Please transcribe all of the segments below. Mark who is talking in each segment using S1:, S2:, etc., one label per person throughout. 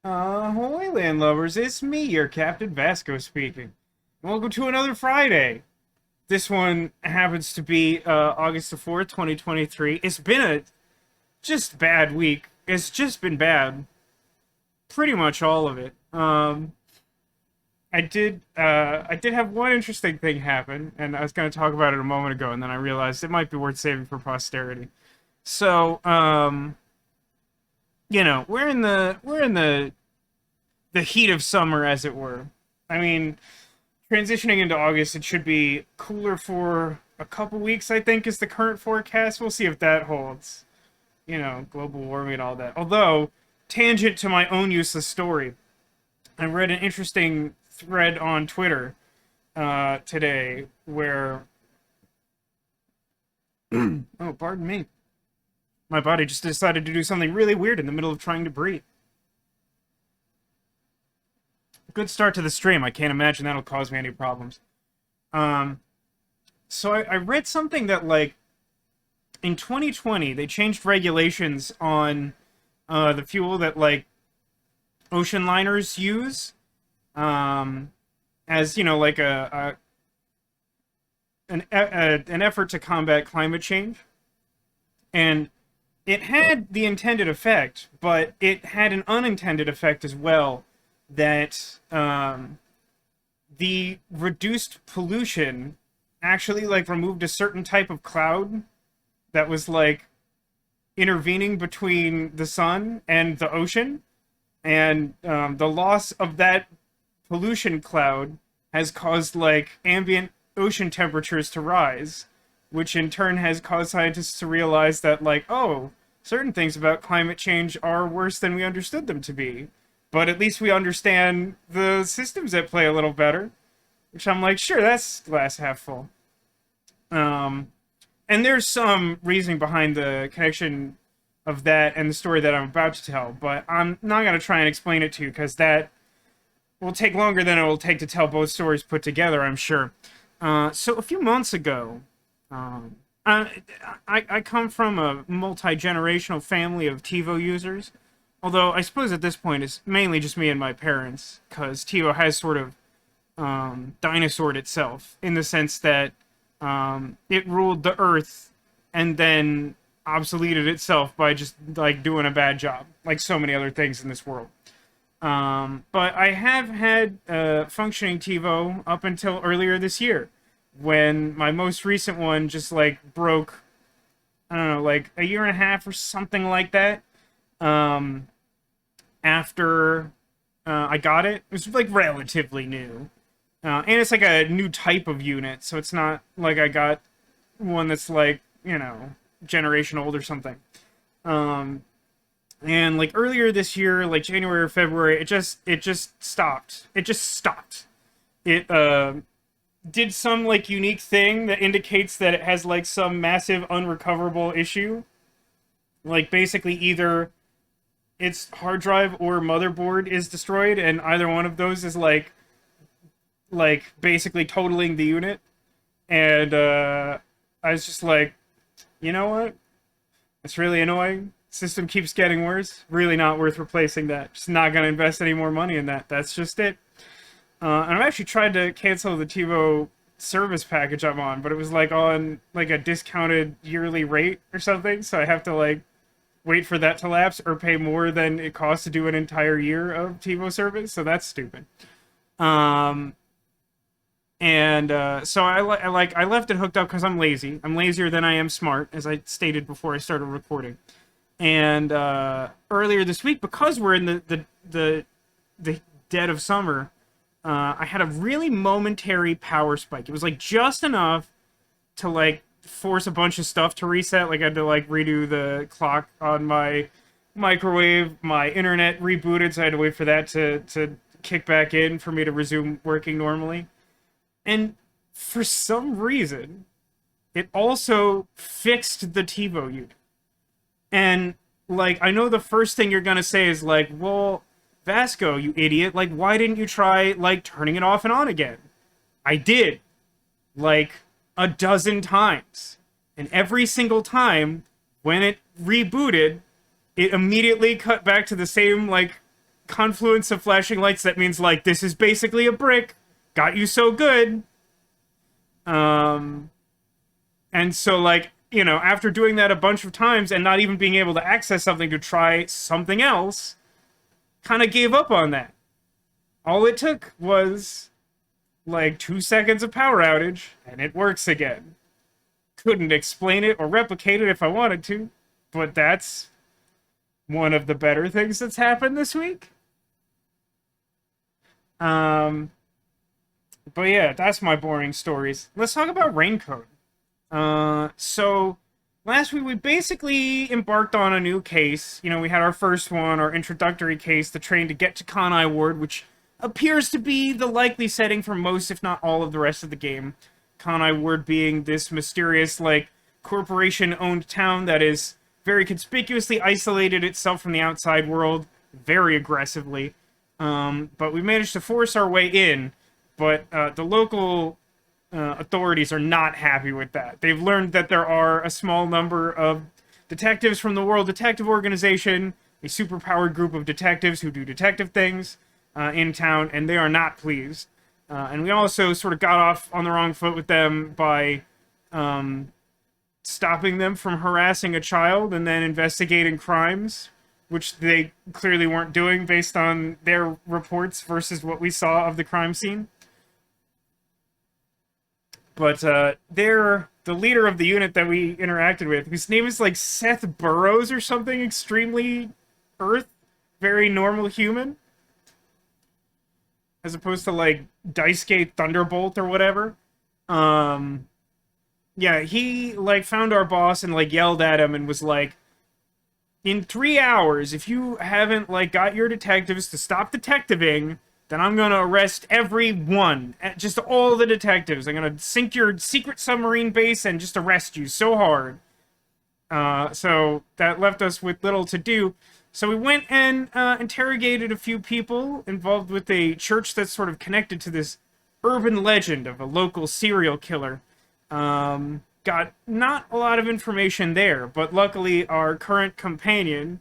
S1: Holy landlubbers, it's me, your Captain Vasco speaking. Welcome to another Friday. This one happens to be August the 4th, 2023. It's been a just bad week. It's just been bad. Pretty much all of it. I did have one interesting thing happen, and I was going to talk about it a moment ago, and then I realized it might be worth saving for posterity. So, we're in the heat of summer, as it were. I mean, transitioning into August, it should be cooler for a couple weeks, I think, is the current forecast. We'll see if that holds. Global warming and all that. Although, tangent to my own useless story, I read an interesting thread on Twitter today where. Oh, pardon me. My body just decided to do something really weird in the middle of trying to breathe. Good start to the stream. I can't imagine that'll cause me any problems. Um, so I read something that, like, in 2020, they changed regulations on the fuel that, like, ocean liners use as, like an effort to combat climate change. And it had the intended effect, but it had an unintended effect as well, that the reduced pollution actually, like, removed a certain type of cloud that was, like, intervening between the sun and the ocean, and the loss of that pollution cloud has caused, like, ambient ocean temperatures to rise, which in turn has caused scientists to realize that, like, oh, certain things about climate change are worse than we understood them to be. But at least we understand the systems at play a little better. Which I'm like, sure, that's glass half full. And there's some reasoning behind the connection of that and the story that I'm about to tell, but I'm not going to try and explain it to you, because that will take longer than it will take to tell both stories put together, I'm sure. So a few months ago, I come from a multi-generational family of TiVo users. Although, I suppose at this point it's mainly just me and my parents, because TiVo has sort of dinosaured itself, in the sense that it ruled the Earth and then obsoleted itself by just, like, doing a bad job, like so many other things in this world. But I have had functioning TiVo up until earlier this year, when my most recent one just, like, broke, I don't know, like a year and a half or something like that. After I got it. It was, like, relatively new. And it's, like, a new type of unit, so it's not like I got one that's, like, generation old or something. And, like, earlier this year, like January or February, it just stopped. It just stopped. It did some, like, unique thing that indicates that it has, like, some massive unrecoverable issue. Like, basically either its hard drive or motherboard is destroyed, and either one of those is, like basically totaling the unit. And I was just like, you know what? It's really annoying. System keeps getting worse. Really not worth replacing that. Just not gonna invest any more money in that. That's just it. And I've actually tried to cancel the TiVo service package I'm on, but it was, like, on, like, a discounted yearly rate or something, so I have to, like, wait for that to lapse or pay more than it costs to do an entire year of TiVo service, so that's stupid. So I left it hooked up because I'm lazy. I'm lazier than I am smart, as I stated before I started recording. And earlier this week, because we're in the dead of summer, I had a really momentary power spike. It was, like, just enough to, like, force a bunch of stuff to reset. Like, I had to, like, redo the clock on my microwave. My internet rebooted, so I had to wait for that to kick back in for me to resume working normally. And for some reason, it also fixed the TiVo unit. And, like, I know the first thing you're gonna say is, like, well, Vasco, you idiot, like, why didn't you try, like, turning it off and on again? I did. Like, a dozen times. And every single time, when it rebooted, it immediately cut back to the same, like, confluence of flashing lights that means, like, this is basically a brick. Got you so good. And so, like, you know, after doing that a bunch of times and not even being able to access something to try something else, kind of gave up on that. All it took was, like, 2 seconds of power outage, and it works again. Couldn't explain it or replicate it if I wanted to, but that's one of the better things that's happened this week. But yeah, that's my boring stories. Let's talk about Raincoat. So last week we basically embarked on a new case. You know, we had our first one, our introductory case, the train to get to Conai Ward, which appears to be the likely setting for most, if not all, of the rest of the game. Conai Ward being this mysterious, like, corporation-owned town that is very conspicuously isolated itself from the outside world, very aggressively. But we managed to force our way in, but the local authorities are not happy with that. They've learned that there are a small number of detectives from the World Detective Organization, a superpowered group of detectives who do detective things in town, and they are not pleased. And we also sort of got off on the wrong foot with them by stopping them from harassing a child and then investigating crimes, which they clearly weren't doing based on their reports versus what we saw of the crime scene. But they're the leader of the unit that we interacted with, whose name is like Seth Burrows or something, extremely Earth, very normal human, as opposed to like Daisuke Thunderbolt or whatever. Yeah, he like found our boss and like yelled at him and was like, in 3 hours, if you haven't like got your detectives to stop detectiving, then I'm gonna arrest everyone, just all the detectives. I'm gonna sink your secret submarine base and just arrest you so hard. So that left us with little to do. So we went and interrogated a few people involved with a church that's sort of connected to this urban legend of a local serial killer. Got not a lot of information there, but luckily our current companion,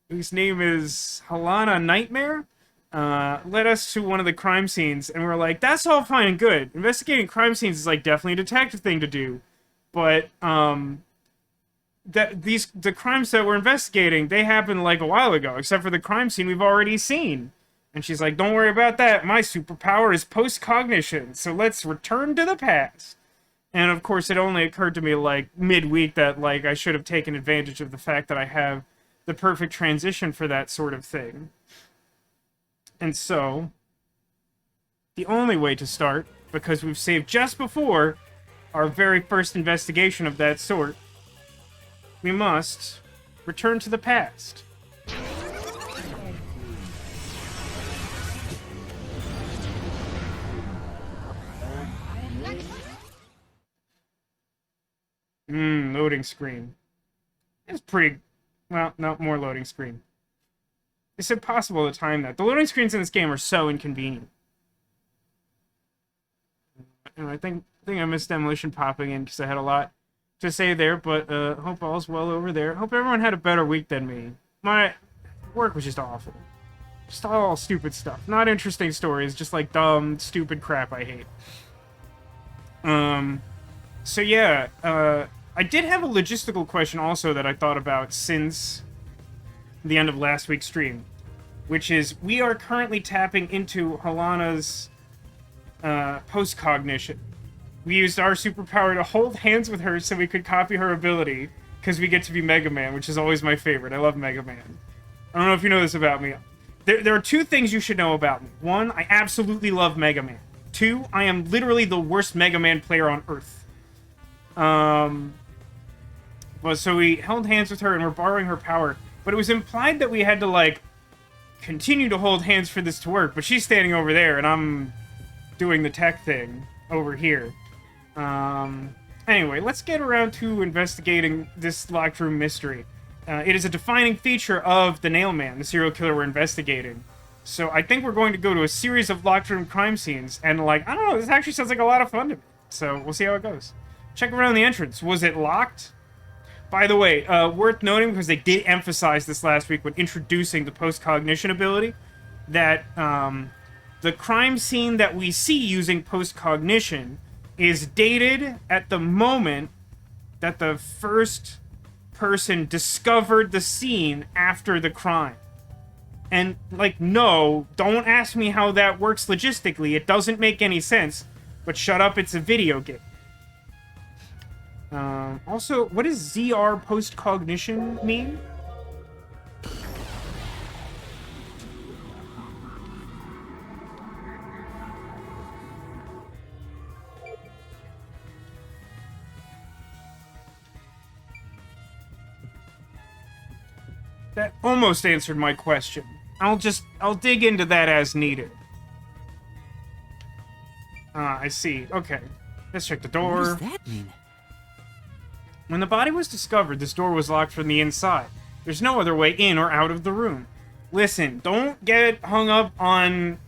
S1: whose name is Helena Nightmare, led us to one of the crime scenes, and we're like, that's all fine and good. Investigating crime scenes is like definitely a detective thing to do, but the crimes that we're investigating, they happened like a while ago, except for the crime scene we've already seen. And she's like, don't worry about that. My superpower is post-cognition, so let's return to the past. And of course, it only occurred to me like midweek that like I should have taken advantage of the fact that I have the perfect transition for that sort of thing. And so, the only way to start, because we've saved just before our very first investigation of that sort, we must return to the past. Loading screen. It's pretty... well, no, more loading screen. It's impossible to time that. The loading screens in this game are so inconvenient. And I think I missed Demolition popping in because I had a lot to say there, but hope all's well over there. Hope everyone had a better week than me. My work was just awful. Just all stupid stuff. Not interesting stories, just like dumb, stupid crap I hate. So yeah, I did have a logistical question also that I thought about since the end of last week's stream, which is we are currently tapping into Helena's post-cognition. We used our superpower to hold hands with her so we could copy her ability, because we get to be Mega Man, which is always my favorite. I love Mega Man. I don't know if you know this about me. There are two things you should know about me. One, I absolutely love Mega Man. Two, I am literally the worst Mega Man player on Earth. Well, so we held hands with her and we're borrowing her power, but it was implied that we had to, like, continue to hold hands for this to work, but she's standing over there and I'm doing the tech thing over here. Anyway, let's get around to investigating this locked room mystery. It is a defining feature of the Nailman, the serial killer we're investigating. So I think we're going to go to a series of locked room crime scenes, and like, I don't know, this actually sounds like a lot of fun to me. So we'll see how it goes. Check around the entrance. Was it locked? By the way, worth noting, because they did emphasize this last week when introducing the post-cognition ability, that the crime scene that we see using post-cognition is dated at the moment that the first person discovered the scene after the crime. And, like, no, don't ask me how that works logistically. It doesn't make any sense. But shut up, it's a video game. Also, what does ZR post-cognition mean? That almost answered my question. I'll dig into that as needed. I see. Okay. Let's check the door.
S2: What does that mean?
S1: When the body was discovered, this door was locked from the inside. There's no other way in or out of the room. Listen, don't get hung up on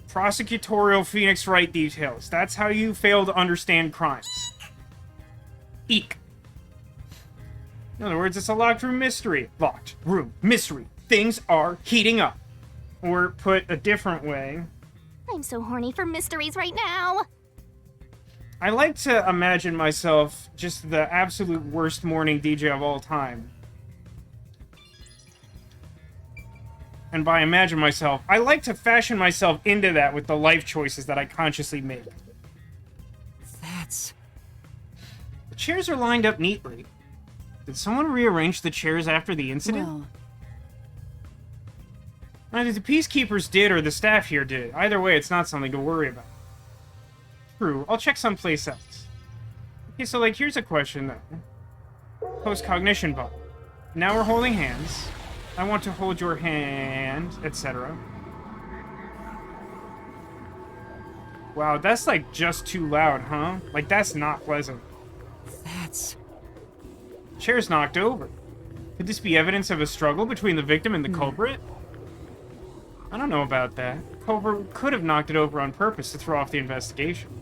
S1: prosecutorial Phoenix Wright details. That's how you fail to understand crimes. Eek. In other words, it's a locked room mystery. Locked room mystery. Things are heating up. Or put a different way,
S3: I'm so horny for mysteries right now.
S1: I like to imagine myself just the absolute worst morning DJ of all time. And by imagine myself, I like to fashion myself into that with the life choices that I consciously make.
S2: That's...
S1: The chairs are lined up neatly. Did someone rearrange the chairs after the incident?
S2: well...
S1: Either the peacekeepers did or the staff here did. Either way, it's not something to worry about. True, I'll check someplace else. Okay, so, like, here's a question, though. Post-cognition button. Now we're holding hands. I want to hold your hand, etc. Wow, that's, like, just too loud, huh? Like, that's not pleasant.
S2: That's...
S1: Chair's knocked over. Could this be evidence of a struggle between the victim and the culprit? I don't know about that. Culprit could have knocked it over on purpose to throw off the investigation.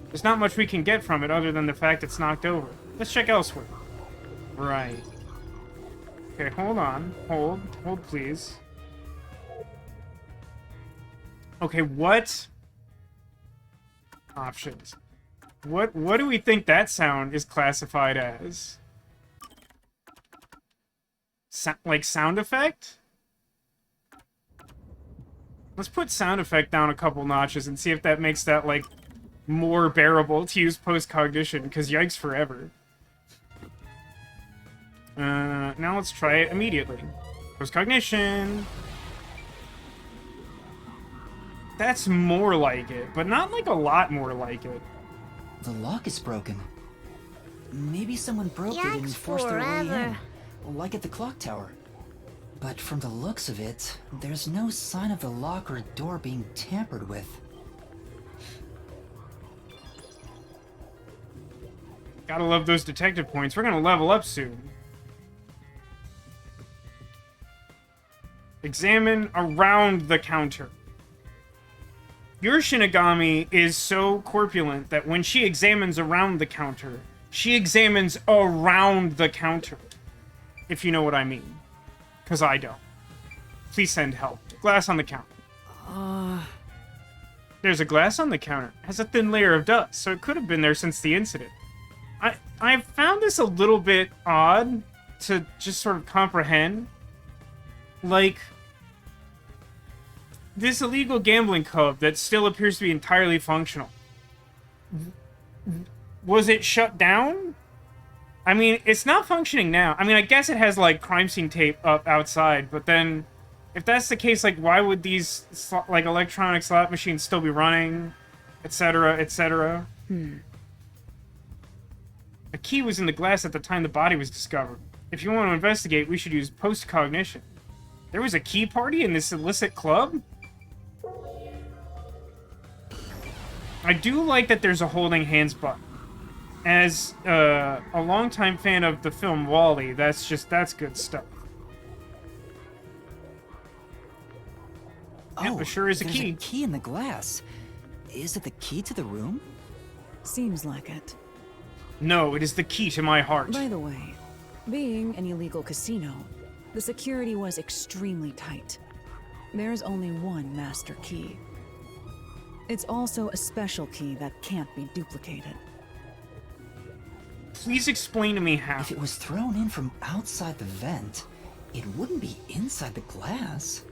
S1: There's not much we can get from it other than the fact it's knocked over. Let's check elsewhere. Right. Okay, hold on. Hold, please. Okay, what? Options. What do we think that sound is classified as? Like sound effect? Let's put sound effect down a couple notches and see if that makes that, like, more bearable to use post-cognition, because yikes forever. Now let's try it immediately. Post-cognition. That's more like it, but not, like, a lot more like it.
S2: The lock is broken. Maybe someone broke it and
S3: Yikes
S2: forced their way
S3: forever.
S2: in, like at the clock tower. But from the looks of it, there's no sign of the lock or door being tampered with.
S1: Gotta love those detective points. We're gonna level up soon. Examine around the counter. Your Shinigami is so corpulent that when she examines around the counter, she examines around the counter. If you know what I mean. Because I don't. Please send help. Glass on the counter. There's a glass on the counter. It has a thin layer of dust, so it could have been there since the incident. I found this a little bit odd to just sort of comprehend. Like, this illegal gambling club that still appears to be entirely functional. Was it shut down? I mean, it's not functioning now. I mean, I guess it has, like, crime scene tape up outside, but then, if that's the case, like, why would these, like, electronic slot machines still be running, etc., etc.? A key was in the glass at the time the body was discovered. If you want to investigate, we should use post-cognition. There was a key party in this illicit club? I do like that there's a holding hands button. As a longtime fan of the film WALL-E, that's good stuff.
S2: Oh,
S1: Yeah, there sure is a
S2: there's
S1: key.
S2: a key in the glass. Is it the key to the room?
S4: Seems like it.
S1: No, it is the key to my heart.
S4: By the way, being an illegal casino, the security was extremely tight. There's only one master key. It's also a special key that can't be duplicated.
S1: Please explain to me how.
S2: If it was thrown in from outside the vent, it wouldn't be inside the glass.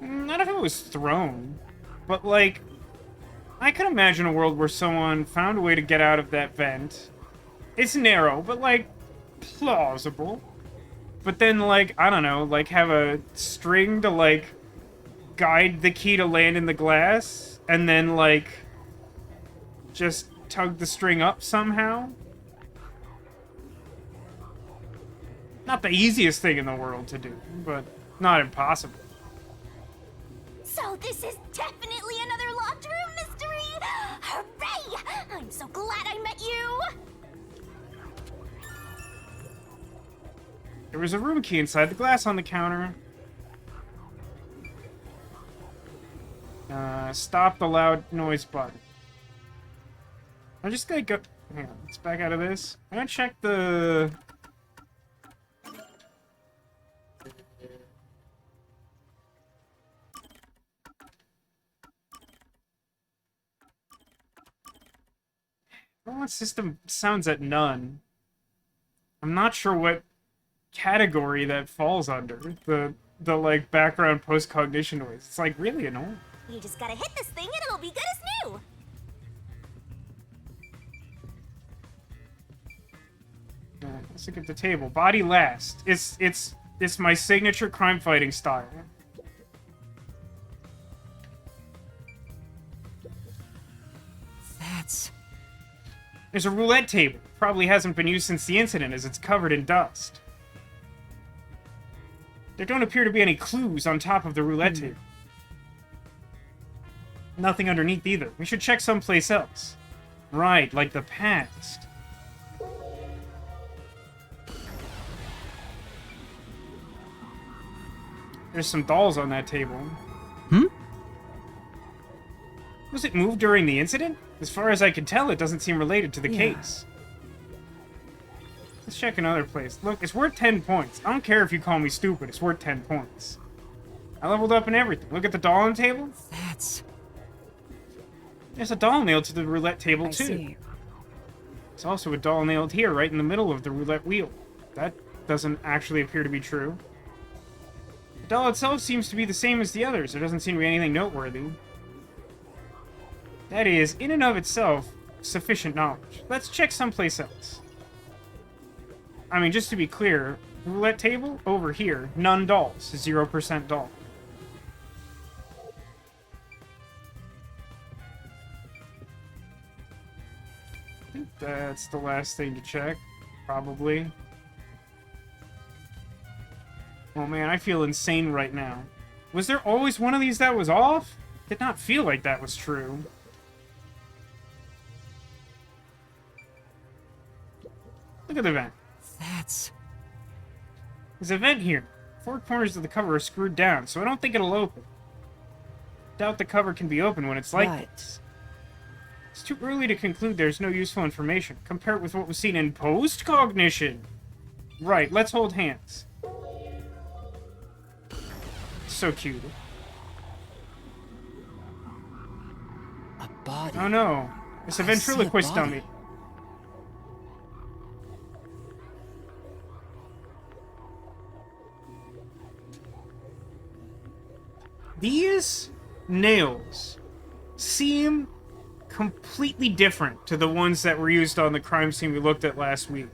S1: Not if it was thrown. But, like, I can imagine a world where someone found a way to get out of that vent. It's narrow, but, like, plausible. But then, like, I don't know, like, have a string to, like, guide the key to land in the glass, and then, like, just tug the string up somehow. Not the easiest thing in the world to do, but not impossible.
S3: So this is definitely another locked room mystery! Hooray! I'm so glad I met you!
S1: There was a room key inside the glass on the counter. Stop the loud noise button. I'm just gonna go... Hang on, let's back out of this. I'm gonna check the... What system sounds at none? I'm not sure what category that falls under. The like background post-cognition noise. It's like really annoying.
S3: You just gotta hit this thing and it'll be good as new!
S1: Let's look at the table. Body last. It's my signature crime fighting style.
S2: That's...
S1: There's a roulette table. Probably hasn't been used since the incident, as it's covered in dust. There don't appear to be any clues on top of the roulette table. Nothing underneath either. We should check someplace else. Right, like the past. There's some dolls on that table. Was it moved during the incident? As far as I can tell, it doesn't seem related to the case. Let's check another place. Look, it's worth 10 points. I don't care if you call me stupid, it's worth 10 points. I leveled up in everything. Look at the doll on the table.
S2: That's...
S1: There's a doll nailed to the roulette table,
S4: I
S1: too.
S4: see.
S1: There's also a doll nailed here, right in the middle of the roulette wheel. That doesn't actually appear to be true. The doll itself seems to be the same as the others. There doesn't seem to be anything noteworthy. That is, in and of itself, sufficient knowledge. Let's check someplace else. I mean, just to be clear, roulette table, over here, none dolls, 0% doll. I think that's the last thing to check, probably. Oh man, I feel insane right now. Was there always one of these that was off? Did not feel like that was true. Look at the vent.
S2: That's...
S1: There's a vent here. 4 corners of the cover are screwed down, so I don't think it'll open. Doubt the cover can be opened when it's like this. It's too early to conclude there's no useful information. Compare it with what was seen in post-cognition. Right, let's hold hands. So cute.
S2: a body.
S1: Oh no, it's a
S2: I see a
S1: ventriloquist
S2: body.
S1: dummy. These nails seem completely different to the ones that were used on the crime scene we looked at last week.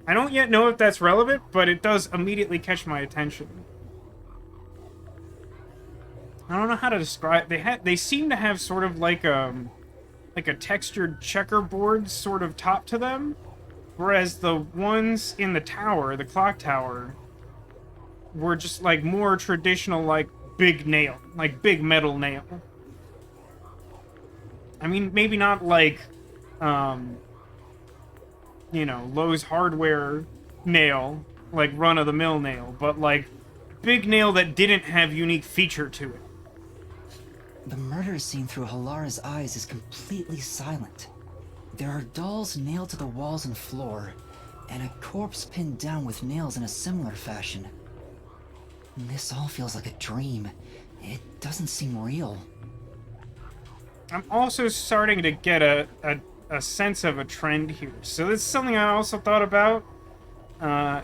S1: I don't yet know if that's relevant, but it does immediately catch my attention. I don't know how to describe. They seem to have sort of like a textured checkerboard sort of top to them, whereas the ones in the tower, the clock tower, were just like more traditional, like big nail, like big metal nail. I mean, maybe not like, you know, Lowe's Hardware nail, like run-of-the-mill nail, but like big nail that didn't have unique feature to it.
S2: The murder scene through Halara's eyes is completely silent. There are dolls nailed to the walls and floor, and a corpse pinned down with nails in a similar fashion. This all feels like a dream. It doesn't seem real.
S1: I'm also starting to get a sense of a trend here. So this is something I also thought about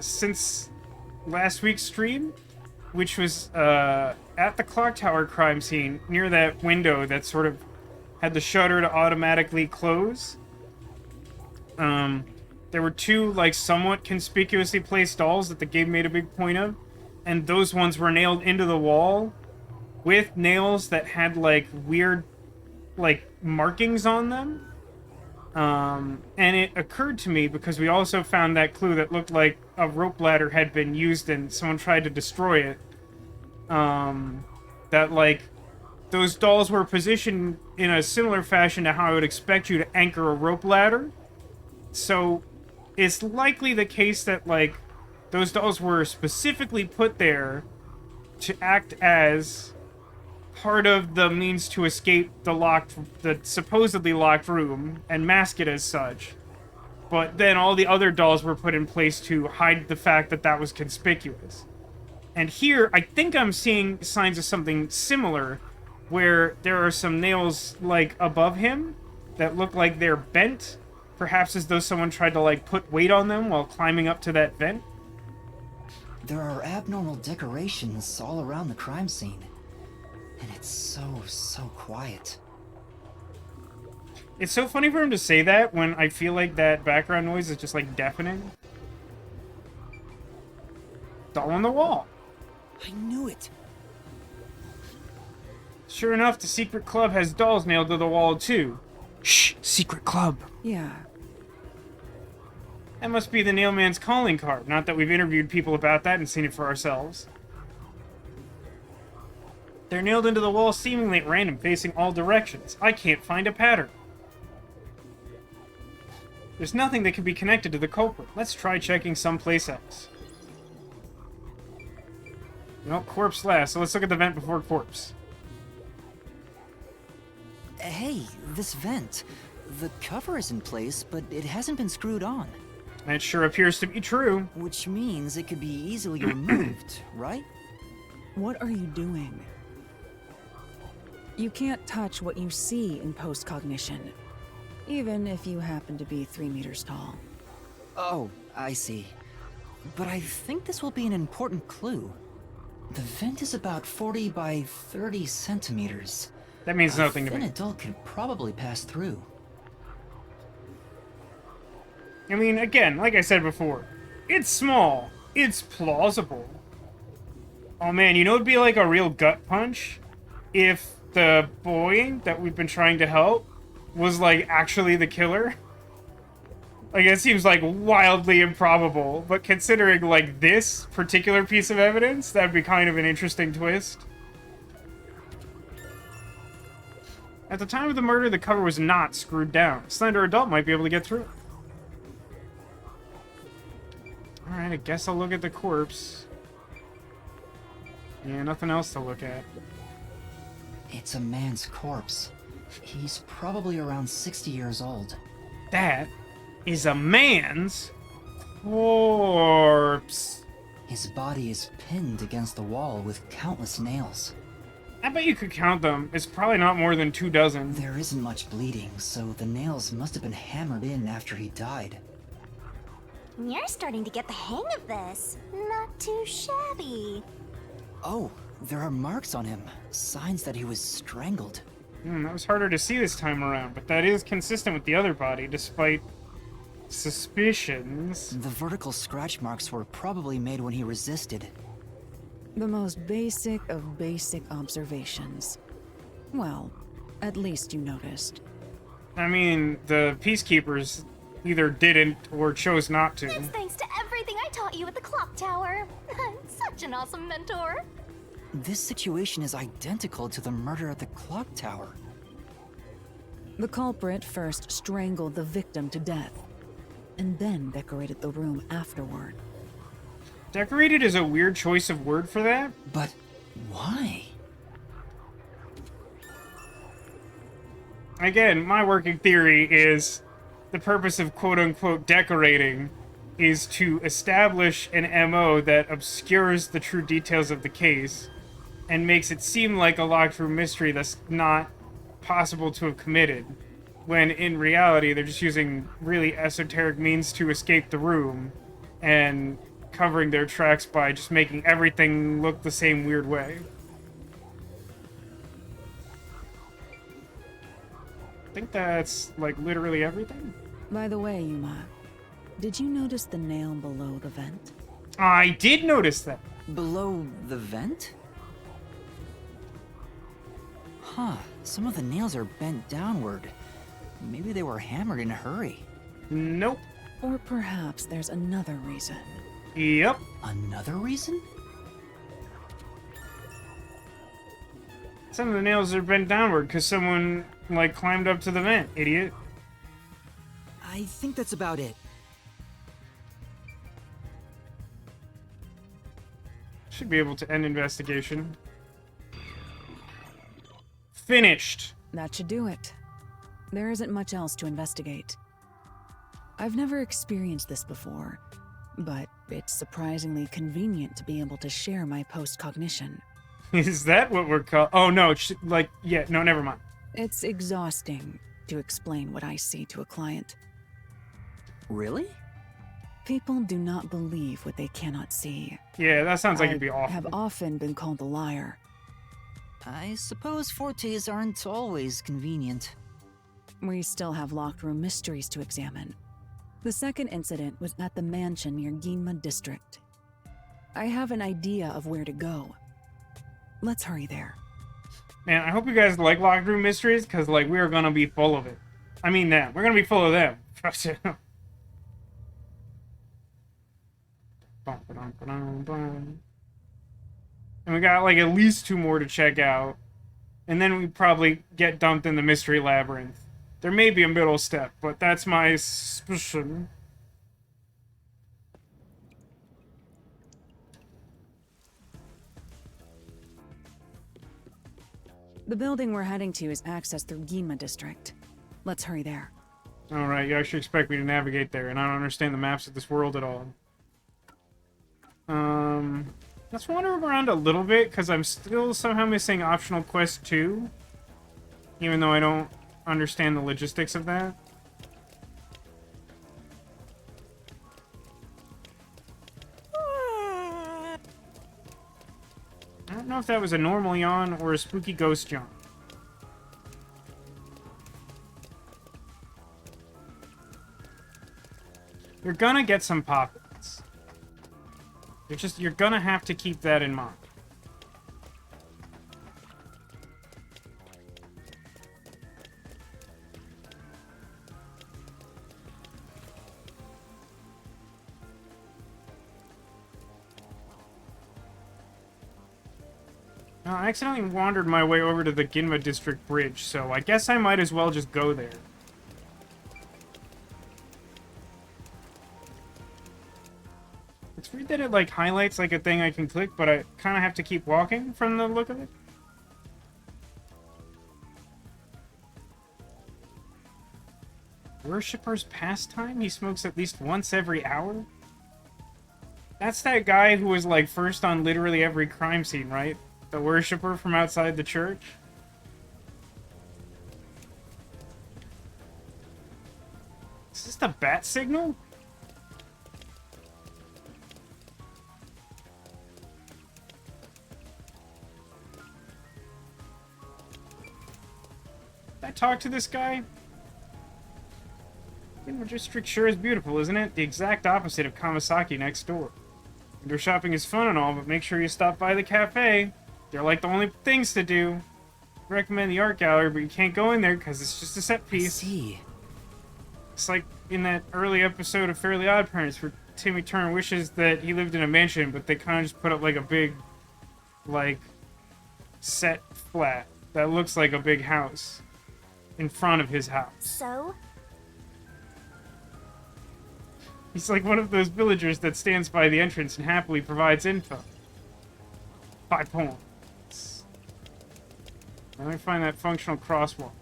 S1: since last week's stream, which was at the clock tower crime scene, near that window that sort of had the shutter to automatically close. There were two, like, somewhat conspicuously placed dolls that the game made a big point of, and those ones were nailed into the wall with nails that had, like, weird, like, markings on them. And it occurred to me, because we also found that clue that looked like a rope ladder had been used and someone tried to destroy it, that, like, those dolls were positioned in a similar fashion to how I would expect you to anchor a rope ladder. So it's likely the case that, like, those dolls were specifically put there to act as part of the means to escape the supposedly locked room and mask it as such. But then all the other dolls were put in place to hide the fact that that was conspicuous. And here, I think I'm seeing signs of something similar, where there are some nails, like, above him that look like they're bent, perhaps as though someone tried to, like, put weight on them while climbing up to that vent.
S2: There are abnormal decorations all around the crime scene. And it's so quiet.
S1: It's so funny for him to say that when I feel like that background noise is just, like, deafening. Doll on the wall.
S2: I knew it.
S1: Sure enough, the secret club has dolls nailed to the wall, too. Shh! Secret club.
S4: Yeah.
S1: That must be the Nailman's calling card. Not that we've interviewed people about that and seen it for ourselves. They're nailed into the wall seemingly at random, facing all directions. I can't find a pattern. There's nothing that can be connected to the culprit. Let's try checking someplace else. Well, corpse last, so let's look at the vent before corpse.
S2: Hey, this vent. The cover is in place, but it hasn't been screwed on.
S1: That sure appears to be true.
S2: Which means it could be easily removed, right?
S4: What are you doing? You can't touch what you see in post-cognition, even if you happen to be 3 meters tall.
S2: Oh, I see. But I think this will be an important clue. The vent is about 40 by 30 centimeters.
S1: That means nothing to
S2: An
S1: me.
S2: adult could probably pass through.
S1: I mean, again, like I said before, it's small. It's plausible. Oh man, you know it'd be like a real gut punch if the boy that we've been trying to help was, like, actually the killer? Like, it seems, like, wildly improbable, but considering, like, this particular piece of evidence, that'd be kind of an interesting twist. At the time of the murder, the cover was not screwed down. A slender adult might be able to get through it. Alright, I guess I'll look at the corpse. Yeah, nothing else to look at.
S2: It's a man's corpse. He's probably around 60 years old.
S1: That is a man's corpse.
S2: His body is pinned against the wall with countless nails.
S1: I bet you could count them. It's probably not more than 2 dozen.
S2: There isn't much bleeding, so the nails must have been hammered in after he died.
S3: You're starting to get the hang of this. Not too shabby.
S2: Oh, there are marks on him. Signs that he was strangled.
S1: That was harder to see this time around, but that is consistent with the other body, despite suspicions.
S2: The vertical scratch marks were probably made when he resisted.
S4: The most basic of basic observations. Well, at least you noticed.
S1: I mean, the peacekeepers either didn't or chose not to.
S3: It's thanks to everything I taught you at the clock tower. I'm such an awesome mentor.
S2: This situation is identical to the murder at the clock tower.
S4: The culprit first strangled the victim to death, and then decorated the room afterward.
S1: Decorated is a weird choice of word for that.
S2: But why?
S1: Again, my working theory is the purpose of quote-unquote decorating is to establish an MO that obscures the true details of the case and makes it seem like a locked room mystery that's not possible to have committed, when in reality they're just using really esoteric means to escape the room and covering their tracks by just making everything look the same weird way. I think that's, like, literally everything.
S4: By the way, Yuma, did you notice the nail below the vent?
S1: I did notice that.
S2: Below the vent? Huh, some of the nails are bent downward. Maybe they were hammered in a hurry.
S1: Nope.
S4: Or perhaps there's another reason.
S1: Yep.
S2: Another reason?
S1: Some of the nails are bent downward because someone, like, climbed up to the vent, idiot.
S2: I think that's about it.
S1: Should be able to end investigation. Finished.
S4: That should do it. There isn't much else to investigate. I've never experienced this before, but it's surprisingly convenient to be able to share my post-cognition.
S1: Is that what we're called? Oh, no, like, yeah, no, never mind.
S4: It's exhausting to explain what I see to a client.
S2: Really?
S4: People do not believe what they cannot see.
S1: Yeah, that sounds like
S4: I
S1: it'd be awful.
S4: have often been called a liar.
S2: I suppose fortes aren't always convenient.
S4: We still have locked room mysteries to examine. The second incident was at the mansion near Ginma District. I have an idea of where to go. Let's hurry there.
S1: Man, I hope you guys like locked room mysteries, because, like, we are gonna be full of it. I mean them. We're gonna be full of them. Trust you. And we got, like, at least 2 more to check out. And then we probably get dumped in the mystery labyrinth. There may be a middle step, but that's my suspicion.
S4: The building we're heading to is accessed through Ginma District. Let's hurry there.
S1: Alright, you actually expect me to navigate there, and I don't understand the maps of this world at all. Let's wander around a little bit, because I'm still somehow missing optional quest 2. Even though I don't understand the logistics of that. I don't know if that was a normal yawn or a spooky ghost yawn. You're gonna get some pop-ins. You're gonna have to keep that in mind. I accidentally wandered my way over to the Ginma District Bridge, so I guess I might as well just go there. It's weird that it, like, highlights, like, a thing I can click, but I kind of have to keep walking from the look of it. Worshipper's pastime? He smokes at least once every hour? That's that guy who was, like, first on literally every crime scene, right? The worshipper from outside the church? Is this the bat signal? Did I talk to this guy? Ginma District sure is beautiful, isn't it? The exact opposite of Kamasaki next door. Indoor shopping is fun and all, but make sure you stop by the cafe. They're like the only things to do. I recommend the art gallery, but you can't go in there because it's just a set piece.
S2: I see.
S1: It's like in that early episode of Fairly Odd Parents where Timmy Turner wishes that he lived in a mansion, but they kind of just put up like a big, like, set flat that looks like a big house in front of his house.
S3: So?
S1: He's like one of those villagers that stands by the entrance and happily provides info. 5 points. Let me find that functional crosswalk.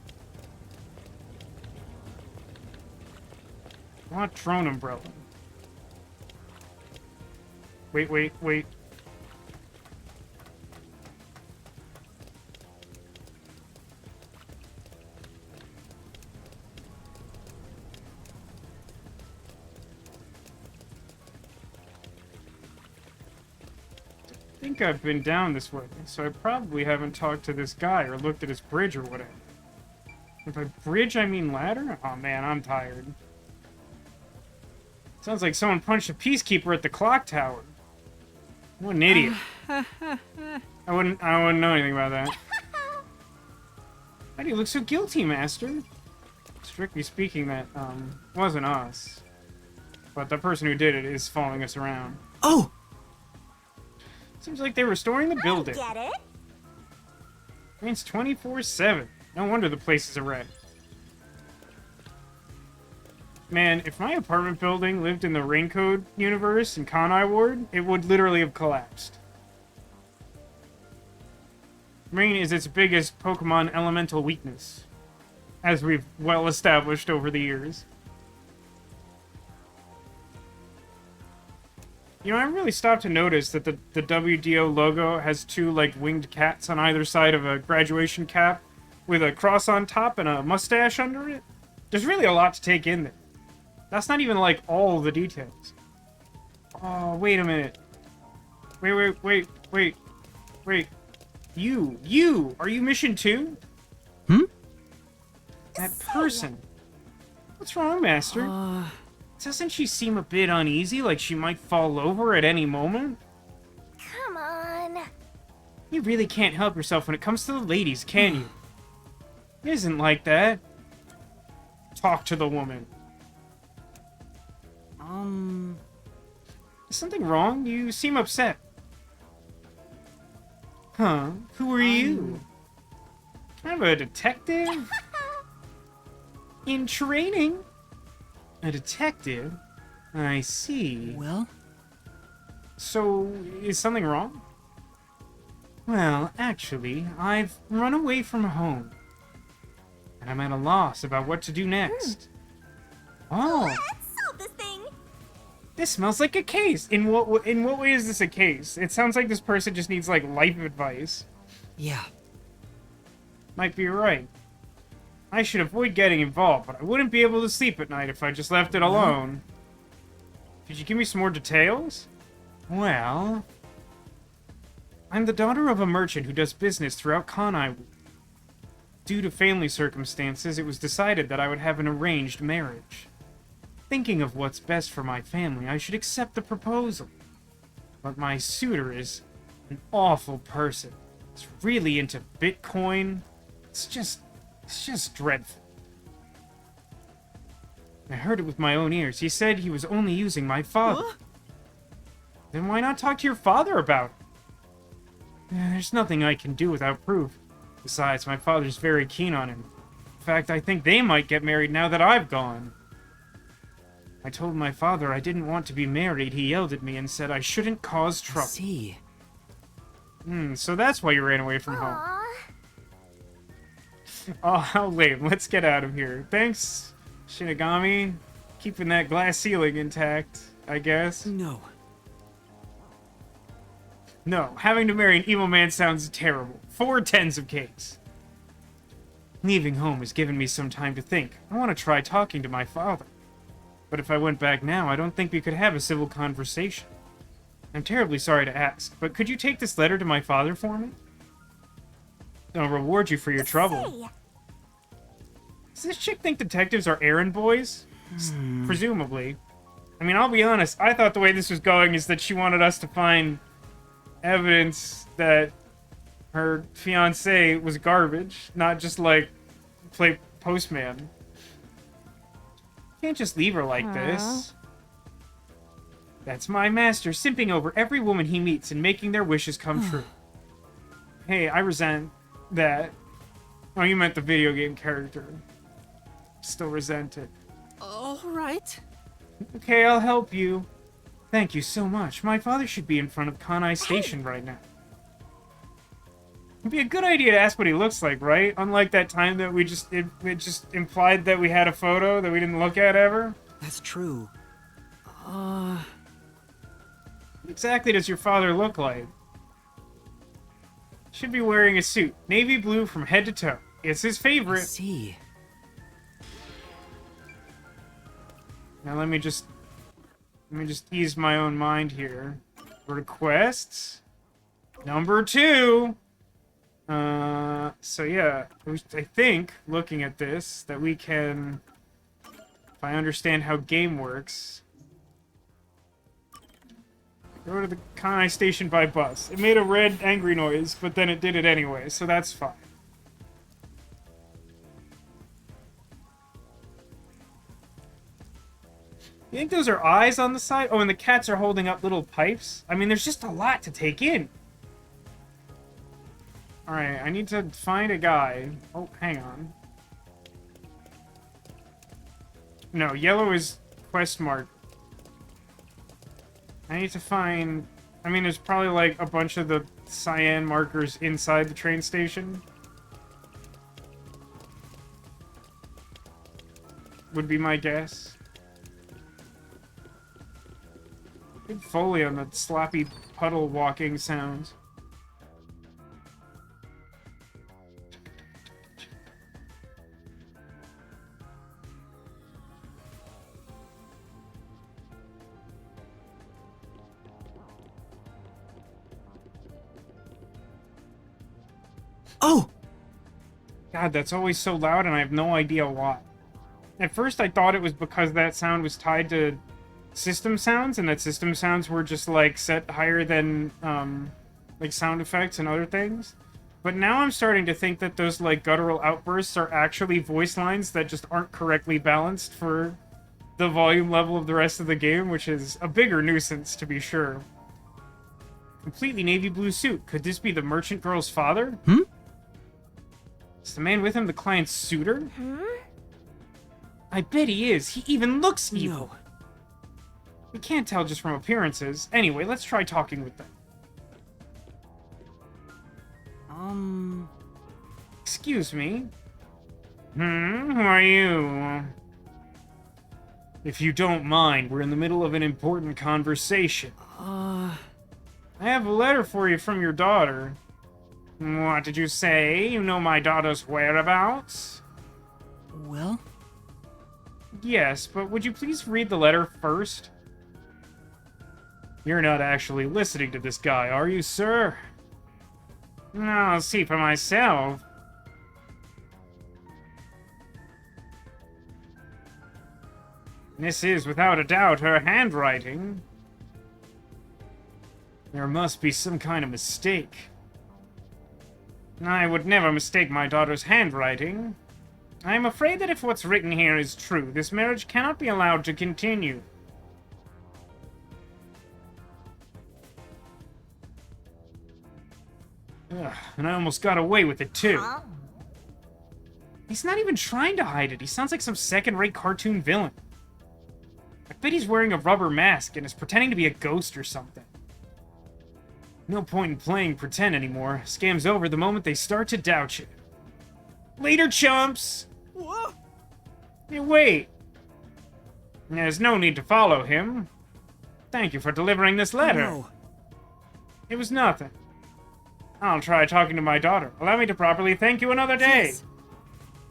S1: I want drone umbrella. Wait. I think I've been down this way, so I probably haven't talked to this guy or looked at his bridge or whatever. If by bridge I mean ladder? Oh man, I'm tired. Sounds like someone punched a peacekeeper at the clock tower. What an idiot. I wouldn't know anything about that. Why do you look so guilty, Master? Strictly speaking, that, wasn't us. But the person who did it is following us around.
S2: Oh!
S1: Seems like they're restoring the building.
S3: Get it?
S1: Rains 24/7. No wonder the place is a wreck. Man, if my apartment building lived in the Raincode universe in Kanai Ward, it would literally have collapsed. Rain is its biggest Pokemon elemental weakness, as we've well established over the years. You know, I really stopped to notice that the WDO logo has two, like, winged cats on either side of a graduation cap with a cross on top and a mustache under it. There's really a lot to take in there. That's not even, like, all the details. Oh, wait a minute. Wait. You! Are you Mission 2? That person. What's wrong, Master? Doesn't she seem a bit uneasy, like she might fall over at any moment?
S3: Come on.
S1: You really can't help yourself when it comes to the ladies, can you? It isn't like that. Talk to the woman. Is something wrong? You seem upset. Huh? Who are you? Kind of a detective? In training? A detective? I see.
S2: Well?
S1: So, is something wrong? Well, actually, I've run away from home. And I'm at a loss about what to do next. Oh,
S3: Let's solve this thing.
S1: this smells like a case. In what way is this a case? It sounds like this person just needs, like, life advice.
S2: Yeah.
S1: Might be right. I should avoid getting involved, but I wouldn't be able to sleep at night if I just left it alone. Could you give me some more details? Well, I'm the daughter of a merchant who does business throughout Kanai. Due to family circumstances, it was decided that I would have an arranged marriage. Thinking of what's best for my family, I should accept the proposal. But my suitor is an awful person. He's really into Bitcoin. It's just dreadful. I heard it with my own ears. He said he was only using my father. Then why not talk to your father about it? There's nothing I can do without proof. Besides, my father's very keen on him. In fact, I think they might get married now that I've gone. I told my father I didn't want to be married. He yelled at me and said I shouldn't cause trouble.
S2: See.
S1: So that's why you ran away from home.
S3: Aww.
S1: Oh, how lame. Let's get out of here. Thanks, Shinigami. Keeping that glass ceiling intact, I guess.
S2: No.
S1: No, having to marry an evil man sounds terrible. 4 tens of cakes. Leaving home has given me some time to think. I want to try talking to my father. But if I went back now, I don't think we could have a civil conversation. I'm terribly sorry to ask, but could you take this letter to my father for me? I'll reward you for your trouble.
S3: Say,
S1: Does this chick think detectives are errand boys? Presumably. I mean, I'll be honest, I thought the way this was going is that she wanted us to find evidence that her fiancé was garbage, not just, like, play postman. Can't just leave her like this. That's my master, simping over every woman he meets and making their wishes come true. Hey, I resent that. Oh, you meant the video game character. Still resent it.
S2: All right.
S1: Okay, I'll help you. Thank you so much. My father should be in front of Kanai Station right now. It'd be a good idea to ask what he looks like, right? Unlike that time that we just it just implied that we had a photo that we didn't look at ever.
S2: That's true.
S1: What exactly does your father look like? Should be wearing a suit. Navy blue from head to toe. It's his
S2: I
S1: favorite.
S2: see.
S1: Now let me just ease my own mind here. Requests. Number 2. So yeah, I think, looking at this, that we can, if I understand how game works, go to the Kanai station by bus. It made a red angry noise, but then it did it anyway, so that's fine. You think those are eyes on the side? Oh, and the cats are holding up little pipes? I mean, there's just a lot to take in. Alright, I need to find a guy. Oh, hang on. No, yellow is quest mark. I need to find... I mean, there's probably, like, a bunch of the cyan markers inside the train station. Would be my guess. Big Foley on the sloppy puddle walking sounds.
S2: Oh!
S1: God, that's always so loud and I have no idea why. At first I thought it was because that sound was tied to system sounds, and that system sounds were just, like, set higher than, like, sound effects and other things. But now I'm starting to think that those, like, guttural outbursts are actually voice lines that just aren't correctly balanced for the volume level of the rest of the game, which is a bigger nuisance, to be sure. Completely navy blue suit. Could this be the merchant girl's father? Is the man with him the client's suitor? I bet he is. He even looks evil.
S2: No.
S1: We can't tell just from appearances. Anyway, let's try talking with them. Excuse me? Who are you? If you don't mind, we're in the middle of an important conversation. I have a letter for you from your daughter. What did you say? You know my daughter's whereabouts?
S2: Well?
S1: Yes, but would you please read the letter first? You're not actually listening to this guy, are you, sir? I'll see for myself. This is, without a doubt, her handwriting. There must be some kind of mistake. I would never mistake my daughter's handwriting. I am afraid that if what's written here is true, this marriage cannot be allowed to continue. Ugh, and I almost got away with it, too. He's not even trying to hide it. He sounds like some second-rate cartoon villain. I bet he's wearing a rubber mask and is pretending to be a ghost or something. No point in playing pretend anymore. Scam's over the moment they start to doubt you. Later, chumps!
S2: Whoa.
S1: Hey, wait. There's no need to follow him. Thank you for delivering this letter.
S2: No.
S1: It was nothing. I'll try talking to my daughter. Allow me to properly thank you another day.
S2: Yes.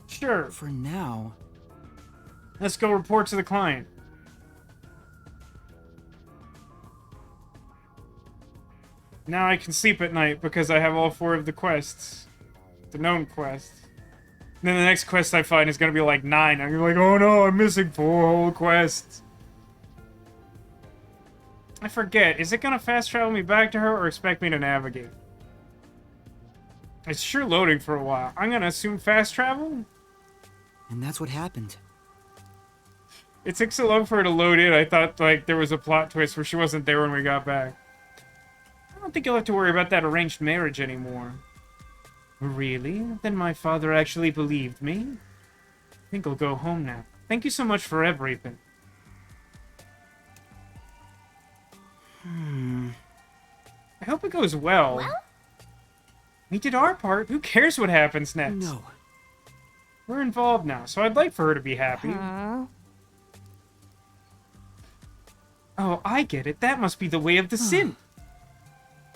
S1: Sure.
S2: For now.
S1: Let's go report to the client. Now I can sleep at night because I have all 4 of the quests. The known quests. And then the next quest I find is going to be like 9. I'm like, oh no, I'm missing 4 whole quests. I forget. Is it going to fast travel me back to her or expect me to navigate? It's sure loading for a while. I'm going to assume fast travel?
S2: And that's what happened.
S1: It took so long for her to load in, I thought, like, there was a plot twist where she wasn't there when we got back. I don't think you'll have to worry about that arranged marriage anymore. Really? Then my father actually believed me? I think I'll go home now. Thank you so much for everything. I hope it goes well. We did our part. Who cares what happens next?
S2: No.
S1: We're involved now, so I'd like for her to be happy. Oh, I get it. That must be the way of the synth.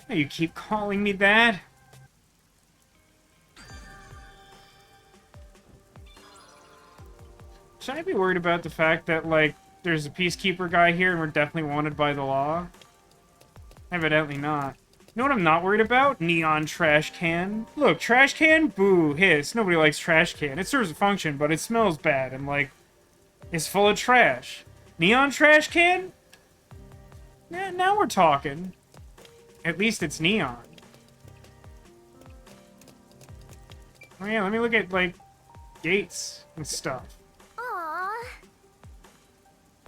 S1: Oh, you keep calling me that? Should I be worried about the fact that, like, there's a peacekeeper guy here and we're definitely wanted by the law? Evidently not. You know what I'm not worried about? Neon trash can. Look, trash can? Boo, hiss. Nobody likes trash can. It serves a function, but it smells bad and, like, is full of trash. Neon trash can? Yeah, now we're talking. At least it's neon. Oh yeah, let me look at, like, gates and stuff.
S3: Aww.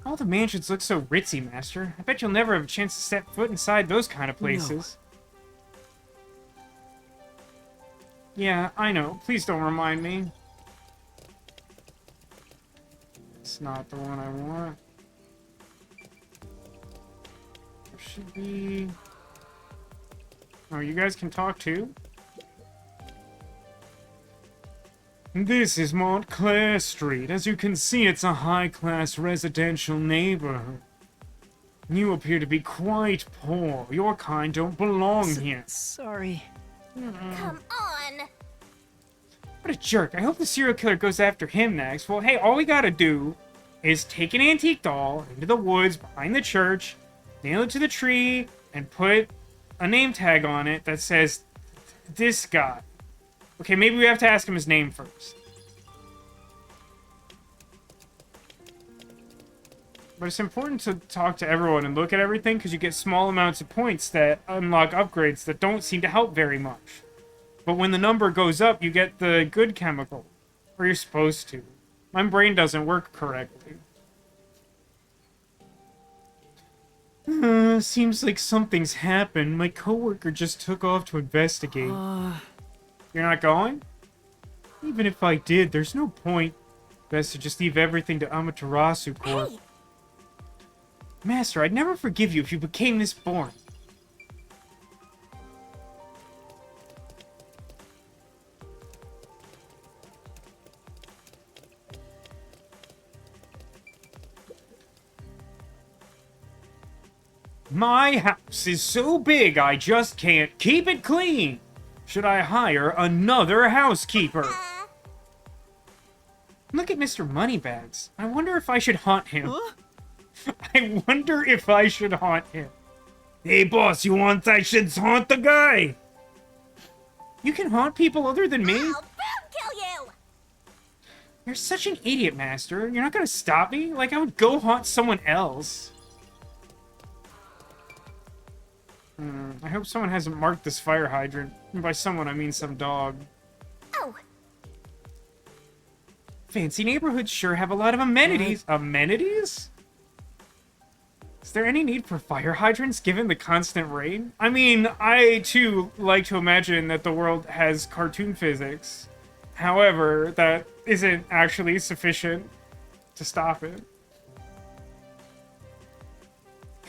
S1: All the mansions look so ritzy, Master. I bet you'll never have a chance to set foot inside those kind of places. No. Yeah, I know. Please don't remind me. It's not the one I want. There should be... Oh, you guys can talk too? This is Montclair Street. As you can see, it's a high-class residential neighborhood. You appear to be quite poor. Your kind don't belong here.
S2: Sorry.
S3: Come on.
S1: What a jerk. I hope the serial killer goes after him next. Well, hey, all we gotta do is take an antique doll into the woods behind the church, nail it to the tree, and put a name tag on it that says, this guy. Okay, maybe we have to ask him his name first. But it's important to talk to everyone and look at everything because you get small amounts of points that unlock upgrades that don't seem to help very much. But when the number goes up, you get the good chemical. Or you're supposed to. My brain doesn't work correctly. Seems like something's happened. My coworker just took off to investigate. You're not going? Even if I did, there's no point. Best to just leave everything to Amaterasu Corp.
S3: Hey.
S1: Master, I'd never forgive you if you became this boring. My house is so big I just can't keep it clean. Should I hire another housekeeper? Look at Mr. Moneybags. I wonder if I should haunt him.
S2: Huh?
S1: I wonder if I should haunt him. Hey, boss, you want I should haunt the guy? You can haunt people other than me?
S3: I'll boom kill you.
S1: You're such an idiot, Master. You're not gonna stop me? Like, I would go haunt someone else. I hope someone hasn't marked this fire hydrant. And by someone, I mean some dog.
S3: Oh.
S1: Fancy neighborhoods sure have a lot of amenities. Amenities? Is there any need for fire hydrants given the constant rain? I mean, I too like to imagine that the world has cartoon physics. However, that isn't actually sufficient to stop it.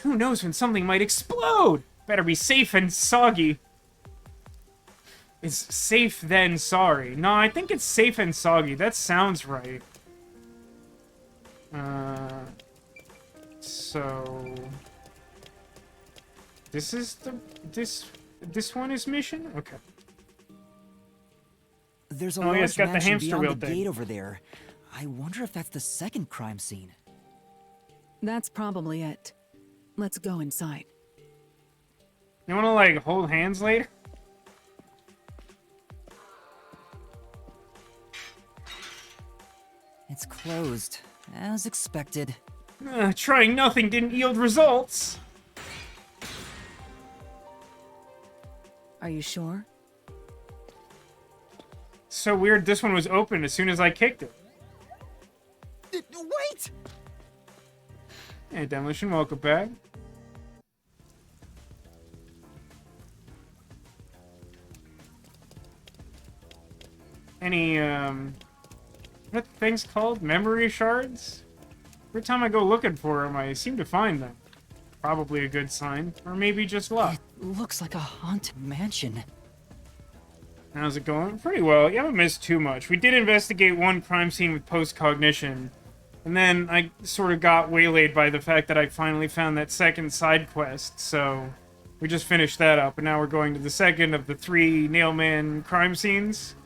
S1: Who knows when something might explode? Better be safe and soggy. It's safe then sorry. No, I think it's safe and soggy. That sounds right. So this is the this one is mission? Okay.
S2: There's a
S1: Oh, yeah, it's
S2: large
S1: got the
S2: mansion
S1: hamster
S2: beyond
S1: wheel
S2: the
S1: thing.
S2: gate over there. I wonder if that's the second crime scene.
S4: That's probably it. Let's go inside.
S1: You wanna like hold hands later?
S2: It's closed, as expected.
S1: Trying nothing didn't yield results.
S4: Are you sure?
S1: So weird this one was open as soon as I kicked it.
S2: Wait!
S1: Hey, Demolition, welcome back. Any, what are things called? Memory shards? Every time I go looking for them, I seem to find them. Probably a good sign. Or maybe just luck.
S2: It looks like a haunted mansion.
S1: How's it going? Pretty well. You haven't missed too much. We did investigate one crime scene with post-cognition. And then I sort of got waylaid by the fact that I finally found that second side quest, so we just finished that up, and now we're going to the second of the 3 Nailman crime scenes.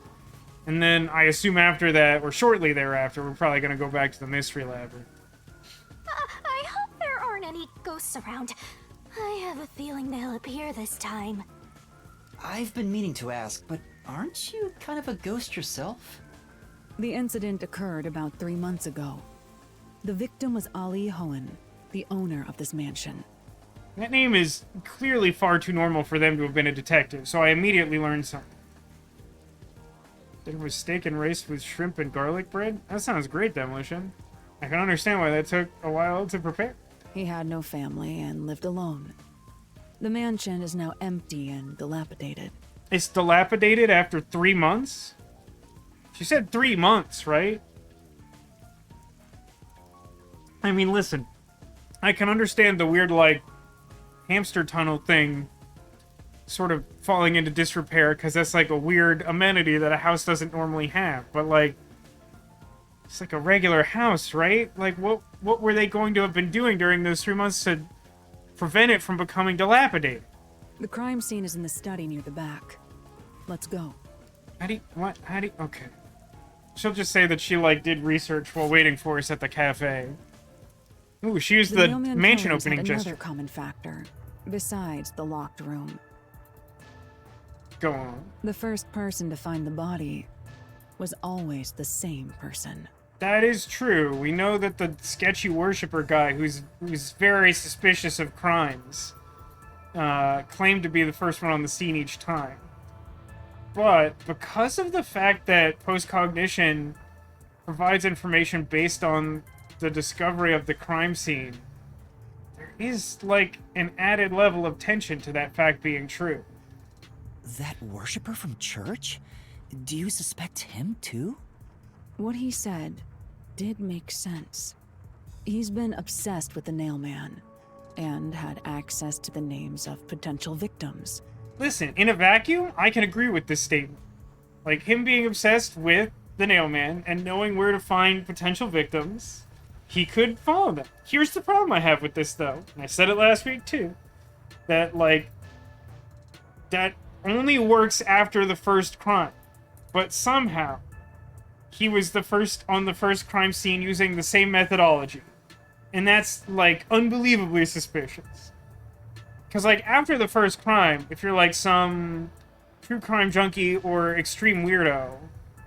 S1: And then I assume after that, or shortly thereafter, we're probably going to go back to the mystery lab.
S3: I hope there aren't any ghosts around. I have a feeling they'll appear this time.
S2: I've been meaning to ask, but aren't you kind of a ghost yourself?
S4: The incident occurred about 3 months ago. The victim was Ali Hohen, the owner of this mansion.
S1: That name is clearly far too normal for them to have been a detective, so I immediately learned something. There was steak and rice with shrimp and garlic bread? That sounds great, Demolition. I can understand why that took a while to prepare.
S4: He had no family and lived alone. The mansion is now empty and dilapidated.
S1: It's dilapidated after 3 months? She said 3 months, right? I mean, listen. I can understand the weird, like, hamster tunnel thing sort of falling into disrepair, because that's, like, a weird amenity that a house doesn't normally have. But, like, it's like a regular house, right? Like, what were they going to have been doing during those 3 months to prevent it from becoming dilapidated?
S4: The crime scene is in the study near the back. Let's go.
S1: Okay. She'll just say that she, like, did research while waiting for us at the cafe. Ooh, she used the
S4: Mailman
S1: mansion
S4: killers had
S1: opening
S4: another
S1: gesture.
S4: common factor, besides the locked room.
S1: Go on.
S4: The first person to find the body was always the same person.
S1: That is true. We know that the sketchy worshipper guy, who's very suspicious of crimes, claimed to be the first one on the scene each time. But because of the fact that postcognition provides information based on the discovery of the crime scene, there is, like, an added level of tension to that fact being true.
S2: That worshiper from church? Do you suspect him too?
S4: What he said did make sense. He's been obsessed with the Nailman and had access to the names of potential victims.
S1: Listen, in a vacuum, I can agree with this statement. Like, him being obsessed with the Nailman and knowing where to find potential victims, he could follow them. Here's the problem I have with this, though, and I said it last week, too, that, like, that only works after the first crime. But somehow, he was the first on the first crime scene using the same methodology. And that's, like, unbelievably suspicious. Because, like, after the first crime, if you're, like, some true crime junkie or extreme weirdo,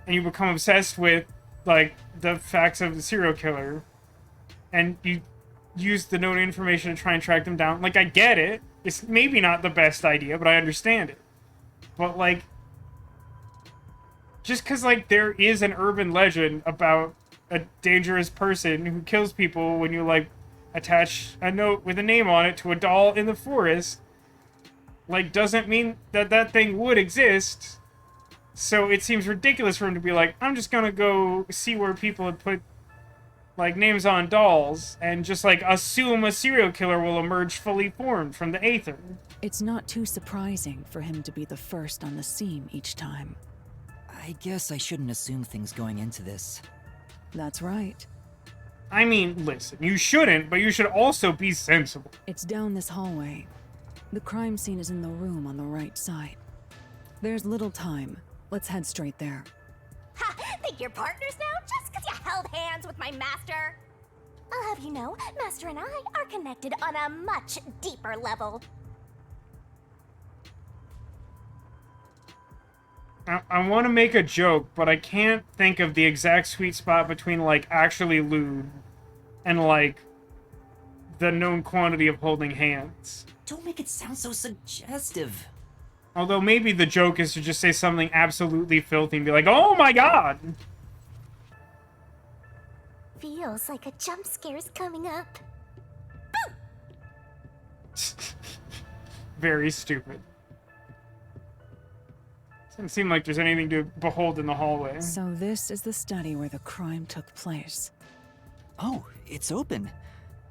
S1: and you become obsessed with, like, the facts of the serial killer, and you use the known information to try and track them down, like, I get it. It's maybe not the best idea, but I understand it. But, like, just because, like, there is an urban legend about a dangerous person who kills people when you, like, attach a note with a name on it to a doll in the forest, like, doesn't mean that that thing would exist. So it seems ridiculous for him to be like, I'm just gonna go see where people had put, like, names on dolls, and just, like, assume a serial killer will emerge fully formed from the aether.
S4: It's not too surprising for him to be the first on the scene each time.
S2: I guess I shouldn't assume things going into this.
S4: That's right.
S1: I mean, listen, you shouldn't, but you should also be sensible.
S4: It's down this hallway. The crime scene is in the room on the right side. There's little time. Let's head straight there.
S3: Ha! Think you're partners now just because you held hands with my master? I'll have you know, Master and I are connected on a much deeper level.
S1: I want to make a joke, but I can't think of the exact sweet spot between, like, actually lewd and, like, the known quantity of holding hands.
S2: Don't make it sound so suggestive.
S1: Although maybe the joke is to just say something absolutely filthy and be like, oh my god!
S3: Feels like a jump scare's coming up.
S1: Very stupid. Doesn't seem like there's anything to behold in the hallway.
S4: So this is the study where the crime took place.
S2: Oh, it's open.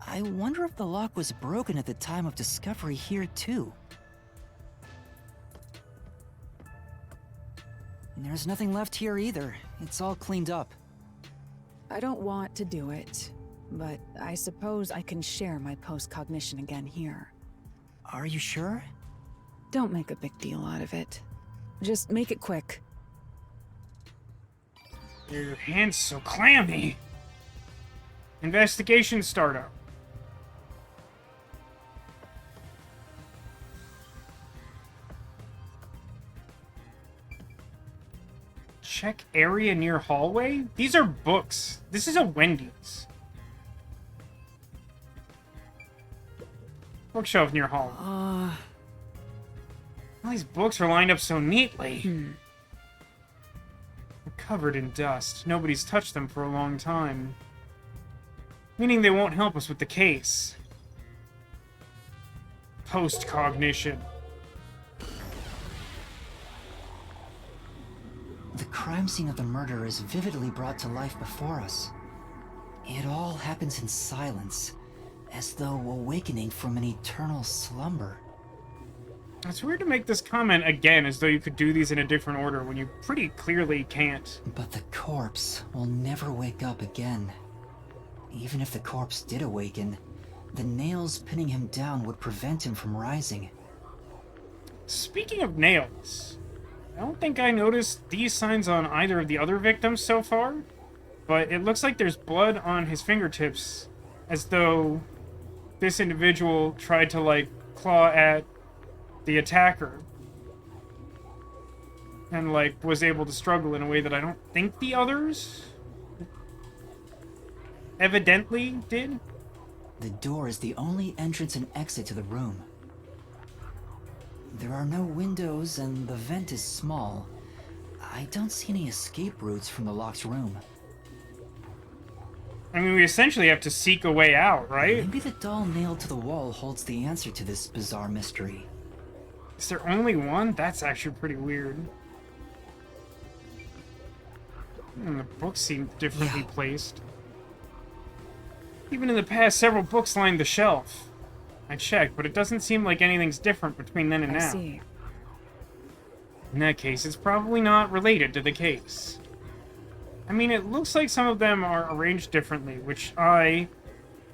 S2: I wonder if the lock was broken at the time of discovery here too. There's nothing left here either. It's all cleaned up.
S4: I don't want to do it, but I suppose I can share my post-cognition again here.
S2: Are you sure?
S4: Don't make a big deal out of it. Just make it quick.
S1: Your hand's so clammy. Investigation startup. Check area near hallway? These are books. This is a Wendy's. Bookshelf near hallway. All these books are lined up so neatly. They're covered in dust. Nobody's touched them for a long time. Meaning they won't help us with the case. Post-cognition.
S2: The crime scene of the murder is vividly brought to life before us. It all happens in silence, as though awakening from an eternal slumber.
S1: It's weird to make this comment again, as though you could do these in a different order, when you pretty clearly can't.
S2: But the corpse will never wake up again. Even if the corpse did awaken, the nails pinning him down would prevent him from rising.
S1: Speaking of nails, I don't think I noticed these signs on either of the other victims so far, but it looks like there's blood on his fingertips, as though this individual tried to, like, claw at the attacker, and, like, was able to struggle in a way that I don't think the others evidently did.
S2: The door is the only entrance and exit to the room. There are no windows and the vent is small. I don't see any escape routes from the locked room.
S1: I mean, we essentially have to seek a way out, right?
S2: Maybe the doll nailed to the wall holds the answer to this bizarre mystery.
S1: Is there only one? That's actually pretty weird. The books seem differently placed. Even in the past, several books lined the shelf. I checked, but it doesn't seem like anything's different between then and now.
S4: I see.
S1: In that case, it's probably not related to the case. I mean, it looks like some of them are arranged differently, which I,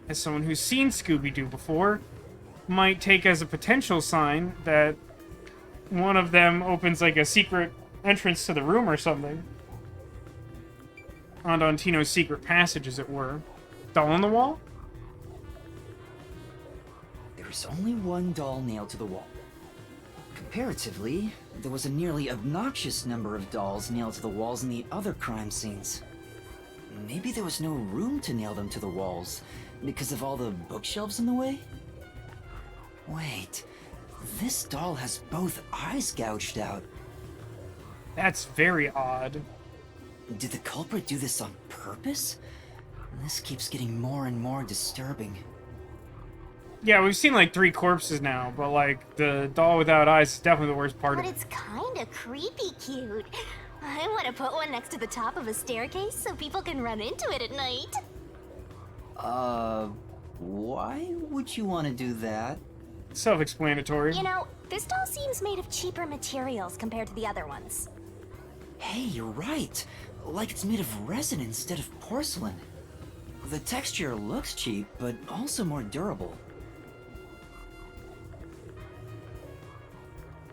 S1: as someone who's seen Scooby-Doo before, might take as a potential sign that one of them opens, like, a secret entrance to the room or something. On Tino's secret passage, as it were. Doll on the wall?
S2: There's only one doll nailed to the wall. Comparatively, there was a nearly obnoxious number of dolls nailed to the walls in the other crime scenes. Maybe there was no room to nail them to the walls because of all the bookshelves in the way? Wait, this doll has both eyes gouged out.
S1: That's very odd.
S2: Did the culprit do this on purpose? This keeps getting more and more disturbing.
S1: Yeah, we've seen like 3 corpses now, but like the doll without eyes is definitely the worst part
S3: But
S1: of it.
S3: it's kinda creepy cute. I want to put one next to the top of a staircase so people can run into it at night.
S2: Why would you want to do that?
S1: Self-explanatory.
S3: You know, this doll seems made of cheaper materials compared to the other ones.
S2: Hey, you're right. Like it's made of resin instead of porcelain. The texture looks cheap, but also more durable.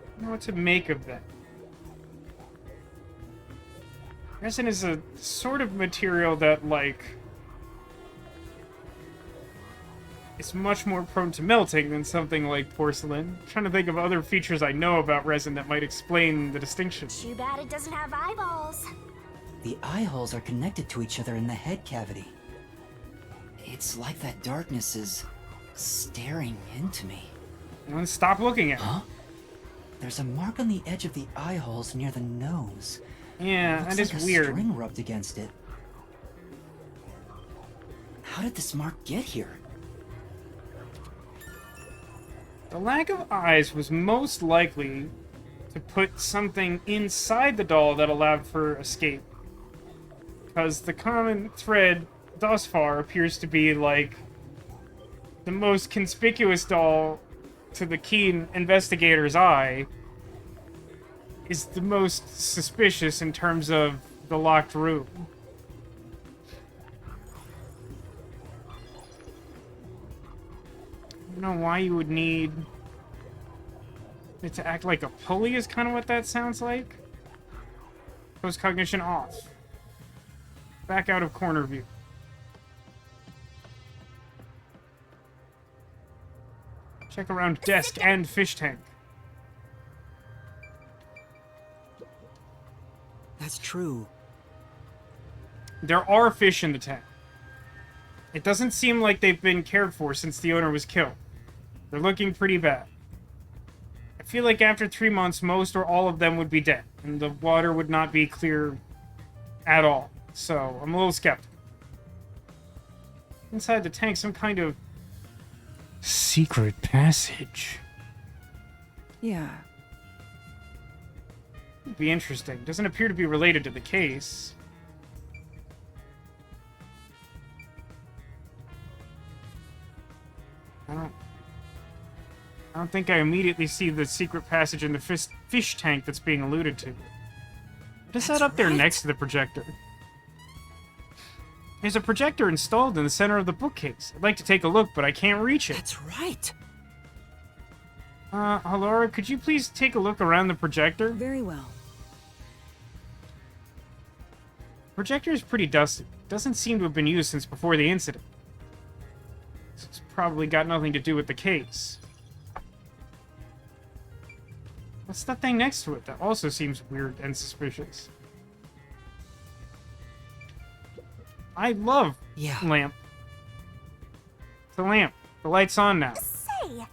S1: I don't know what to make of that. Resin is a sort of material that, like, it's much more prone to melting than something like porcelain. I'm trying to think of other features I know about resin that might explain the distinction.
S3: Too bad it doesn't have eyeballs.
S2: The eye holes are connected to each other in the head cavity. It's like that darkness is staring into me.
S1: And stop looking at it.
S2: Huh? There's a mark on the edge of the eye holes near the nose.
S1: Yeah,
S2: Looks
S1: that is
S2: like a
S1: weird.
S2: string rubbed against it. How did this mark get here?
S1: The lack of eyes was most likely to put something inside the doll that allowed for escape. Because the common thread thus far appears to be, like, the most conspicuous doll to the keen investigator's eye is the most suspicious in terms of the locked room. don't know why you would need it to act like a pulley is kind of what that sounds like. Post-cognition off. Back out of corner view. Check around desk and fish tank.
S2: That's true.
S1: There are fish in the tank. It doesn't seem like they've been cared for since the owner was killed. They're looking pretty bad. I feel like after 3 months, most or all of them would be dead, and the water would not be clear at all. So, I'm a little skeptical. Inside the tank, some kind of secret passage.
S4: Yeah.
S1: Would be interesting. Doesn't appear to be related to the case. I don't think I immediately see the secret passage in the fish tank that's being alluded to. What is that up there next to the projector? There's a projector installed in the center of the bookcase. I'd like to take a look, but I can't reach it.
S2: That's right.
S1: Halora, could you please take a look around the projector?
S4: Very well.
S1: Projector is pretty dusty. Doesn't seem to have been used since before the incident. It's probably got nothing to do with the case. What's that thing next to it that also seems weird and suspicious? I love lamp. It's a lamp. The light's on now.
S3: Say,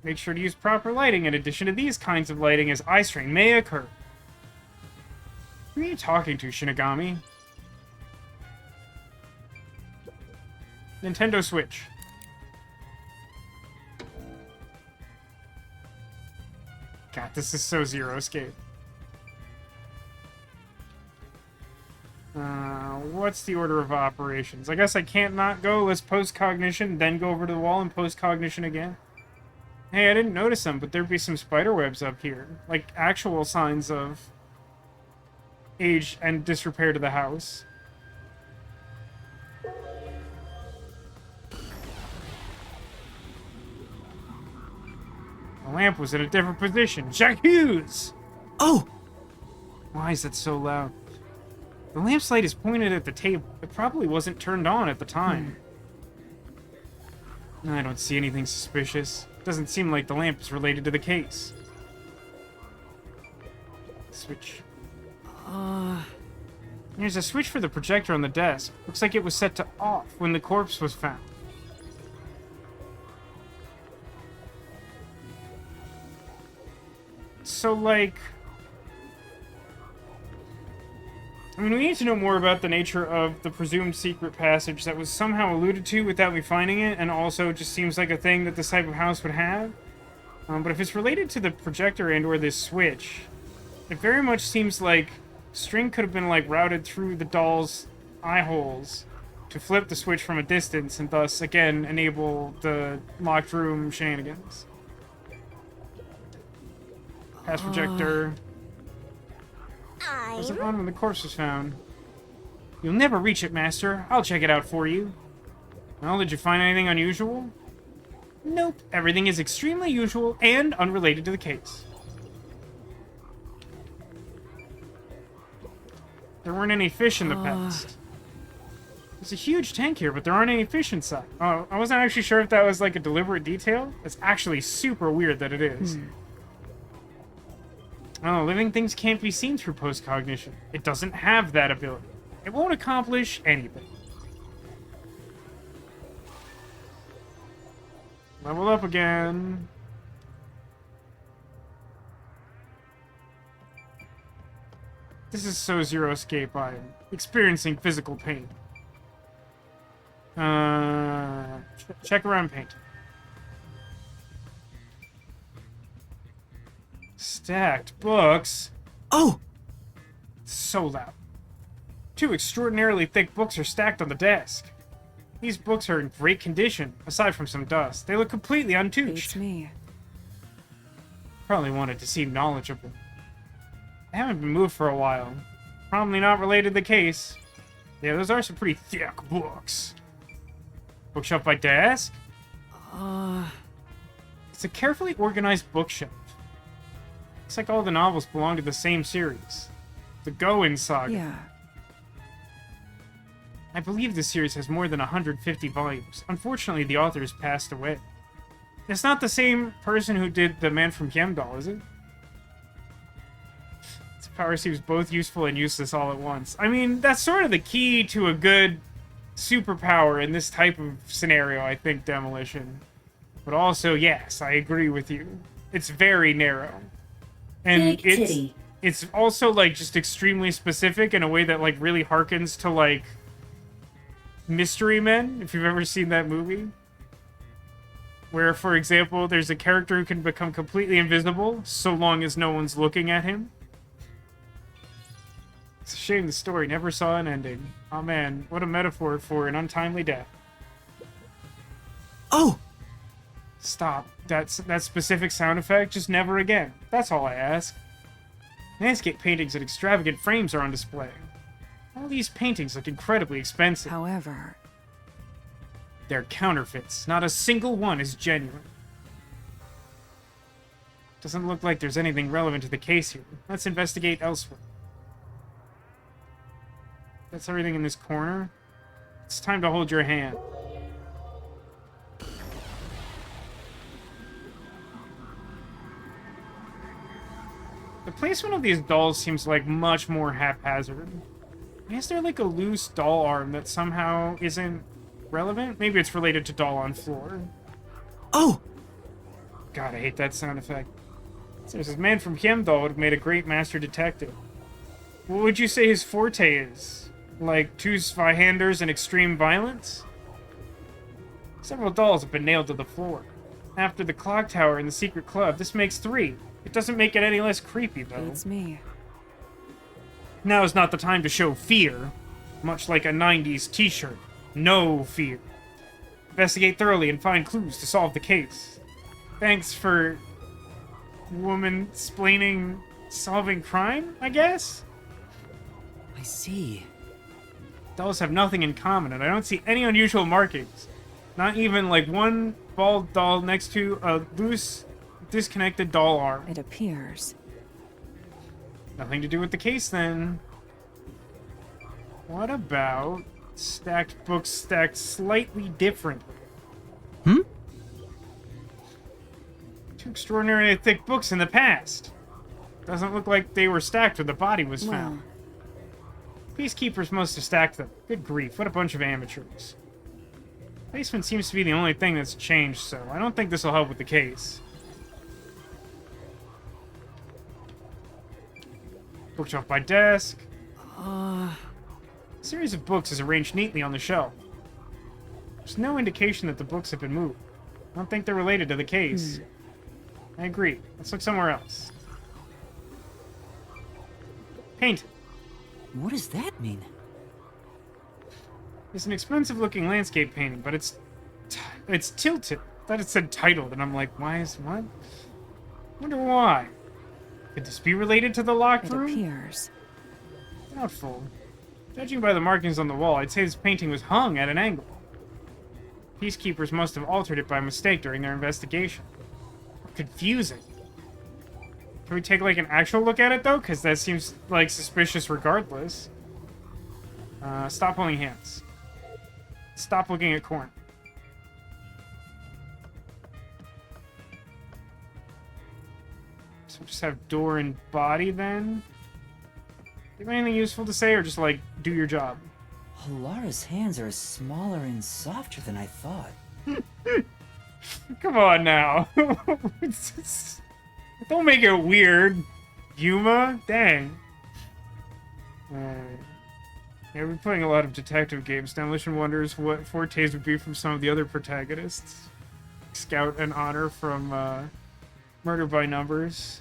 S1: Make sure to use proper lighting in addition to these kinds of lighting as eye strain may occur. Who are you talking to, Shinigami? Nintendo Switch. God, this is so Zero Escape. What's the order of operations? I guess I can't not go. Let's post-cognition, then go over to the wall and post-cognition again. Hey, I didn't notice them, but there'd be some spider webs up here. Like, actual signs of age and disrepair to the house. The lamp was in a different position. Jack Hughes!
S2: Oh!
S1: Why is it so loud? The lamp's light is pointed at the table. It probably wasn't turned on at the time. I don't see anything suspicious. Doesn't seem like the lamp is related to the case. Switch. There's a switch for the projector on the desk. Looks like it was set to off when the corpse was found. So, like... I mean, we need to know more about the nature of the presumed secret passage that was somehow alluded to without me finding it, and also just seems like a thing that this type of house would have. But if it's related to the projector and or this switch, it very much seems like string could have been, like, routed through the doll's eye holes to flip the switch from a distance and thus, again, enable the locked room shenanigans. Pass projector. Was it on when the corpse was found? You'll never reach it, Master. I'll check it out for you. Well, did you find anything unusual? Nope. Everything is extremely usual and unrelated to the case. There weren't any fish in the past. There's a huge tank here, but there aren't any fish inside. Oh, I wasn't actually sure if that was like a deliberate detail. It's actually super weird that it is. Oh, living things can't be seen through post-cognition. It doesn't have that ability. It won't accomplish anything. Level up again. This is so Zero Escape. I am experiencing physical pain. Check around paint. Stacked books.
S2: Oh!
S1: So loud. 2 extraordinarily thick books are stacked on the desk. These books are in great condition, aside from some dust. They look completely untouched.
S4: Beats me.
S1: Probably wanted to seem knowledgeable. I haven't been moved for a while. Probably not related to the case. Yeah, those are some pretty thick books. Bookshelf by desk? It's a carefully organized bookshelf. Looks like all the novels belong to the same series. The Go-In Saga.
S4: Yeah.
S1: I believe this series has more than 150 volumes. Unfortunately, the author has passed away. It's not the same person who did The Man from Yemdal, is it? Its power seems both useful and useless all at once. I mean, that's sort of the key to a good superpower in this type of scenario, I think, Demolition. But also, yes, I agree with you. It's very narrow. And it's also, like, just extremely specific in a way that, like, really harkens to, like, Mystery Men, if you've ever seen that movie. Where, for example, there's a character who can become completely invisible so long as no one's looking at him. It's a shame the story never saw an ending. Oh man, what a metaphor for an untimely death.
S2: Oh!
S1: Stop. That specific sound effect, just never again. That's all I ask. Landscape paintings in extravagant frames are on display. All these paintings look incredibly expensive.
S4: However,
S1: They're counterfeits. Not a single one is genuine. Doesn't look like there's anything relevant to the case here. Let's investigate elsewhere. That's everything in this corner. It's time to hold your hand. The placement of these dolls seems like much more haphazard. Is there like a loose doll arm that somehow isn't relevant? Maybe it's related to doll on floor.
S2: Oh!
S1: God, I hate that sound effect. So this man from Hyemdal would have made a great master detective. What would you say his forte is? Like two Zweihanders and extreme violence? Several dolls have been nailed to the floor. After the clock tower and the secret club, this makes 3. It doesn't make it any less creepy, though.
S4: beats me.
S1: Now is not the time to show fear. Much like a 90s t-shirt. No fear. Investigate thoroughly and find clues to solve the case. Thanks for... woman-splaining solving crime, I guess?
S2: I see.
S1: Dolls have nothing in common, and I don't see any unusual markings. Not even, like, one bald doll next to a loose, disconnected doll arm.
S4: It appears.
S1: Nothing to do with the case, then. What about stacked books stacked slightly differently?
S2: Hmm?
S1: 2 extraordinarily thick books in the past. Doesn't look like they were stacked when the body was found.
S4: Well,
S1: Peacekeepers must have stacked them. Good grief, what a bunch of amateurs. Placement seems to be the only thing that's changed, so I don't think this will help with the case. Bookshelf by desk. A series of books is arranged neatly on the shelf. There's no indication that the books have been moved. I don't think they're related to the case. I agree. Let's look somewhere else. Paint.
S2: What does that mean?
S1: It's an expensive-looking landscape painting, but it's tilted. I thought it said titled, and I'm like, why is what? Wonder why. Could this be related to the locked
S4: it
S1: room?
S4: appears.
S1: Doubtful. Judging by the markings on the wall, I'd say this painting was hung at an angle. Peacekeepers must have altered it by mistake during their investigation. Confusing. Can we take, like, an actual look at it, though? Because that seems, like, suspicious regardless. Stop holding hands. Stop looking at corn. So just have door and body, then? Do you have anything useful to say, or just, like, do your job?
S2: Halara's hands are smaller and softer than I thought.
S1: Come on, now. Don't make it weird. Yuma? Dang. Yeah, we're playing a lot of detective games. Demolition wonders what fortes would be from some of the other protagonists. Scout and Honor from Murder by Numbers.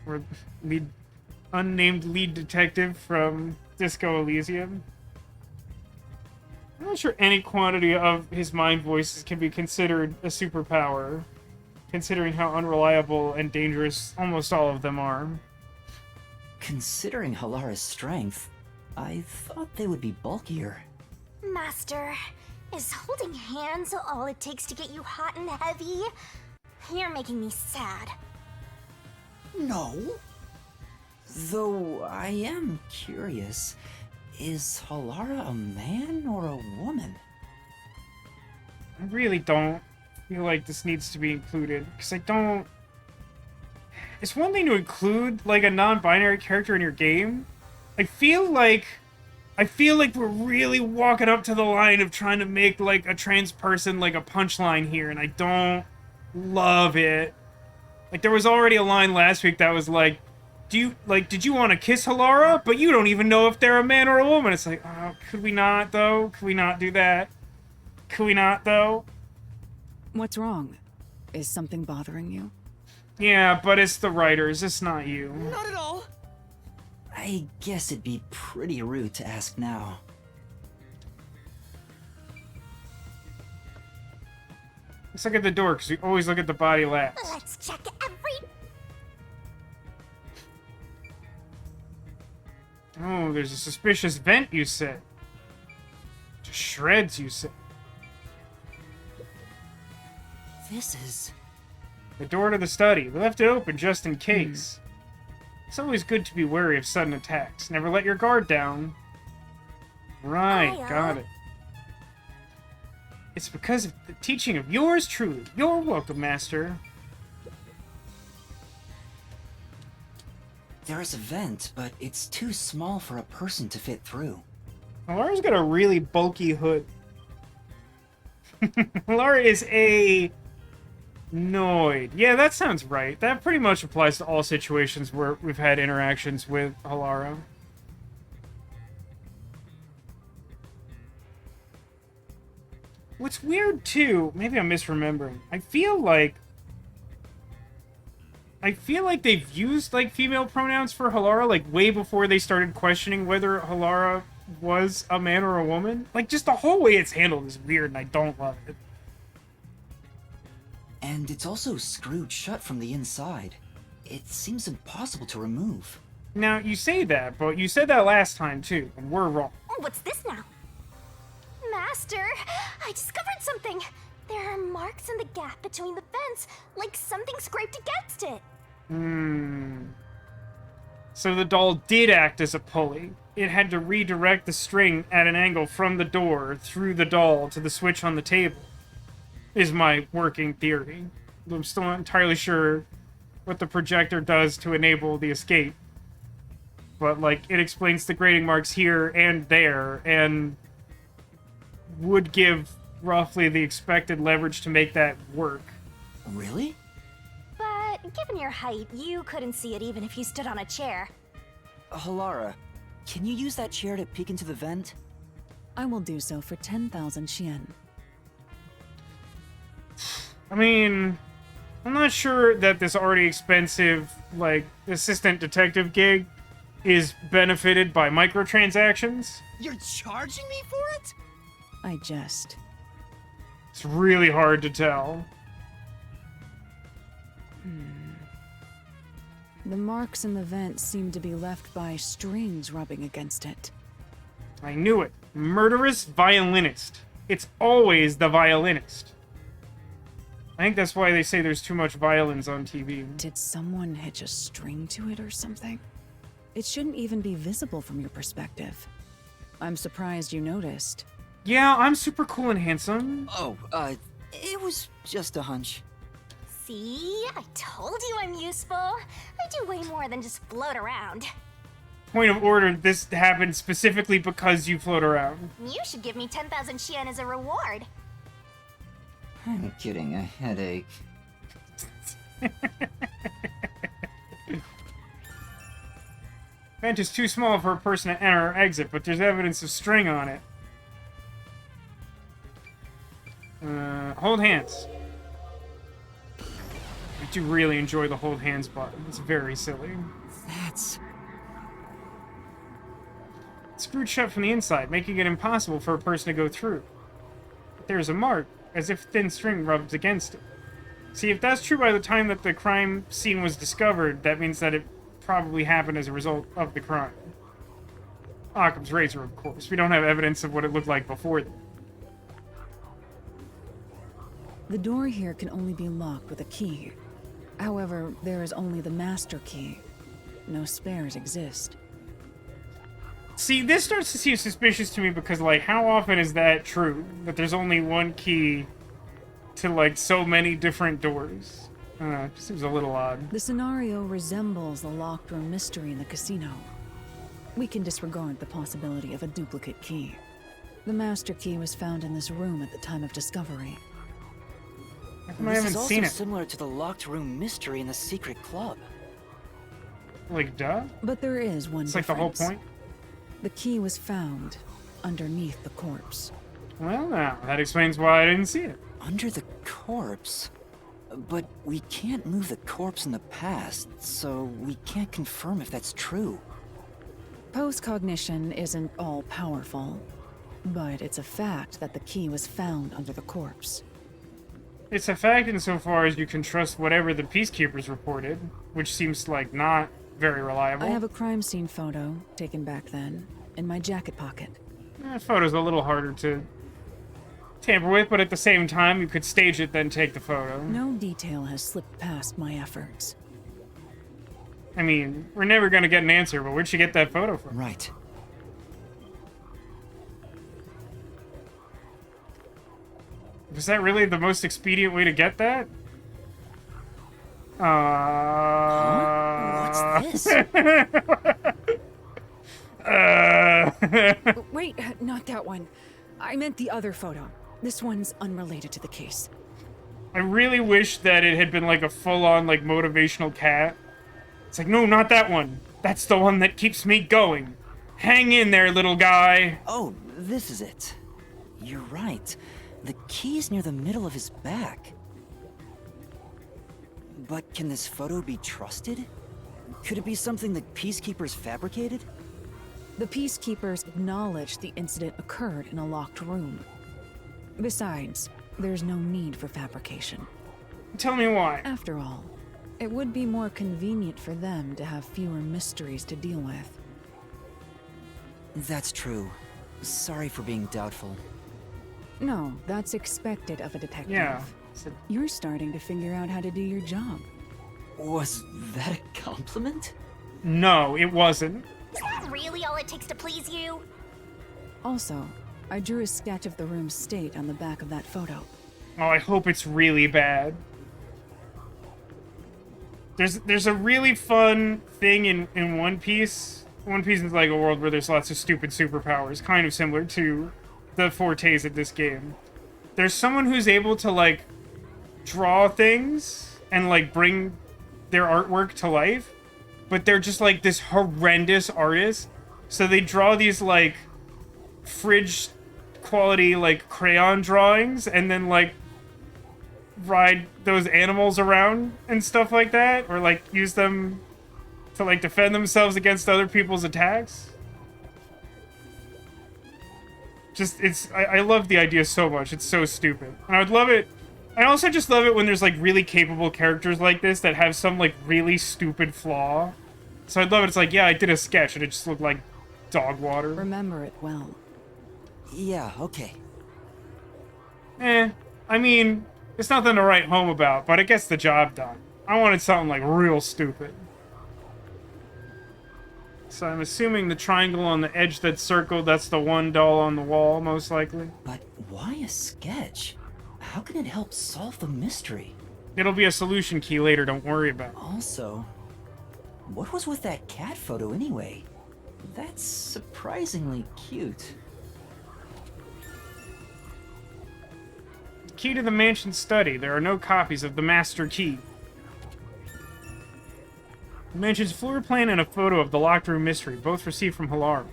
S1: Or unnamed lead detective from Disco Elysium. I'm not sure any quantity of his mind voices can be considered a superpower, considering how unreliable and dangerous almost all of them are.
S2: Considering Halara's strength, I thought they would be bulkier.
S3: Master, is holding hands all it takes to get you hot and heavy? You're making me sad.
S2: No. Though I am curious, is Halara a man or a woman?
S1: I really don't feel like this needs to be included, because I don't... It's one thing to include, like, a non-binary character in your game. I feel like we're really walking up to the line of trying to make, like, a trans person, like, a punchline here, and I don't love it. Like, there was already a line last week that was like, did you want to kiss Halara? But you don't even know if they're a man or a woman. It's like, oh, could we not, though? Could we not do that? Could we not, though?
S4: What's wrong? Is something bothering you?
S1: Yeah, but it's the writers, it's not you.
S2: Not at all. I guess it'd be pretty rude to ask now.
S1: Let's look at the door, because we always look at the body last.
S3: Let's check every...
S1: Oh, there's a suspicious vent, you said. Just shreds, you said.
S2: This is...
S1: The door to the study. We left it open just in case. It's always good to be wary of sudden attacks. Never let your guard down. Right, got it. It's because of the teaching of yours truly. You're welcome, Master.
S2: There is a vent, but it's too small for a person to fit through.
S1: Lara's got a really bulky hood. Lara is a... Noid. Yeah, that sounds right. That pretty much applies to all situations where we've had interactions with Halara. What's weird, too, maybe I'm misremembering, I feel like they've used, like, female pronouns for Halara, like, way before they started questioning whether Halara was a man or a woman. Like, just the whole way it's handled is weird, and I don't love it.
S2: And it's also screwed shut from the inside. It seems impossible to remove.
S1: Now, you say that, but you said that last time, too, and we're wrong.
S3: What's this now? Master, I discovered something. There are marks in the gap between the vents, like something scraped against it.
S1: So the doll did act as a pulley. It had to redirect the string at an angle from the door through the doll to the switch on the table. Is my working theory. I'm still not entirely sure what the projector does to enable the escape. But, like, it explains the grading marks here and there, and would give roughly the expected leverage to make that work.
S2: Really?
S3: But given your height, you couldn't see it even if you stood on a chair.
S2: Halara, can you use that chair to peek into the vent?
S4: I will do so for 10,000 Xian.
S1: I mean, I'm not sure that this already expensive, like, assistant detective gig is benefited by microtransactions.
S5: You're charging me for it?
S4: I jest.
S1: It's really hard to tell.
S4: The marks in the vent seem to be left by strings rubbing against it.
S1: I knew it. Murderous violinist. It's always the violinist. I think that's why they say there's too much violins on TV.
S4: Did someone hitch a string to it or something? It shouldn't even be visible from your perspective. I'm surprised you noticed.
S1: Yeah, I'm super cool and handsome.
S2: Oh, it was just a hunch.
S3: See? I told you I'm useful. I do way more than just float around.
S1: Point of order, this happened specifically because you float around.
S3: You should give me 10,000 Xian as a reward.
S2: I'm getting a headache.
S1: Vent is too small for a person to enter or exit, but there's evidence of string on it. Hold hands. I do really enjoy the hold hands button. It's very silly.
S2: That's...
S1: It's screwed shut from the inside, making it impossible for a person to go through. There's a mark, as if thin string rubs against it. See, if that's true by the time that the crime scene was discovered, that means that it probably happened as a result of the crime. Occam's razor, of course. We don't have evidence of what it looked like before then.
S4: The door here can only be locked with a key. However, there is only the master key. No spares exist.
S1: See, this starts to seem suspicious to me because, like, how often is that true? That there's only one key to, like, so many different doors? It seems a little odd.
S4: The scenario resembles the locked room mystery in the casino. We can disregard the possibility of a duplicate key. The master key was found in this room at the time of discovery.
S1: How come I
S2: This
S1: haven't
S2: is also
S1: seen it?
S2: similar to the locked room mystery in the secret club.
S1: Like, duh?
S4: But there is one
S1: It's like the whole
S4: difference.
S1: point?
S4: The key was found underneath the corpse.
S1: Well, now, that explains why I didn't see it.
S2: Under the corpse? But we can't move the corpse in the past, so we can't confirm if that's true.
S4: Post-cognition isn't all-powerful, but it's a fact that the key was found under the corpse.
S1: It's a fact insofar as you can trust whatever the peacekeepers reported, which seems like not very reliable.
S4: I have a crime scene photo, taken back then, in my jacket pocket.
S1: That photo's a little harder to tamper with, but at the same time, you could stage it, then take the photo.
S4: No detail has slipped past my efforts.
S1: I mean, we're never gonna get an answer, but where'd she get that photo from?
S2: Right.
S1: Was that really the most expedient way to get that?
S2: What's this?
S4: Wait, not that one. I meant the other photo. This one's unrelated to the case.
S1: I really wish that it had been like a full-on, like, motivational cat. It's like, no, not that one. That's the one that keeps me going. Hang in there, little guy.
S2: Oh, this is it. You're right. The key's near the middle of his back. But can this photo be trusted? Could it be something the peacekeepers fabricated?
S4: The peacekeepers acknowledged the incident occurred in a locked room. Besides, there's no need for fabrication.
S1: Tell me why.
S4: After all, it would be more convenient for them to have fewer mysteries to deal with.
S2: That's true. Sorry for being doubtful.
S4: No, that's expected of a detective.
S1: Yeah.
S4: You're starting to figure out how to do your job.
S2: Was that a compliment?
S1: No, it wasn't.
S3: Is that really all it takes to please you?
S4: Also, I drew a sketch of the room's state on the back of that photo.
S1: Oh, I hope it's really bad. There's a really fun thing in One Piece. One Piece is like a world where there's lots of stupid superpowers, kind of similar to the fortes of this game. There's someone who's able to, like, draw things and, like, bring their artwork to life, but they're just, like, this horrendous artist. So they draw these, like, fridge quality, like, crayon drawings and then, like, ride those animals around and stuff like that, or, like, use them to, like, defend themselves against other people's attacks. Just, I love the idea so much. It's so stupid. And I would love it. I also just love it when there's, like, really capable characters like this that have some, like, really stupid flaw. So I'd love it. It's like, yeah, I did a sketch and it just looked like dog water.
S4: Remember it well.
S2: Yeah, okay.
S1: I mean, it's nothing to write home about, but it gets the job done. I wanted something, like, real stupid. So I'm assuming the triangle on the edge that's circled, that's the one doll on the wall, most likely.
S2: But why a sketch? How can it help solve the mystery?
S1: It'll be a solution key later, don't worry about it.
S2: Also, what was with that cat photo anyway? That's surprisingly cute.
S1: Key to the mansion study. There are no copies of the master key. The mansion's floor plan and a photo of the locked room mystery, both received from Hilar.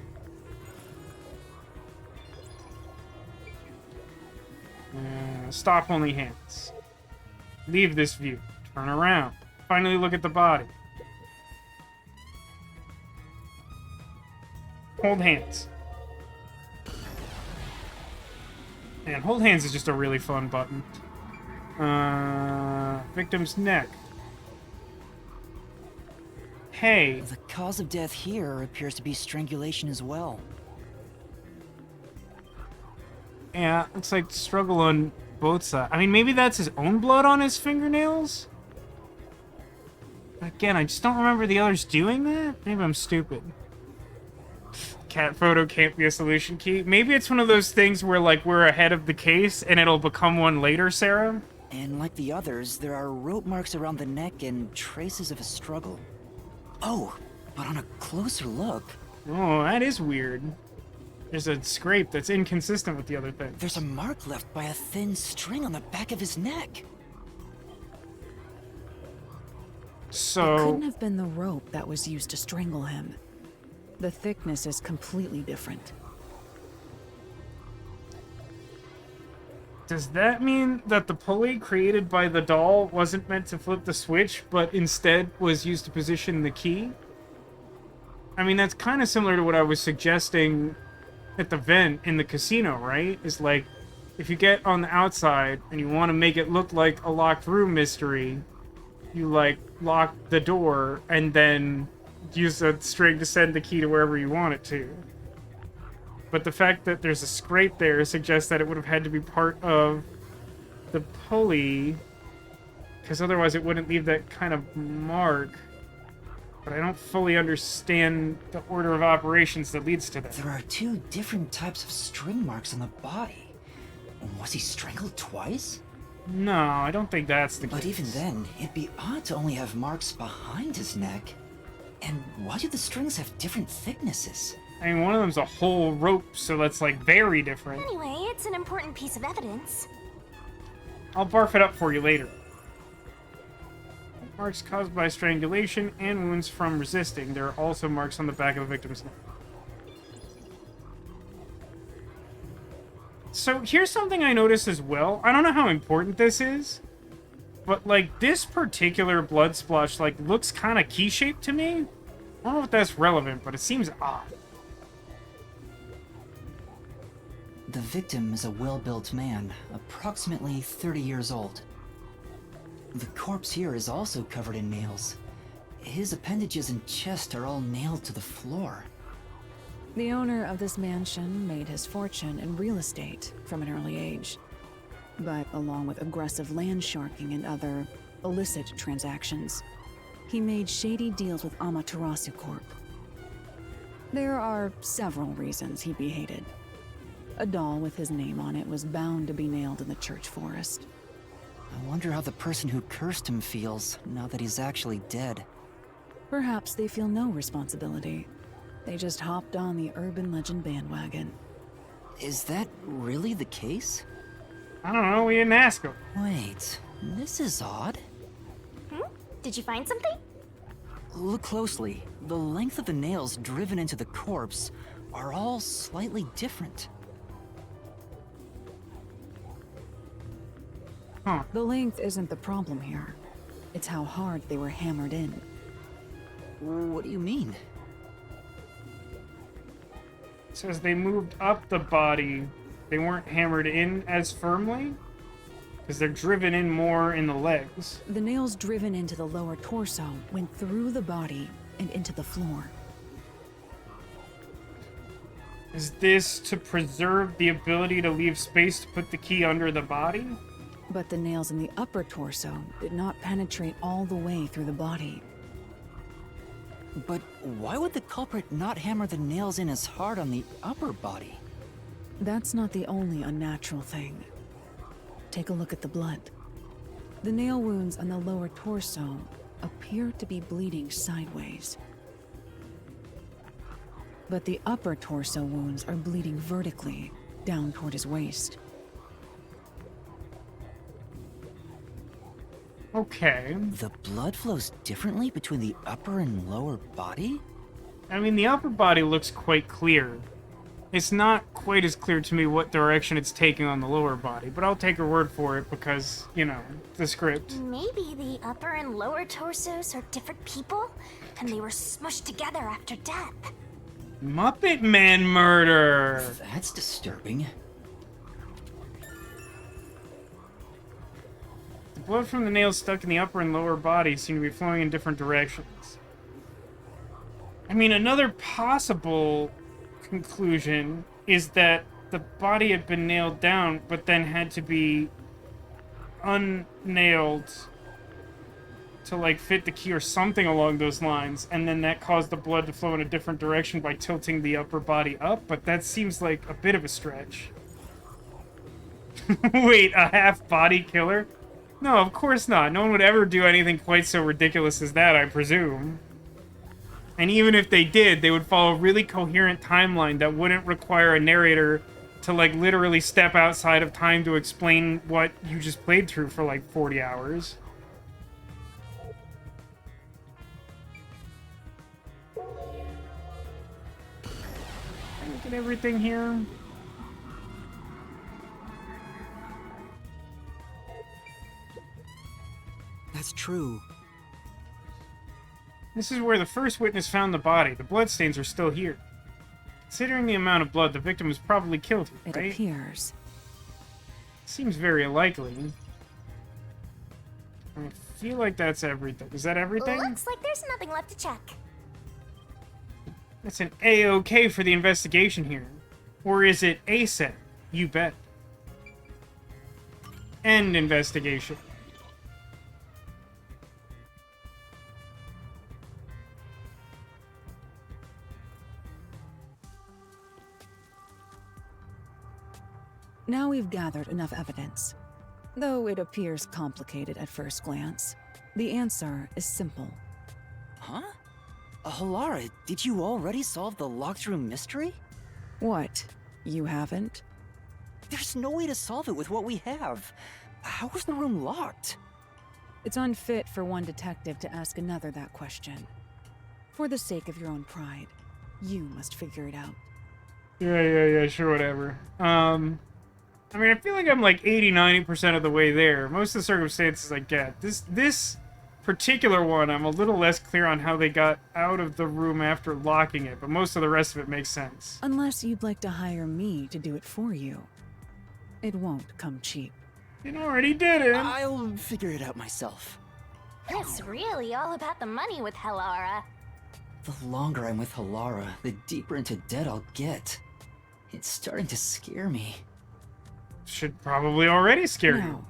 S1: Stop holding hands. Leave this view. Turn around. Finally look at the body. Hold hands. And hold hands is just a really fun button. Victim's neck. Hey.
S2: The cause of death here appears to be strangulation as well.
S1: Yeah, it's like struggle on both sides. I mean, maybe that's his own blood on his fingernails? Again, I just don't remember the others doing that. Maybe I'm stupid. Cat photo can't be a solution key. Maybe it's one of those things where, like, we're ahead of the case and it'll become one later, Sarah.
S2: And like the others, there are rope marks around the neck and traces of a struggle. Oh, but on a closer look,
S1: Oh, that is weird. There's a scrape that's inconsistent with the other thing.
S2: there's a mark left by a thin string on the back of his neck.
S4: It
S1: So,
S4: couldn't have been the rope that was used to strangle him. The thickness is completely different.
S1: does that mean that the pulley created by the doll wasn't meant to flip the switch, but instead was used to position the key? I mean, that's kind of similar to what I was suggesting at the vent in the casino, right? Is like, if you get on the outside and you want to make it look like a locked room mystery, you, like, lock the door and then use a string to send the key to wherever you want it to. But the fact that there's a scrape there suggests that it would have had to be part of the pulley, because otherwise it wouldn't leave that kind of mark. But I don't fully understand the order of operations that leads to that.
S2: There are two different types of string marks on the body. Was he strangled twice?
S1: No, I don't think that's the
S2: But
S1: case.
S2: even then, it'd be odd to only have marks behind his neck. And why do the strings have different thicknesses?
S1: I mean, one of them's a whole rope, so that's, like, very different.
S3: Anyway, it's an important piece of evidence.
S1: I'll barf it up for you later. Marks caused by strangulation and wounds from resisting. There are also marks on the back of the victim's neck. So here's something I noticed as well. I don't know how important this is, but, like, this particular blood splotch, like, looks kind of key-shaped to me. I don't know if that's relevant, but it seems odd.
S2: The victim is a well-built man, approximately 30 years old. The corpse here is also covered in nails. His appendages and chest are all nailed to the floor.
S4: The owner of this mansion made his fortune in real estate from an early age. But along with aggressive land sharking and other illicit transactions, he made shady deals with Amaterasu Corp. There are several reasons he'd be hated. A doll with his name on it was bound to be nailed in the church forest.
S2: I wonder how the person who cursed him feels now that he's actually dead.
S4: Perhaps they feel no responsibility. They just hopped on the urban legend bandwagon.
S2: Is that really the case?
S1: I don't know, we didn't ask him.
S2: Wait, this is odd.
S3: Did you find something?
S2: Look closely. The length of the nails driven into the corpse are all slightly different.
S1: Huh.
S4: The length isn't the problem here. It's how hard they were hammered in.
S2: What do you mean?
S1: It says they moved up the body. They weren't hammered in as firmly, because they're driven in more in the legs.
S4: The nails driven into the lower torso went through the body and into the floor.
S1: Is this to preserve the ability to leave space to put the key under the body?
S4: But the nails in the upper torso did not penetrate all the way through the body.
S2: But why would the culprit not hammer the nails in as hard on the upper body?
S4: That's not the only unnatural thing. Take a look at the blood. The nail wounds on the lower torso appear to be bleeding sideways. But the upper torso wounds are bleeding vertically, down toward his waist.
S1: Okay.
S2: The blood flows differently between the upper and lower body?
S1: I mean, the upper body looks quite clear. It's not quite as clear to me what direction it's taking on the lower body, but I'll take her word for it because, you know, the script.
S3: Maybe the upper and lower torsos are different people, and they were smushed together after death.
S1: Muppet Man murder!
S2: That's disturbing.
S1: The blood from the nails stuck in the upper and lower body seem to be flowing in different directions. Maybe the upper and lower torso are I mean, another possible conclusion is that the body had been nailed down, but then had to be unnailed to, like, fit the key or something along those lines, and then that caused the blood to flow in a different direction by tilting the upper body up, but that seems like a bit of a stretch. Wait, a half-body killer? No, of course not. No one would ever do anything quite so ridiculous as that, I presume. And even if they did, they would follow a really coherent timeline that wouldn't require a narrator to, like, literally step outside of time to explain what you just played through for, like, 40 hours. Look at everything here.
S5: That's true.
S1: This is where the first witness found the body. The bloodstains are still here. Considering the amount of blood, the victim was probably killed here,
S4: It
S1: right?
S4: appears.
S1: Seems very likely. I feel like that's everything. Is that everything?
S3: Looks like there's nothing left to check.
S1: That's an A-OK for the investigation here. Or is it A-set? You bet. End investigation.
S4: Now we've gathered enough evidence. Though it appears complicated at first glance, the answer is simple.
S2: Huh? Halara, did you already solve the locked room mystery?
S4: What? You haven't?
S2: There's no way to solve it with what we have. How was the room locked?
S4: It's unfit for one detective to ask another that question. For the sake of your own pride, you must figure it out.
S1: Yeah, sure, whatever. I mean, I feel like I'm like 80-90% of the way there. Most of the circumstances I get. This particular one, I'm a little less clear on how they got out of the room after locking it, but most of the rest of it makes sense.
S4: Unless you'd like to hire me to do it for you. It won't come cheap.
S1: It already did it.
S2: I'll figure it out myself.
S3: It's really all about the money with Halara.
S2: The longer I'm with Halara, the deeper into debt I'll get. It's starting to scare me.
S1: Should probably already scare you.
S4: Now,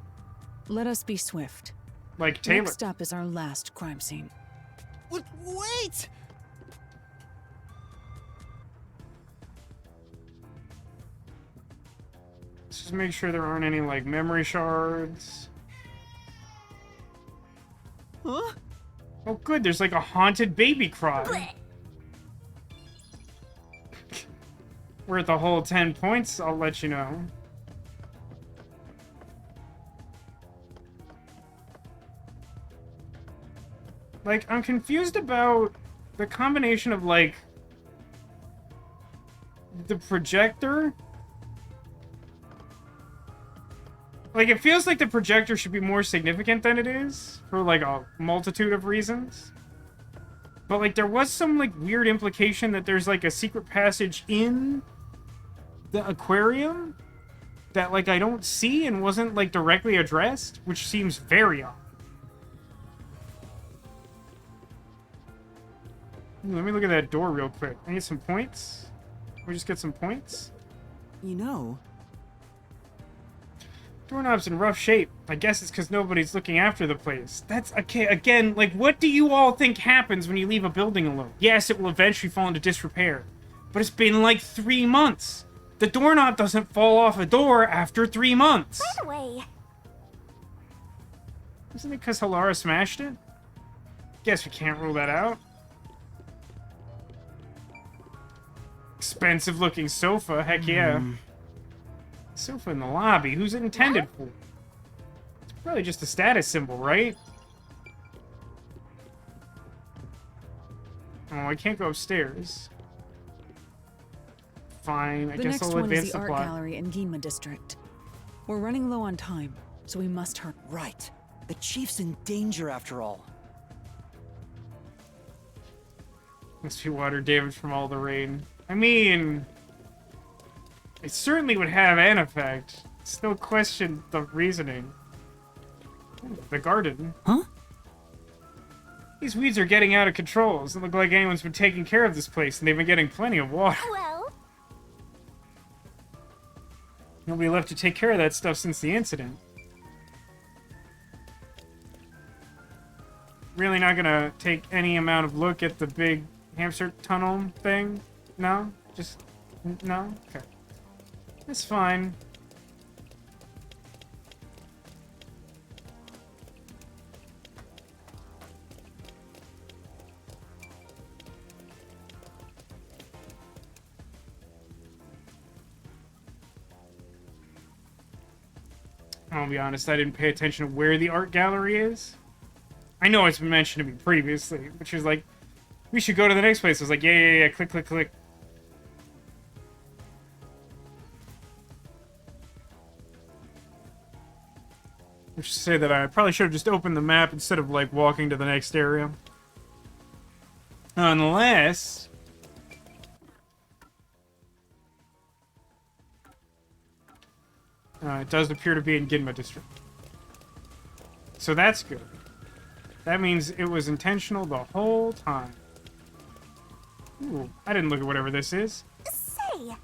S4: let us be swift.
S1: Like Taylor.
S4: Next up is our last crime scene.
S5: Wait!
S1: Let's just make sure there aren't any, like, memory shards.
S5: Huh?
S1: Oh, good. There's, like, a haunted baby cry.
S3: Blech.
S1: We're at the whole 10 points, I'll let you know. Like, I'm confused about the combination of, like, the projector. Like, it feels like the projector should be more significant than it is, for, like, a multitude of reasons. But, like, there was some, like, weird implication that there's, like, a secret passage in the aquarium that, like, I don't see and wasn't, like, directly addressed, which seems very odd. Let me look at that door real quick. I need some points. Can we just get some points?
S5: You know,
S1: Doorknob's in rough shape. I guess it's because nobody's looking after the place. That's, okay, again, like, what do you all think happens when you leave a building alone? Yes, it will eventually fall into disrepair. But it's been, like, 3 months. The doorknob doesn't fall off a door after 3 months.
S3: By the way,
S1: Isn't it because Halara smashed it? Guess we can't rule that out. Expensive looking sofa, heck yeah. Sofa in the lobby, who's it intended for? It's probably just a status symbol, right? Oh, I can't go upstairs. Fine, I
S4: The
S1: guess
S4: next
S1: I'll
S4: one
S1: advance
S4: is
S1: the
S4: the art
S1: plot.
S4: gallery in Ginma District. We're running low on time, so we must hurry.
S2: Right. The chief's in danger after all.
S1: Must be water damage from all the rain. I mean, it certainly would have an effect. Still question the reasoning. Ooh, the garden.
S2: Huh?
S1: These weeds are getting out of control. It doesn't look like anyone's been taking care of this place, and they've been getting plenty of water.
S3: Well,
S1: Nobody left to take care of that stuff since the incident. Really not gonna take any amount of look at the big hamster tunnel thing? No? Just... no? Okay. That's fine. I'll be honest, I didn't pay attention to where the art gallery is. I know it's been mentioned to me previously, which is like, we should go to the next place. I was like, yeah, click, click, click. I should say that I probably should have just opened the map instead of, like, walking to the next area. Unless... it does appear to be in Ginma District. So that's good. That means it was intentional the whole time. Ooh, I didn't look at whatever this is.
S3: say,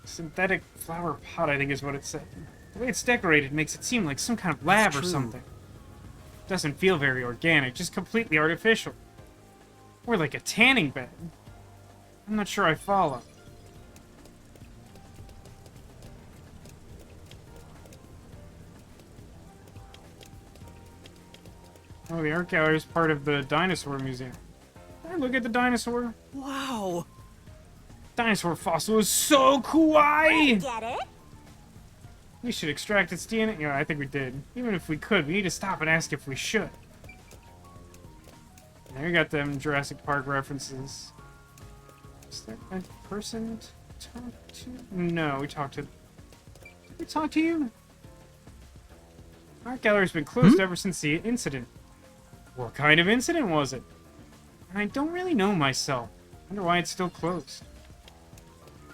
S1: Synthetic flower pot, I think is what it said. The way it's decorated makes it seem like some kind of lab or
S5: true.
S1: something. Doesn't feel very organic, just completely artificial. Or like a tanning bed. I'm not sure I follow. Oh, the art gallery is part of the dinosaur museum. Can I look at the dinosaur?
S5: Wow!
S1: Dinosaur fossil is so kawaii!
S3: get it?
S1: We should extract its DNA. Yeah, I think we did. Even if we could, we need to stop and ask if we should. There you got them Jurassic Park references. Is there a person to talk to? No, we talked to... Did we talk to you? Art gallery's been closed ever since the incident. What kind of incident was it? I don't really know myself. Wonder why it's still closed.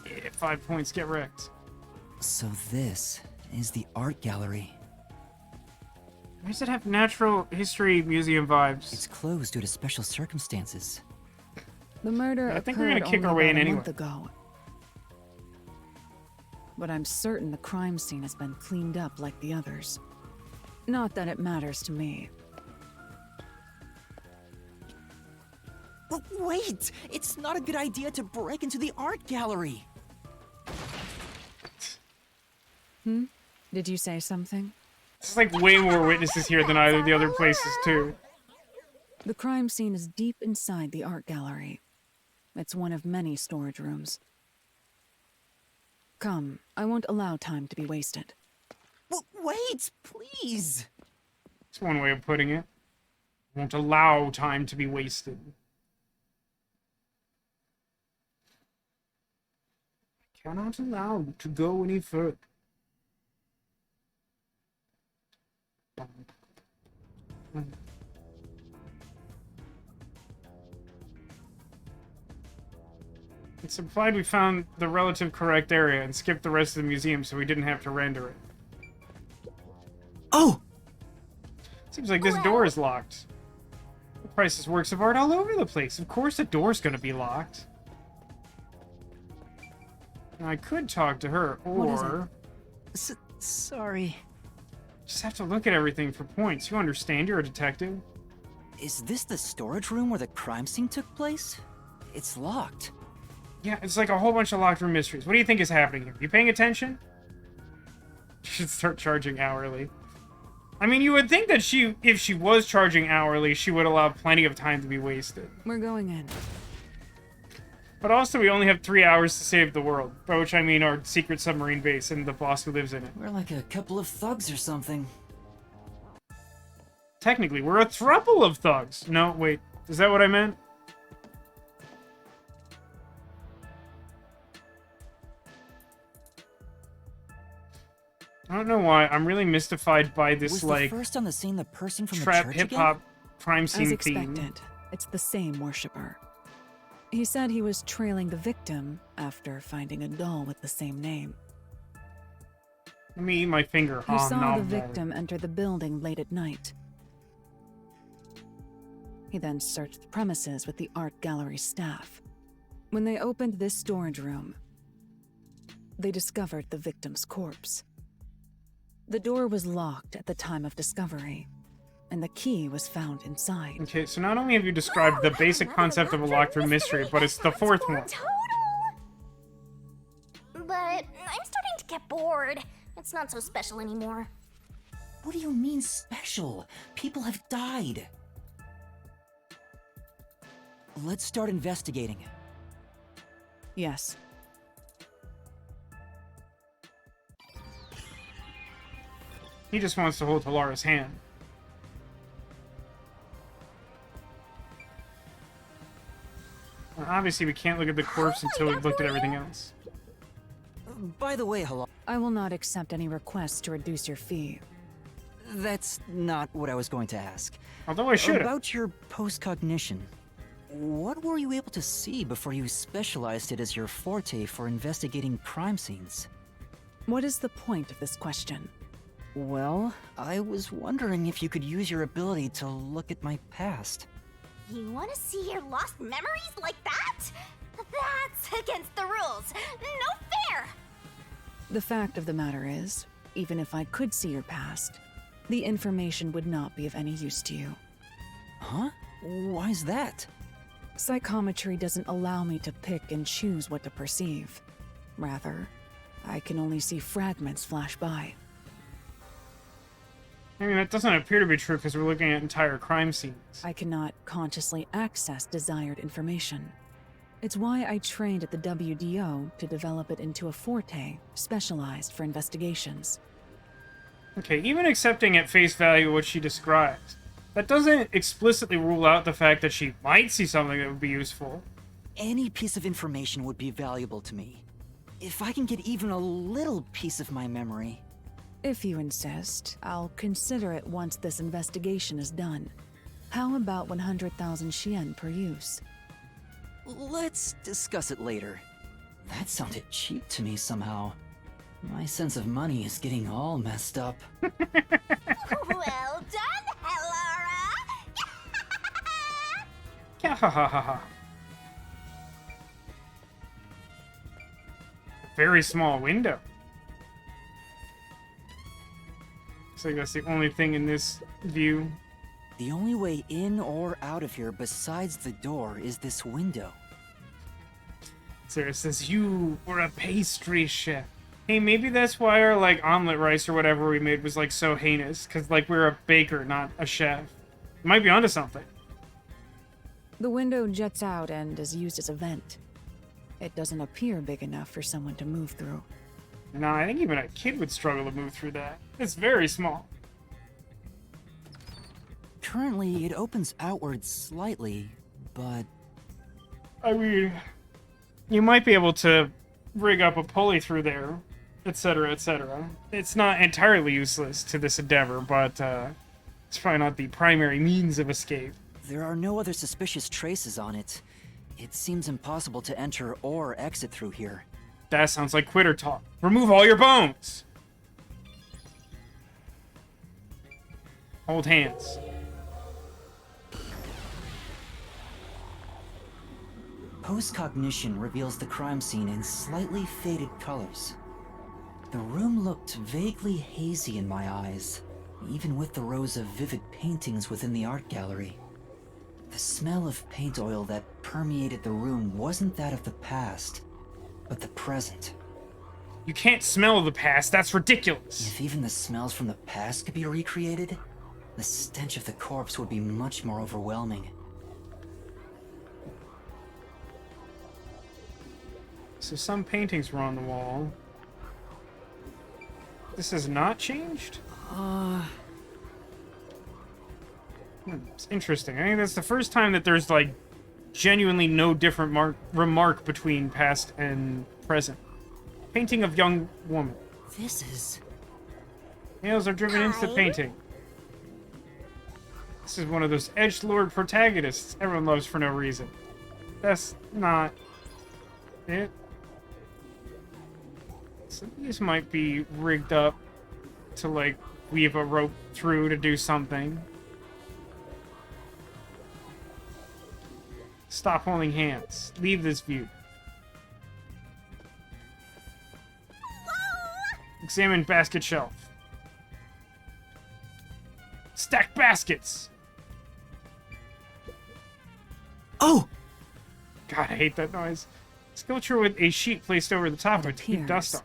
S1: Yeah, 5 points, get wrecked.
S2: So this is the art gallery.
S1: Why does it have natural history museum vibes?
S2: It's closed due to special circumstances.
S4: The murder
S1: I think we're gonna
S4: occurred
S1: kick
S4: only
S1: our way in
S4: about a
S1: anyway.
S4: month ago. But I'm certain the crime scene has been cleaned up like the others. Not that it matters to me.
S5: But wait! It's not a good idea to break into the art gallery!
S4: Did you say something?
S1: There's like way more witnesses here than either of the other places too.
S4: The crime scene is deep inside the art gallery. It's one of many storage rooms. Come, I won't allow time to be wasted.
S5: But wait! Please!
S1: That's one way of putting it. Won't allow time to be wasted. Cannot allow to go any further. It's implied we found the relative correct area and skipped the rest of the museum so we didn't have to render it.
S5: Oh!
S1: Seems like this door is locked. The priceless works of art all over the place. Of course the door's gonna be locked. Now, I could talk to her, or...
S5: Sorry.
S1: Just have to look at everything for points. You understand, you're a detective.
S2: Is this the storage room where the crime scene took place? It's locked.
S1: Yeah, it's like a whole bunch of locked room mysteries. What do you think is happening here? You paying attention? You should start charging hourly. I mean, you would think that if she was charging hourly, she would allow plenty of time to be wasted.
S4: We're going in.
S1: But also, we only have 3 hours to save the world. By which I mean our secret submarine base and the boss who lives in it.
S2: We're like a couple of thugs or something.
S1: Technically, we're a throuple of thugs. No, wait. Is that what I meant? I don't know why. I'm really mystified by this,
S2: Was
S1: like,
S2: the first on the scene the person from the
S1: trap
S2: church
S1: hip-hop crime
S4: As
S1: scene
S4: expected,
S1: theme.
S4: it's the same worshiper. He said he was trailing the victim after finding a doll with the same name.
S1: Let me eat my finger.
S4: He
S1: Oh,
S4: saw
S1: no,
S4: the
S1: no.
S4: victim enter the building late at night. He then searched the premises with the art gallery staff. When they opened this storage room, they discovered the victim's corpse. The door was locked at the time of discovery, and the key was found inside.
S1: Okay, so not only have you described the basic concept of a locked room mystery, but it's the fourth one.
S3: Total. But I'm starting to get bored. It's not so special anymore.
S2: What do you mean special? People have died. Let's start investigating.
S4: Yes.
S1: He just wants to hold Talara's hand. Well, obviously, we can't look at the corpse until we've looked at everything else.
S2: By the way, hello.
S4: I will not accept any requests to reduce your fee.
S2: That's not what I was going to ask.
S1: Although I should have.
S2: About your postcognition. What were you able to see before you specialized it as your forte for investigating crime scenes?
S4: What is the point of this question?
S2: Well, I was wondering if you could use your ability to look at my past.
S3: You want to see your lost memories like that? That's against the rules. No fair!
S4: The fact of the matter is, even if I could see your past, the information would not be of any use to you.
S2: Huh? Why's that?
S4: Psychometry doesn't allow me to pick and choose what to perceive. Rather, I can only see fragments flash by.
S1: I mean, that doesn't appear to be true because we're looking at entire crime scenes.
S4: I cannot consciously access desired information. It's why I trained at the WDO to develop it into a forte specialized for investigations.
S1: Okay, even accepting at face value what she describes, that doesn't explicitly rule out the fact that she might see something that would be useful.
S2: Any piece of information would be valuable to me. If I can get even a little piece of my memory.
S4: If you insist, I'll consider it once this investigation is done. How about 100,000 Shien per use?
S2: Let's discuss it later. That sounded cheap to me somehow. My sense of money is getting all messed up.
S3: Well done, Hellara!
S1: Yeah, ha ha ha ha. A very small window. Looks like that's the only thing in this view.
S2: The only way in or out of here besides the door is this window.
S1: So it says, you were a pastry chef. Hey, maybe that's why our, like, omelet rice or whatever we made was, like, so heinous. Because, like, we're a baker, not a chef. Might be onto something.
S4: The window juts out and is used as a vent. It doesn't appear big enough for someone to move through.
S1: Nah, I think even a kid would struggle to move through that. It's very small.
S2: Currently, it opens outwards slightly, but...
S1: I mean, you might be able to rig up a pulley through there, etc., etc. It's not entirely useless to this endeavor, but it's probably not the primary means of escape.
S2: there are no other suspicious traces on it. It seems impossible to enter or exit through here.
S1: That sounds like quitter talk. Remove all your bones! Hold hands.
S2: Postcognition reveals the crime scene in slightly faded colors. The room looked vaguely hazy in my eyes, even with the rows of vivid paintings within the art gallery. The smell of paint oil that permeated the room wasn't that of the past, but the present.
S1: You can't smell the past, that's ridiculous.
S2: If even the smells from the past could be recreated, the stench of the corpse would be much more overwhelming.
S1: So some paintings were on the wall. This has not changed? It's interesting. I think that's the first time that there's, like, genuinely no different remark between past and present. Painting of young woman.
S2: This is...
S1: Nails are driven into the painting. This is one of those edgelord protagonists everyone loves for no reason. That's not it. So these might be rigged up to, like, weave a rope through to do something. Stop holding hands. Leave this view. Examine basket shelf. Stack baskets!
S5: Oh!
S1: God, I hate that noise. Sculpture with a sheet placed over the top of it to keep dust on.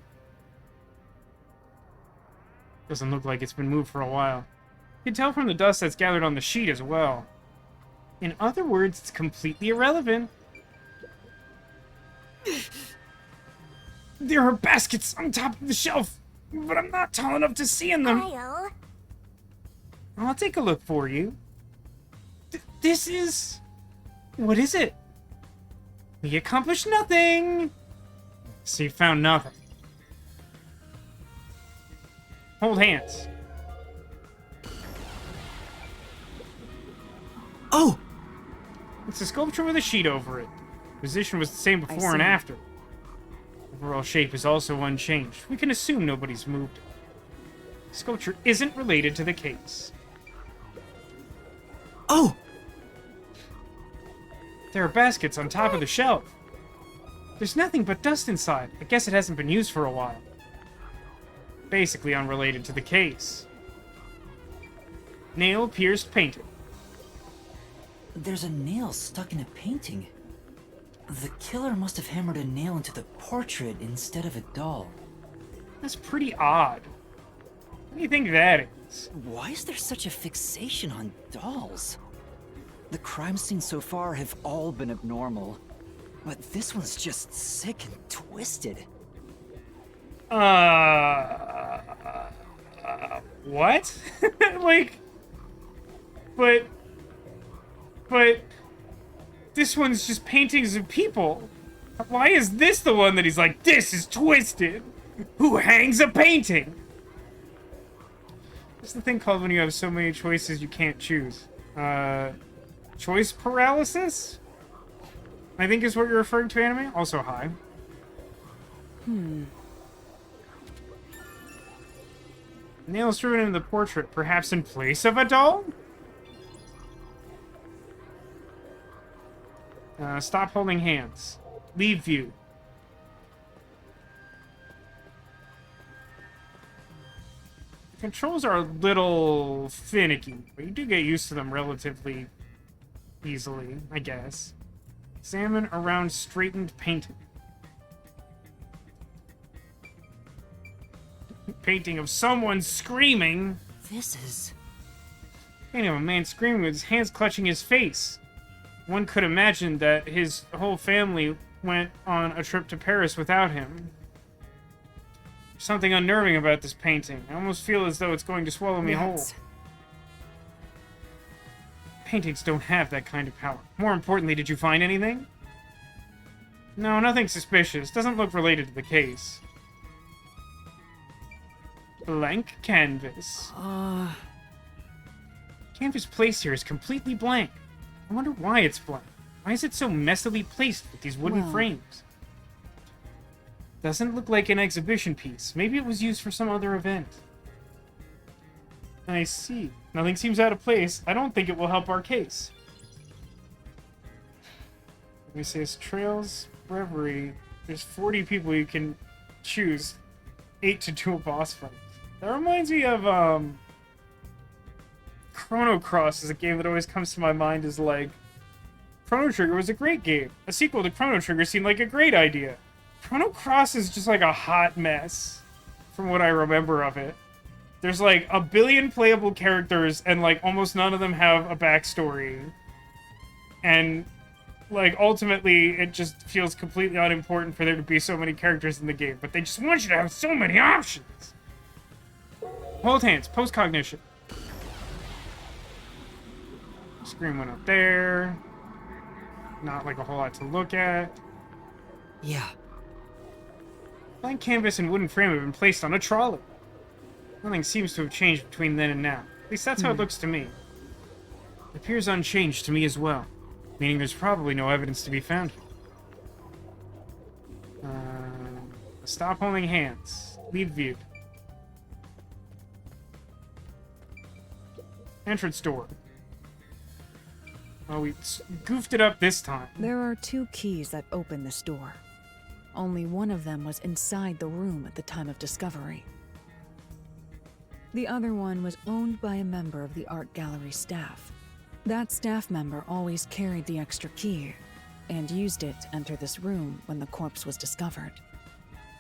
S1: Doesn't look like it's been moved for a while. You can tell from the dust that's gathered on the sheet as well. In other words, it's completely irrelevant. There are baskets on top of the shelf, but I'm not tall enough to see in them. I'll take a look for you. This is... What is it? We accomplished nothing. So you found nothing. Hold hands.
S5: Oh!
S1: It's a sculpture with a sheet over it. Position was the same before and after. Overall shape is also unchanged. We can assume nobody's moved it. Sculpture isn't related to the case.
S5: Oh!
S1: There are baskets on top of the shelf. There's nothing but dust inside. I guess it hasn't been used for a while. Basically unrelated to the case. Nail pierced painting.
S2: There's a nail stuck in a painting. The killer must have hammered a nail into the portrait instead of a doll.
S1: That's pretty odd. What do you think that is?
S2: Why is there such a fixation on dolls? The crime scenes so far have all been abnormal, but this one's just sick and twisted.
S1: What? Like, but this one's just paintings of people. Why is this the one that he's like, this is twisted? Who hangs a painting? What's the thing called when you have so many choices you can't choose? Choice paralysis? I think is what you're referring to, anime. Also hi. Nails driven into the portrait, perhaps in place of a doll? Stop holding hands. Leave view. The controls are a little finicky, but you do get used to them relatively easily, I guess. Examine around straightened painting. Painting of someone screaming.
S2: This is...
S1: Painting of a man screaming with his hands clutching his face. One could imagine that his whole family went on a trip to Paris without him. There's something unnerving about this painting. I almost feel as though it's going to swallow me whole. Paintings don't have that kind of power. More importantly, did you find anything? No, nothing suspicious. Doesn't look related to the case. Blank canvas. Canvas placed here is completely blank. I wonder why it's blank. Why is it so messily placed with these wooden frames? Doesn't look like an exhibition piece. Maybe it was used for some other event. I see. Nothing seems out of place. I don't think it will help our case. Let me say, Trails Reverie. There's 40 people you can choose. 8 to do a boss fight. That reminds me of, Chrono Cross is a game that always comes to my mind as, like, Chrono Trigger was a great game. A sequel to Chrono Trigger seemed like a great idea. Chrono Cross is just, like, a hot mess, from what I remember of it. There's, like, a billion playable characters, and, like, almost none of them have a backstory. And, like, ultimately, it just feels completely unimportant for there to be so many characters in the game. But they just want you to have so many options! Hold hands. Post-cognition. Screen went up there. Not, like, a whole lot to look at.
S2: Yeah.
S1: Blank canvas and wooden frame have been placed on a trolley. Nothing seems to have changed between then and now. At least that's how it looks to me. It appears unchanged to me as well. Meaning there's probably no evidence to be found here. Stop holding hands. Leave view. Entrance door. Well, we goofed it up this time.
S4: There are 2 keys that open this door. Only one of them was inside the room at the time of discovery. The other one was owned by a member of the art gallery staff. That staff member always carried the extra key and used it to enter this room when the corpse was discovered.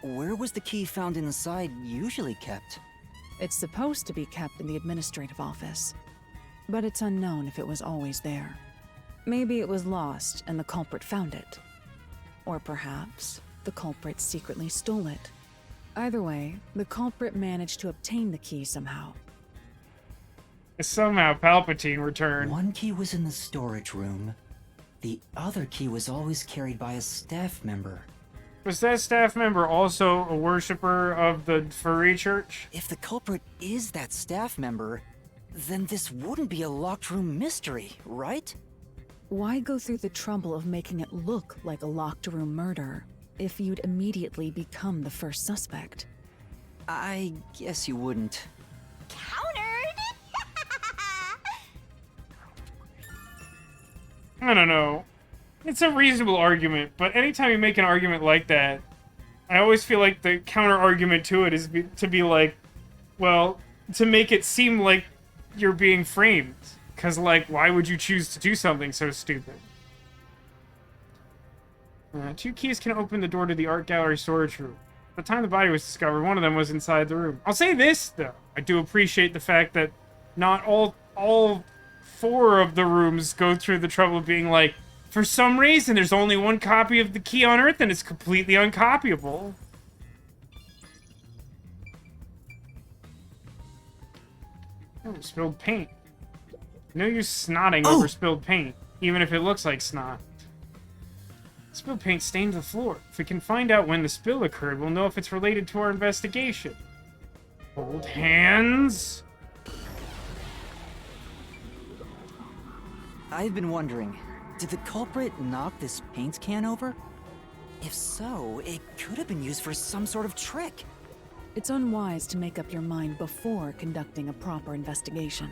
S2: Where was the key found inside usually kept?
S4: It's supposed to be kept in the administrative office, but it's unknown if it was always there. Maybe it was lost and the culprit found it. Or perhaps the culprit secretly stole it. Either way, the culprit managed to obtain the key somehow.
S1: Somehow Palpatine returned.
S2: One key was in the storage room. The other key was always carried by a staff member.
S1: Was that staff member also a worshiper of the furry church?
S2: If the culprit is that staff member, then this wouldn't be a locked room mystery, right?
S4: Why go through the trouble of making it look like a locked room murder if you'd immediately become the first suspect?
S2: I guess you wouldn't.
S3: Countered!
S1: I don't know. It's a reasonable argument, but anytime you make an argument like that, I always feel like the counter-argument to it is to be like, well, to make it seem like you're being framed. Because, like, why would you choose to do something so stupid? 2 keys can open the door to the art gallery storage room. By the time the body was discovered, one of them was inside the room. I'll say this, though. I do appreciate the fact that not all 4 of the rooms go through the trouble of being like, for some reason, there's only one copy of the key on Earth, and it's completely uncopyable. Oh, spilled paint. No use snotting over spilled paint, even if it looks like snot. Spilled paint stained the floor. If we can find out when the spill occurred, we'll know if it's related to our investigation. Hold hands.
S2: I've been wondering, did the culprit knock this paint can over? If so, it could have been used for some sort of trick.
S4: It's unwise to make up your mind before conducting a proper investigation.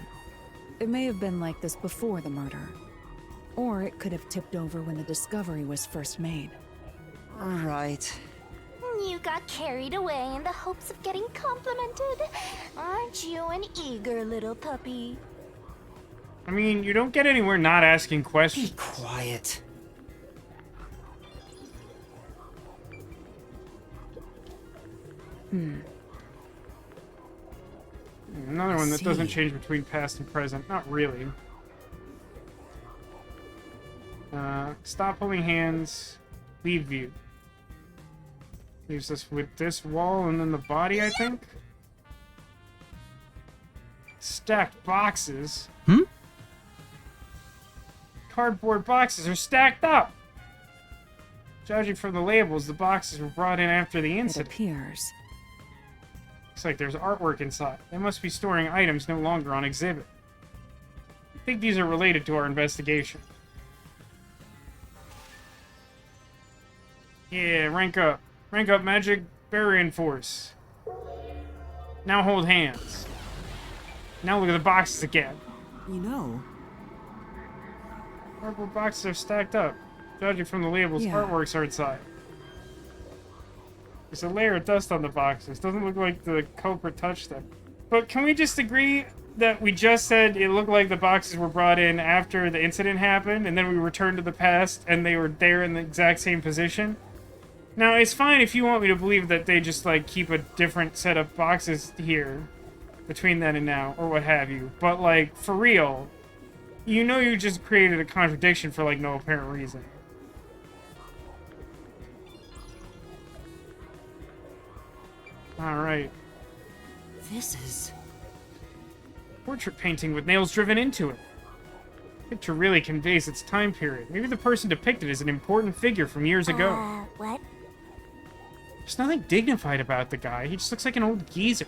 S4: It may have been like this before the murder. Or it could have tipped over when the discovery was first made.
S2: Right.
S3: You got carried away in the hopes of getting complimented. Aren't you an eager little puppy?
S1: I mean, you don't get anywhere not asking
S2: Be
S1: questions.
S2: quiet.
S1: Another one that doesn't
S2: See.
S1: change between past and present. Not really. Stop holding hands. Leave view. Leaves us with this wall and then the body, I think. Stacked boxes. Cardboard boxes are stacked up. Judging from the labels, the boxes were brought in after the
S4: It
S1: incident.
S4: appears.
S1: Looks like there's artwork inside. They must be storing items no longer on exhibit. I think these are related to our investigation. Yeah, rank up. Rank up magic, burying force. Now hold hands. Now look at the boxes again.
S2: You know,
S1: Cardboard boxes are stacked up. Judging from the labels,
S4: Yeah.
S1: artworks are inside. There's a layer of dust on the boxes. Doesn't look like the culprit touched them. But can we just agree that we just said it looked like the boxes were brought in after the incident happened, and then we returned to the past, and they were there in the exact same position? Now, it's fine if you want me to believe that they just, like, keep a different set of boxes here between then and now, or what have you. But, like, for real, you know you just created a contradiction for, like, no apparent reason. Alright.
S2: this is...
S1: Portrait painting with nails driven into it. Picture really conveys its time period. Maybe the person depicted is an important figure from years ago.
S3: What?
S1: There's nothing dignified about the guy. He just looks like an old geezer.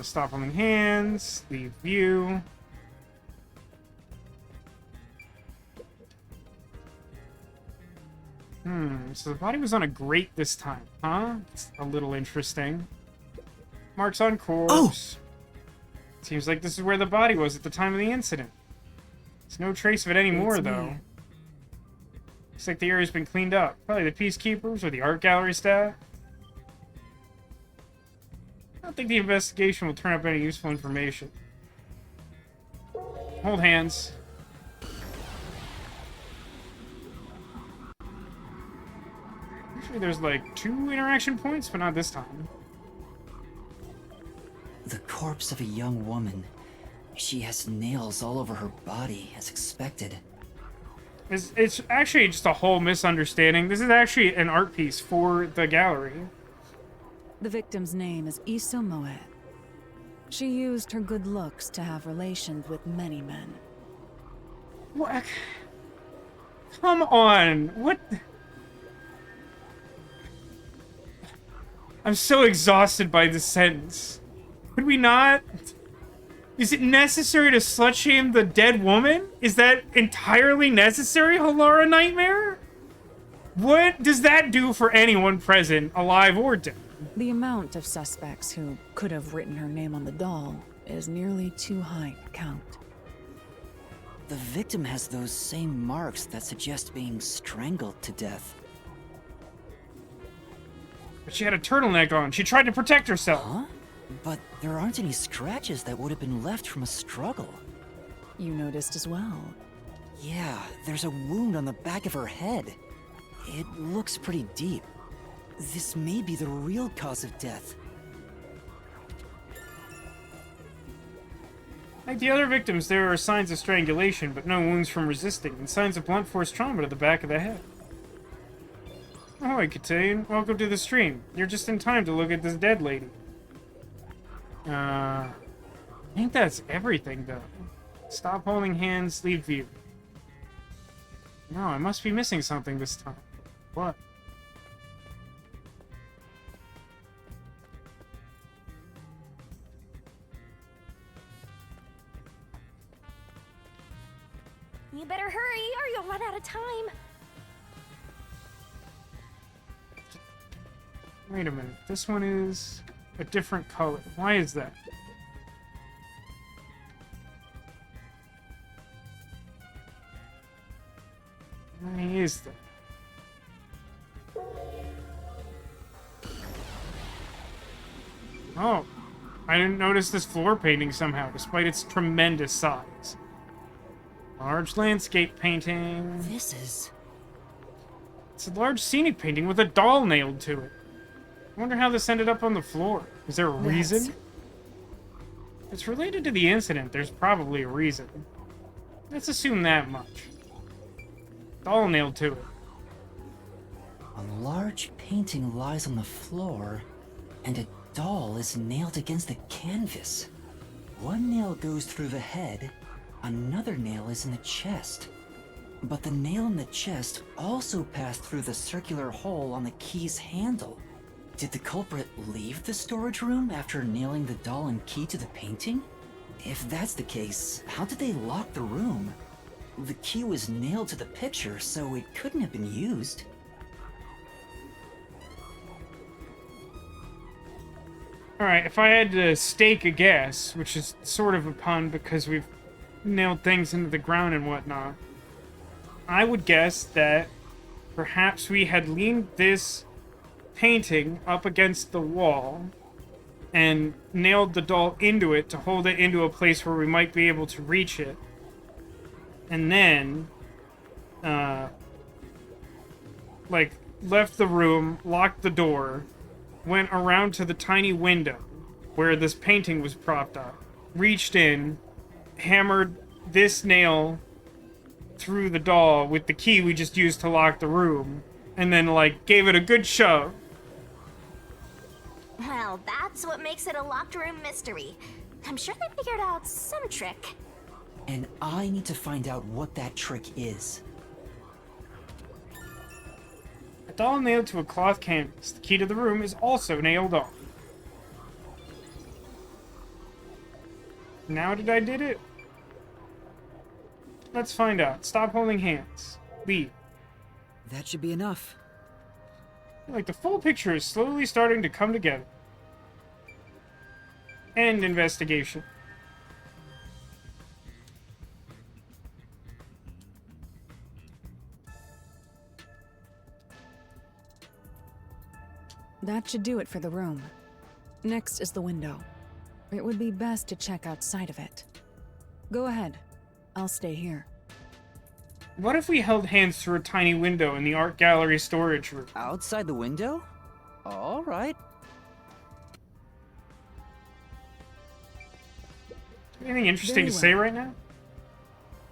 S1: Stop holding hands. Leave view. So the body was on a grate this time, huh? It's a little interesting. Marks on corpse. Seems like this is where the body was at the time of the incident. There's no trace of it anymore,
S4: It's me.
S1: though. Looks like the area's been cleaned up. Probably the peacekeepers or the art gallery staff. I don't think the investigation will turn up any useful information. Hold hands. Usually there's like 2 interaction points, but not this time.
S2: The corpse of a young woman. She has nails all over her body, as expected.
S1: It's actually just a whole misunderstanding. This is actually an art piece for the gallery.
S4: The victim's name is Isomoe. She used her good looks to have relations with many men.
S1: What? Come on. What? I'm so exhausted by this sentence. Could we not? Is it necessary to slut-shame the dead woman? Is that entirely necessary, Halara Nightmare? What does that do for anyone present, alive or dead?
S4: The amount of suspects who could have written her name on the doll is nearly too high to count.
S2: The victim has those same marks that suggest being strangled to death.
S1: But she had a turtleneck on. She tried to protect herself.
S2: Huh? But there aren't any scratches that would have been left from a struggle.
S4: You noticed as well.
S2: Yeah, there's a wound on the back of her head. It looks pretty deep. This may be the real cause of death.
S1: Like the other victims, there are signs of strangulation, but no wounds from resisting, and signs of blunt force trauma to the back of the head. Ahoy, Katane. Welcome to the stream. You're just in time to look at this dead lady. I think that's everything, though. Stop holding hands, leave view. No, I must be missing something this time. What?
S3: You better hurry or you'll run out of time.
S1: Wait a minute. This one is a different color. Why is that? Why is that? Oh, I didn't notice this floor painting somehow, despite its tremendous size. Large landscape painting.
S2: This is...
S1: It's a large scenic painting with a doll nailed to it. I wonder how this ended up on the floor. Is there a reason? If it's related to the incident, there's probably a reason. Let's assume that much. Doll nailed to it.
S2: A large painting lies on the floor, and a doll is nailed against the canvas. One nail goes through the head, another nail is in the chest. But the nail in the chest also passed through the circular hole on the key's handle. Did the culprit leave the storage room after nailing the doll and key to the painting? If that's the case, how did they lock the room? The key was nailed to the picture, so it couldn't have been used.
S1: Alright, if I had to stake a guess, which is sort of a pun because we've nailed things into the ground and whatnot, I would guess that perhaps we had leaned this painting up against the wall and nailed the doll into it to hold it into a place where we might be able to reach it. And then, like, left the room, locked the door, went around to the tiny window where this painting was propped up, reached in, hammered this nail through the doll with the key we just used to lock the room, and then, like, gave it a good shove.
S3: Well, that's what makes it a locked room mystery. I'm sure they figured out some trick.
S2: And I need to find out what that trick is.
S1: A doll nailed to a cloth canvas. The key to the room is also nailed on. Now did I did it? Let's find out. Stop holding hands. Leave.
S5: That should be enough.
S1: Like the full picture is slowly starting to come together. End investigation.
S4: That should do it for the room. Next is the window. It would be best to check outside of it. Go ahead. I'll stay here.
S1: What if we held hands through a tiny window in the art gallery storage room?
S2: Outside the window? All right.
S1: Anything interesting
S4: Very
S1: to
S4: well.
S1: say right now?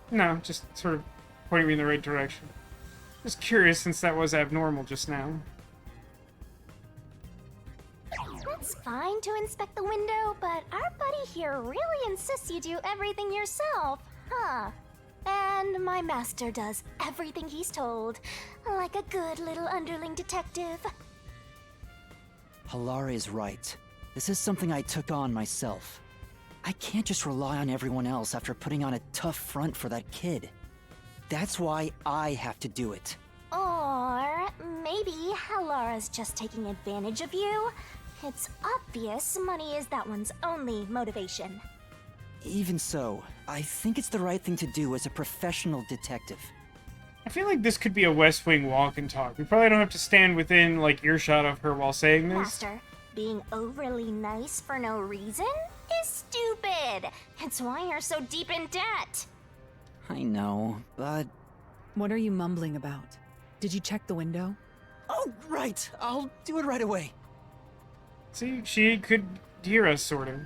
S1: No, just sort of pointing me in the right direction. Just curious since that was abnormal just now.
S3: It's fine to inspect the window, but our buddy here really insists you do everything yourself, huh? And my master does everything he's told, like a good little underling detective.
S2: Halara is right. This is something I took on myself. I can't just rely on everyone else after putting on a tough front for that kid. That's why I have to do it.
S3: Or maybe Halara's just taking advantage of you. It's obvious money is that one's only motivation.
S2: Even so, I think it's the right thing to do as a professional detective.
S1: I feel like this could be a West Wing walk and talk. We probably don't have to stand within, like, earshot of her while saying this.
S3: Master, being overly nice for no reason is stupid. It's why you're so deep in debt.
S2: I know, but...
S4: What are you mumbling about? Did you check the window?
S2: Oh, right! I'll do it right away.
S1: See, she could hear us, sort of.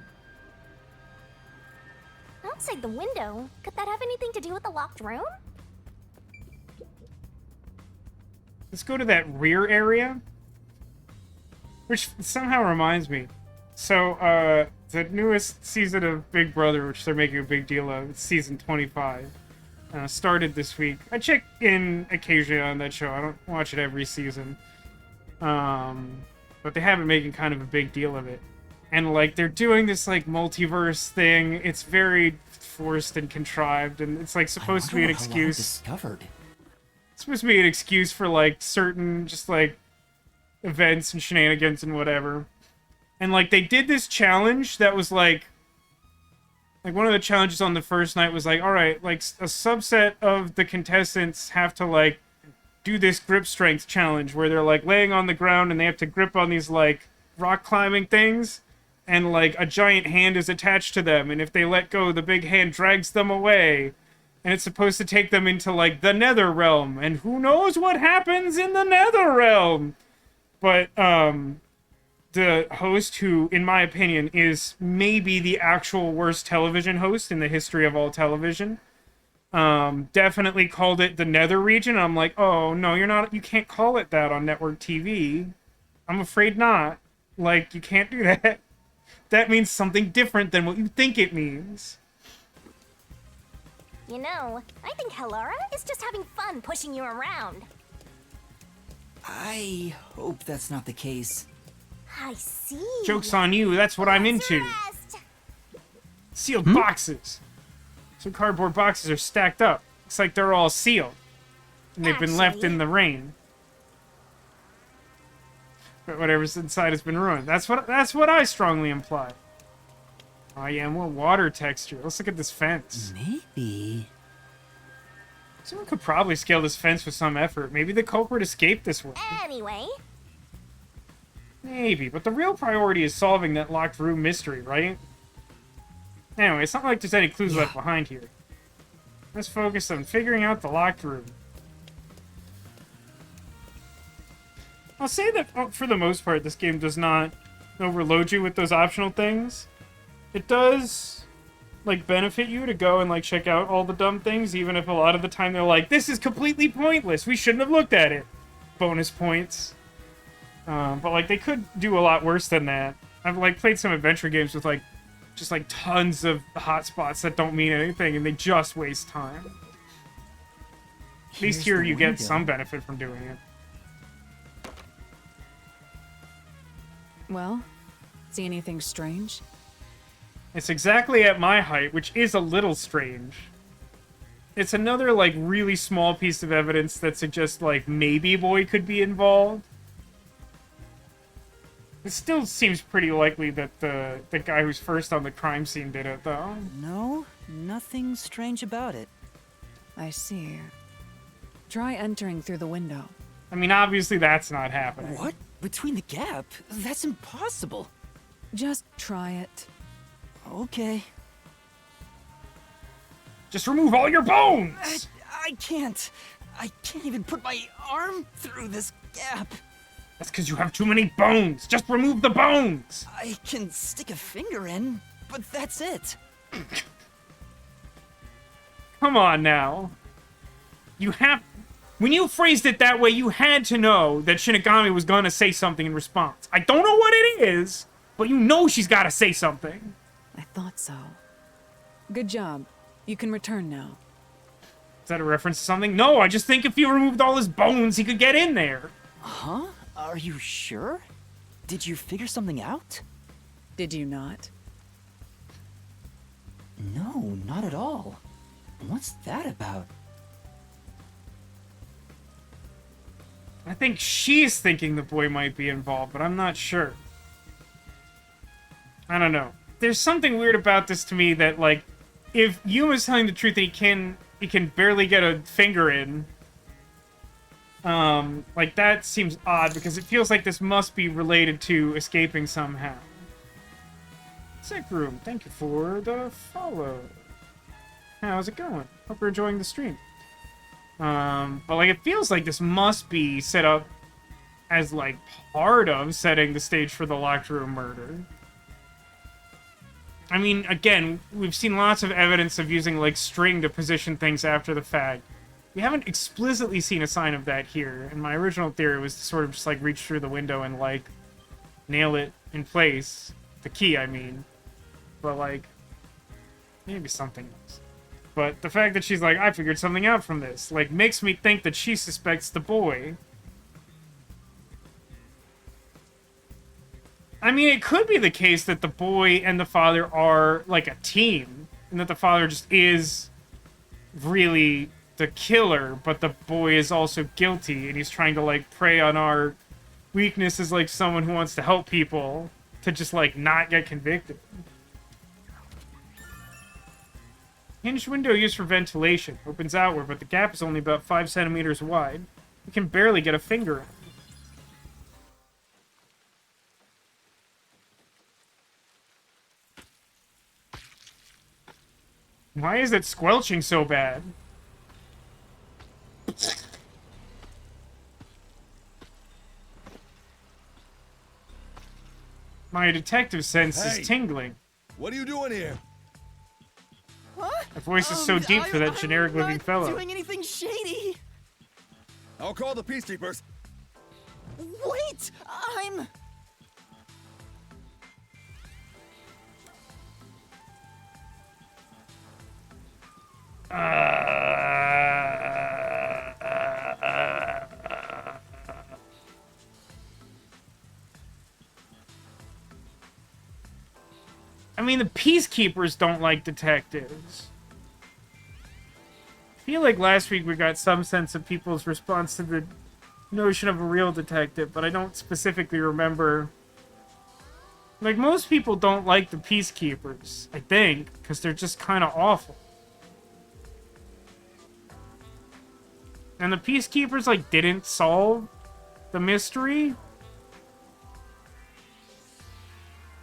S3: Outside the window, could that have anything to do with the locked room?
S1: Let's go to that rear area. Which somehow reminds me. So, the newest season of Big Brother, which they're making a big deal of, it's season 25, started this week. I check in occasionally on that show. I don't watch it every season. But they have been making kind of a big deal of it. And, like, they're doing this, like, multiverse thing. It's very forced and contrived, and it's, like, supposed to be an excuse.
S2: Discovered.
S1: It's supposed to be an excuse for, like, certain, just, like, events and shenanigans and whatever. And, like, they did this challenge that was, like, one of the challenges on the first night was, like, alright, like, a subset of the contestants have to, like, do this grip strength challenge where they're, like, laying on the ground and they have to grip on these, like, rock climbing things. And, like, a giant hand is attached to them. And if they let go, the big hand drags them away. And it's supposed to take them into, like, the nether realm. And who knows what happens in the nether realm? But, the host, who, in my opinion, is maybe the actual worst television host in the history of all television, definitely called it the nether region. I'm like, oh, no, you can't call it that on network TV. I'm afraid not. Like, you can't do that. That means something different than what you think it means.
S3: You know, I think Halara is just having fun pushing you around.
S2: I hope that's not the case.
S3: I see.
S1: Joke's on you, that's what I'm into.
S3: Rest.
S1: Sealed boxes. Some cardboard boxes are stacked up. Looks like they're all sealed. And they've been left in the rain. But whatever's inside has been ruined. That's what I strongly imply. Oh yeah, more water texture. Let's look at this fence.
S2: Maybe...
S1: Someone could probably scale this fence with some effort. Maybe the culprit escaped this way.
S3: Anyway,
S1: Maybe, but the real priority is solving that locked room mystery, right? Anyway, it's not like there's any clues left behind here. Let's focus on figuring out the locked room. I'll say that, for the most part, this game does not overload you with those optional things. It does, like, benefit you to go and, like, check out all the dumb things, even if a lot of the time they're like, this is completely pointless, we shouldn't have looked at it. Bonus points. But, like, they could do a lot worse than that. I've, like, played some adventure games with, like, just, like, tons of hotspots that don't mean anything, and they just waste time. At least here you get some benefit from doing it.
S4: Well, see anything strange?
S1: It's exactly at my height, which is a little strange. It's another, like, really small piece of evidence that suggests, like, maybe Boy could be involved. It still seems pretty likely that the guy who's first on the crime scene did it, though.
S2: No, nothing strange about it.
S4: I see. Try entering through the window.
S1: I mean, obviously that's not happening.
S2: What?
S5: Between the gap? That's impossible.
S4: Just try it.
S5: Okay.
S1: Just remove all your bones!
S5: I can't. I can't even put my arm through this gap.
S1: That's because you have too many bones. Just remove the bones!
S5: I can stick a finger in, but that's it.
S1: Come on now. You have... When you phrased it that way, you had to know that Shinigami was gonna say something in response. I don't know what it is, but you know she's gotta say something.
S4: I thought so. Good job. You can return now.
S1: Is that a reference to something? No, I just think if you removed all his bones, he could get in there.
S5: Huh? Are you sure? Did you figure something out?
S4: Did you not?
S5: No, not at all. What's that about?
S1: I think she's thinking the boy might be involved, but I'm not sure. I don't know. There's something weird about this to me that, like, if Yuma's telling the truth and he can barely get a finger in, like, that seems odd, because it feels like this must be related to escaping somehow. Sick Room, thank you for the follow. How's it going? Hope you're enjoying the stream. But, like, it feels like this must be set up as, like, part of setting the stage for the locked room murder. I mean, again, we've seen lots of evidence of using, like, string to position things after the fact. We haven't explicitly seen a sign of that here, and my original theory was to sort of just, like, reach through the window and, like, nail it in place. The key, I mean. But, like, maybe something else. But the fact that she's like, I figured something out from this, like, makes me think that she suspects the boy. I mean, it could be the case that the boy and the father are, like, a team, and that the father just is really the killer, but the boy is also guilty, and he's trying to, like, prey on our weakness as, like, someone who wants to help people to just, like, not get convicted. Hinged window used for ventilation. Opens outward, but the gap is only about 5 centimeters wide. You can barely get a finger in. Why is it squelching so bad? My detective sense is tingling.
S6: What are you doing here?
S5: Huh?
S1: The voice is so deep for that generic
S5: I'm
S1: looking
S5: not
S1: fellow.
S5: doing anything shady.
S6: I'll call the peacekeepers.
S5: Wait, I'm...
S1: I mean, the peacekeepers don't like detectives. I feel like last week we got some sense of people's response to the notion of a real detective, but I don't specifically remember. Like, most people don't like the peacekeepers, I think, because they're just kind of awful. And the peacekeepers, like, didn't solve the mystery.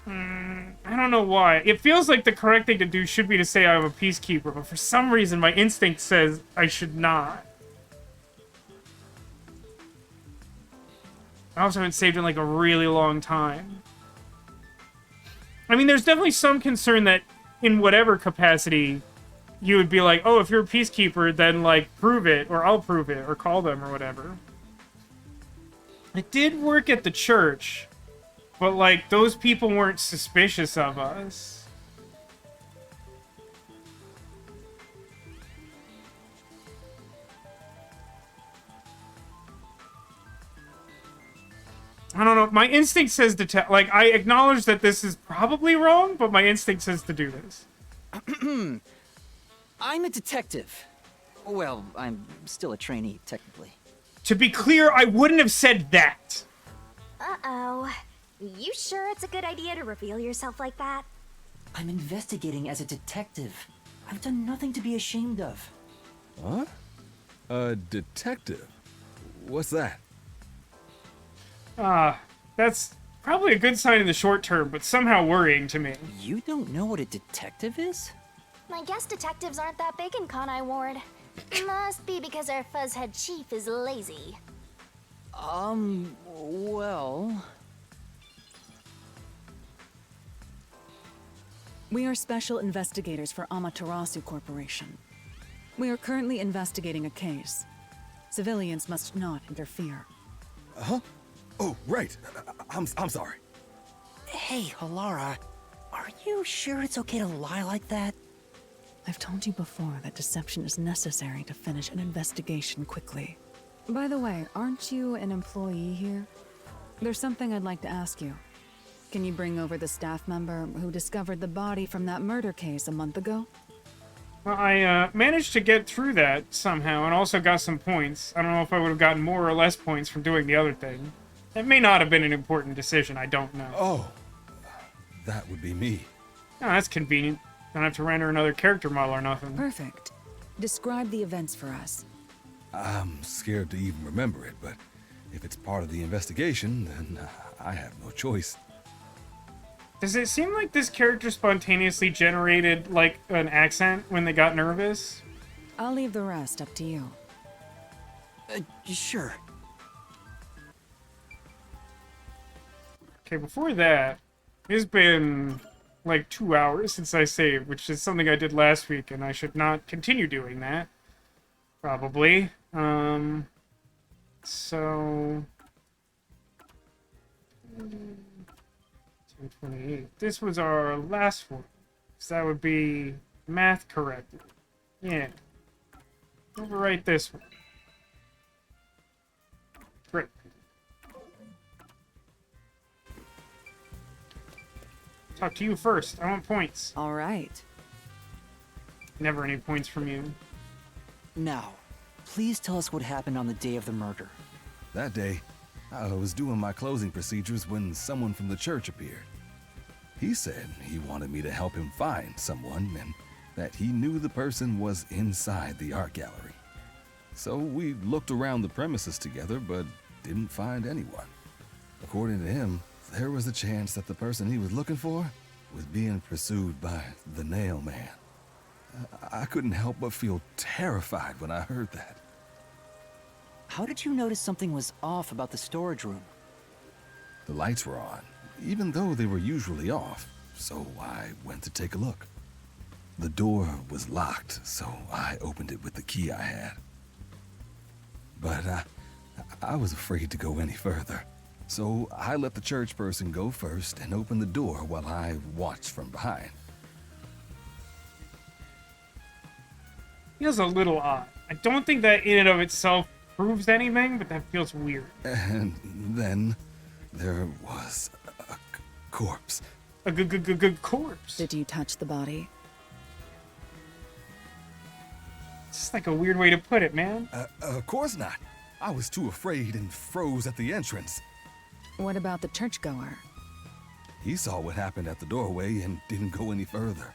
S1: I don't know why. It feels like the correct thing to do should be to say I'm a peacekeeper, but for some reason my instinct says I should not. I also haven't saved in like a really long time. I mean, there's definitely some concern that in whatever capacity you would be like, oh, if you're a peacekeeper, then like prove it, or I'll prove it, or call them, or whatever. It did work at the church. But, like, those people weren't suspicious of us. I don't know. My instinct says to like, I acknowledge that this is probably wrong, but my instinct says to do this.
S5: I'm a detective. Well, I'm still a trainee, technically.
S1: To be clear, I wouldn't have said that.
S3: Uh-oh. You sure it's a good idea to reveal yourself like that?
S2: I'm investigating as a detective. I've done nothing to be ashamed of.
S6: Huh? A detective? What's that?
S1: That's probably a good sign in the short term, but somehow worrying to me.
S5: You don't know what a detective is?
S3: I guess detectives aren't that big in Conai Ward. Must be because our fuzzhead chief is lazy.
S5: Well...
S4: We are special investigators for Amaterasu Corporation. We are currently investigating a case. Civilians must not interfere.
S6: Huh? Oh, right. I'm sorry.
S5: Hey, Halara, are you sure it's okay to lie like that?
S4: I've told you before that deception is necessary to finish an investigation quickly. By the way, aren't you an employee here? There's something I'd like to ask you. Can you bring over the staff member who discovered the body from that murder case a month ago?
S1: Well, I managed to get through that somehow and also got some points. I don't know if I would have gotten more or less points from doing the other thing. It may not have been an important decision, I don't know.
S6: Oh, that would be me.
S1: Oh, that's convenient. Don't have to render another character model or nothing.
S4: Perfect. Describe the events for us.
S6: I'm scared to even remember it, but if it's part of the investigation, then I have no choice.
S1: Does it seem like this character spontaneously generated, like, an accent when they got nervous?
S4: I'll leave the rest up to you.
S5: Sure.
S1: Okay, before that, it's been like 2 hours since I saved, which is something I did last week, and I should not continue doing that. Probably. So... 1028. This was our last one. So that would be math corrected. Yeah. Overwrite this one. Great. Talk to you first. I want points.
S4: All right.
S1: Never any points from you.
S5: Now, please tell us what happened on the day of the murder.
S6: That day, I was doing my closing procedures when someone from the church appeared. He said he wanted me to help him find someone and that he knew the person was inside the art gallery. So we looked around the premises together but didn't find anyone. According to him, there was a chance that the person he was looking for was being pursued by the Nail Man. I couldn't help but feel terrified when I heard that.
S5: How did you notice something was off about the storage room?
S6: The lights were on, even though they were usually off, so I went to take a look. The door was locked, so I opened it with the key I had. But I was afraid to go any further, so I let the church person go first and open the door while I watched from behind.
S1: Feels a little odd. I don't think that in and of itself proves anything, but that feels weird.
S6: And then there was a corpse.
S1: A good corpse.
S4: Did you touch the body?
S1: It's just like a weird way to put it, man.
S6: Of course not. I was too afraid and froze at the entrance.
S4: What about the churchgoer?
S6: He saw what happened at the doorway and didn't go any further.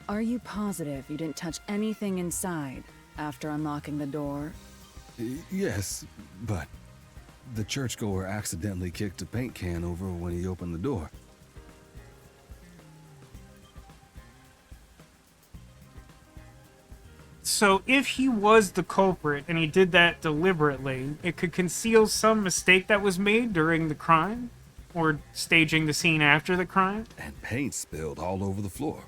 S4: Are you positive you didn't touch anything inside after unlocking the door?
S6: Yes, but the churchgoer accidentally kicked a paint can over when he opened the door.
S1: So if he was the culprit and he did that deliberately, it could conceal some mistake that was made during the crime or staging the scene after the crime.
S6: And paint spilled all over the floor.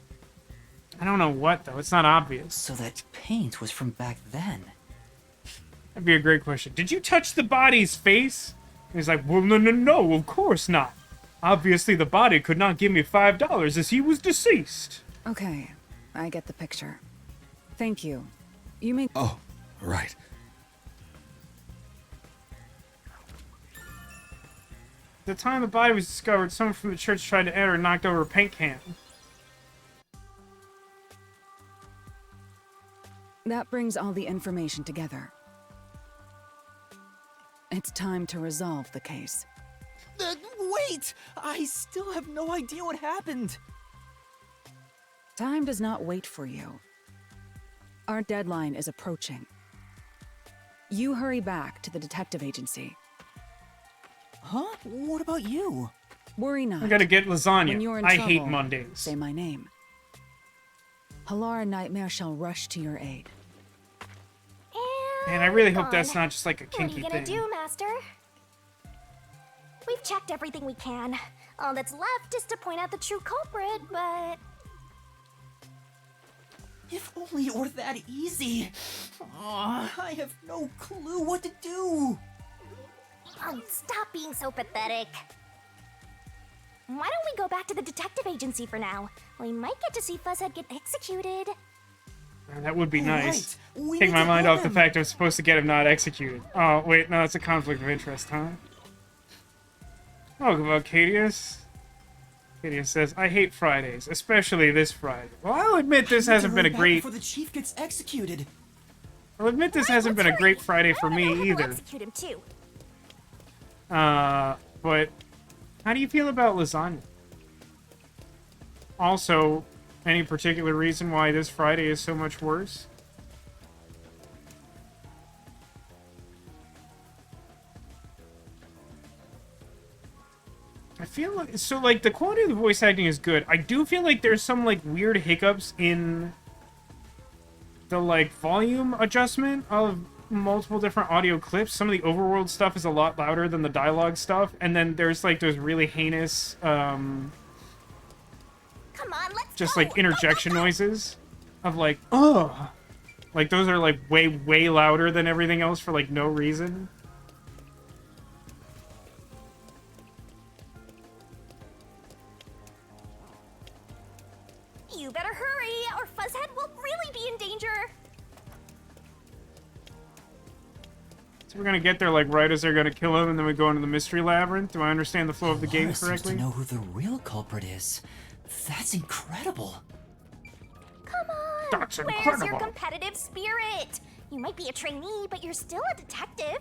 S1: I don't know what, though. It's not obvious.
S5: So that paint was from back then.
S1: That'd be a great question. Did you touch the body's face? And he's like, well, no, of course not. Obviously, the body could not give me $5 as he was deceased.
S4: Okay, I get the picture. Thank you. You may...
S6: Oh, right.
S1: At the time the body was discovered, someone from the church tried to enter and knocked over a paint can.
S4: That brings all the information together. It's time to resolve the case.
S5: Wait! I still have no idea what happened!
S4: Time does not wait for you. Our deadline is approaching. You hurry back to the detective agency.
S5: Huh? What about you?
S4: Worry not.
S1: I gotta get
S4: When
S1: lasagna.
S4: you're in
S1: I
S4: trouble,
S1: hate Mondays.
S4: say my name. Halara Nightmare shall rush to your aid.
S1: And I really hope
S3: gone.
S1: that's not just like a
S3: What are
S1: kinky
S3: you gonna
S1: thing.
S3: do, Master? We've checked everything we can. All that's left is to point out the true culprit, but...
S5: If only it were that easy. Aw, I have no clue what to do.
S3: Oh, stop being so pathetic. Why don't we go back to the detective agency for now? We might get to see Fuzzhead get executed.
S1: That would be nice.
S5: Right. We
S1: Take
S5: need
S1: my
S5: to
S1: mind
S5: help
S1: off the
S5: him.
S1: fact I'm supposed to get him not executed. Oh, wait, no, it's a conflict of interest, huh? Oh, about Cadius. Cadius says, I hate Fridays, especially this Friday. Well, I'll admit this
S5: I need
S1: hasn't
S5: to
S1: been a
S5: hurry back
S1: great...
S5: before the chief gets executed.
S1: I'll admit this
S3: Right,
S1: hasn't been a
S3: let's
S1: great
S3: hurry.
S1: Friday
S3: I
S1: for
S3: wanna know
S1: me
S3: how they'll
S1: either.
S3: execute him too.
S1: But how do you feel about lasagna? Also, any particular reason why this Friday is so much worse? I feel like, so like the quality of the voice acting is good. I do feel like there's some like weird hiccups in the like volume adjustment of multiple different audio clips. Some of the overworld stuff is a lot louder than the dialogue stuff, and then there's like those really heinous
S3: Come on, let's
S1: just
S3: go.
S1: like interjection noises of like, ugh. Like those are like way louder than everything else for like no reason.
S3: You better hurry, or Fuzzhead will really be in danger.
S1: So we're gonna get there like right as they're gonna kill him, and then we go into the mystery labyrinth. Do I understand the flow of the game
S5: Laura seems
S1: correctly?
S5: to know who the real culprit is. That's incredible.
S3: Come on.
S1: That's
S3: Where's
S1: incredible.
S3: your competitive spirit? You might be a trainee, but you're still a detective.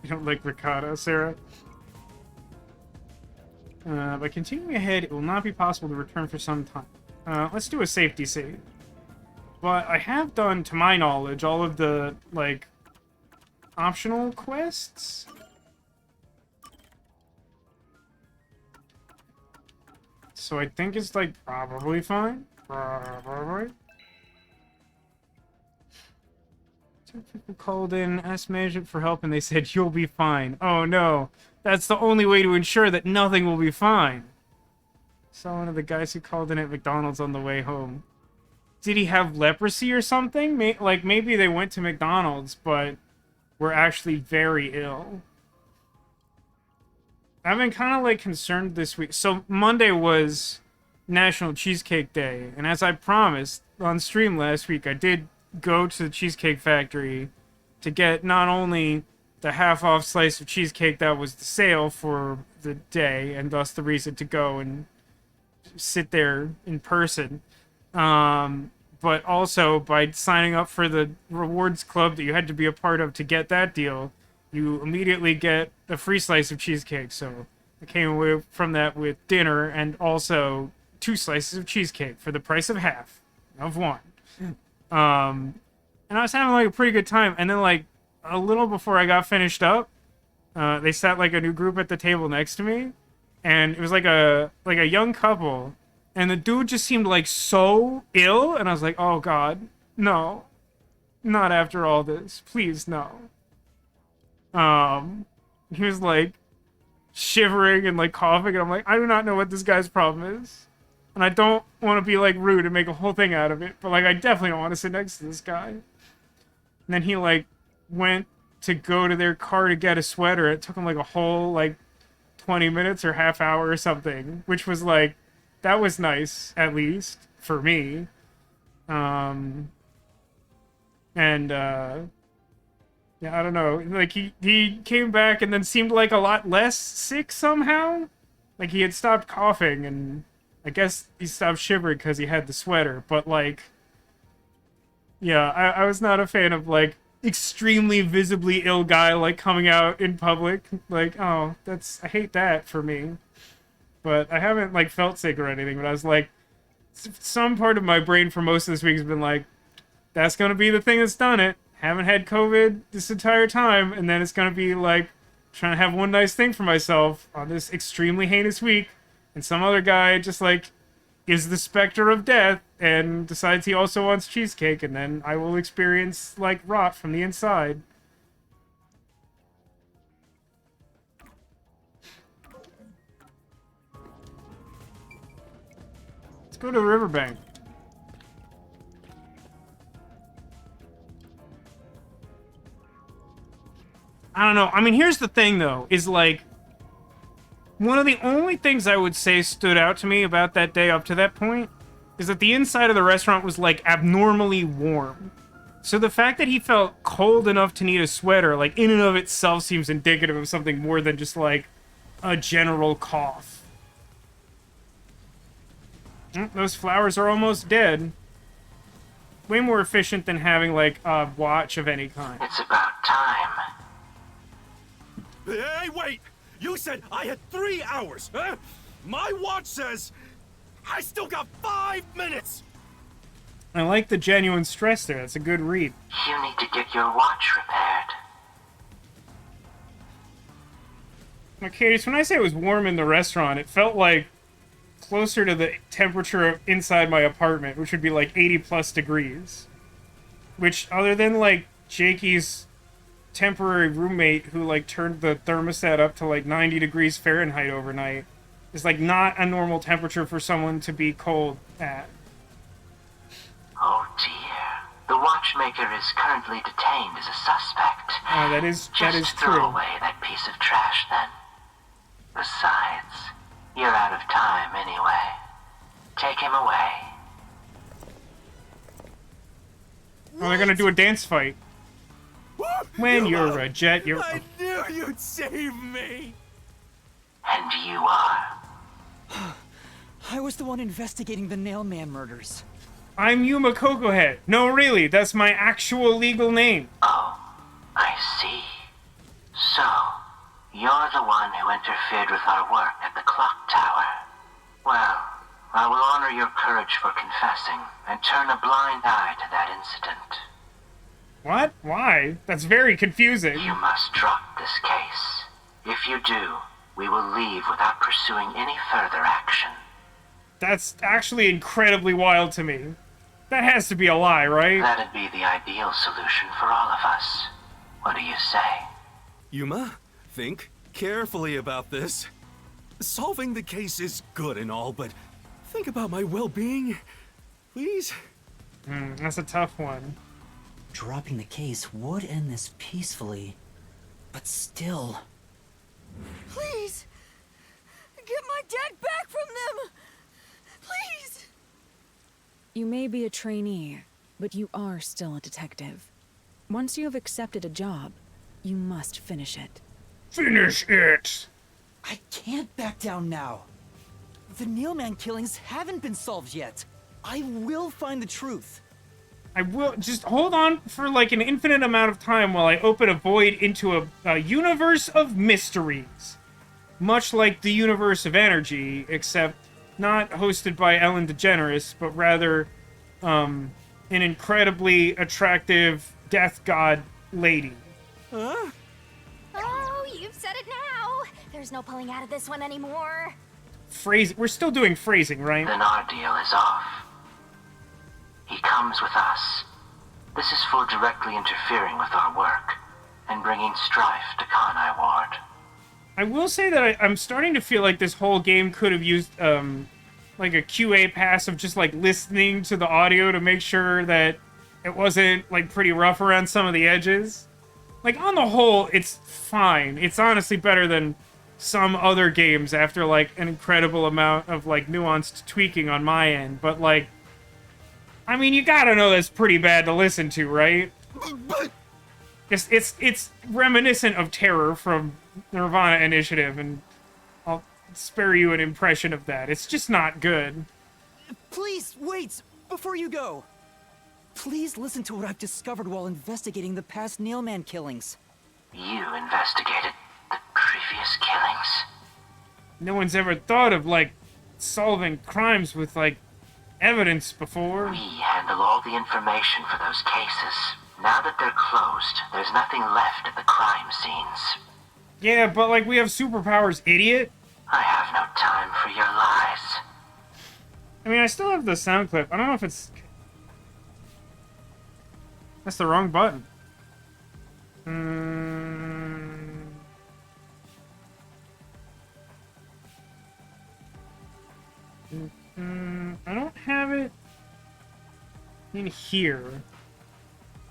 S1: You don't like ricotta, Sarah? By continuing ahead, it will not be possible to return for some time. Let's do a safety save. But I have done, to my knowledge, all of the, like, optional quests. So I think it's, like, probably fine. Probably. Two people called in, asked management for help, and they said, you'll be fine. Oh no, that's the only way to ensure that nothing will be fine. Saw one of the guys who called in at McDonald's on the way home. Did he have leprosy or something? Like, maybe they went to McDonald's, but were actually very ill. I've been kind of, like, concerned this week. So, Monday was National Cheesecake Day, and as I promised on stream last week, I did go to the Cheesecake Factory to get not only the half-off slice of cheesecake that was the sale for the day, and thus the reason to go and sit there in person, but also by signing up for the rewards club that you had to be a part of to get that deal, you immediately get a free slice of cheesecake. So I came away from that with dinner and also 2 slices of cheesecake for the price of half of one. And I was having like a pretty good time, and then like a little before I got finished up, they sat like a new group at the table next to me, and it was like a young couple, and the dude just seemed like so ill, and I was like, oh god, no, not after all this, please no. He was like shivering and like coughing, and I'm like, I do not know what this guy's problem is. And I don't want to be, like, rude and make a whole thing out of it. But, like, I definitely don't want to sit next to this guy. And then he, like, went to go to their car to get a sweater. It took him, like, a whole, like, 20 minutes or half hour or something. Which was, like, that was nice, at least, for me. Yeah, I don't know. Like, he came back and then seemed, like, a lot less sick somehow. Like, he had stopped coughing, and I guess he stopped shivering because he had the sweater, but, like, yeah, I was not a fan of, like, extremely visibly ill guy, like, coming out in public. Like, oh, I hate that for me. But I haven't, like, felt sick or anything, but I was like, some part of my brain for most of this week has been like, that's gonna be the thing that's done it. Haven't had COVID this entire time, and then it's gonna be like trying to have one nice thing for myself on this extremely heinous week, and some other guy just like is the specter of death and decides he also wants cheesecake, and then I will experience like rot from the inside. Let's go to the riverbank. I don't know. I mean, here's the thing, though, is like, one of the only things I would say stood out to me about that day up to that point is that the inside of the restaurant was, like, abnormally warm. So the fact that he felt cold enough to need a sweater, like, in and of itself seems indicative of something more than just, like, a general cough. Those flowers are almost dead. Way more efficient than having, like, a watch of any kind.
S7: It's about time.
S8: Hey, wait! You said I had 3 hours, huh? My watch says I still got 5 minutes!
S1: I like the genuine stress there. That's a good read.
S7: You need to get your watch repaired.
S1: Mercedes, when I say it was warm in the restaurant, it felt like closer to the temperature inside my apartment, which would be like 80 plus degrees. Which, other than like Jakey's temporary roommate who like turned the thermostat up to like 90 degrees Fahrenheit overnight, is like not a normal temperature for someone to be cold at.
S7: Oh dear. The watchmaker is currently detained as a suspect.
S1: That is
S7: Just
S1: true.
S7: throw away that piece of trash then. Besides, you're out of time anyway. Take him away.
S1: Oh, they're gonna do a dance fight. When you're a jet, you're...
S8: I knew you'd save me!
S7: And you are.
S5: I was the one investigating the Nailman murders.
S1: I'm Yuma Cocohead. No, really, that's my actual legal name.
S7: Oh, I see. So, you're the one who interfered with our work at the clock tower. Well, I will honor your courage for confessing and turn a blind eye to that incident.
S1: What? Why? That's very confusing.
S7: You must drop this case. If you do, we will leave without pursuing any further action.
S1: That's actually incredibly wild to me. That has to be a lie, right?
S7: That'd be the ideal solution for all of us. What do you say?
S8: Yuma, think carefully about this. Solving the case is good and all, but think about my well-being, please?
S1: That's a tough one.
S2: Dropping the case would end this peacefully, but still.
S5: Please! Get my dad back from them! Please!
S4: You may be a trainee, but you are still a detective. Once you have accepted a job, you must finish it.
S1: Finish it!
S5: I can't back down now. The Nailman killings haven't been solved yet. I will find the truth.
S1: I will just hold on for like an infinite amount of time while I open a void into a universe of mysteries. Much like the universe of energy, except not hosted by Ellen DeGeneres, but rather an incredibly attractive death god lady.
S8: Huh?
S3: Oh, you've said it now. There's no pulling out of this one anymore.
S1: Phrase. We're still doing phrasing, right?
S7: Then our deal is off. He comes with us. This is for directly interfering with our work and bringing strife to Kanai Ward.
S1: I will say that I'm starting to feel like this whole game could have used like a QA pass of just like listening to the audio to make sure that it wasn't like pretty rough around some of the edges. Like on the whole, it's fine. It's honestly better than some other games after like an incredible amount of like nuanced tweaking on my end. But like, I mean, you gotta know that's pretty bad to listen to, right?
S8: But
S1: It's reminiscent of Terror from Nirvana Initiative, and I'll spare you an impression of that. It's just not good.
S5: Please, wait! Before you go! Please listen to what I've discovered while investigating the past Nailman killings.
S7: You investigated the previous killings?
S1: No one's ever thought of, like, solving crimes with, like, evidence before.
S7: We handle all the information for those cases. Now that they're closed, there's nothing left at the crime scenes.
S1: Yeah, but like we have superpowers, idiot.
S7: I have no time for your lies.
S1: I mean, I still have the sound clip. I don't know if it's... That's the wrong button. I don't have it in here.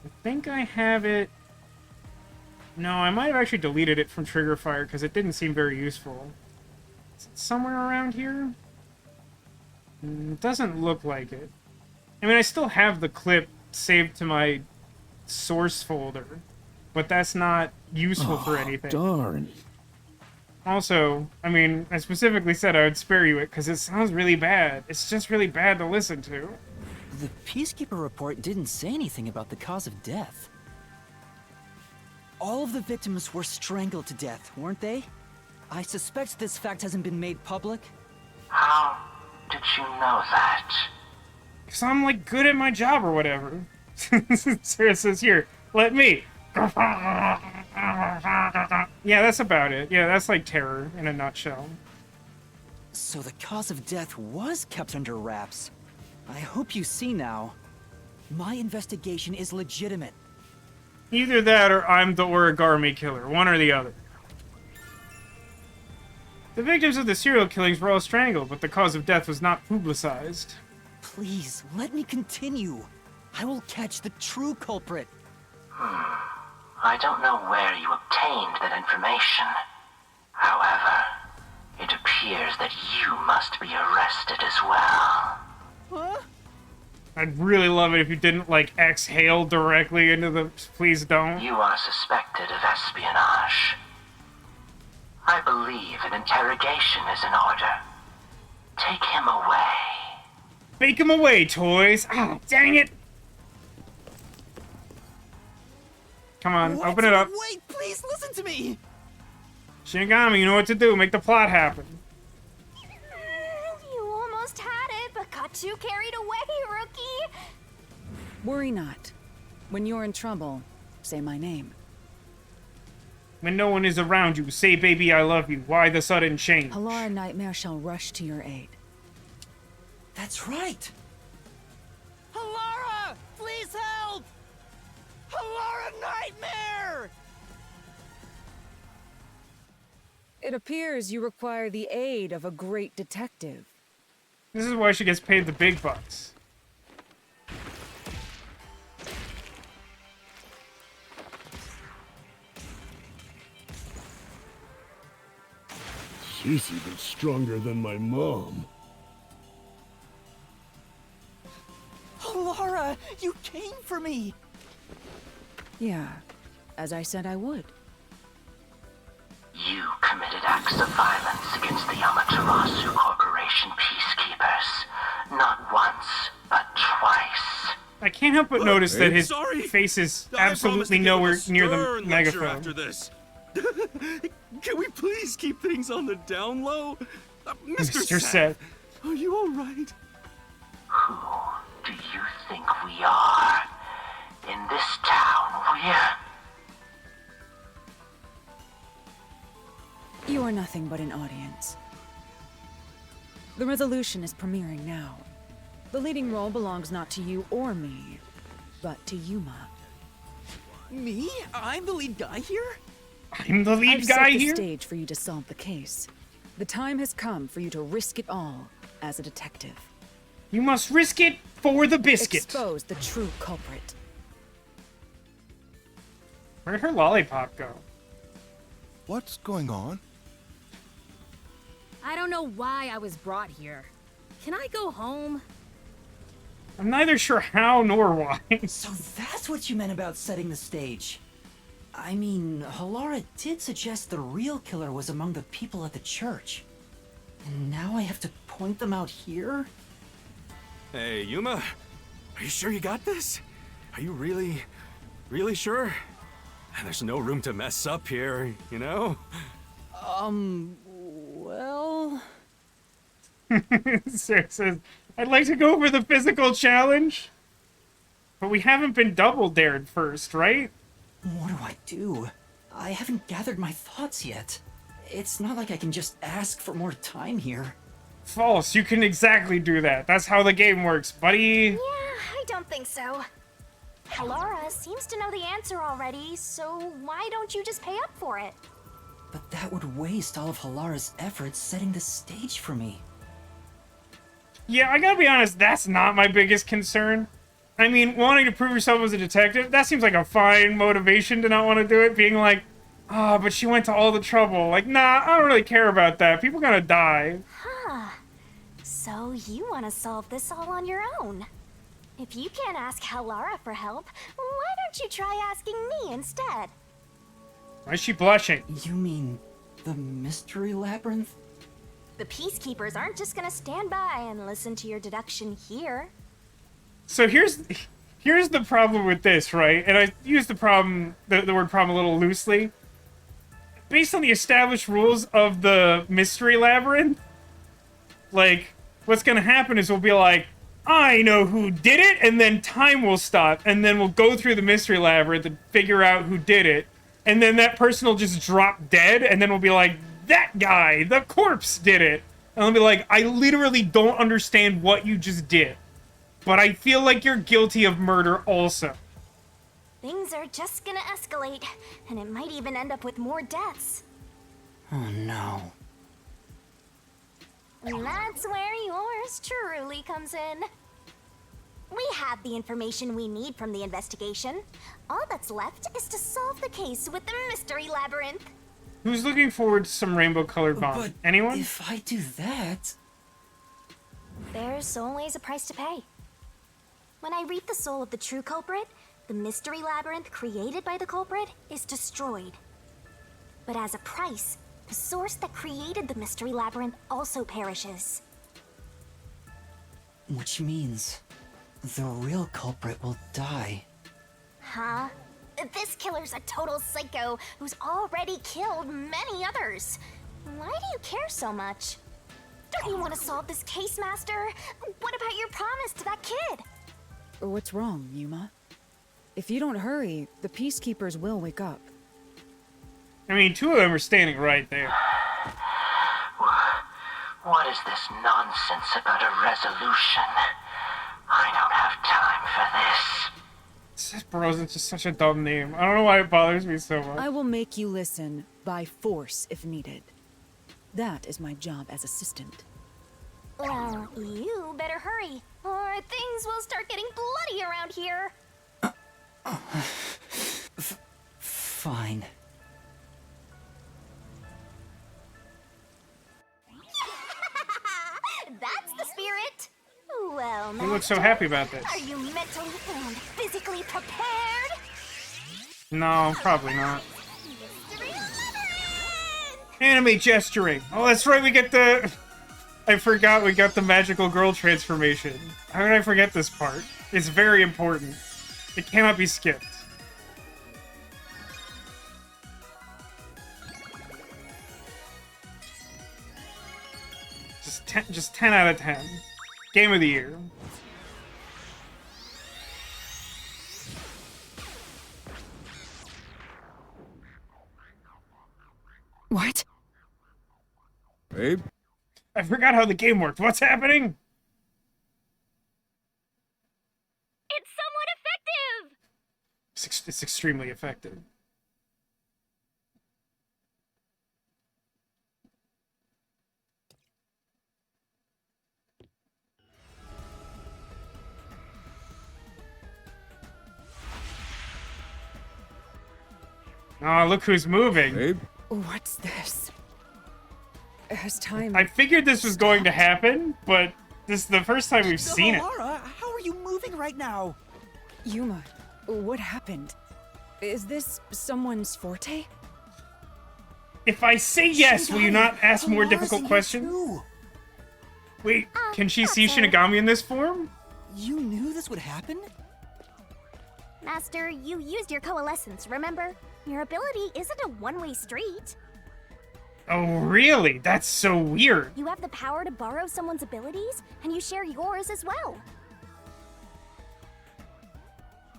S1: I think I have it... No, I might have actually deleted it from Triggerfire because it didn't seem very useful. Is it somewhere around here? It doesn't look like it. I mean, I still have the clip saved to my source folder, but that's not useful for anything.
S9: Darn.
S1: Also, I mean, I specifically said I would spare you it because it sounds really bad. It's just really bad to listen to.
S5: The Peacekeeper report didn't say anything about the cause of death. All of the victims were strangled to death, weren't they? I suspect this fact hasn't been made public.
S7: How did you know that?
S1: Because I'm, like, good at my job or whatever. Sarah says, here, let me. Yeah, that's about it. Yeah, that's like terror in a nutshell.
S5: So the cause of death was kept under wraps. I hope you see now. My investigation is legitimate.
S1: Either that or I'm the origami killer. One or the other. The victims of the serial killings were all strangled, but the cause of death was not publicized.
S5: Please, let me continue. I will catch the true culprit.
S7: I don't know where you obtained that information. However, it appears that you must be arrested as well.
S5: Huh?
S1: I'd really love it if you didn't, like, exhale directly into the... Please don't.
S7: You are suspected of espionage. I believe an interrogation is in order. Take him away.
S1: Make him away, toys! Ah, dang it! Come on,
S5: What?
S1: open it up.
S5: Wait, please listen to me!
S1: Shinigami, you know what to do. Make the plot happen.
S3: You almost had it, but got too carried away, rookie.
S4: Worry not. When you're in trouble, say my name.
S1: When no one is around you, say, baby, I love you. Why the sudden change?
S4: Halara Nightmare shall rush to your aid.
S5: That's right! Halara! Please help! Halara Nightmare!
S4: It appears you require the aid of a great detective.
S1: This is why she gets paid the big bucks.
S9: She's even stronger than my mom.
S5: Halara, you came for me!
S4: Yeah, as I said I would.
S7: You committed acts of violence against the Amaterasu Corporation peacekeepers. Not once, but twice.
S1: I can't help but notice that his
S8: Sorry.
S1: face is
S8: I promise to
S1: absolutely
S8: give
S1: nowhere
S8: him a
S1: near the
S8: stern lecture
S1: megaphone.
S8: after this. Can we please keep things on the down low? Mr.
S1: Seth.
S8: Are you all right?
S7: Who do you think we are? In this town,
S4: You are nothing but an audience. The resolution is premiering now. The leading role belongs not to you or me, but to Yuma.
S5: Me? I'm the lead guy here?
S1: I'm the lead
S4: I've
S1: guy
S4: set the
S1: here?
S4: stage for you to solve the case. The time has come for you to risk it all as a detective.
S1: You must risk it for the biscuit.
S4: Expose the true culprit.
S1: Where'd her lollipop go?
S10: What's going on?
S11: I don't know why I was brought here. Can I go home?
S1: I'm neither sure how nor why.
S5: So that's what you meant about setting the stage. I mean, Halara did suggest the real killer was among the people at the church. And now I have to point them out here?
S8: Hey, Yuma. Are you sure you got this? Are you really sure? There's no room to mess up here, you know?
S5: Well...
S1: Sarah says, I'd like to go for the physical challenge. But we haven't been double dared first, right?
S5: What do I do? I haven't gathered my thoughts yet. It's not like I can just ask for more time here.
S1: False. You can exactly do that. That's how the game works, buddy.
S3: Yeah, I don't think so. Halara seems to know the answer already, so why don't you just pay up for it?
S5: But that would waste all of Halara's efforts setting the stage for me.
S1: Yeah, I gotta be honest, that's not my biggest concern. I mean, wanting to prove yourself as a detective, that seems like a fine motivation to not want to do it. Being like, but she went to all the trouble. Like, nah, I don't really care about that. People gonna die.
S3: Huh. So you want to solve this all on your own? If you can't ask Halara for help, why don't you try asking me instead?
S1: Why is she blushing?
S5: You mean the mystery labyrinth?
S3: The Peacekeepers aren't just gonna stand by and listen to your deduction here.
S1: So here's the problem with this, right? And I use the word problem a little loosely. Based on the established rules of the mystery labyrinth, like, what's gonna happen is we'll be like, I know who did it, and then time will stop, and then we'll go through the mystery labyrinth and figure out who did it, and then that person will just drop dead, and then we'll be like, that guy, the corpse did it. And I'll be like, I literally don't understand what you just did, but I feel like you're guilty of murder also.
S3: Things are just gonna escalate, and it might even end up with more deaths.
S5: Oh no.
S3: And that's where yours truly comes in. We have the information we need from the investigation. All that's left is to solve the case with the mystery labyrinth.
S1: Who's looking forward to some rainbow-colored bomb?
S5: But
S1: Anyone?
S5: if I do that...
S3: There's always a price to pay. When I reap the soul of the true culprit, the mystery labyrinth created by the culprit is destroyed. But as a price, the source that created the mystery labyrinth also perishes.
S5: Which means the real culprit will die.
S3: Huh? This killer's a total psycho who's already killed many others. Why do you care so much? Don't you want to solve this case, Master? What about your promise to that kid?
S4: What's wrong, Yuma? If you don't hurry, the Peacekeepers will wake up.
S1: I mean, two of them are standing right there.
S7: What is this nonsense about a resolution? I don't have time for this.
S1: Brosen's just such a dumb name. I don't know why it bothers me so much.
S4: I will make you listen by force if needed. That is my job as assistant.
S3: Well, you better hurry, or things will start getting bloody around here.
S5: Fine.
S3: That's the spirit. Well,
S1: You look so
S3: Master,
S1: happy about this.
S3: Are you mentally and physically prepared?
S1: No, probably not.
S3: Mystery Labyrinth!
S1: Anime gesturing. Oh, that's right, we get the... I forgot we got the magical girl transformation. How did I forget this part? It's very important. It cannot be skipped. Just 10 out of 10. Game of the year.
S4: What?
S10: Babe?
S1: I forgot how the game worked. What's happening?
S3: It's somewhat effective!
S1: It's extremely effective. Oh, look who's moving.
S10: Babe?
S4: What's this? Has time...
S1: I figured this was going to happen, but this is the first time we've seen it.
S12: Halara, how are you moving right now?
S4: Yuma, what happened? Is this someone's forte?
S1: If I say yes, will you not ask more difficult questions? Wait, can she see Shinigami in this form?
S12: You knew this would happen?
S3: Master, you used your coalescence, remember? Your ability isn't a one-way street.
S1: Oh, really? That's so weird.
S3: You have the power to borrow someone's abilities, and you share yours as well.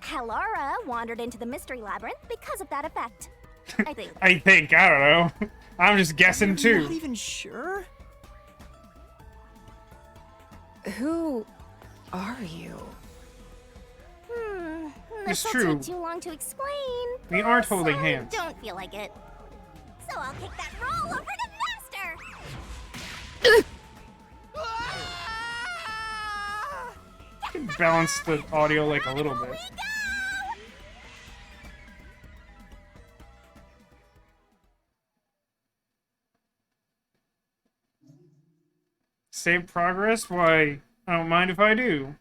S3: Halara wandered into the mystery labyrinth because of that effect. I think.
S1: I don't know. I'm just guessing too.
S12: Not even sure?
S4: Who are you?
S1: It's
S3: This'll
S1: true.
S3: take too long to explain.
S1: We aren't
S3: plus
S1: holding
S3: I
S1: hands.
S3: Don't feel like it. So I'll kick that roll over to Master.
S1: Can balance the audio like a little bit. Save progress? Why, I don't mind if I do.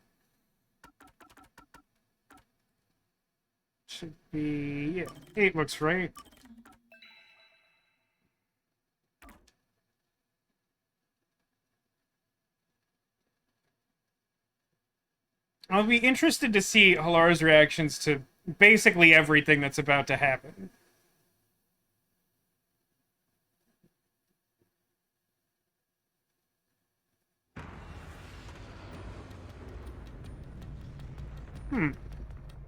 S1: Should be, yeah, 8 looks right. I'll be interested to see Halara's reactions to basically everything that's about to happen.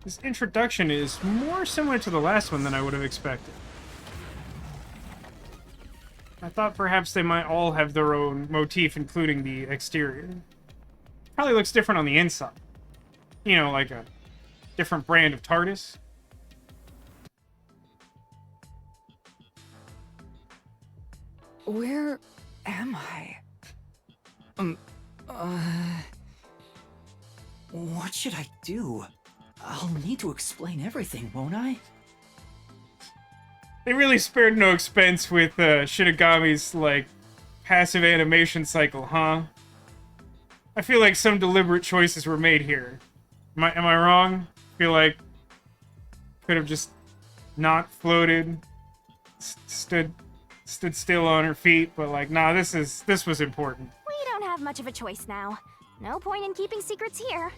S1: This introduction is more similar to the last one than I would have expected. I thought perhaps they might all have their own motif, including the exterior. Probably looks different on the inside. You know, like a different brand of TARDIS.
S4: Where am I?
S5: What should I do? I'll need to explain everything, won't I?
S1: They really spared no expense with Shinigami's, like, passive animation cycle, huh? I feel like some deliberate choices were made here. Am I wrong? I feel like could have just not floated, stood still on her feet, but like, nah, this was important.
S3: We don't have much of a choice now. No point in keeping secrets here.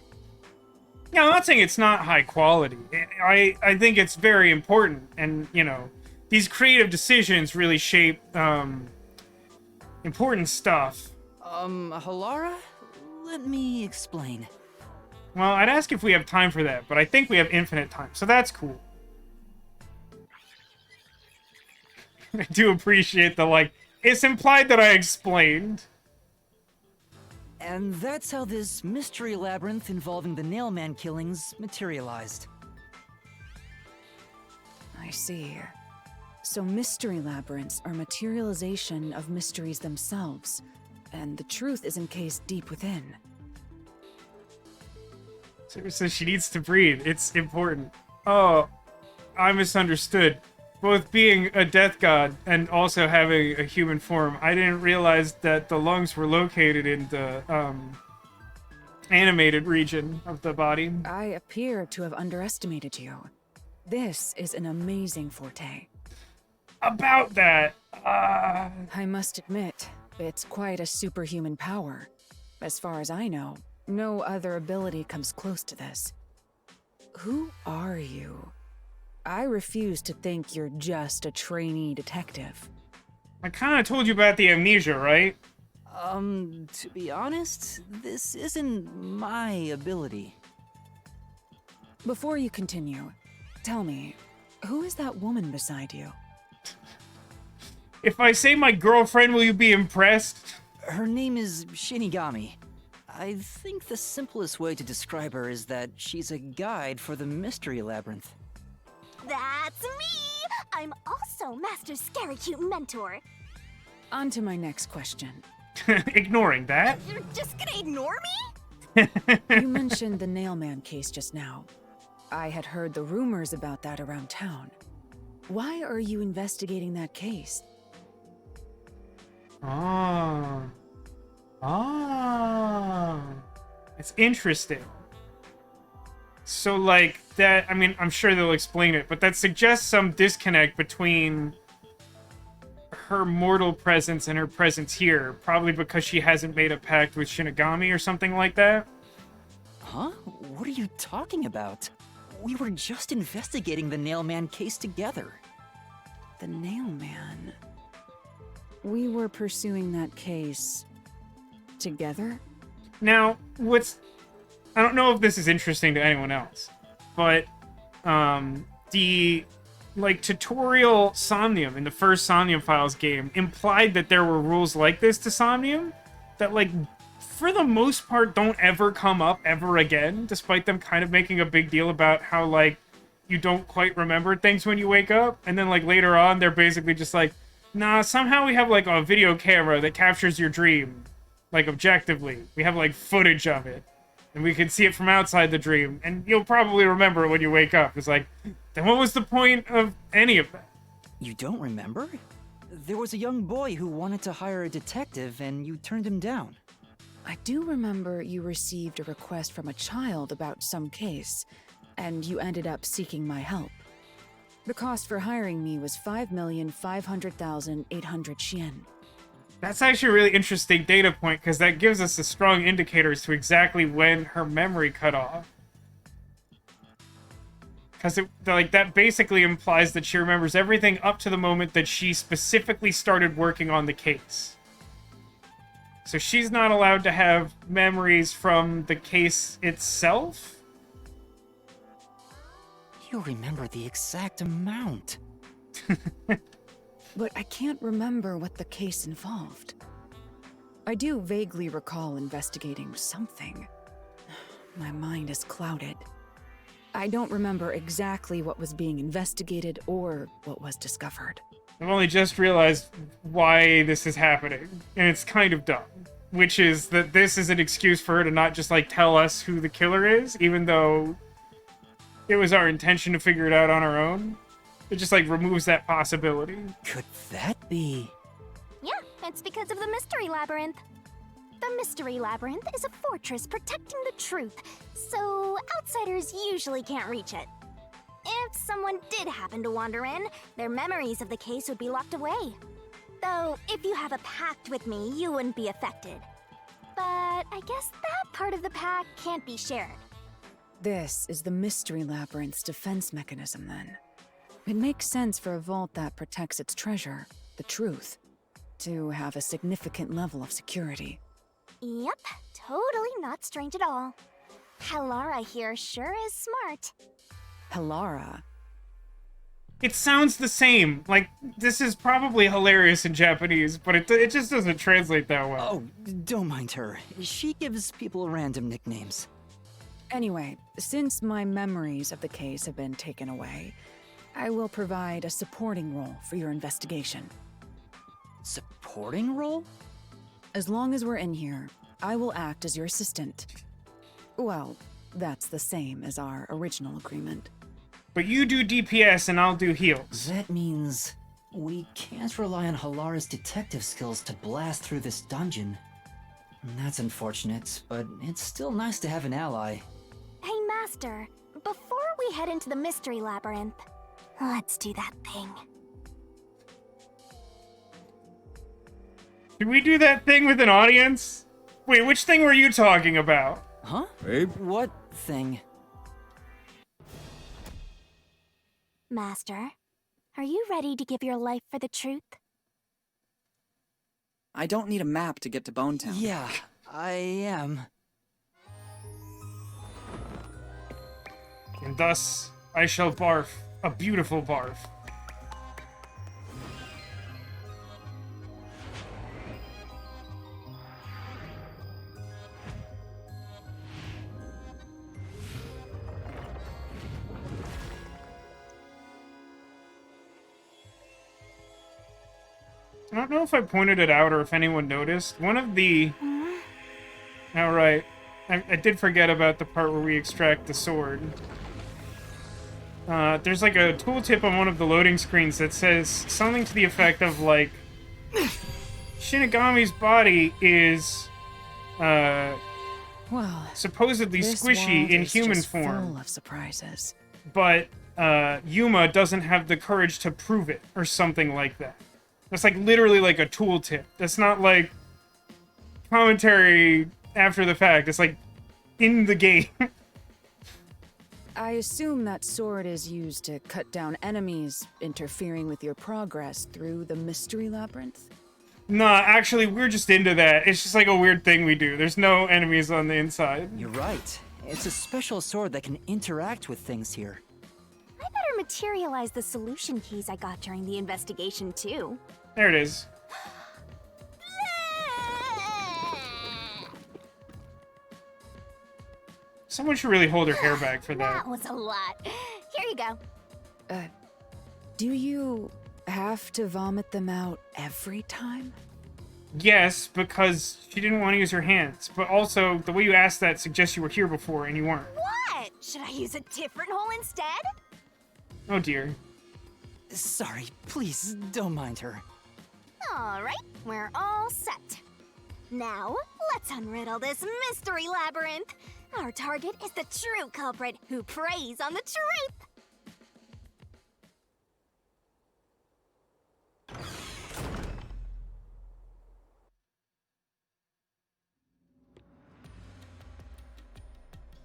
S1: Yeah, I'm not saying it's not high quality. I think it's very important, and you know, these creative decisions really shape important stuff.
S5: Halara? Let me explain.
S1: Well, I'd ask if we have time for that, but I think we have infinite time, so that's cool. I do appreciate the, like, it's implied that I explained.
S5: And that's how this mystery labyrinth involving the Nailman killings materialized.
S4: I see. So mystery labyrinths are materialization of mysteries themselves, and the truth is encased deep within.
S1: So she needs to breathe. It's important. Oh, I misunderstood. Both being a death god and also having a human form, I didn't realize that the lungs were located in the animated region of the body.
S4: I appear to have underestimated you. This is an amazing forte.
S1: About that,
S4: I must admit, it's quite a superhuman power. As far as I know, no other ability comes close to this. Who are you? I refuse to think you're just a trainee detective.
S1: I kind of told you about the amnesia, right?
S5: To be honest, this isn't my ability.
S4: Before you continue, tell me, who is that woman beside you?
S1: If I say my girlfriend, will you be impressed?
S5: Her name is Shinigami. I think the simplest way to describe her is that she's a guide for the Mystery Labyrinth.
S3: That's me! I'm also Master's scary cute mentor.
S4: On to my next question.
S1: Ignoring that.
S3: You're just gonna ignore me?
S4: You mentioned the Nailman case just now. I had heard the rumors about that around town. Why are you investigating that case?
S1: It's interesting. So, like, that, I mean, I'm sure they'll explain it, but that suggests some disconnect between her mortal presence and her presence here, probably because she hasn't made a pact with Shinigami or something like that.
S5: Huh? What are you talking about? We were just investigating the Nailman case together.
S4: The Nailman. we were pursuing that case together?
S1: Now, I don't know if this is interesting to anyone else, but the tutorial Somnium in the first Somnium Files game implied that there were rules like this to Somnium that, for the most part, don't ever come up ever again, despite them kind of making a big deal about how, you don't quite remember things when you wake up, and then, later on, they're basically just nah, somehow we have, a video camera that captures your dream, objectively. We have, footage of it. And we can see it from outside the dream, and you'll probably remember it when you wake up. It's then what was the point of any of that?
S5: You don't remember? There was a young boy who wanted to hire a detective, and you turned him down.
S4: I do remember you received a request from a child about some case, and you ended up seeking my help. The cost for hiring me was 5,500,800 yen.
S1: That's actually a really interesting data point, because that gives us a strong indicator as to exactly when her memory cut off. Because that basically implies that she remembers everything up to the moment that she specifically started working on the case. So she's not allowed to have memories from the case itself?
S5: You remember the exact amount.
S4: But I can't remember what the case involved. I do vaguely recall investigating something. My mind is clouded. I don't remember exactly what was being investigated or what was discovered.
S1: I've only just realized why this is happening, and it's kind of dumb. Which is that this is an excuse for her to not just, tell us who the killer is, even though it was our intention to figure it out on our own. It just, removes that possibility.
S5: Could that be?
S3: Yeah, it's because of the Mystery Labyrinth. The Mystery Labyrinth is a fortress protecting the truth, so outsiders usually can't reach it. If someone did happen to wander in, their memories of the case would be locked away. Though, if you have a pact with me, you wouldn't be affected. But I guess that part of the pact can't be shared.
S4: This is the Mystery Labyrinth's defense mechanism, then. It makes sense for a vault that protects its treasure, the truth, to have a significant level of security.
S3: Yep, totally not strange at all. Halara here sure is smart.
S4: Halara?
S1: It sounds the same. This is probably hilarious in Japanese, but it just doesn't translate that well.
S5: Oh, don't mind her. She gives people random nicknames.
S4: Anyway, since my memories of the case have been taken away, I will provide a supporting role for your investigation.
S5: Supporting role?
S4: As long as we're in here, I will act as your assistant. Well, that's the same as our original agreement.
S1: But you do DPS and I'll do heals.
S5: That means we can't rely on Halara's detective skills to blast through this dungeon. That's unfortunate, but it's still nice to have an ally.
S3: Hey, Master, before we head into the Mystery Labyrinth, let's do that thing.
S1: Should we do that thing with an audience? Wait, which thing were you talking about?
S5: Huh?
S10: Babe?
S5: What thing?
S3: Master, are you ready to give your life for the truth?
S12: I don't need a map to get to Bonetown.
S5: Yeah, I am.
S1: And thus, I shall barf. A beautiful barf. I don't know if I pointed it out or if anyone noticed. One of the... Oh, right. I did forget about the part where we extract the sword. There's a tooltip on one of the loading screens that says something to the effect of, Shinigami's body is,
S4: Well,
S1: supposedly
S4: this
S1: squishy
S4: world
S1: in
S4: is
S1: human
S4: just
S1: form.
S4: full of surprises.
S1: But, Yuma doesn't have the courage to prove it, or something like that. That's, literally, a tooltip. That's not, commentary after the fact. It's, in the game.
S4: I assume that sword is used to cut down enemies interfering with your progress through the Mystery Labyrinth?
S1: Nah, actually, we're just into that. It's just like a weird thing we do. There's no enemies on the inside.
S5: You're right. It's a special sword that can interact with things here.
S3: I better materialize the solution keys I got during the investigation, too.
S1: There it is. Someone should really hold her hair back for that.
S3: That was a lot. Here you go.
S4: Do you have to vomit them out every time?
S1: Yes, because she didn't want to use her hands. But also, the way you asked that suggests you were here before and you weren't.
S3: What? Should I use a different hole instead?
S1: Oh dear.
S5: Sorry, please don't mind her.
S3: Alright, we're all set. Now, let's unriddle this mystery labyrinth. Our target is the true culprit who preys on the truth.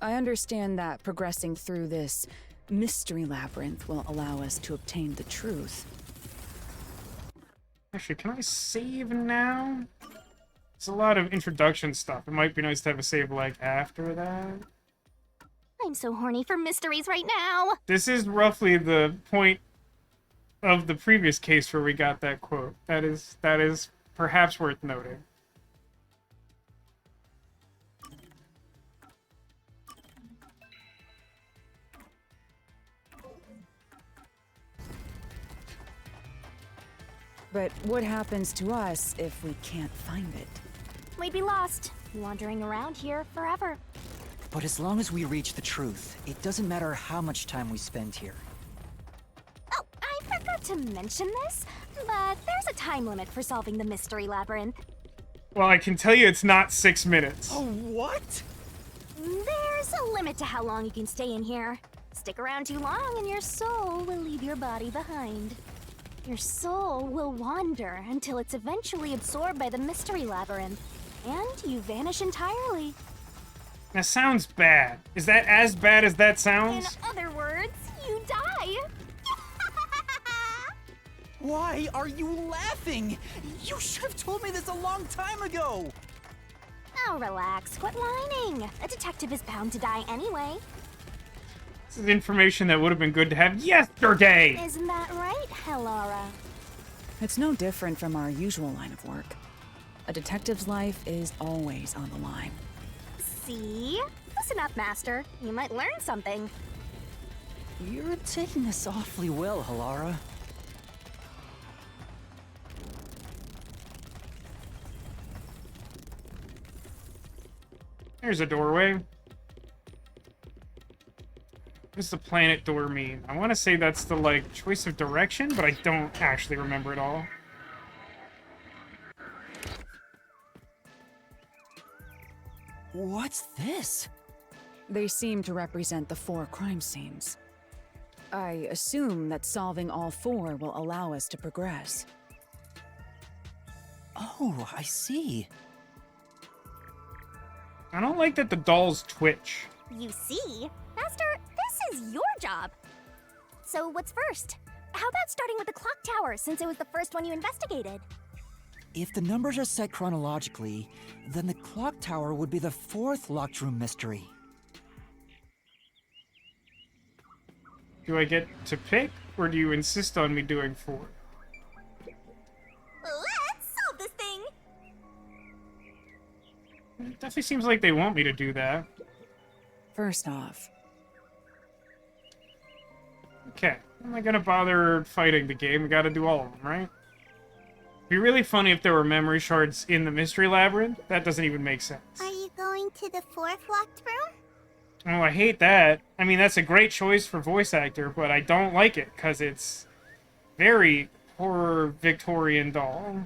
S4: I understand that progressing through this mystery labyrinth will allow us to obtain the truth.
S1: Actually, can I save now? It's a lot of introduction stuff. It might be nice to have a save like after that.
S3: I'm so horny for mysteries right now.
S1: This is roughly the point of the previous case where we got that quote. That is perhaps worth noting.
S4: But what happens to us if we can't find it?
S3: We'd be lost, wandering around here forever.
S5: But as long as we reach the truth, it doesn't matter how much time we spend here.
S3: Oh, I forgot to mention this, but there's a time limit for solving the mystery labyrinth.
S1: Well, I can tell you it's not 6 minutes.
S5: Oh, what?
S3: There's a limit to how long you can stay in here. Stick around too long and your soul will leave your body behind. Your soul will wander until it's eventually absorbed by the mystery labyrinth, and you vanish entirely.
S1: That sounds bad. Is that as bad as that
S3: In
S1: sounds?
S3: other words, you die.
S5: Why are you laughing? You should have told me this a long time ago!
S3: Oh, relax. Quit whining. A detective is bound to die anyway.
S1: This is information that would have been good to have yesterday!
S3: Isn't that right, Hellara?
S4: It's no different from our usual line of work. A detective's life is always on the line.
S3: See? Listen up, Master. You might learn something.
S5: You're taking this awfully well, Hellara.
S1: There's a doorway. What does the planet door mean? I want to say that's the, like, choice of direction, but I don't actually remember it all.
S5: What's this?
S4: They seem to represent the 4 crime scenes. I assume that solving all 4 will allow us to progress.
S5: Oh, I see.
S1: I don't like that the dolls twitch.
S3: You see? Master, this is your job. So what's first? How about starting with the clock tower, since it was the first one you investigated?
S5: If the numbers are set chronologically, then the clock tower would be the 4th locked room mystery.
S1: Do I get to pick, or do you insist on me doing 4?
S3: Let's solve this thing!
S1: It definitely seems like they want me to do that.
S4: First off,
S1: Okay, am I gonna bother fighting the game? We gotta do all of them, right? It'd be really funny if there were memory shards in the mystery labyrinth. That doesn't even make sense.
S3: Are you going to the 4th locked room?
S1: Oh, I hate that. I mean, that's a great choice for voice actor, but I don't like it, because it's very horror Victorian doll.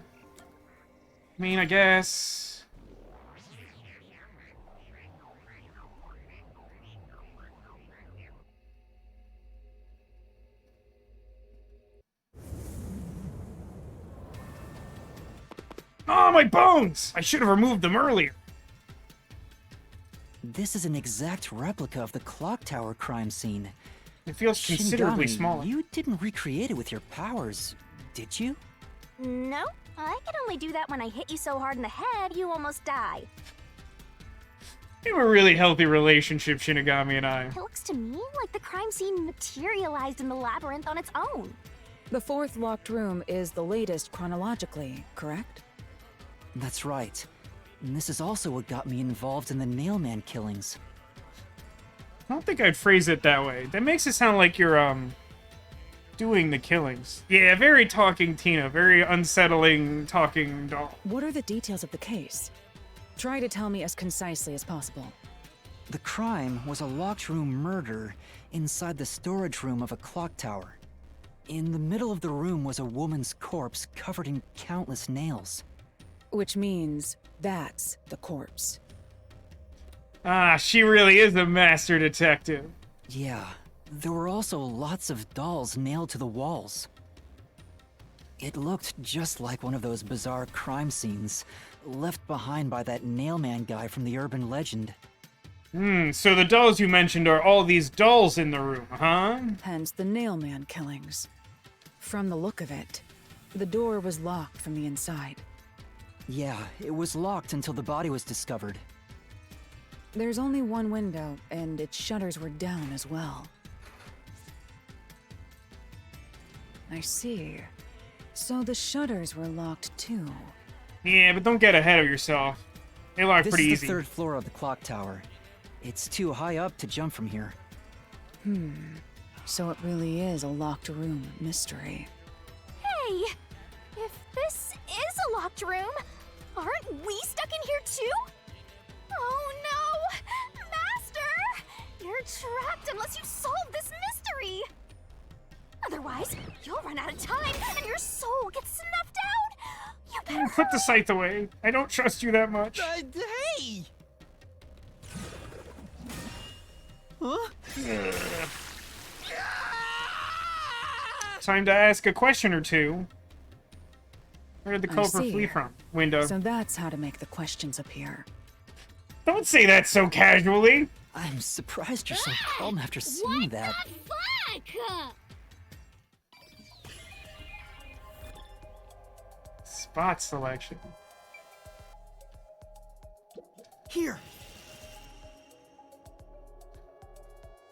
S1: I mean, I guess... Oh, my bones! I should have removed them earlier.
S5: This is an exact replica of the clock tower crime scene.
S1: It feels considerably
S5: Shingami,
S1: smaller.
S5: You didn't recreate it with your powers, did you?
S3: No, I can only do that when I hit you so hard in the head you almost die.
S1: We have a really healthy relationship, Shinigami and I.
S3: It looks to me like the crime scene materialized in the labyrinth on its own.
S4: The fourth locked room is the latest chronologically, correct?
S5: That's right. And this is also what got me involved in the Nailman killings.
S1: I don't think I'd phrase it that way. That makes it sound like you're, doing the killings. Yeah, very talking Tina. Very unsettling talking doll.
S4: What are the details of the case? Try to tell me as concisely as possible.
S5: The crime was a locked room murder inside the storage room of a clock tower. In the middle of the room was a woman's corpse covered in countless nails.
S4: Which means that's the corpse.
S1: Ah, she really is a master detective.
S5: Yeah, there were also lots of dolls nailed to the walls. It looked just like one of those bizarre crime scenes left behind by that Nailman guy from the urban legend.
S1: So the dolls you mentioned are all these dolls in the room, huh?
S4: Hence the Nailman killings. From the look of it, the door was locked from the inside.
S5: Yeah, it was locked until the body was discovered.
S4: There's only one window, and its shutters were down as well. I see. So the shutters were locked too.
S1: Yeah, but don't get ahead of yourself. They lock pretty
S5: This is
S1: easy.
S5: the third floor of the clock tower. It's too high up to jump from here.
S4: So it really is a locked room mystery.
S3: Hey! If this is a locked room, aren't we stuck in here too? Oh no! Master! You're trapped unless you solve this mystery! Otherwise, you'll run out of time and your soul gets snuffed out! You better
S1: Put the scythe away. I don't trust you that much.
S5: Hey! Huh?
S1: Time to ask a question or two. Where did the
S4: I
S1: culprit
S4: see.
S1: flee from? Window.
S4: So that's how to make the questions appear.
S1: Don't say that so casually.
S5: I'm surprised you're so calm after seeing that.
S11: Fuck!
S1: Spot selection.
S5: Here!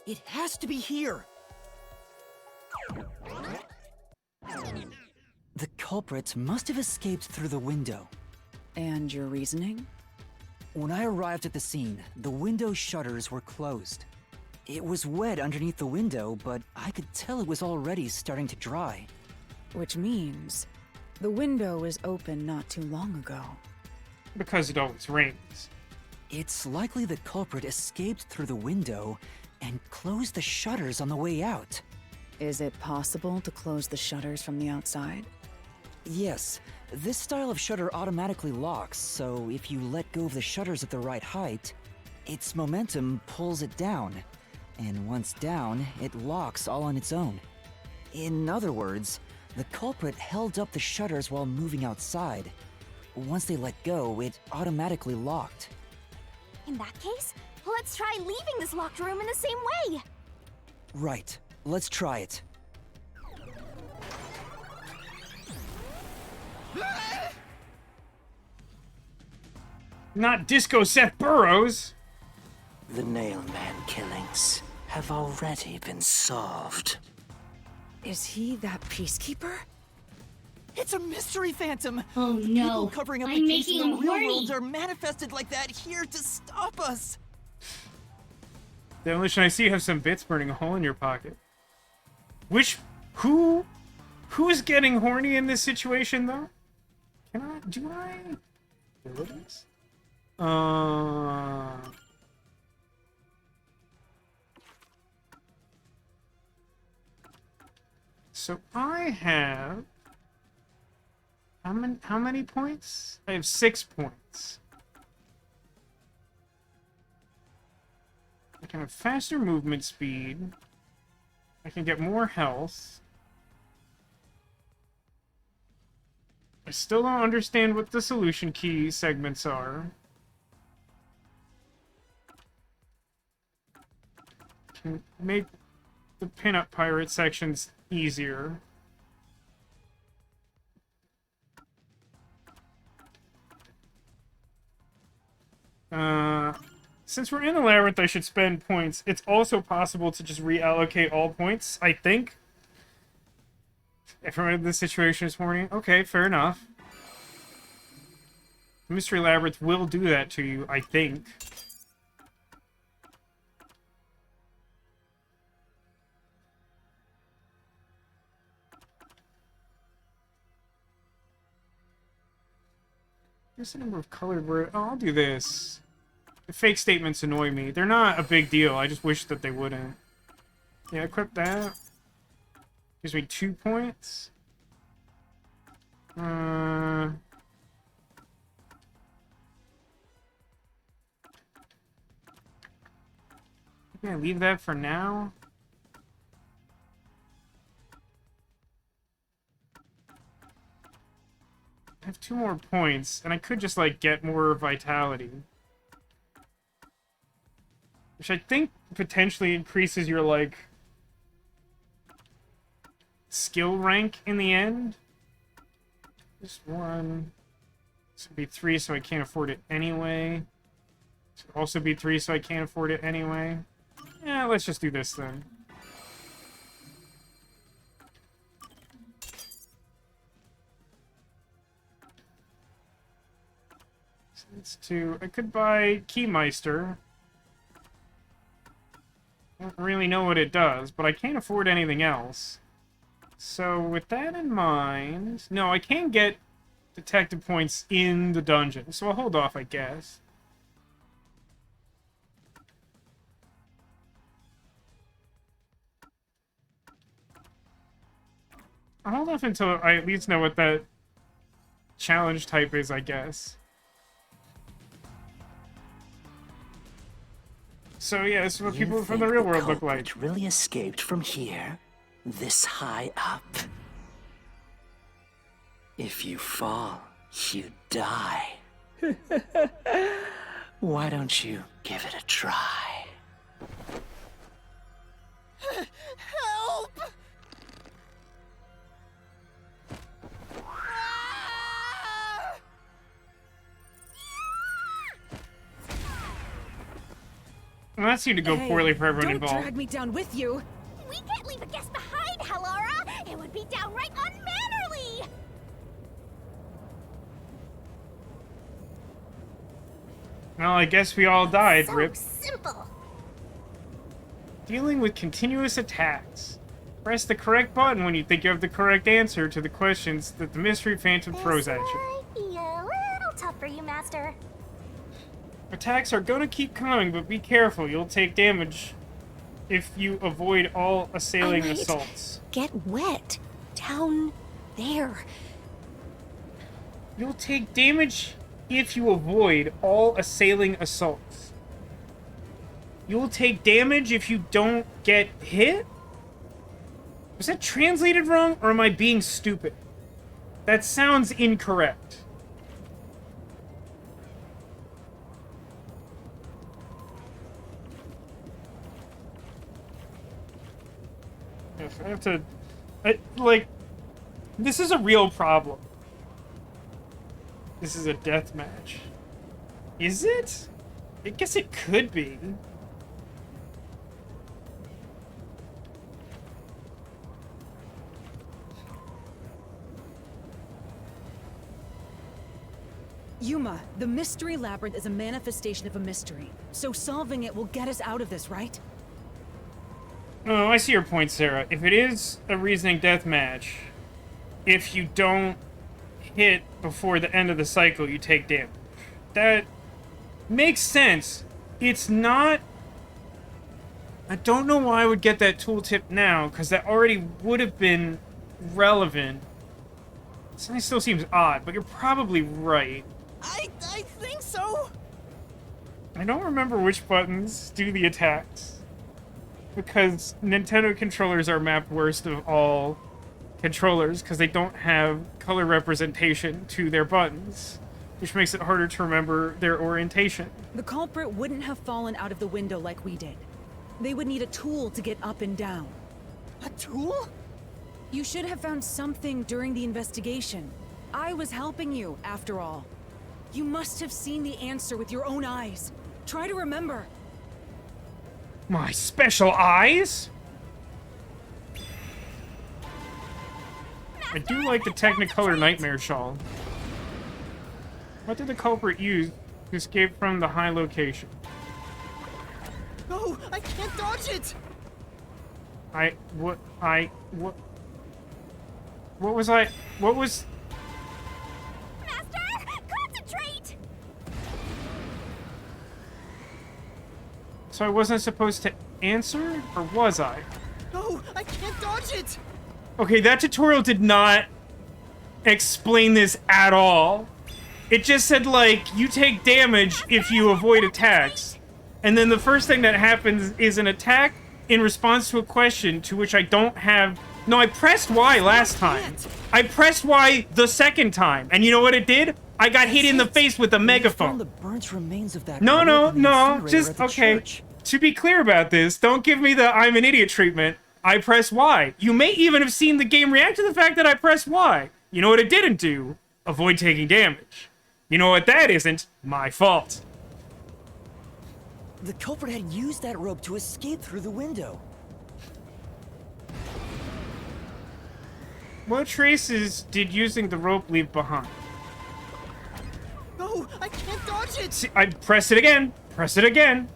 S5: It has to be here! The culprit must have escaped through the window.
S4: And your reasoning?
S5: When I arrived at the scene, the window shutters were closed. It was wet underneath the window, but I could tell it was already starting to dry.
S4: Which means the window was open not too long ago.
S1: Because it always rains.
S5: It's likely the culprit escaped through the window and closed the shutters on the way out.
S4: Is it possible to close the shutters from the outside?
S5: Yes, this style of shutter automatically locks, so if you let go of the shutters at the right height, its momentum pulls it down. And once down, it locks all on its own. In other words, the culprit held up the shutters while moving outside. Once they let go, it automatically locked.
S3: In that case, let's try leaving this locked room in the same way.
S5: Right, let's try it.
S1: Not Disco Seth Burrows.
S7: The Nailman killings have already been solved.
S4: Is he that peacekeeper?
S5: It's a mystery phantom!
S13: Oh
S5: People
S13: no,
S5: covering up
S13: I'm
S5: the case in
S13: making
S5: the
S13: him
S5: real
S13: horny!
S5: world are manifested like that here to stop us!
S1: Demolition, I see you have some bits burning a hole in your pocket. Who's getting horny in this situation, though? Do I? Abilities? So I have... How many points? I have 6 points. I can have faster movement speed. I can get more health. I still don't understand what the solution key segments are. Can make the pinup pirate sections easier. Since we're in the labyrinth, I should spend points. It's also possible to just reallocate all points, I think. If I remember the situation this morning. Okay, fair enough. The Mystery Labyrinth will do that to you, I think. Here's the number of colored words. Oh, I'll do this. The fake statements annoy me. They're not a big deal. I just wish that they wouldn't. Yeah, equip that. Gives me 2 points. I'm gonna leave that for now. I have 2 more points, and I could just, like, get more vitality. Which I think potentially increases your, like, skill rank in the end. Just 1. This would be 3, so I can't afford it anyway. This would also be 3, so I can't afford it anyway. Yeah, let's just do this then. So it's 2. I could buy Keymeister. I don't really know what it does, but I can't afford anything else. So with that in mind... No, I can get detective points in the dungeon, so I'll hold off, I guess. I'll hold off until I at least know what that challenge type is, I guess. So yeah, this is what people from the real world look like.
S7: It really escaped from here, this high up. If you fall, you die. Why don't you give it a try?
S13: Help!
S1: Well, that seemed to go poorly for everyone involved.
S11: Don't drag me down with you.
S3: We can't leave a guest behind, Hallara! It would be downright unmannerly!
S1: Well, I guess we all died,
S3: So
S1: Rip.
S3: simple!
S1: Dealing with continuous attacks. Press the correct button when you think you have the correct answer to the questions that the Mystery Phantom throws at you.
S3: Might be a little tough for you, Master.
S1: Attacks are gonna keep coming, but be careful. You'll take damage if you avoid all assailing assaults.
S3: Get wet. Down there.
S1: You'll take damage if you avoid all assailing assaults. You'll take damage if you don't get hit? Was that translated wrong, or am I being stupid? That sounds incorrect. Yes, I have to... like, this is a real problem. This is a death match. Is it? I guess it could be.
S4: Yuma, the Mystery Labyrinth is a manifestation of a mystery, so solving it will get us out of this, right?
S1: Oh, I see your point, Sarah. If it is a reasoning death match, if you don't hit before the end of the cycle, you take damage. That makes sense. It's not... I don't know why I would get that tooltip now, because that already would have been relevant. It still seems odd, but you're probably right.
S13: I think so.
S1: I don't remember which buttons do the attacks, because Nintendo controllers are mapped worst of all controllers, because they don't have color representation to their buttons, which makes it harder to remember their orientation.
S4: The culprit wouldn't have fallen out of the window like we did. They would need a tool to get up and down.
S13: A tool?
S4: You should have found something during the investigation. I was helping you, after all. You must have seen the answer with your own eyes.
S11: Try to remember.
S1: My special eyes? I do like the Technicolor Nightmare Shawl. What did the culprit use to escape from the high location?
S13: No, I can't dodge it!
S1: What was I? What was?
S3: Master, concentrate!
S1: So I wasn't supposed to answer? Or was I?
S13: No, I can't dodge it!
S1: Okay, that tutorial did not explain this at all. It just said, like, you take damage if you avoid attacks. And then the first thing that happens is an attack in response to a question to which I don't have... No, I pressed Y last time. I pressed Y the second time. And you know what it did? I got hit in the face with a megaphone.
S5: The burnt remains of that
S1: No, just, okay. To be clear about this, don't give me the I'm an idiot treatment. I press Y. You may even have seen the game react to the fact that I pressed Y. You know what it didn't do? Avoid taking damage. You know what that isn't? My fault.
S5: The culprit had used that rope to escape through the window.
S1: What traces did using the rope leave behind?
S13: No, I can't dodge it!
S1: See, I press it again. Press it again.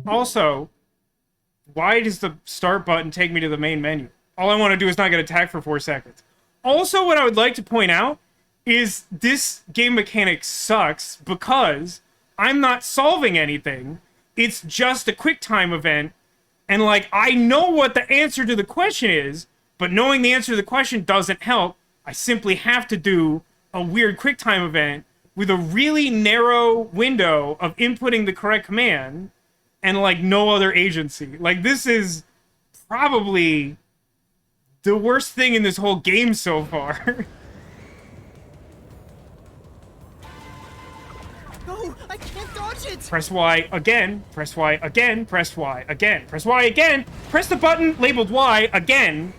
S1: Also, why does the start button take me to the main menu? All I want to do is not get attacked for 4 seconds. Also, what I would like to point out is this game mechanic sucks because I'm not solving anything. It's just a quick time event. And, like, I know what the answer to the question is, but knowing the answer to the question doesn't help. I simply have to do a weird quick time event with a really narrow window of inputting the correct command and, like, no other agency. Like, this is probably the worst thing in this whole game so far.
S13: No, I can't dodge it!
S1: Press Y again, press Y again, press Y again, press Y again, press the button labeled Y again,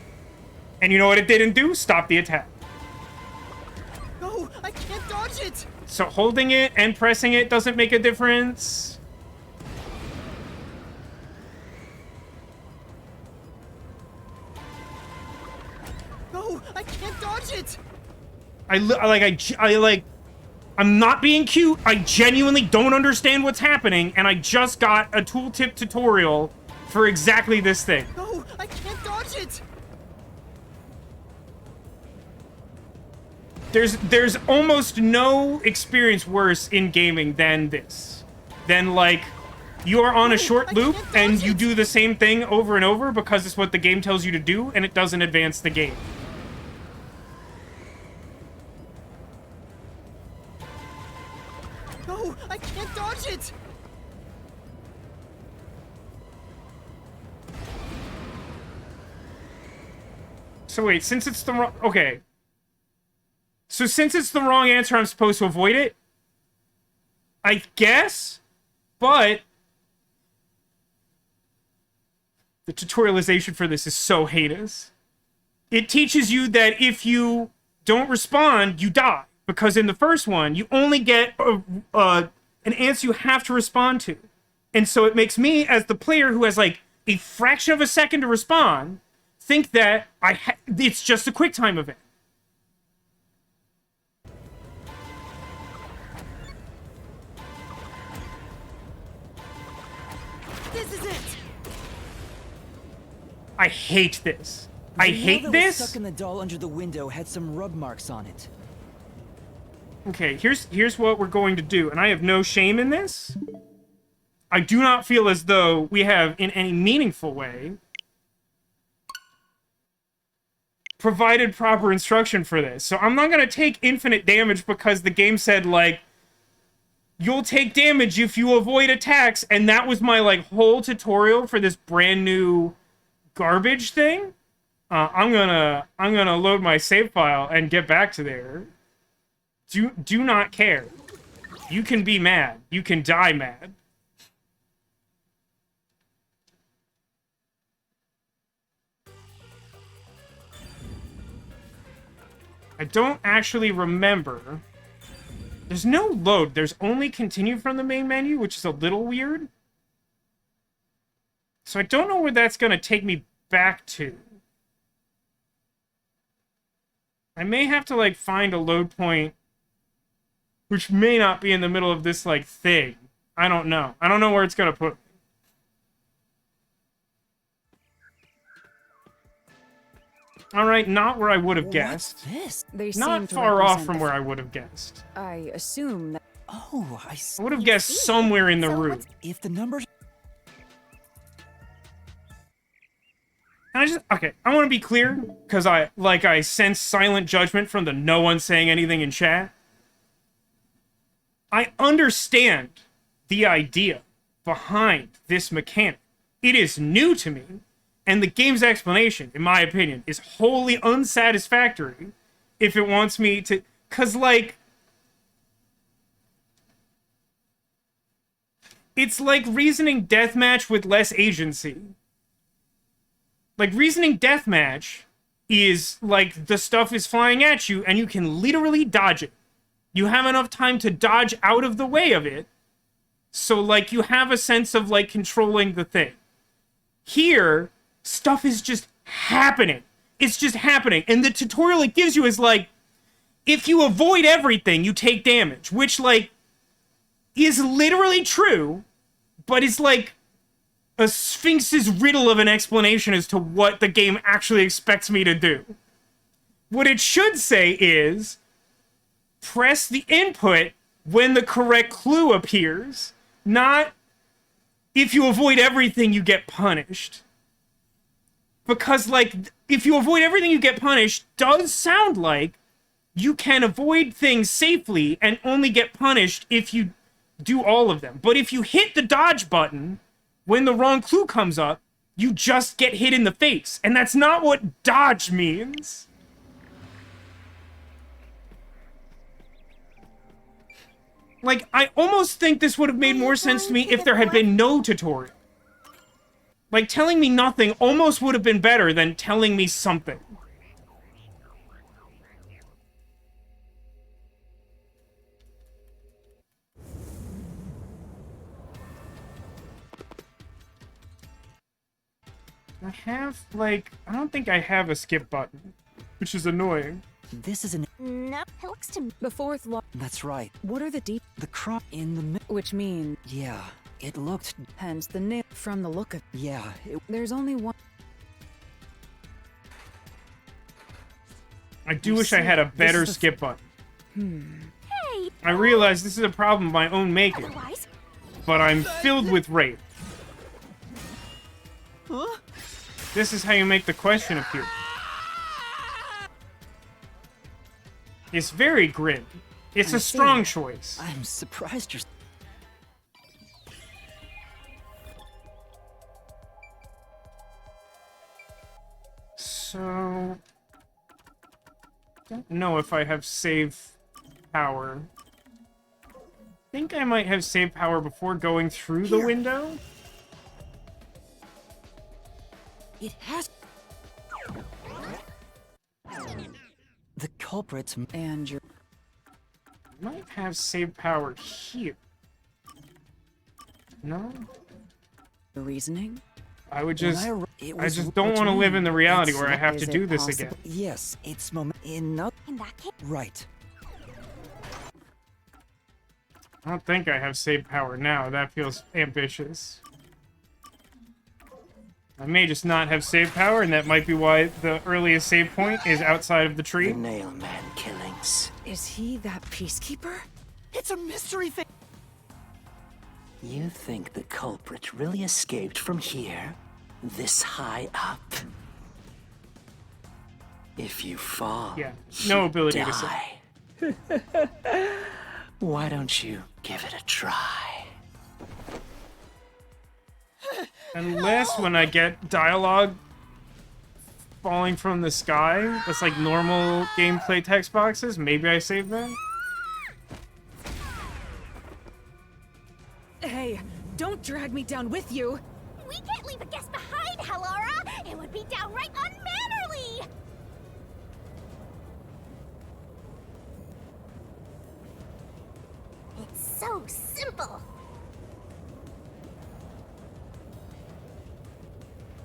S1: and you know what it didn't do? Stop the attack.
S13: No, I can't dodge it!
S1: So holding it and pressing it doesn't make a difference.
S13: No, I can't dodge it!
S1: I'm not being cute. I genuinely don't understand what's happening, and I just got a tooltip tutorial for exactly this thing.
S13: No, I can't dodge it!
S1: There's almost no experience worse in gaming than this. Than, like, you are on a short loop, and you do the same thing over and over because it's what the game tells you to do, and it doesn't advance the game.
S13: No, I can't dodge it!
S1: So wait, since it's the wrong... Okay. So since it's the wrong answer, I'm supposed to avoid it? I guess? But... the tutorialization for this is so heinous. It teaches you that if you don't respond, you die. Because in the first one, you only get an answer you have to respond to. And so it makes me, as the player who has, like, a fraction of a second to respond, think that it's just a quick time event.
S13: This is it!
S1: I hate this. I hate this.
S5: Stuck in the doll under the window had some rub marks on it.
S1: Okay, here's what we're going to do, and I have no shame in this. I do not feel as though we have, in any meaningful way, provided proper instruction for this. So I'm not going to take infinite damage because the game said, like, you'll take damage if you avoid attacks, and that was my, like, whole tutorial for this brand new garbage thing. I'm gonna load my save file and get back to there. Do not care. You can be mad. You can die mad. I don't actually remember There's no load. There's only continue from the main menu, which is a little weird. So I don't know where that's going to take me back to. I may have to, like, find a load point, which may not be in the middle of this, like, thing. I don't know. I don't know where it's going to put me. Alright, not where I would have guessed.
S5: What's this?
S4: They
S1: Not
S4: seem to
S1: far off
S4: represent
S1: from
S4: the
S1: where I would have guessed.
S4: I assume that.
S5: Oh, I see.
S1: I would have guessed somewhere in the room.
S5: If the numbers...
S1: Can I just... Okay, I want to be clear, because I sense silent judgment from the no one saying anything in chat. I understand the idea behind this mechanic. It is new to me, and the game's explanation, in my opinion, is wholly unsatisfactory if it wants me to... Because, like... It's like reasoning deathmatch with less agency. Like, reasoning deathmatch is, like, the stuff is flying at you, and you can literally dodge it. You have enough time to dodge out of the way of it, so, like, you have a sense of, like, controlling the thing. Here, stuff is just happening. It's just happening. And the tutorial it gives you is, like, if you avoid everything, you take damage, which, like, is literally true, but it's, like, a Sphinx's riddle of an explanation as to what the game actually expects me to do. What it should say is, press the input when the correct clue appears, not if you avoid everything, you get punished. Because, like, if you avoid everything, you get punished does sound like you can avoid things safely and only get punished if you do all of them. But if you hit the dodge button when the wrong clue comes up, you just get hit in the face. And that's not what dodge means. Like, I almost think this would have made more sense to me if there had been no tutorial. Like, telling me nothing almost would have been better than telling me something. I have, like, I don't think I have a skip button, which is annoying.
S5: This is an...
S3: No, it looks to me.
S4: The fourth law.
S5: That's right.
S4: What are the deep?
S5: The crop in the middle.
S4: Which mean.
S5: Yeah, it looked...
S4: Hence the nail. From the look of.
S5: Yeah,
S4: There's only one.
S1: I do wish I had a better skip button.
S3: Hey!
S1: I realize this is a problem of my own making,
S3: Otherwise,
S1: but I'm filled with rage.
S13: Huh?
S1: This is how you make the question appear. It's very grim. It's a strong choice.
S5: I'm surprised you're...
S1: So... don't know if I have save power. I think I might have save power before going through the window.
S5: It has... The culprits...
S4: And you're.
S1: Might have save power here. No?
S4: The reasoning?
S1: I would just...
S5: It
S1: I
S5: was
S1: just don't want to live in the reality where I have to
S4: Is
S1: do
S4: it
S1: this
S4: possible?
S1: again.
S5: Yes, it's moment... In that
S3: case...
S5: Right.
S1: I don't think I have save power now. That feels ambitious. I may just not have save power, and that might be why the earliest save point is outside of the tree.
S7: The Nailman killings.
S4: Is he that peacekeeper?
S13: It's a mystery thing.
S7: You think the culprit really escaped from here? This high up? If you fall,
S1: Yeah, no
S7: you
S1: ability to
S7: die. Why don't you give it a try?
S1: Unless when I get dialogue falling from the sky, that's like normal gameplay text boxes, maybe I save that.
S11: Hey, don't drag me down with you.
S3: We can't leave a guest behind, Halara! It would be downright unmannerly! so simple.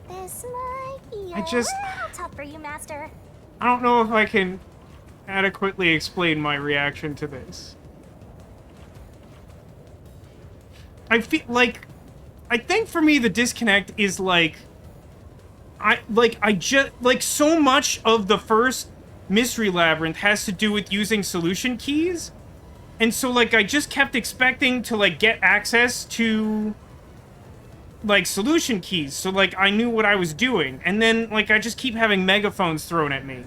S3: This might be a little tough for you, Master.
S1: I don't know if I can adequately explain my reaction to this. I feel like, I think for me the disconnect is like, I just, like, so much of the first Mystery Labyrinth has to do with using solution keys, and so, like, I just kept expecting to, like, get access to, like, solution keys, so, like, I knew what I was doing, and then, like, I just keep having megaphones thrown at me.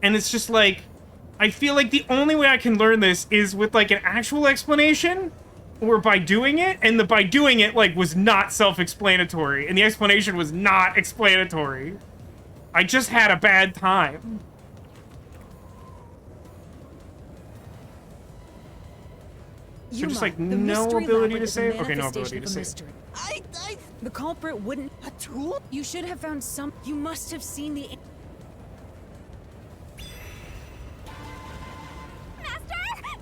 S1: And it's just, like, I feel like the only way I can learn this is with, like, an actual explanation, or by doing it, and the by doing it, like, was not self-explanatory, and the explanation was not explanatory. I just had a bad time. So just, like, no ability to save? Okay, no ability to save.
S11: The culprit wouldn't... A tool? You should have found some... You must have seen the...
S3: Master,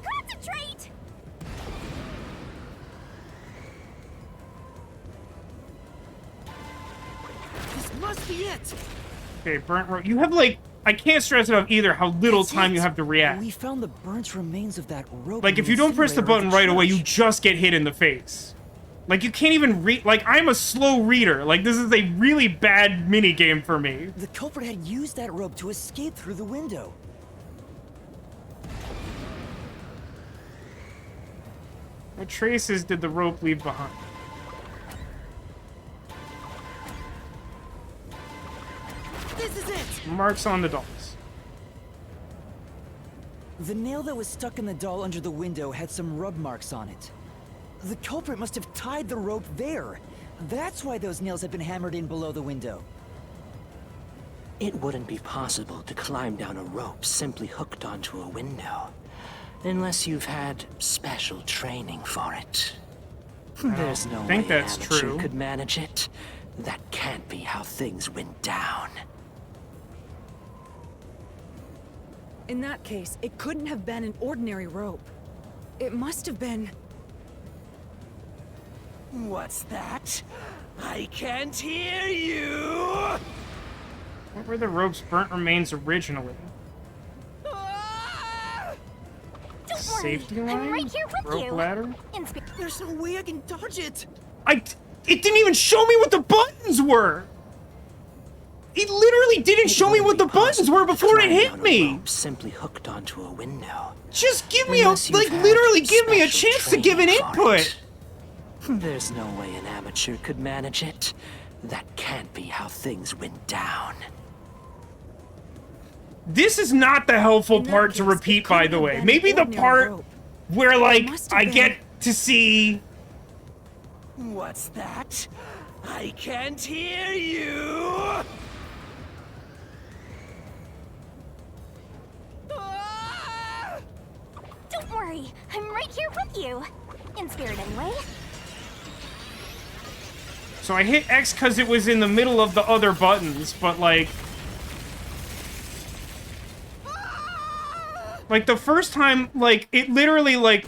S3: concentrate!
S13: This must be it!
S1: Okay, burnt rope. You have, like... I can't stress enough either how little time you have to react.
S5: We found the burnt remains of that rope.
S1: Like, if you don't press the button right away, you just get hit in the face. Like, you can't even read... Like, I'm a slow reader. Like, this is a really bad minigame for me.
S5: The culprit had used that rope to escape through the window.
S1: What traces did the rope leave behind?
S13: This is it!
S1: Marks on the dolls.
S5: The nail that was stuck in the doll under the window had some rub marks on it. The culprit must have tied the rope there. That's why those nails had been hammered in below the window.
S7: It wouldn't be possible to climb down a rope simply hooked onto a window, unless you've had special training for it. There's no way an amateur could manage it. That can't be how things went down.
S4: In that case, it couldn't have been an ordinary rope. It must have been...
S7: What's that? I can't hear you!
S1: What were the rope's burnt remains originally?
S3: Don't
S1: Safety
S3: worry, I'm right
S1: lines?
S3: here with
S1: Rope
S3: you.
S1: ladder?
S13: There's no way I can dodge it!
S1: It didn't even show me what the buttons were! It literally didn't show me what the buttons were before it hit me!
S7: Simply hooked onto a window.
S1: Just give me a, like, literally give me a chance to give an input!
S7: There's no way an amateur could manage it. That can't be how things went down.
S1: This is not the helpful part to repeat, by the way. Maybe the part where, like, I get to see...
S7: What's that? I can't hear you!
S3: Don't worry, I'm right here with you. In spirit, anyway.
S1: So I hit X because it was in the middle of the other buttons, but, like... Like, the first time, like, it literally, like...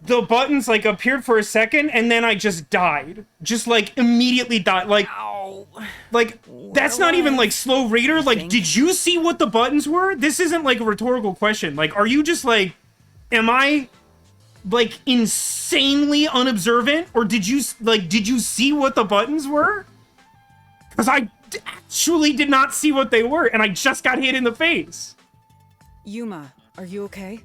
S1: The buttons, like, appeared for a second, and then I just died. Just, like, immediately died. Like...
S5: Ow.
S1: Like, that's not even, like, slow reader. Like, did you see what the buttons were? This isn't, like, a rhetorical question. Like, are you just, like... Am I... like, insanely unobservant? Or did you see what the buttons were? Because I actually did not see what they were, and I just got hit in the face.
S4: Yuma, are you okay?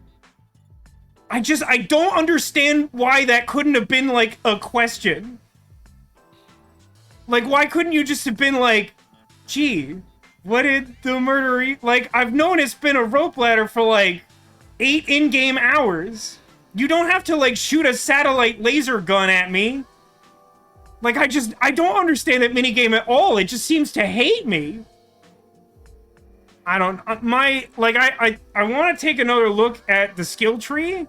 S1: I don't understand why that couldn't have been, like, a question. Like, why couldn't you just have been like, gee, what did the murderer... Like, I've known it's been a rope ladder for, like, 8 in-game hours. You don't have to, like, shoot a satellite laser gun at me. Like, I don't understand that minigame at all. It just seems to hate me. I don't... I want to take another look at the skill tree.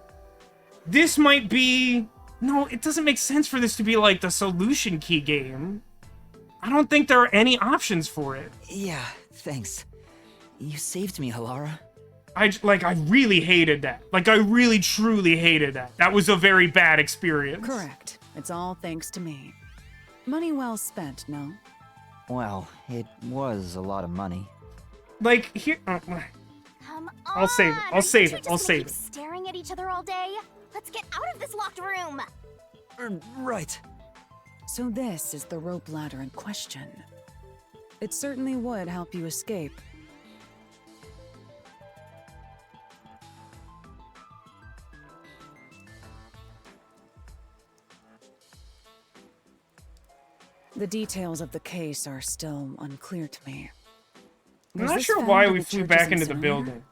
S1: This might be... No, it doesn't make sense for this to be, like, the solution key game. I don't think there are any options for it.
S5: Yeah, thanks. You saved me, Halara.
S1: I really hated that. Like, I really, truly hated that. That was a very bad experience.
S4: Correct. It's all thanks to me. Money well spent, no?
S2: Well, it was a lot of money.
S1: Like, here...
S3: Come on!
S1: I'll save it. I'll save it. I'll save it.
S3: Staring at each other all day? Let's get out of this locked room!
S2: Right.
S4: So this is the rope ladder in question. It certainly would help you escape. The details of the case are still unclear to me.
S1: I'm
S4: Was
S1: not
S4: this
S1: sure
S4: found
S1: why
S4: in
S1: we
S4: the
S1: flew
S4: church's
S1: back into the
S4: incinerator?
S1: building.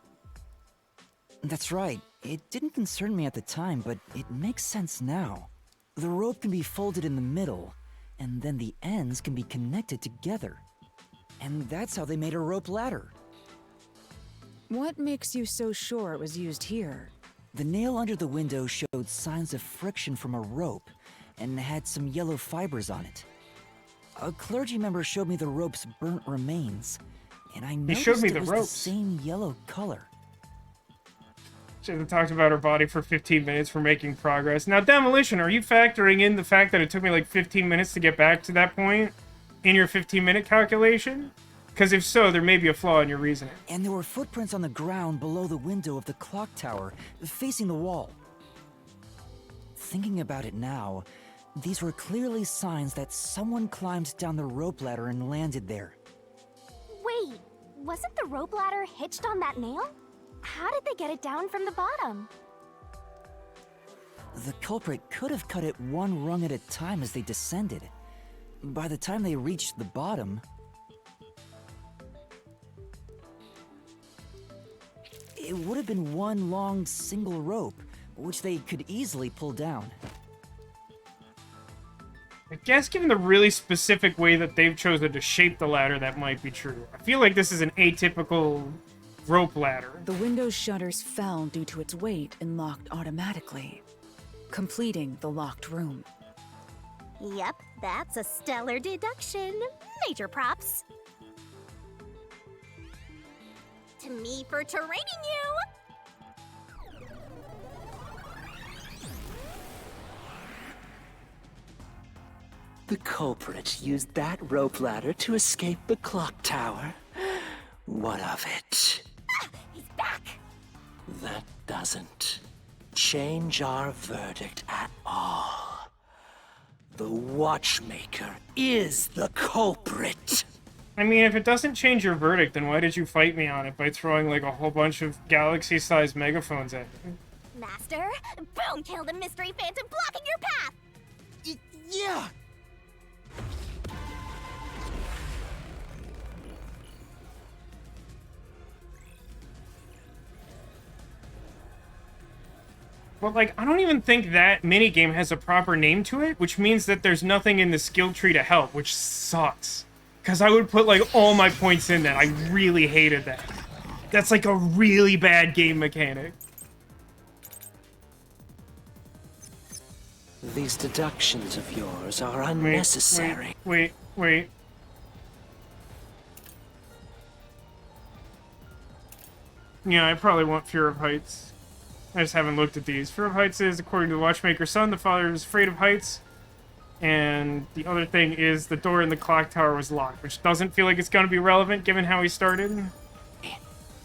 S2: That's right. It didn't concern me at the time, but it makes sense now. The rope can be folded in the middle, and then the ends can be connected together. And that's how they made a rope ladder.
S4: What makes you so sure it was used here?
S2: The nail under the window showed signs of friction from a rope, and had some yellow fibers on it. A clergy member showed me the rope's burnt remains, and I noticed
S1: showed me
S2: it
S1: the
S2: was
S1: ropes.
S2: the same yellow color.
S1: She hasn't talked about her body for 15 minutes for making progress. Now, Demolition, are you factoring in the fact that it took me like 15 minutes to get back to that point in your 15-minute calculation? Because if so, there may be a flaw in your reasoning.
S2: And there were footprints on the ground below the window of the clock tower, facing the wall. Thinking about it now, these were clearly signs that someone climbed down the rope ladder and landed there.
S3: Wait, wasn't the rope ladder hitched on that nail? How did they get it down from the bottom?
S2: The culprit could have cut it one rung at a time as they descended. By the time they reached the bottom, it would have been one long single rope, which they could easily pull down.
S1: I guess given the really specific way that they've chosen to shape the ladder, that might be true. I feel like this is an atypical rope ladder.
S4: The window's shutters fell due to its weight and locked automatically, completing the locked room.
S3: Yep, that's a stellar deduction. Major props. To me for training you!
S7: The culprit used that rope ladder to escape the clock tower. What of it?
S3: He's back!
S7: That doesn't change our verdict at all. The watchmaker is the culprit.
S1: I mean, if it doesn't change your verdict, then why did you fight me on it by throwing like a whole bunch of galaxy-sized megaphones at me?
S3: Master, boom, kill the mystery phantom blocking your path!
S13: Yeah!
S1: But, like, I don't even think that minigame has a proper name to it, which means that there's nothing in the skill tree to help, which sucks. Because I would put, like, all my points in that. I really hated that. That's, like, a really bad game mechanic.
S7: These deductions of yours are unnecessary.
S1: Wait. Yeah, I probably want Fear of Heights. I just haven't looked at these. Fear of Heights is, according to the Watchmaker's son, the father is afraid of heights. And the other thing is the door in the clock tower was locked, which doesn't feel like it's going to be relevant given how he started.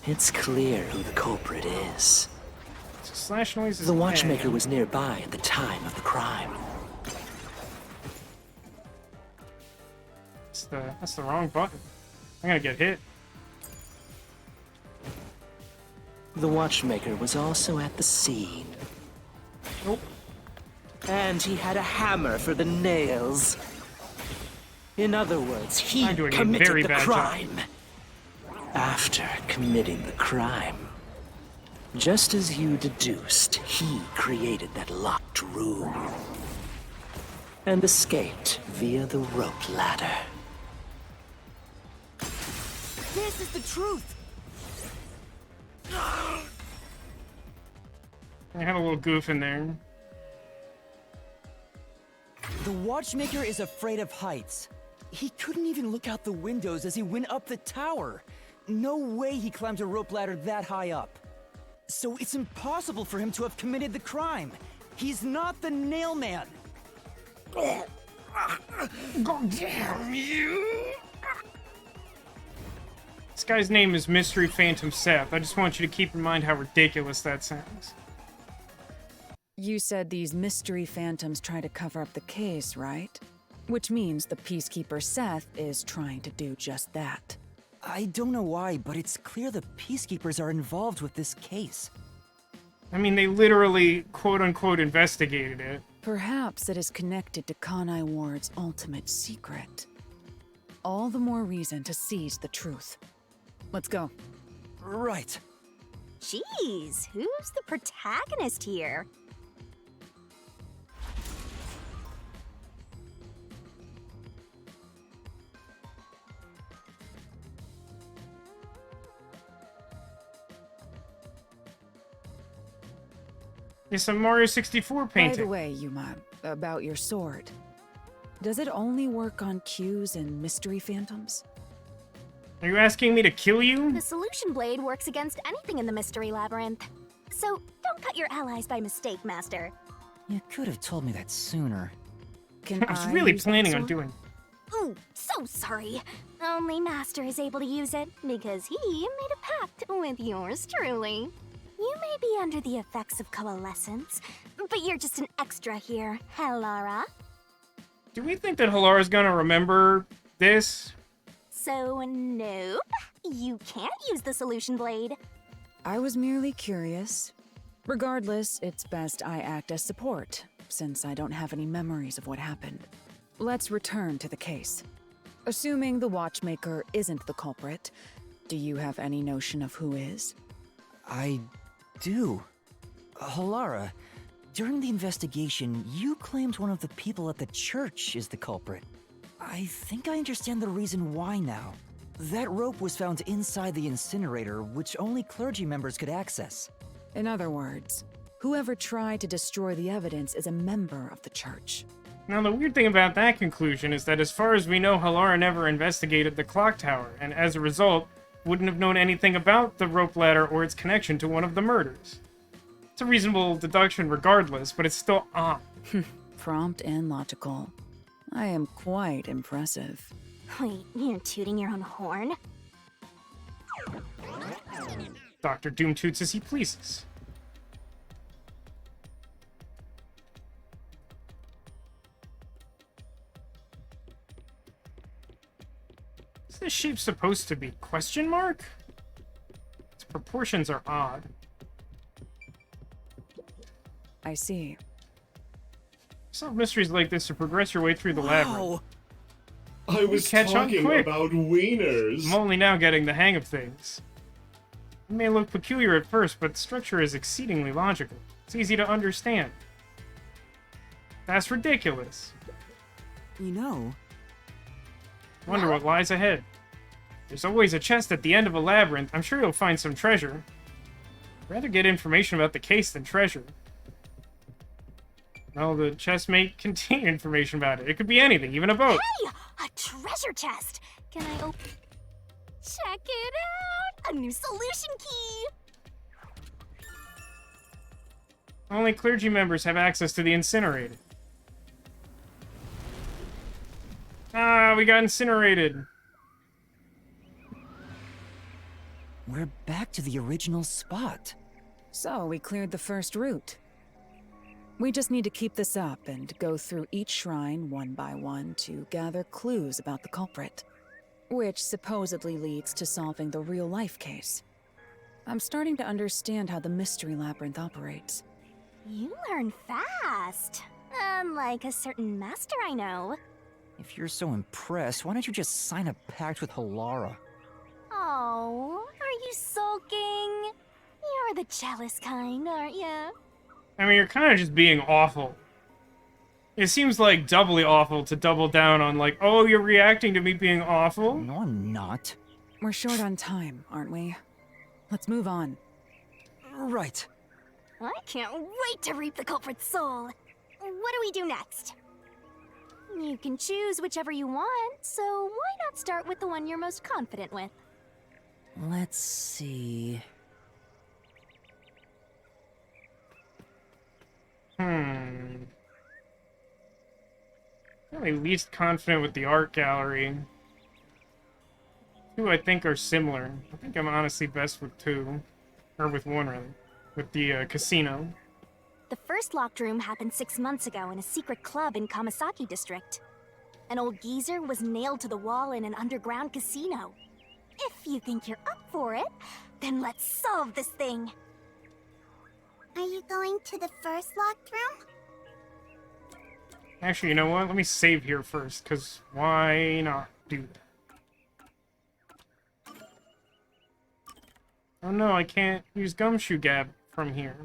S7: It's clear who the culprit is.
S1: Slash noise is
S7: The watchmaker
S1: bad.
S7: was nearby at the time of the crime.
S1: That's the wrong button. I'm gonna get hit.
S7: The watchmaker was also at the scene.
S1: Nope.
S7: And he had a hammer for the nails. In other words, he
S1: I'm doing a
S7: committed
S1: very
S7: the
S1: bad
S7: crime. After committing the crime, just as you deduced, he created that locked room and escaped via the rope ladder.
S13: This is the truth!
S1: I had a little goof in there.
S5: The watchmaker is afraid of heights. He couldn't even look out the windows as he went up the tower. No way he climbed a rope ladder that high up. So it's impossible for him to have committed the crime. He's not the nail man.
S1: God damn you! This guy's name is Mystery Phantom Seth. I just want you to keep in mind how ridiculous that sounds.
S4: You said these mystery phantoms try to cover up the case, right? Which means the Peacekeeper Seth is trying to do just that.
S5: I don't know why, but it's clear the Peacekeepers are involved with this case.
S1: I mean, they literally, quote-unquote, investigated it.
S4: Perhaps it is connected to Kanai Ward's ultimate secret. All the more reason to seize the truth. Let's go.
S5: Right.
S14: Jeez, who's the protagonist here?
S1: It's a Mario 64 painting.
S4: By the way, Yuma, about your sword. Does it only work on cues and mystery phantoms?
S1: Are you asking me to kill you?
S3: The solution blade works against anything in the mystery labyrinth. So don't cut your allies by mistake, Master.
S5: You could have told me that sooner.
S1: I was really planning on doing.
S3: Ooh, so sorry. Only Master is able to use it because he made a pact with yours truly. You may be under the effects of coalescence, but you're just an extra here, Helara.
S1: Do we think that Halara's gonna remember this?
S3: So, nope. You can't use the solution blade.
S4: I was merely curious. Regardless, it's best I act as support, since I don't have any memories of what happened. Let's return to the case. Assuming the watchmaker isn't the culprit, do you have any notion of who is?
S5: I do. Halara, during the investigation, you claimed one of the people at the church is the culprit. I think I understand the reason why now. That rope was found inside the incinerator, which only clergy members could access.
S4: In other words, whoever tried to destroy the evidence is a member of the church.
S1: Now, the weird thing about that conclusion is that as far as we know, Halara never investigated the clock tower, and as a result, wouldn't have known anything about the rope ladder or its connection to one of the murders. It's a reasonable deduction regardless, but it's still odd.
S4: Prompt and logical. I am quite impressive.
S3: Wait, you're tooting your own horn?
S1: Dr. Doom toots as he pleases. What's this shape supposed to be? Question mark? Its proportions are odd.
S4: I see.
S1: Solve mysteries like this to progress your way through the labyrinth.
S9: I was
S1: Catch on
S9: talking
S1: quick.
S9: about wieners.
S1: I'm only now getting the hang of things. It may look peculiar at first, but the structure is exceedingly logical. It's easy to understand. That's ridiculous.
S5: You know...
S1: Wonder what lies ahead. There's always a chest at the end of a labyrinth. I'm sure you'll find some treasure. I'd rather get information about the case than treasure. Well, the chest may contain information about it. It could be anything, even a boat.
S3: Hey! A treasure chest! Can I open... Check it out! A new solution key!
S1: Only clergy members have access to the incinerator. Ah, we got incinerated.
S5: We're back to the original spot.
S4: So, we cleared the first route. We just need to keep this up and go through each shrine one by one to gather clues about the culprit, which supposedly leads to solving the real-life case. I'm starting to understand how the mystery labyrinth operates.
S3: You learn fast. Unlike a certain master I know.
S5: If you're so impressed, why don't you just sign a pact with Halara?
S3: Oh, are you sulking? You're the jealous kind, aren't you?
S1: I mean, you're kind of just being awful. It seems like doubly awful to double down on, like, oh, you're reacting to me being awful?
S5: No, I'm not.
S4: We're short on time, aren't we? Let's move on.
S5: Right.
S3: I can't wait to reap the culprit's soul. What do we do next? You can choose whichever you want, so why not start with the one you're most confident with?
S5: Let's see...
S1: I'm really least confident with the art gallery. Two I think are similar. I think I'm honestly best with two. Or with one, really. With the casino.
S14: The first locked room happened 6 months ago in a secret club in Kamasaki district. An old geezer was nailed to the wall in an underground casino. If you think you're up for it, then let's solve this thing.
S3: Are you going to the first locked room?
S1: Actually, you know what? Let me save here first, because why not do that? Oh no, I can't use Gumshoe Gab from here.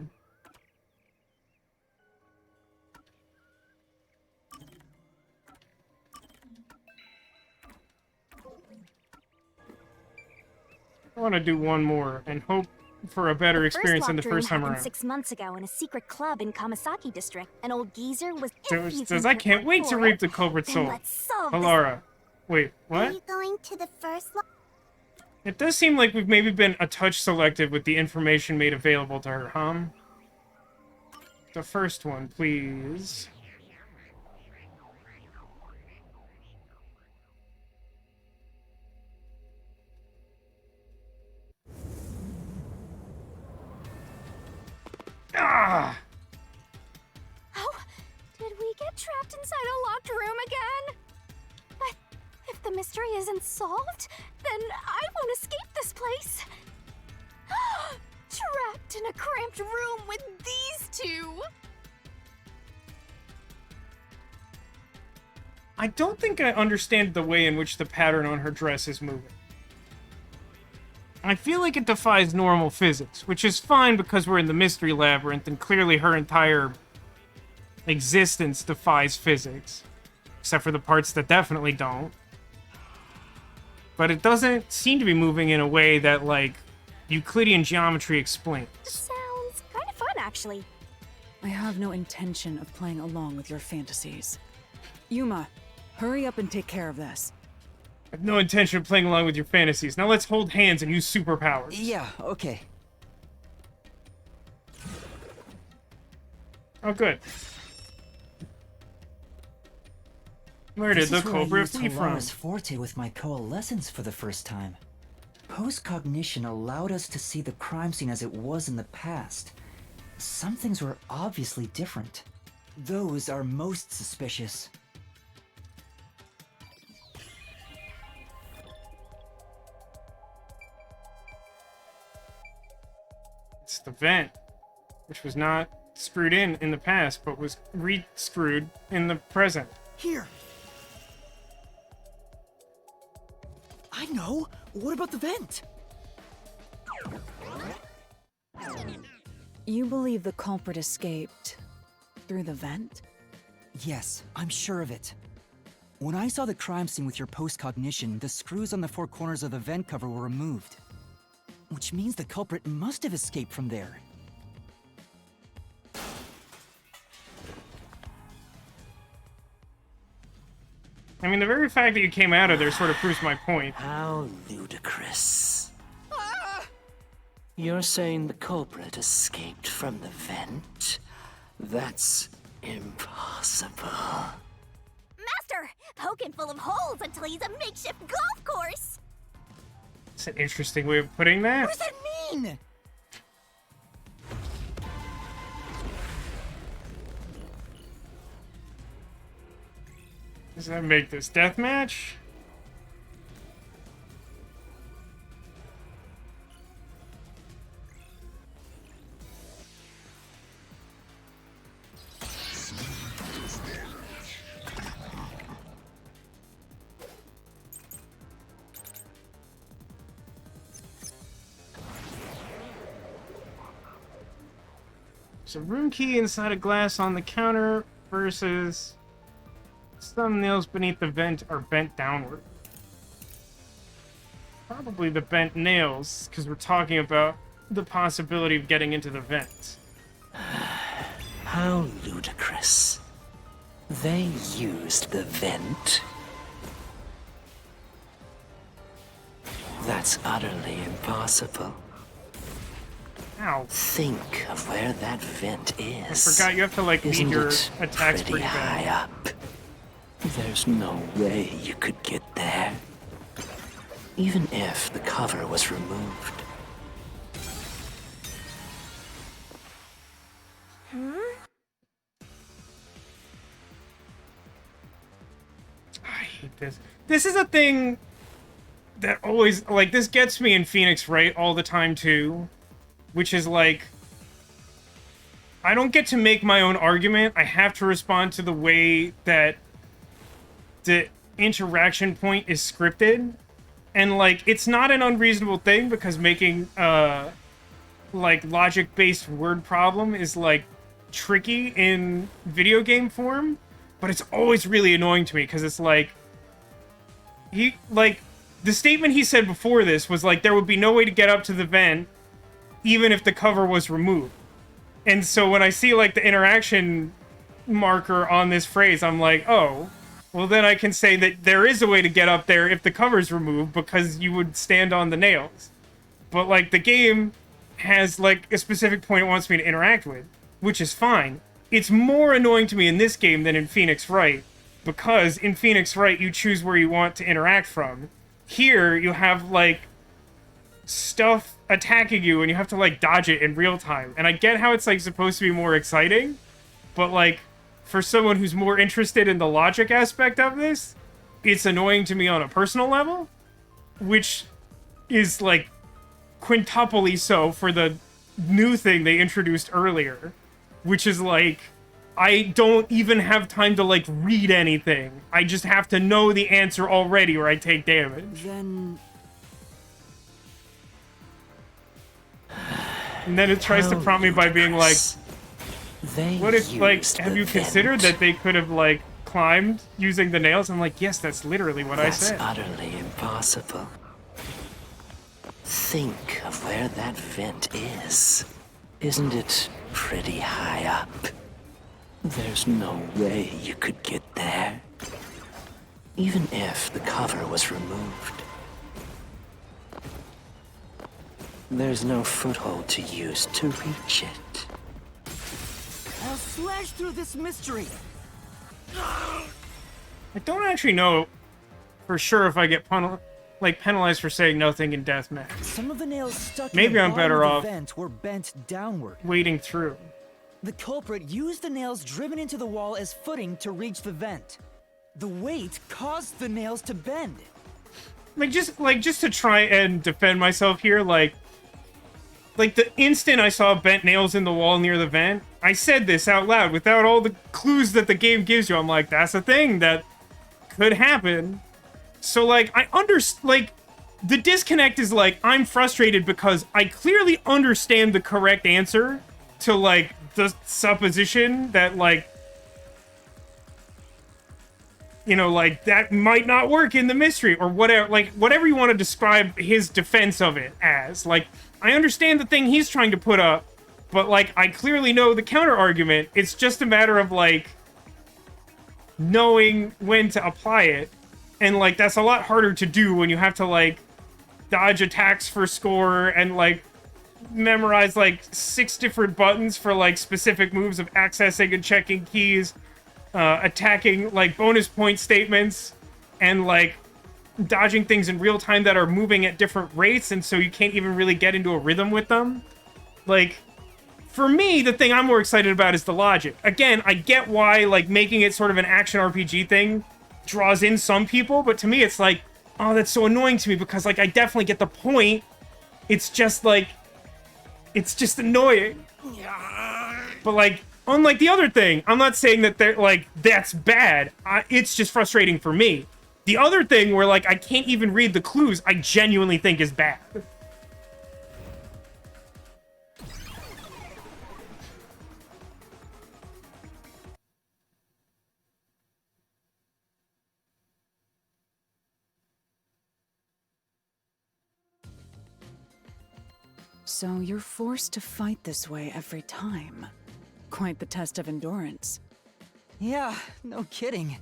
S1: I want to do one more and hope for a better experience than the first time around.
S14: 6 months ago in a secret club in Kamasaki district. An old geezer was.
S1: It says, I can't wait to reap the culprit's soul. Halara. Wait, what?
S3: Are you going to the first locked?
S1: It does seem like we've maybe been a touch selective with the information made available to her, huh? The first one, please. Ah!
S3: Oh, did we get trapped inside a locked room again? But if the mystery isn't solved, then I won't escape this place. Trapped in a cramped room with these two.
S1: I don't think I understand the way in which the pattern on her dress is moving. I feel like it defies normal physics, which is fine because we're in the mystery labyrinth and clearly her entire existence defies physics. Except for the parts that definitely don't. But it doesn't seem to be moving in a way that, like, Euclidean geometry explains.
S14: Sounds kind of fun, actually.
S4: I have no intention of playing along with your fantasies. Yuma, hurry up and take care of this.
S1: I have no intention of playing along with your fantasies. Now let's hold hands and use superpowers.
S2: Yeah, okay.
S1: Oh, good. Where did the Cobra flee from?
S5: Hilara's forte with my coalescence for the first time. Post-cognition allowed us to see the crime scene as it was in the past. Some things were obviously different. Those are most suspicious.
S1: It's the vent, which was not screwed in the past, but was re-screwed in the present.
S13: Here. I know. What about the vent?
S4: You believe the culprit escaped through the vent?
S5: Yes, I'm sure of it. When I saw the crime scene with your post-cognition, the screws on the four corners of the vent cover were removed. Which means the culprit must have escaped from there.
S1: I mean, the very fact that you came out of there sort of proves my point.
S7: How ludicrous. You're saying the culprit escaped from the vent? That's impossible.
S3: Master, poke him full of holes until he's a makeshift golf course.
S1: That's an interesting way of putting that.
S13: What does that mean?
S1: Does that make this deathmatch? There's a room key inside a glass on the counter versus some nails beneath the vent are bent downward. Probably the bent nails, because we're talking about the possibility of getting into the vent.
S7: How ludicrous. They used the vent. That's utterly impossible.
S1: Ow.
S7: Think of where that vent is.
S1: I forgot you have to, like, lead
S7: Isn't
S1: your
S7: it
S1: attacks
S7: pretty
S1: pretty
S7: high
S1: bad.
S7: up? There's no way you could get there. Even if the cover was removed.
S1: I hate this. This is a thing that always, like, this gets me in Phoenix Wright all the time, too. Which is, like, I don't get to make my own argument. I have to respond to the way that the interaction point is scripted. And, like, it's not an unreasonable thing, because making, like, logic-based word problem is, like, tricky in video game form. But it's always really annoying to me, because it's like... the statement he said before this was, like, there would be no way to get up to the vent, even if the cover was removed. And so when I see, like, the interaction marker on this phrase, I'm like, oh, well, then I can say that there is a way to get up there if the cover's removed, because you would stand on the nails. But, like, the game has, like, a specific point it wants me to interact with, which is fine. It's more annoying to me in this game than in Phoenix Wright, because in Phoenix Wright, you choose where you want to interact from. Here, you have, like, stuff attacking you, and you have to, like, dodge it in real time. And I get how it's, like, supposed to be more exciting, but, like, for someone who's more interested in the logic aspect of this, it's annoying to me on a personal level, which is, like, quintuply so for the new thing they introduced earlier, which is, like, I don't even have time to, like, read anything. I just have to know the answer already or I take damage.
S5: Then...
S1: And then it tries to prompt me by being like, what if, like, have you considered that they could have, like, climbed using the nails? I'm like, yes, that's literally what I said.
S7: That's utterly impossible. Think of where that vent is. Isn't it pretty high up? There's no way you could get there. Even if the cover was removed. There's no foothold to use to reach it.
S5: I'll slash through this mystery.
S1: I don't actually know for sure if I get penalized for saying nothing in deathmatch.
S5: Some of the nails stuck
S1: Maybe
S5: in
S1: I'm
S5: the
S1: better
S5: bottom
S1: off
S5: of the vent were bent downward.
S1: wading through.
S5: The culprit used the nails driven into the wall as footing to reach the vent. The weight caused the nails to bend.
S1: Just to try and defend myself here, like the instant I saw bent nails in the wall near the vent, I said this out loud without all the clues that the game gives you. I'm like, that's a thing that could happen. So, like, the disconnect is, like, I'm frustrated because I clearly understand the correct answer to, like, the supposition that, like, you know, like, that might not work in the mystery, or whatever, like, whatever you want to describe his defense of it as. Like, I understand the thing he's trying to put up, but, like, I clearly know the counter-argument. It's just a matter of, like, knowing when to apply it. And, like, that's a lot harder to do when you have to, like, dodge attacks for score and, like, memorize, like, 6 different buttons for, like, specific moves of accessing and checking keys, attacking, like, bonus point statements, and, like, dodging things in real time that are moving at different rates, and so you can't even really get into a rhythm with them. Like, for me, the thing I'm more excited about is the logic. Again, I get why, like, making it sort of an action RPG thing draws in some people, but to me it's like, oh, that's so annoying to me because, like, I definitely get the point. It's just, like, it's just annoying. But, like, unlike the other thing, I'm not saying that they're, like, that's bad. It's just frustrating for me. The other thing where, like, I can't even read the clues, I genuinely think is bad.
S4: So you're forced to fight this way every time. Quite the test of endurance.
S5: Yeah, no kidding.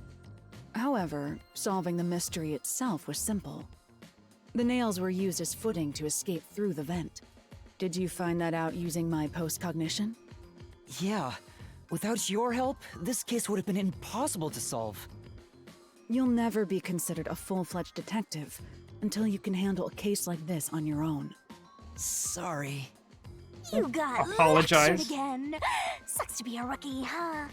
S4: However, solving the mystery itself was simple. The nails were used as footing to escape through the vent. Did you find that out using my postcognition?
S2: Yeah. Without your help, this case would have been impossible to solve.
S4: You'll never be considered a full-fledged detective until you can handle a case like this on your own.
S2: Sorry.
S3: You got
S1: Apologize.
S3: lectured again. Sucks to be a rookie, huh?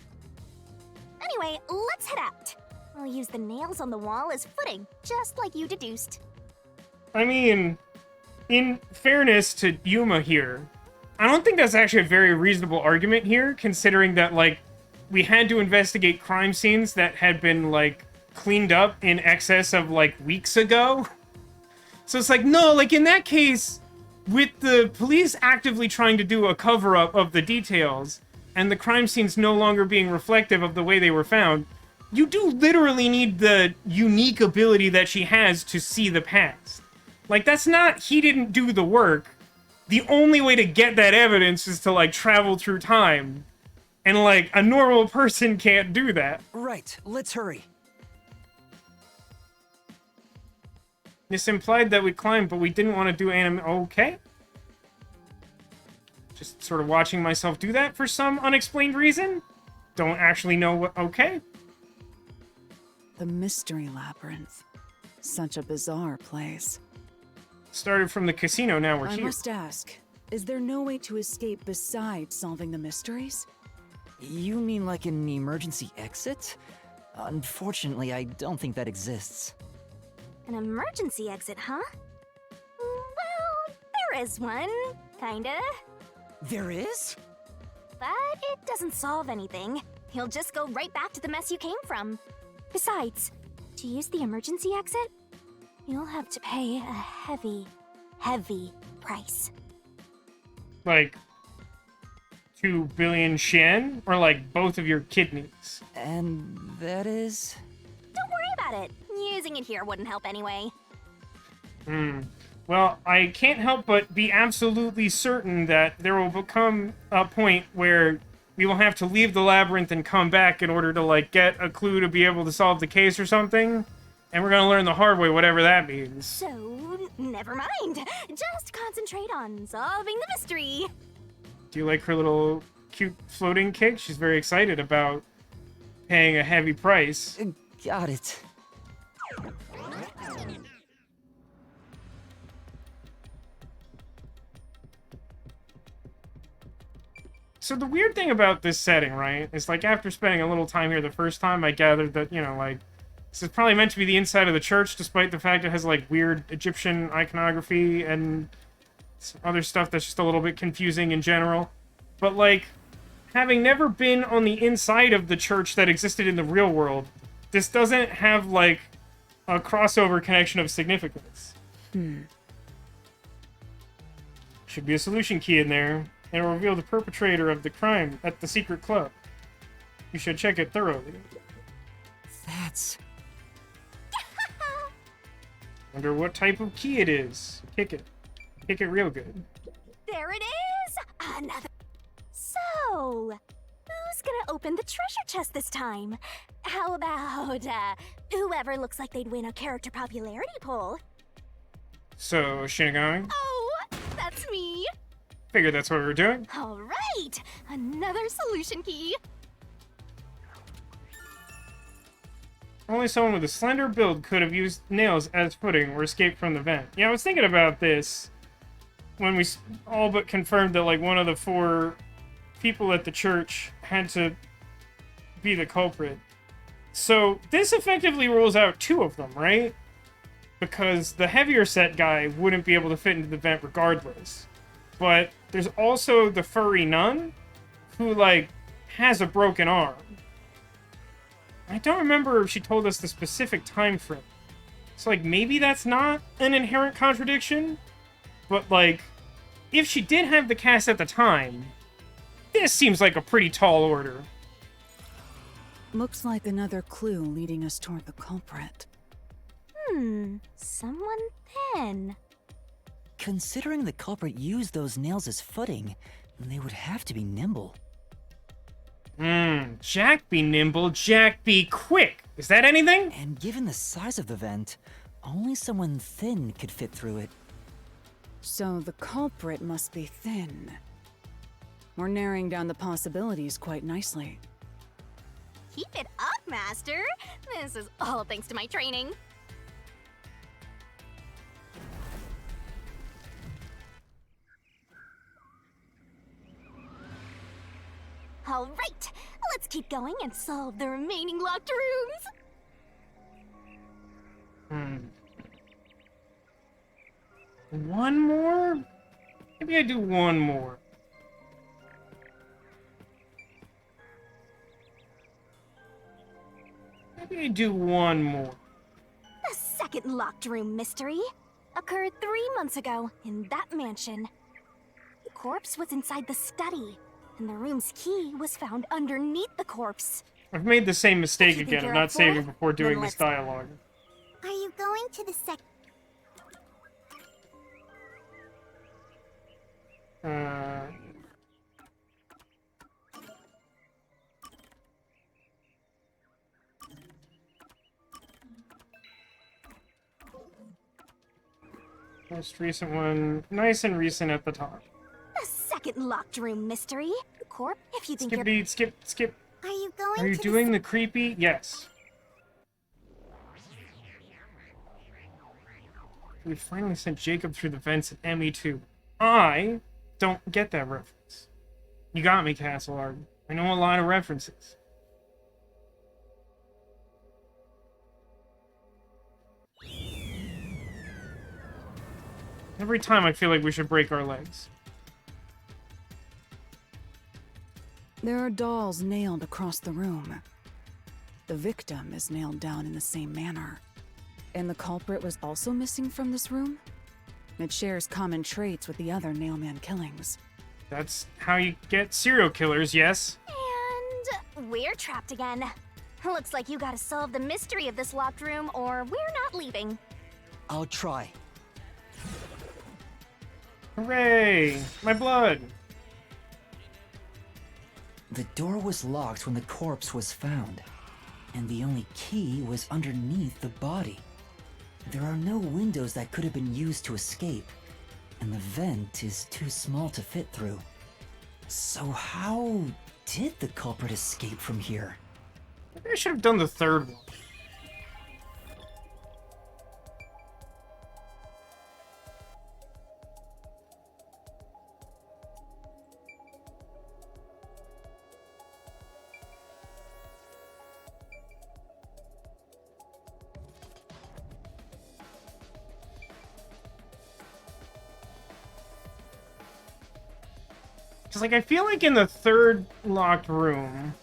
S3: Anyway, let's head out. I'll use the nails on the wall as footing, just like you deduced.
S1: I mean, in fairness to Yuma here, I don't think that's actually a very reasonable argument here, considering that, like, we had to investigate crime scenes that had been, like, cleaned up in excess of, like, weeks ago. So it's like, no, like, in that case, with the police actively trying to do a cover-up of the details, and the crime scenes no longer being reflective of the way they were found, you do literally need the unique ability that she has to see the past. Like, that's not, he didn't do the work. The only way to get that evidence is to, like, travel through time. And, like, a normal person can't do that.
S2: Right, let's hurry.
S1: This implied that we climbed, but we didn't want to do okay. Just sort of watching myself do that for some unexplained reason. Don't actually know what, okay.
S4: The Mystery Labyrinth. Such a bizarre place.
S1: Started from the casino, now we're
S4: I
S1: here.
S4: must ask, is there no way to escape besides solving the mysteries?
S2: You mean like an emergency exit? Unfortunately, I don't think that exists.
S3: An emergency exit, huh? Well, there is one, kinda.
S2: There is?
S3: But it doesn't solve anything. You'll just go right back to the mess you came from. Besides, to use the emergency exit, you'll have to pay a heavy, heavy price.
S1: Like, 2 billion Shen? Or like both of your kidneys?
S2: And that is?
S3: Don't worry about it. Using it here wouldn't help anyway.
S1: Well, I can't help but be absolutely certain that there will become a point where we will have to leave the labyrinth and come back in order to, like, get a clue to be able to solve the case or something. And we're gonna learn the hard way, whatever that means.
S3: So, never mind. Just concentrate on solving the mystery.
S1: Do you like her little cute floating kick? She's very excited about paying a heavy price.
S2: Got it.
S1: So the weird thing about this setting, right, is like after spending a little time here the first time, I gathered that, you know, like, this is probably meant to be the inside of the church, despite the fact it has, like, weird Egyptian iconography and some other stuff that's just a little bit confusing in general. But, like, having never been on the inside of the church that existed in the real world, this doesn't have, like, a crossover connection of significance. Should be a solution key in there. It'll reveal the perpetrator of the crime at the secret club. You should check it thoroughly.
S2: That's...
S1: Wonder what type of key it is. Kick it. Kick it real good.
S3: There it is! Another... So, who's gonna open the treasure chest this time? How about, whoever looks like they'd win a character popularity poll?
S1: So, Shinigami?
S3: Oh, that's me!
S1: Figured that's what we were doing.
S3: Alright! Another solution key!
S1: Only someone with a slender build could have used nails as footing or escaped from the vent. Yeah, I was thinking about this when we all but confirmed that, like, one of the 4 people at the church had to be the culprit. So, this effectively rules out 2 of them, right? Because the heavier set guy wouldn't be able to fit into the vent regardless. But there's also the furry nun, who, like, has a broken arm. I don't remember if she told us the specific time frame. So, like, maybe that's not an inherent contradiction? But, like, if she did have the cast at the time, this seems like a pretty tall order.
S4: Looks like another clue leading us toward the culprit.
S3: Someone thin.
S2: Considering the culprit used those nails as footing, they would have to be nimble.
S1: Jack be nimble, Jack be quick. Is that anything?
S2: And given the size of the vent, only someone thin could fit through it.
S4: So the culprit must be thin. We're narrowing down the possibilities quite nicely.
S14: Keep it up, Master! This is all thanks to my training. All right, let's keep going and solve the remaining locked rooms.
S1: One more? Maybe I do one more. Maybe I do one more.
S14: The second locked room mystery occurred 3 months ago in that mansion. The corpse was inside the study, and the room's key was found underneath the corpse.
S1: I've made the same mistake
S14: You think
S1: again of
S14: you're
S1: not
S14: up for
S1: saving
S14: it?
S1: before doing
S14: Then
S1: this
S14: let's-
S1: dialogue.
S14: Are you going to the
S1: Most recent one, nice and recent at the top.
S14: The second locked room mystery? Corp, if you think
S1: Skip
S14: you're...
S1: beat, skip.
S14: Are you going
S1: Are you
S14: to
S1: doing the creepy? Yes. We finally sent Jacob through the vents at ME2. I don't get that reference. You got me, Castleard. I know a lot of references. Every time I feel like we should break our legs.
S4: There are dolls nailed across the room. The victim is nailed down in the same manner. And the culprit was also missing from this room? It shares common traits with the other Nailman killings.
S1: That's how you get serial killers, yes?
S14: And we're trapped again. Looks like you gotta solve the mystery of this locked room or we're not leaving.
S5: I'll try.
S1: Hooray! My blood!
S2: The door was locked when the corpse was found, and the only key was underneath the body. There are no windows that could have been used to escape, and the vent is too small to fit through. So how did the culprit escape from here?
S1: Maybe I should have done the third one. Because, like, I feel like in the third locked room,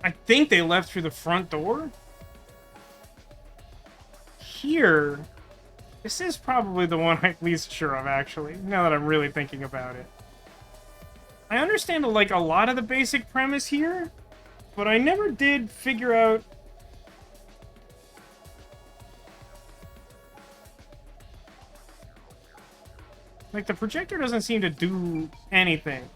S1: I think they left through the front door. Here, this is probably the one I'm least sure of, actually, now that I'm really thinking about it. I understand, like, a lot of the basic premise here, but I never did figure out... Like, the projector doesn't seem to do anything.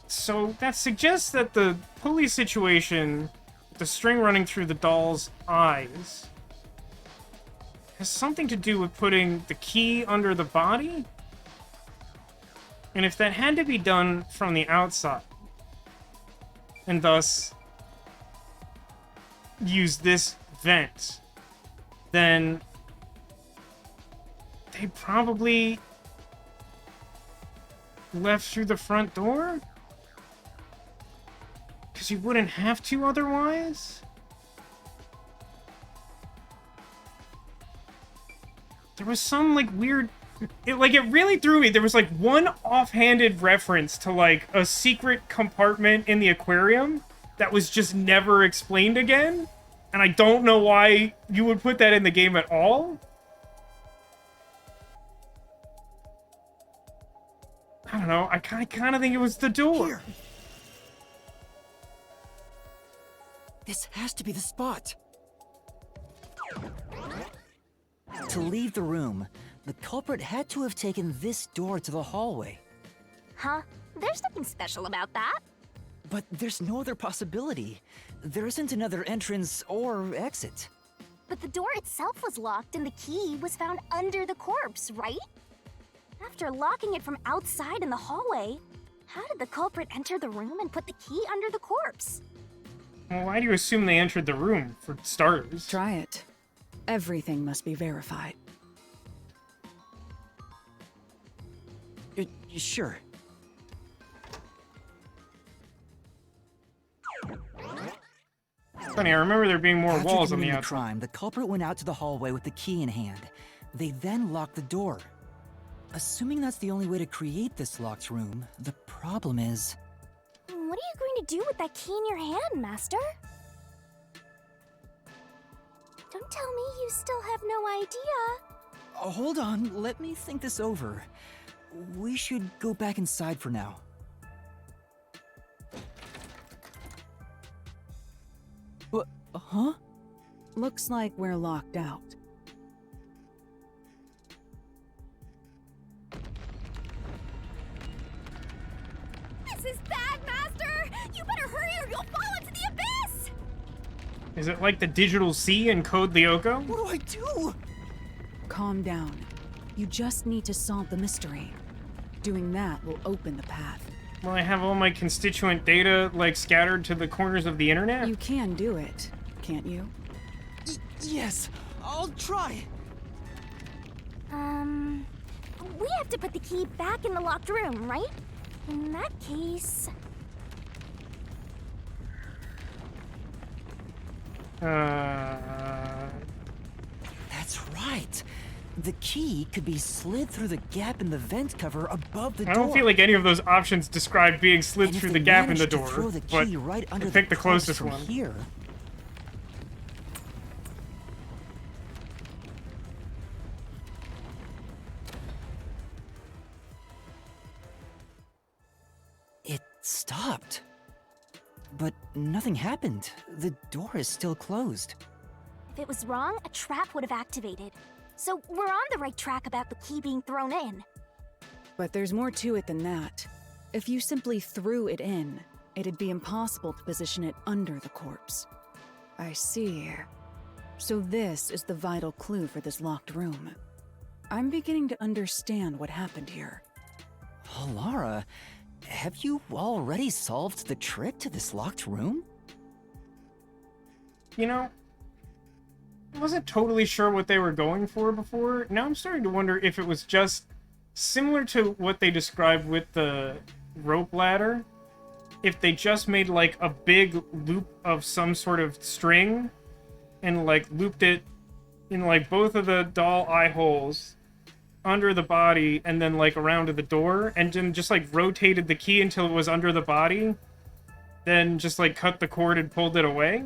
S1: So that suggests that the pulley situation, the string running through the doll's eyes, has something to do with putting the key under the body? And if that had to be done from the outside, and thus use this vent, then they probably left through the front door? Because you wouldn't have to otherwise? There was some, like, weird... It really threw me. There was, like, one offhanded reference to, like, a secret compartment in the aquarium that was just never explained again. And I don't know why you would put that in the game at all. I don't know. I kind of think it was the door.
S5: Here. This has to be the spot. To leave the room, the culprit had to have taken this door to the hallway.
S14: Huh? There's nothing special about that.
S5: But there's no other possibility. There isn't another entrance or exit.
S14: But the door itself was locked and the key was found under the corpse, right? After locking it from outside in the hallway, how did the culprit enter the room and put the key under the corpse?
S1: Well, why do you assume they entered the room, for starters?
S4: Try it. Everything must be verified.
S5: Sure.
S1: Funny, I remember there being more
S5: After
S1: walls on the
S5: committing the
S1: outside.
S5: crime, the culprit went out to the hallway with the key in hand. They then locked the door. Assuming that's the only way to create this locked room, the problem is...
S14: What are you going to do with that key in your hand, Master? Don't tell me you still have no idea.
S5: Hold on, let me think this over. We should go back inside for now. What? Huh?
S4: Looks like we're locked out.
S14: This is bad, Master! You better hurry or you'll fall into the abyss!
S1: Is it like the digital C in Code Lyoko?
S5: What do I do?
S4: Calm down. You just need to solve the mystery. Doing that will open the path.
S1: Will I have all my constituent data, like, scattered to the corners of the internet?
S4: You can do it, can't you?
S5: Yes, I'll try.
S14: We have to put the key back in the locked room, right? In that case...
S5: That's right. The key could be slid through the gap in the vent cover above the door.
S1: I don't feel like any of those options describe being slid through the gap in the door,
S5: throw the
S1: but
S5: key right under
S1: I picked the
S5: corpse
S1: closest
S5: from
S1: one.
S5: Here. It stopped. But nothing happened. The door is still closed.
S14: If it was wrong, a trap would have activated. So we're on the right track about the key being thrown in.
S4: But there's more to it than that. If you simply threw it in, it'd be impossible to position it under the corpse. I see. So this is the vital clue for this locked room. I'm beginning to understand what happened here.
S5: Lara, have you already solved the trick to this locked room?
S1: You know, I wasn't totally sure what they were going for before. Now I'm starting to wonder if it was just similar to what they described with the rope ladder. If they just made like a big loop of some sort of string and like looped it in like both of the doll eye holes under the body and then like around to the door and then just like rotated the key until it was under the body, then just like cut the cord and pulled it away.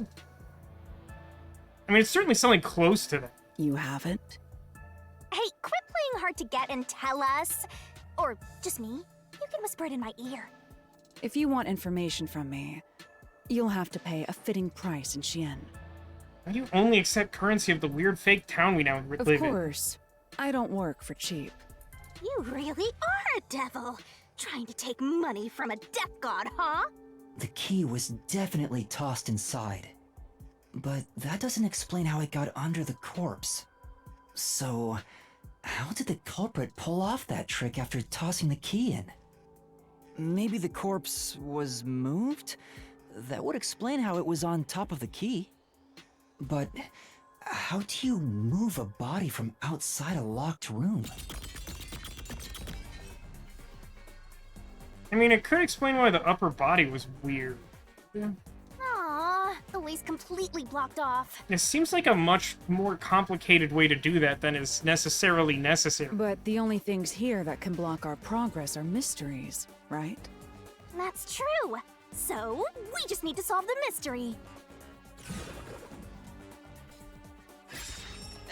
S1: I mean, it's certainly something close to that.
S4: You haven't?
S14: Hey, quit playing hard to get and tell us. Or just me. You can whisper it in my ear.
S4: If you want information from me, you'll have to pay a fitting price in Xian.
S1: Why do you only accept currency of the weird fake town we now live in?
S4: Of course. I don't work for cheap.
S14: You really are a devil. Trying to take money from a death god, huh?
S5: The key was definitely tossed inside. But that doesn't explain how it got under the corpse. So, how did the culprit pull off that trick after tossing the key in? Maybe the corpse was moved? That would explain how it was on top of the key. But how do you move a body from outside a locked room?
S1: I mean, it could explain why the upper body was weird. Yeah.
S14: Aww, the way's completely blocked off.
S1: It seems like a much more complicated way to do that than is necessarily necessary.
S4: But the only things here that can block our progress are mysteries, right?
S14: That's true. So, we just need to solve the mystery.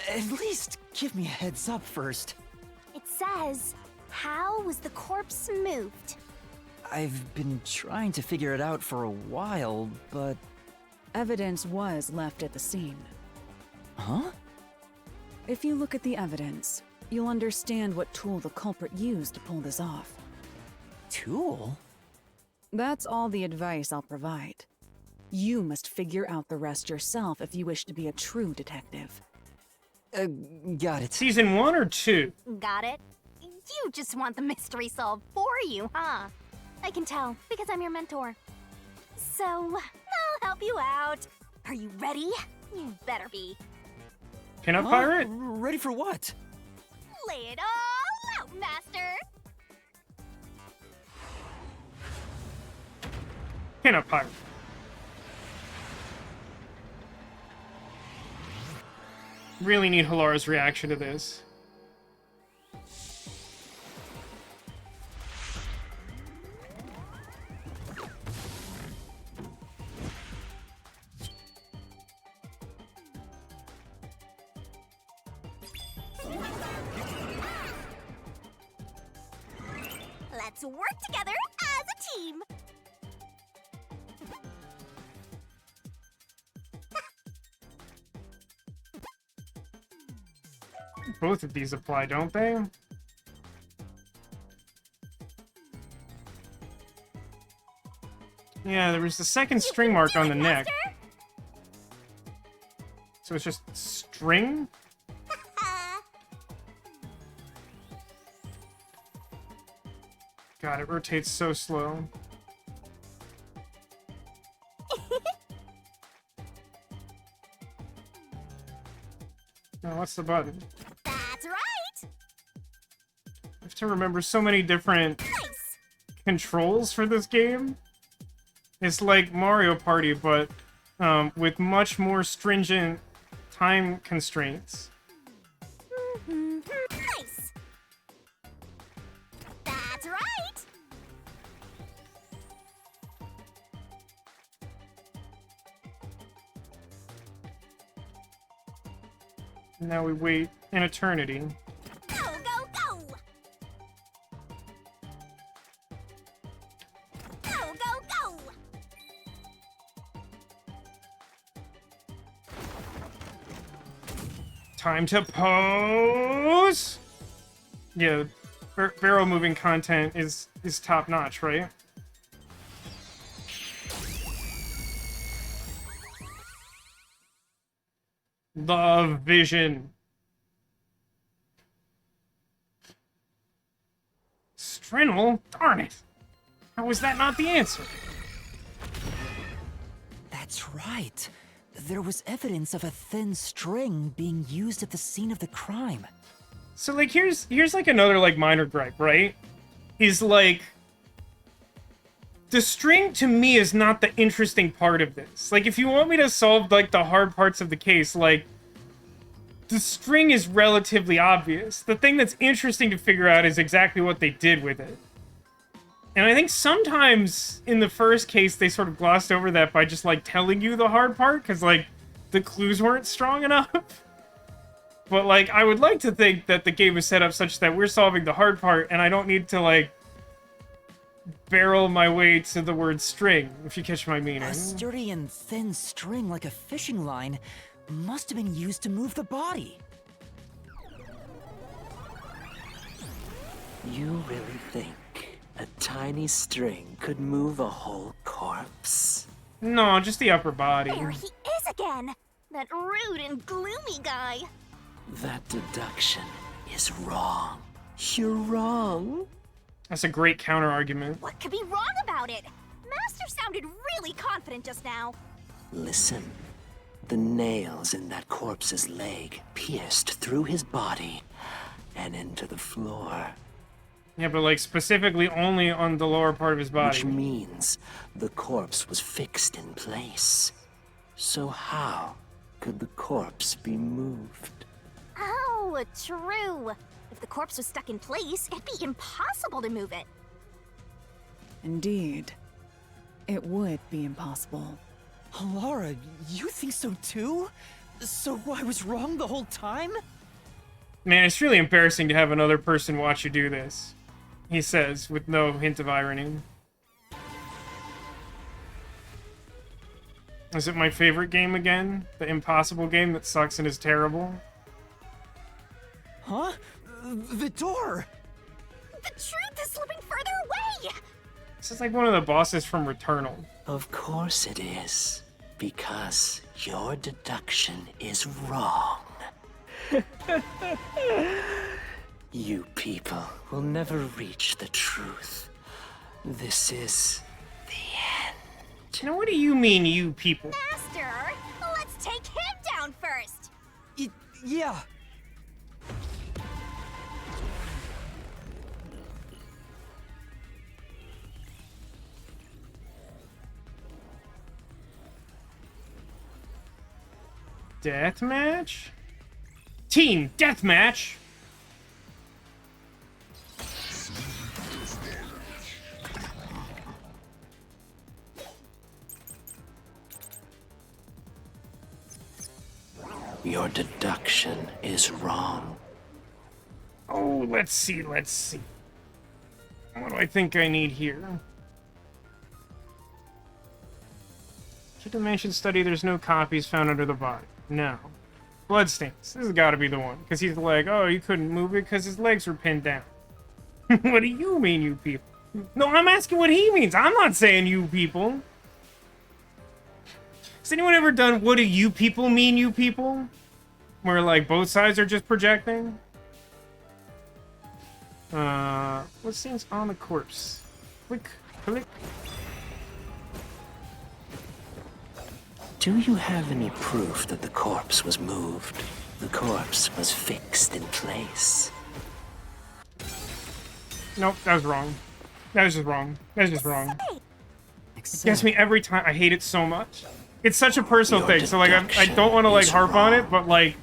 S5: At least give me a heads up first.
S14: It says, how was the corpse moved?
S5: I've been trying to figure it out for a while, but...
S4: Evidence was left at the scene.
S5: Huh?
S4: If you look at the evidence, you'll understand what tool the culprit used to pull this off.
S5: Tool?
S4: That's all the advice I'll provide. You must figure out the rest yourself if you wish to be a true detective.
S2: Got it.
S1: Season 1 or 2?
S14: Got it? You just want the mystery solved for you, huh? I can tell, because I'm your mentor. So, I'll help you out. Are you ready? You better be.
S1: Pinup pirate?
S5: Ready for what?
S14: Lay it all out, Master!
S1: Pinup pirate. Really need Halara's reaction to this.
S14: Let's work together as a team!
S1: Both of these apply, don't they? Yeah, there was the second string mark on the neck. So it's just string? God, it rotates so slow. Now, what's the button?
S14: That's right!
S1: I have to remember so many different controls for this game. It's like Mario Party, but with much more stringent time constraints.
S14: Nice! That's right!
S1: Now we wait an eternity.
S14: Go, go, go! Go, go, go!
S1: Time to pose! Yeah, barrel moving content is top notch, right? The vision. Strinel? Darn it! How was that not the answer?
S5: That's right. There was evidence of a thin string being used at the scene of the crime.
S1: So, like, here's like another, like, minor gripe, right? Is, like, the string, to me, is not the interesting part of this. Like, if you want me to solve, like, the hard parts of the case, like, the string is relatively obvious. The thing that's interesting to figure out is exactly what they did with it. And I think sometimes, in the first case, they sort of glossed over that by just, like, telling you the hard part, because, like, the clues weren't strong enough. But, like, I would like to think that the game is set up such that we're solving the hard part, and I don't need to, like, barrel my way to the word string, if you catch my meaning.
S5: A sturdy and thin string like a fishing line must have been used to move the body.
S15: You really think a tiny string could move a whole corpse?
S1: No, just the upper body.
S14: There he is again! That rude and gloomy guy!
S15: That deduction is wrong. You're wrong.
S1: That's a great counter-argument.
S14: What could be wrong about it? Master sounded really confident just now.
S15: Listen. The nails in that corpse's leg pierced through his body and into the floor.
S1: Yeah, but, like, specifically only on the lower part of his body.
S15: Which means the corpse was fixed in place. So how could the corpse be moved?
S14: Oh, true. If the corpse was stuck in place, it'd be impossible to move it.
S4: Indeed. It would be impossible.
S5: Laura, you think so too? So I was wrong the whole time?
S1: Man, it's really embarrassing to have another person watch you do this, he says, with no hint of irony. Is it my favorite game again? The impossible game that sucks and is terrible?
S5: Huh? The door!
S14: The truth is slipping further away!
S1: This is like one of the bosses from Returnal.
S15: Of course it is. Because your deduction is wrong. You people will never reach the truth. This is the end.
S1: Now, what do you mean, you people?
S14: Master, let's take him down first.
S5: Yeah.
S1: Deathmatch? Team deathmatch?
S15: Your deduction is wrong.
S1: Oh, let's see. What do I think I need here? Two-dimension study, there's no copies found under the body. No. Bloodstains. This has got to be the one. Because he's like, oh, you couldn't move it because his legs were pinned down. What do you mean, you people? No, I'm asking what he means. I'm not saying you people. Has anyone ever done what do you people mean, you people? Where, like, both sides are just projecting? What's things on the corpse? Click.
S15: Do you have any proof that the corpse was moved? The corpse was fixed in place.
S1: Nope, that was wrong. That was just wrong. It gets me every time. I hate it so much. It's such a personal thing, so like I don't want to like harp on it, but like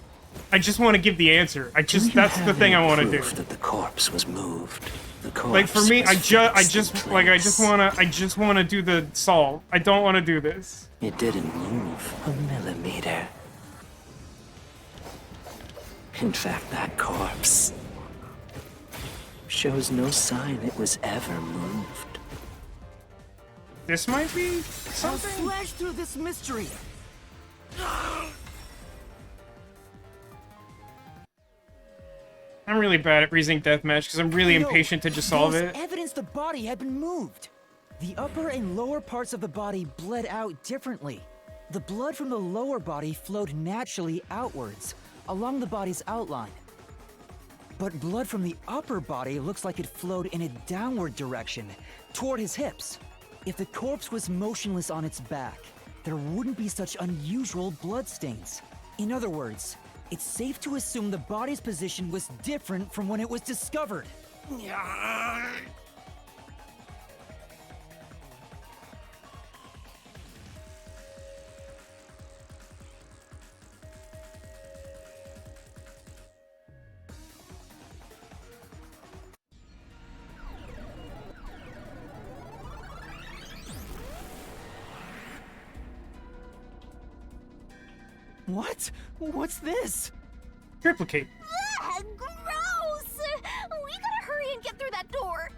S1: I just want to give the answer. That's the thing I want to do.
S15: That the corpse was moved. The corpse
S1: like for me, I
S15: just
S1: want to do the solve. I don't want to do this.
S15: It didn't move a millimeter. In fact, that corpse shows no sign it was ever moved.
S1: This might be
S5: I'll
S1: something.
S5: slash through this mystery.
S1: I'm really bad at reasoning deathmatch because I'm really impatient to just solve it.
S5: Evidence the body had been moved. The upper and lower parts of the body bled out differently. The blood from the lower body flowed naturally outwards, along the body's outline. But blood from the upper body looks like it flowed in a downward direction, toward his hips. If the corpse was motionless on its back, there wouldn't be such unusual bloodstains. In other words, it's safe to assume the body's position was different from when it was discovered. What? What's this?
S1: Triplicate.
S14: Gross! We gotta hurry and get through that door.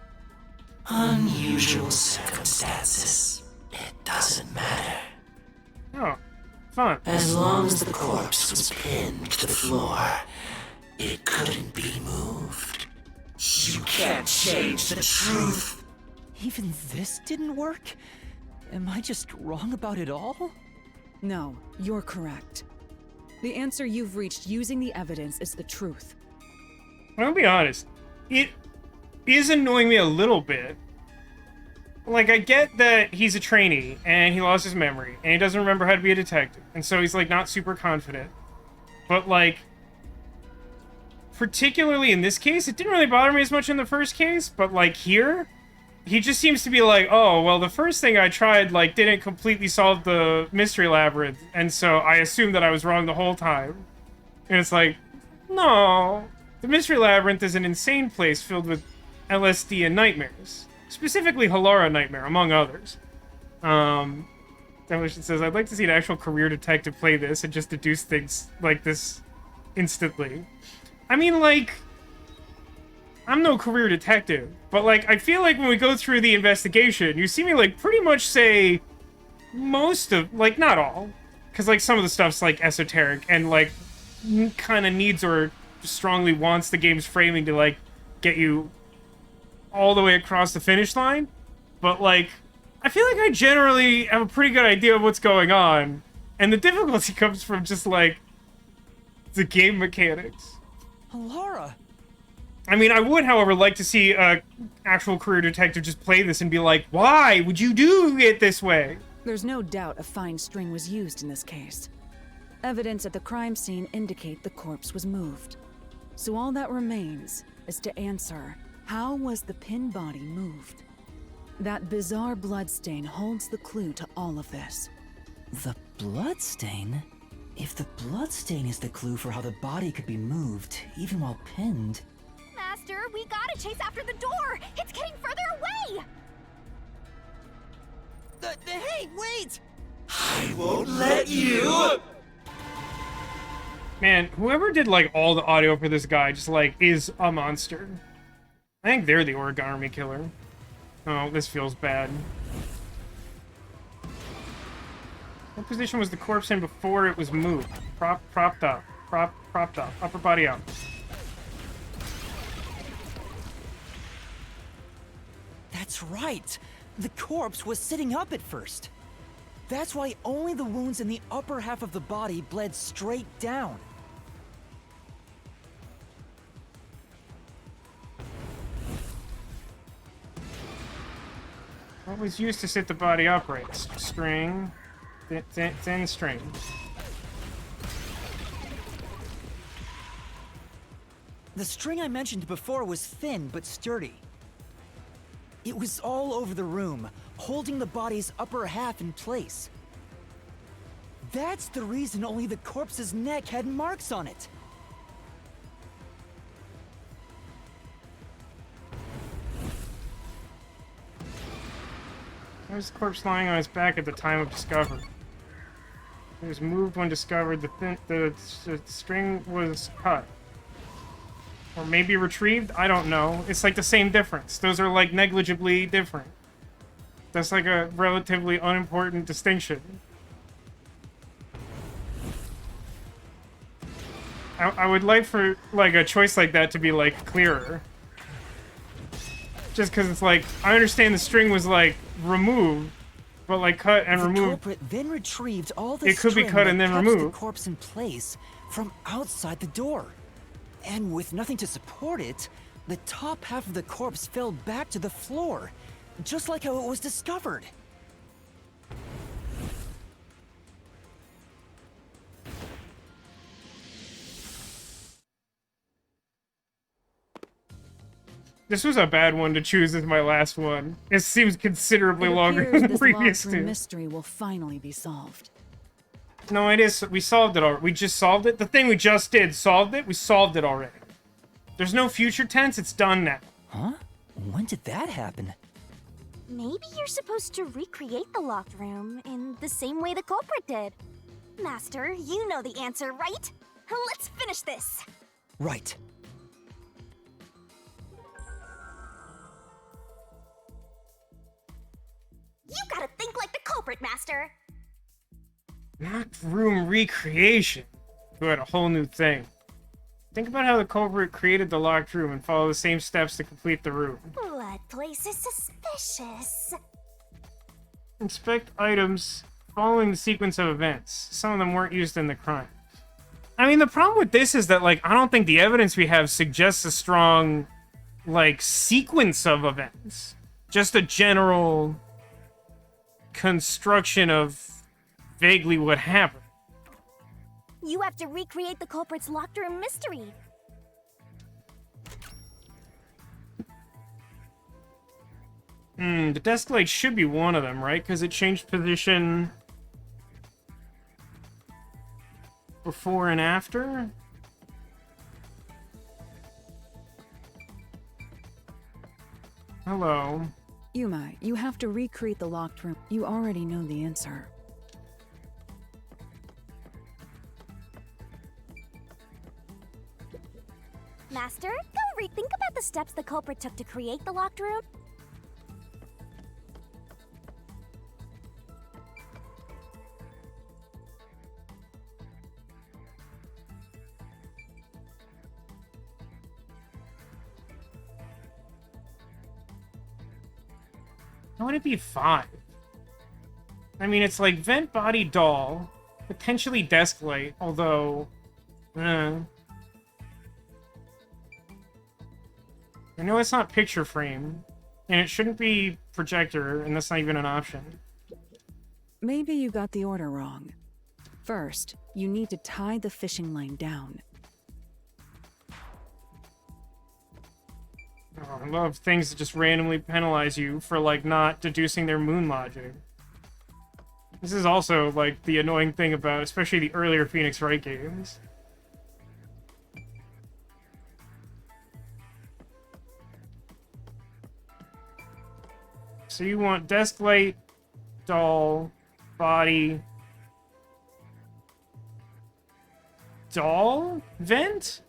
S15: Unusual circumstances. It doesn't matter.
S1: Oh, fun.
S15: As long as the corpse was pinned to the floor, it couldn't be moved. You can't change the truth.
S5: Even this didn't work? Am I just wrong about it all?
S4: No, you're correct. The answer you've reached using the evidence is the truth.
S1: I'll be honest. It is annoying me a little bit. Like, I get that he's a trainee, and he lost his memory, and he doesn't remember how to be a detective, and so he's, like, not super confident. But, like, particularly in this case, it didn't really bother me as much in the first case, but, like, here, he just seems to be like, oh, well, the first thing I tried, like, didn't completely solve the mystery labyrinth, and so I assumed that I was wrong the whole time. And it's like, no. The mystery labyrinth is an insane place filled with LSD and nightmares. Specifically Halara Nightmare, among others. Demolition says, I'd like to see an actual career detective play this and just deduce things like this instantly. I mean, like, I'm no career detective, but, like, I feel like when we go through the investigation, you see me, like, pretty much say most of, like, not all, because, like, some of the stuff's, like, esoteric and, like, kind of needs or strongly wants the game's framing to, like, get you all the way across the finish line, but, like, I feel like I generally have a pretty good idea of what's going on, and the difficulty comes from just, like, the game mechanics.
S5: Laura!
S1: I mean, I would, however, like to see a actual career detective just play this and be like, why would you do it this way?
S4: There's no doubt a fine string was used in this case. Evidence at the crime scene indicate the corpse was moved. So all that remains is to answer, how was the pinned body moved? That bizarre bloodstain holds the clue to all of this.
S5: The bloodstain? If the bloodstain is the clue for how the body could be moved, even while pinned...
S14: Master, we gotta chase after the door! It's getting further away!
S13: Hey, wait!
S9: I won't let you!
S1: Man, whoever did, like, all the audio for this guy just, like, is a monster. I think they're the origami killer. Oh, this feels bad. What position was the corpse in before it was moved? Propped up. Propped up. Upper body up.
S5: That's right! The corpse was sitting up at first. That's why only the wounds in the upper half of the body bled straight down.
S1: What was used to sit the body upright? String. Thin string.
S5: The string I mentioned before was thin but sturdy. It was all over the room, holding the body's upper half in place. That's the reason only the corpse's neck had marks on it.
S1: There's the corpse lying on its back at the time of discovery. It was moved when discovered. The string was cut. Or maybe retrieved? I don't know. It's like the same difference. Those are like negligibly different. That's like a relatively unimportant distinction. I would like for like a choice like that to be like clearer. Just because it's like, I understand the string was like removed, but like cut and removed.
S5: The culprit then retrieved all the
S1: it could be cut and then removed.
S5: The corpse in place from outside the door. And with nothing to support it, the top half of the corpse fell back to the floor, just like how it was discovered.
S1: This was a bad one to choose as my last one. It seems considerably longer than the previous two.
S4: This mystery will finally be solved.
S1: No, it is. We solved it already. We just solved it. The thing we just did, solved it. We solved it already. There's no future tense. It's done now.
S5: Huh? When did that happen?
S14: Maybe you're supposed to recreate the locked room in the same way the culprit did. Master, you know the answer, right? Let's finish this.
S5: Right.
S14: You gotta think like the culprit, Master.
S1: Locked room recreation. We had a whole new thing. Think about how the culprit created the locked room and follow the same steps to complete the room.
S14: Blood place is suspicious.
S1: Inspect items following the sequence of events. Some of them weren't used in the crime. I mean, the problem with this is that, like, I don't think the evidence we have suggests a strong, like, sequence of events. Just a general construction of vaguely what happened.
S14: You have to recreate the culprit's locked room mystery.
S1: The desk light should be one of them, right? Because it changed position before and after. Hello.
S4: Yuma, you have to recreate the locked room. You already know the answer.
S14: Master, go rethink about the steps the culprit took to create the locked room.
S1: How would it be 5? I mean, it's like vent body doll, potentially desk light, although... I know it's not picture frame, and it shouldn't be projector, and that's not even an option.
S4: Maybe you got the order wrong. First, you need to tie the fishing line down.
S1: Oh, I love things that just randomly penalize you for, like, not deducing their moon logic. This is also, like, the annoying thing about, especially the earlier Phoenix Wright games. So you want desk light, doll, body, doll, vent?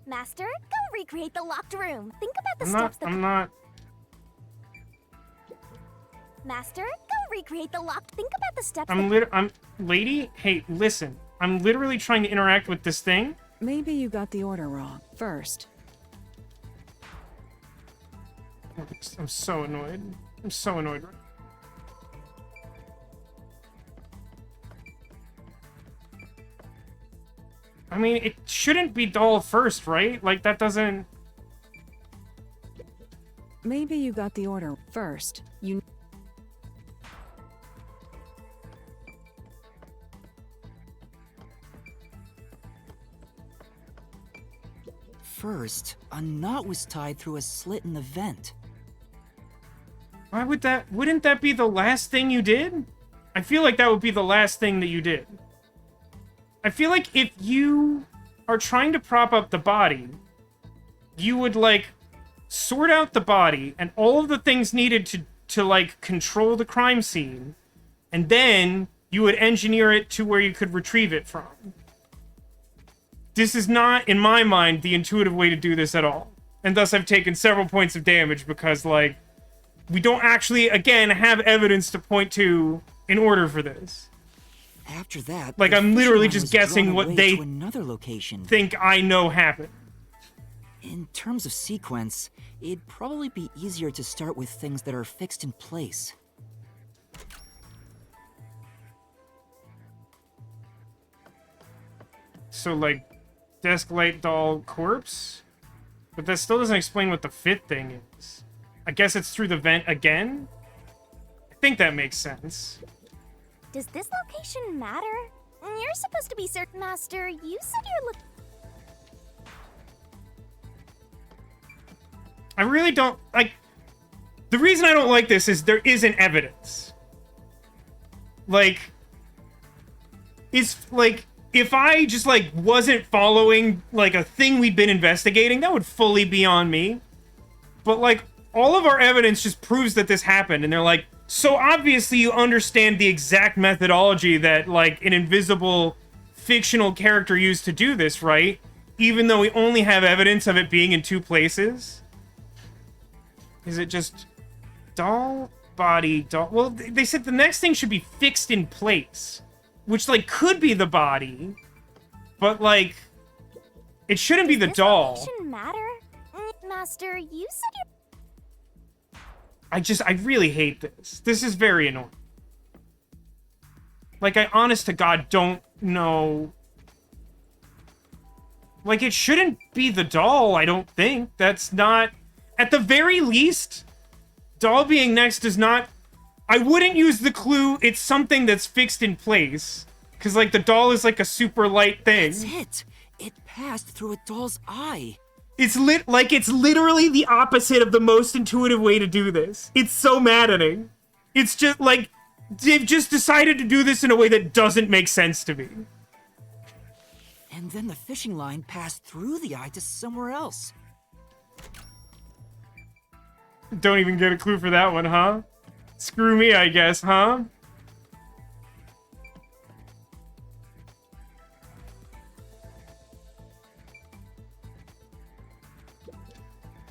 S14: Master, go recreate the locked room. Think about the steps that...
S1: I'm not...
S14: Master, go recreate the locked... Think about the steps
S1: Lady, hey, listen. I'm literally trying to interact with this thing.
S4: Maybe you got the order wrong. First.
S1: I'm so annoyed. I'm so annoyed. I mean, it shouldn't be doll first, right? Like, that doesn't...
S4: Maybe you got the order first.
S5: First, a knot was tied through a slit in the vent.
S1: Why would that... Wouldn't that be the last thing you did? I feel like that would be the last thing that you did. I feel like if you are trying to prop up the body, you would, like, sort out the body and all of the things needed to like, control the crime scene, and then you would engineer it to where you could retrieve it from. This is not, in my mind, the intuitive way to do this at all. And thus I've taken several points of damage because, like, we don't actually, again, have evidence to point to in order for this.
S5: After that,
S1: like, I'm literally just guessing what they
S5: another location.
S1: think I know happened.
S5: In terms of sequence, it'd probably be easier to start with things that are fixed in place.
S1: So, like, desk light doll corpse? But that still doesn't explain what the fifth thing is. I guess it's through the vent again? I think that makes sense.
S14: Does this location matter? You're supposed to be certain, Master. You said you're looking...
S1: I really don't... Like, the reason I don't like this is there isn't evidence. Like... It's, like... If I just, like, wasn't following, like, a thing we'd been investigating, that would fully be on me. But, like, all of our evidence just proves that this happened, and they're like, so obviously you understand the exact methodology that, like, an invisible fictional character used to do this, right? Even though we only have evidence of it being in two places? Is it just doll, body, doll? Well, they said the next thing should be fixed in place. Which, like, could be the body, but, like, it shouldn't be the doll.
S14: Does this location matter? Master, you said you...
S1: I really hate this. This is very annoying. Like, I honest to God don't know. Like, it shouldn't be the doll, I don't think. That's not... At the very least, doll being next does not... I wouldn't use the clue, it's something that's fixed in place. Because, like, the doll is, like, a super light thing.
S5: That's it! It passed through a doll's eye.
S1: It's literally the opposite of the most intuitive way to do this. It's so maddening. It's just, like, they've just decided to do this in a way that doesn't make sense to me.
S5: And then the fishing line passed through the eye to somewhere else.
S1: Don't even get a clue for that one, huh? Screw me, I guess, huh?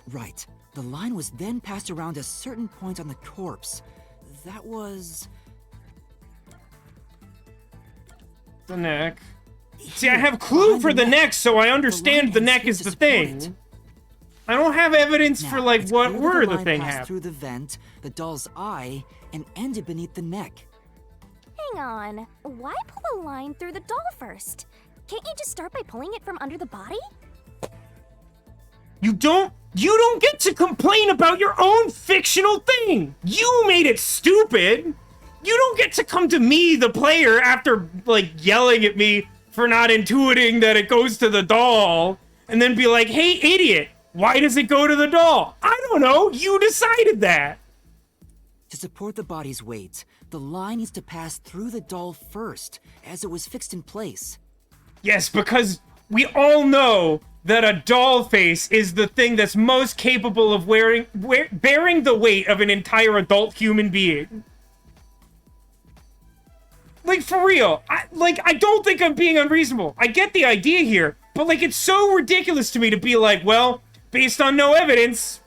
S5: Right. The line was then passed around a certain point on the corpse. That was...
S1: The neck. See, I have clue for the neck, so I understand the neck is the thing. I don't have evidence for, like, what were the thing happened.
S5: Through the vent, the doll's eye, and ended beneath the neck.
S14: Hang on. Why pull a line through the doll first? Can't you just start by pulling it from under the body?
S1: You don't get to complain about your own fictional thing. You made it stupid. You don't get to come to me, the player, after, like, yelling at me for not intuiting that it goes to the doll, and then be like, hey, idiot, why does it go to the doll? I don't know. You decided that.
S2: To support the body's weight, the line needs to pass through the doll first, as it was fixed in place.
S1: Yes, because we all know that a doll face is the thing that's most capable of bearing the weight of an entire adult human being. Like, for real, I don't think I'm being unreasonable. I get the idea here, but, like, it's so ridiculous to me to be like, well, based on no evidence.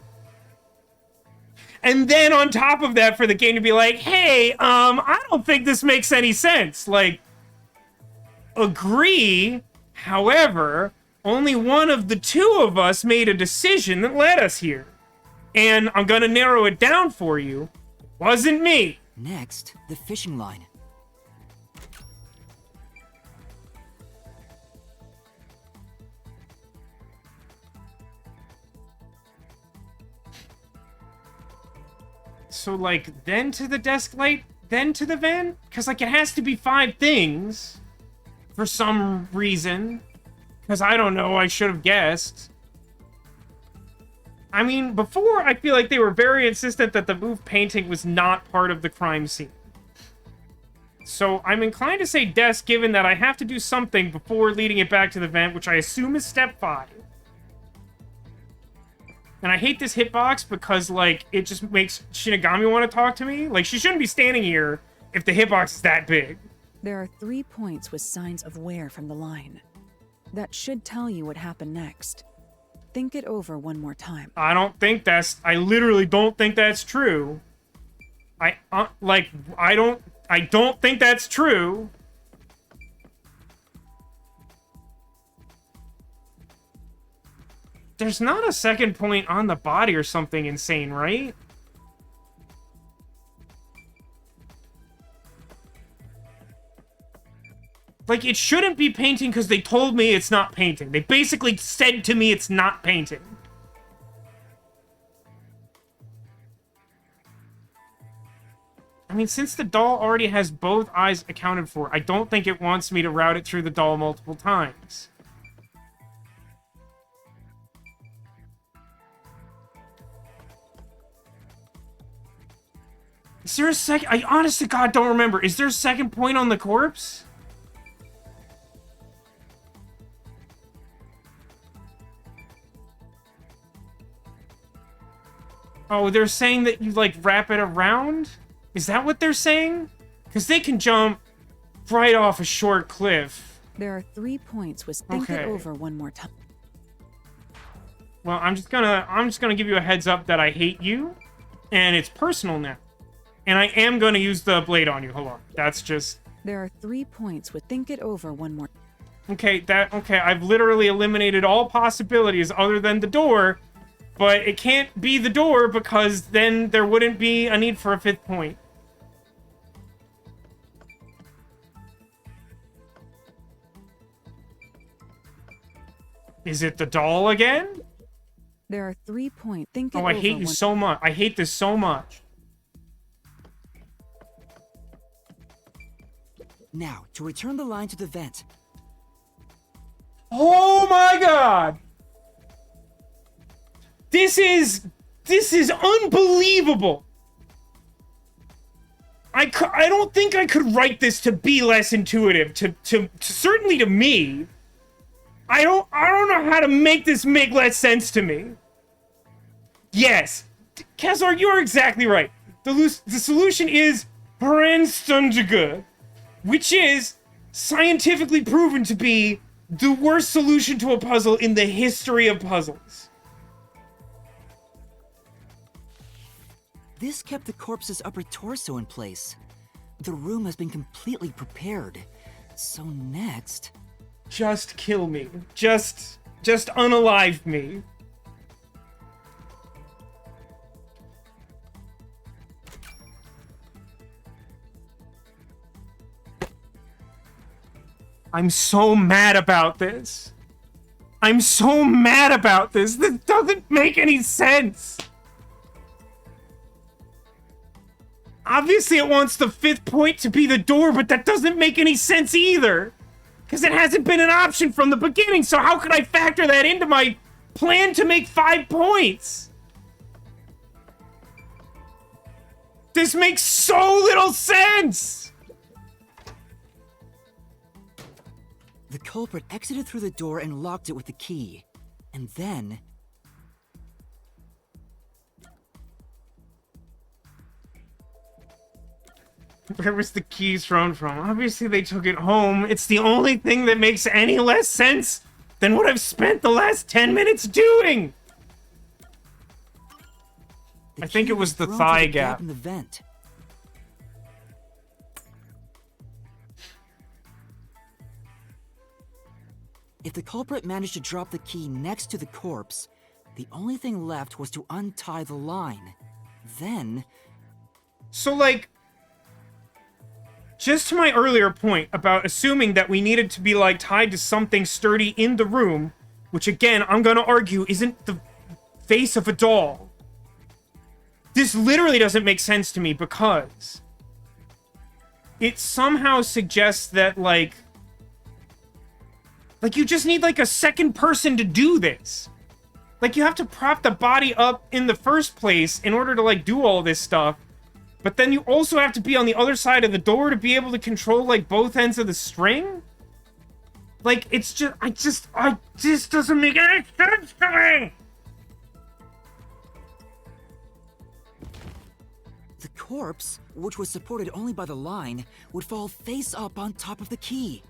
S1: And then on top of that, for the game to be like, hey, I don't think this makes any sense. Like, agree, however, only one of the two of us made a decision that led us here. And I'm gonna narrow it down for you. It wasn't me.
S2: Next, the fishing line.
S1: So, like, then to the desk light, then to the van? Because, like, it has to be 5 things. For some reason. Because I don't know, I should have guessed. I mean, before, I feel like they were very insistent that the move painting was not part of the crime scene. So, I'm inclined to say desk, given that I have to do something before leading it back to the vent, which I assume is step 5. And I hate this hitbox because, like, it just makes Shinigami want to talk to me. Like, she shouldn't be standing here if the hitbox is that big.
S4: There are 3 points with signs of wear from the line. That should tell you what happened next. Think it over one more time.
S1: I literally don't think that's true. I don't think that's true. There's not a second point on the body or something insane, right? Like, it shouldn't be painting because they told me it's not painting. They basically said to me it's not painting. I mean, since the doll already has both eyes accounted for, I don't think it wants me to route it through the doll multiple times. Is there a second? I honest to God don't remember. Is there a second point on the corpse? Oh, they're saying that you, like, wrap it around? Is that what they're saying? Because they can jump right off a short cliff.
S4: There are 3 points with think it over one more time.
S1: Well, I'm just gonna give you a heads up that I hate you, and it's personal now. And I am gonna use the blade on you. Hold on. That's just...
S4: There are 3 points with think it over one more.
S1: Okay, I've literally eliminated all possibilities other than the door, but it can't be the door because then there wouldn't be a need for a 5th point. Is it the doll again?
S4: There are 3 points. Think it
S1: over. Oh, I hate you so much. I hate this so much.
S2: Now, to return the line to the vent.
S1: Oh my god! This is unbelievable! I don't think I could write this to be less intuitive, to certainly to me. I don't know how to make this make less sense to me. Yes, Kessler, you're exactly right. The solution is Brennstundge, which is scientifically proven to be the worst solution to a puzzle in the history of puzzles.
S2: This kept the corpse's upper torso in place. The room has been completely prepared. So next...
S1: Just kill me. Just unalive me. I'm so mad about this. I'm so mad about this. This doesn't make any sense. Obviously, it wants the 5th point to be the door, but that doesn't make any sense either. Because it hasn't been an option from the beginning, so how could I factor that into my plan to make 5 points? This makes so little sense!
S2: The culprit exited through the door and locked it with the key. And then...
S1: Where was the keys thrown from? Obviously they took it home. It's the only thing that makes any less sense than what I've spent the last 10 minutes doing! I think it was the thigh gap.
S2: In the vent. If the culprit managed to drop the key next to the corpse, the only thing left was to untie the line. Then...
S1: So, like... Just to my earlier point about assuming that we needed to be, like, tied to something sturdy in the room, which, again, I'm gonna argue isn't the face of a doll. This literally doesn't make sense to me because it somehow suggests that, like, you just need, like, a second person to do this. Like, you have to prop the body up in the first place in order to, like, do all this stuff. But then you also have to be on the other side of the door to be able to control, like, both ends of the string? Like, it's just, I just doesn't make any sense to me!
S2: The corpse, which was supported only by the line, would fall face up on top of the key.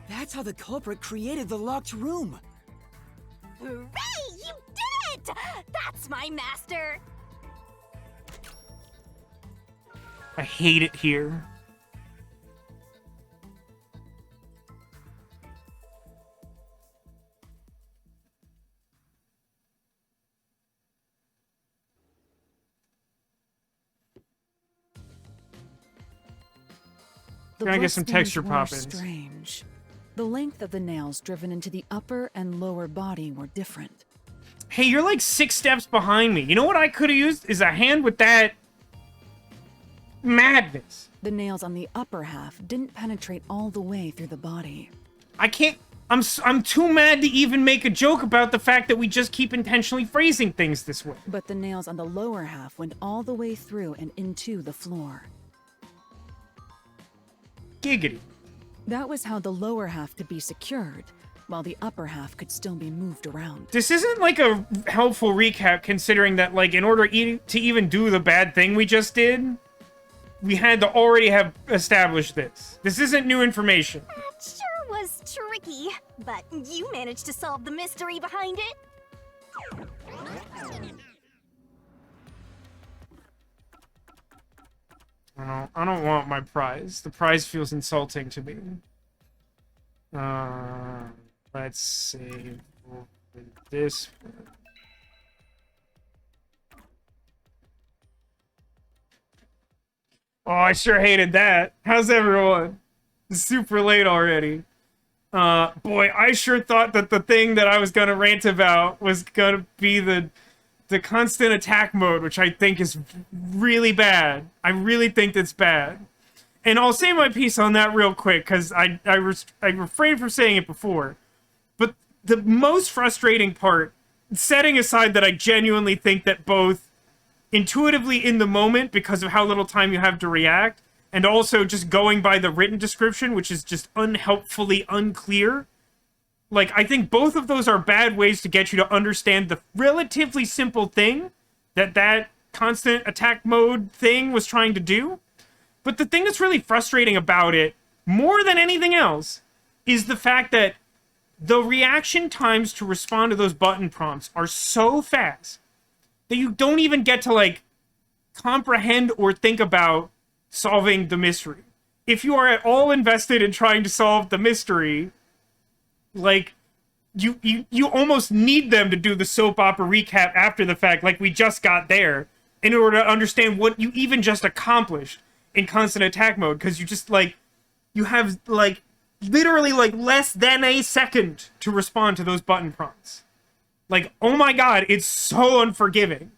S2: That's how the culprit created the locked room.
S14: Hooray! You did it! That's my master!
S1: I hate it here. Trying to get some texture popping.
S4: Strange. The length of the nails driven into the upper and lower body were different.
S1: Hey, you're like 6 steps behind me. You know what I could have used? Is a hand with that... madness.
S4: The nails on the upper half didn't penetrate all the way through the body.
S1: I can't... I'm too mad to even make a joke about the fact that we just keep intentionally phrasing things this way.
S4: But the nails on the lower half went all the way through and into the floor.
S1: Giggity.
S4: That was how the lower half could be secured, while the upper half could still be moved around.
S1: This isn't like a helpful recap, considering that, like, in order to even do the bad thing we just did, we had to already have established this. This isn't new information.
S14: That sure was tricky, but you managed to solve the mystery behind it.
S1: I don't want my prize. The prize feels insulting to me. Let's see. This one. Oh, I sure hated that. How's everyone? It's super late already. Boy, I sure thought that the thing that I was gonna rant about was gonna be the constant attack mode, which I think is really bad. I really think that's bad. And I'll say my piece on that real quick, because I refrained from saying it before. But the most frustrating part, setting aside that I genuinely think that both intuitively in the moment, because of how little time you have to react, and also just going by the written description, which is just unhelpfully unclear. Like, I think both of those are bad ways to get you to understand the relatively simple thing that constant attack mode thing was trying to do. But the thing that's really frustrating about it, more than anything else, is the fact that the reaction times to respond to those button prompts are so fast that you don't even get to, like, comprehend or think about solving the mystery. If you are at all invested in trying to solve the mystery, like, you almost need them to do the soap opera recap after the fact, like we just got there, in order to understand what you even just accomplished in constant attack mode, because you just, like, you have, like, literally like less than a second to respond to those button prompts. Like, oh my god, it's so unforgiving.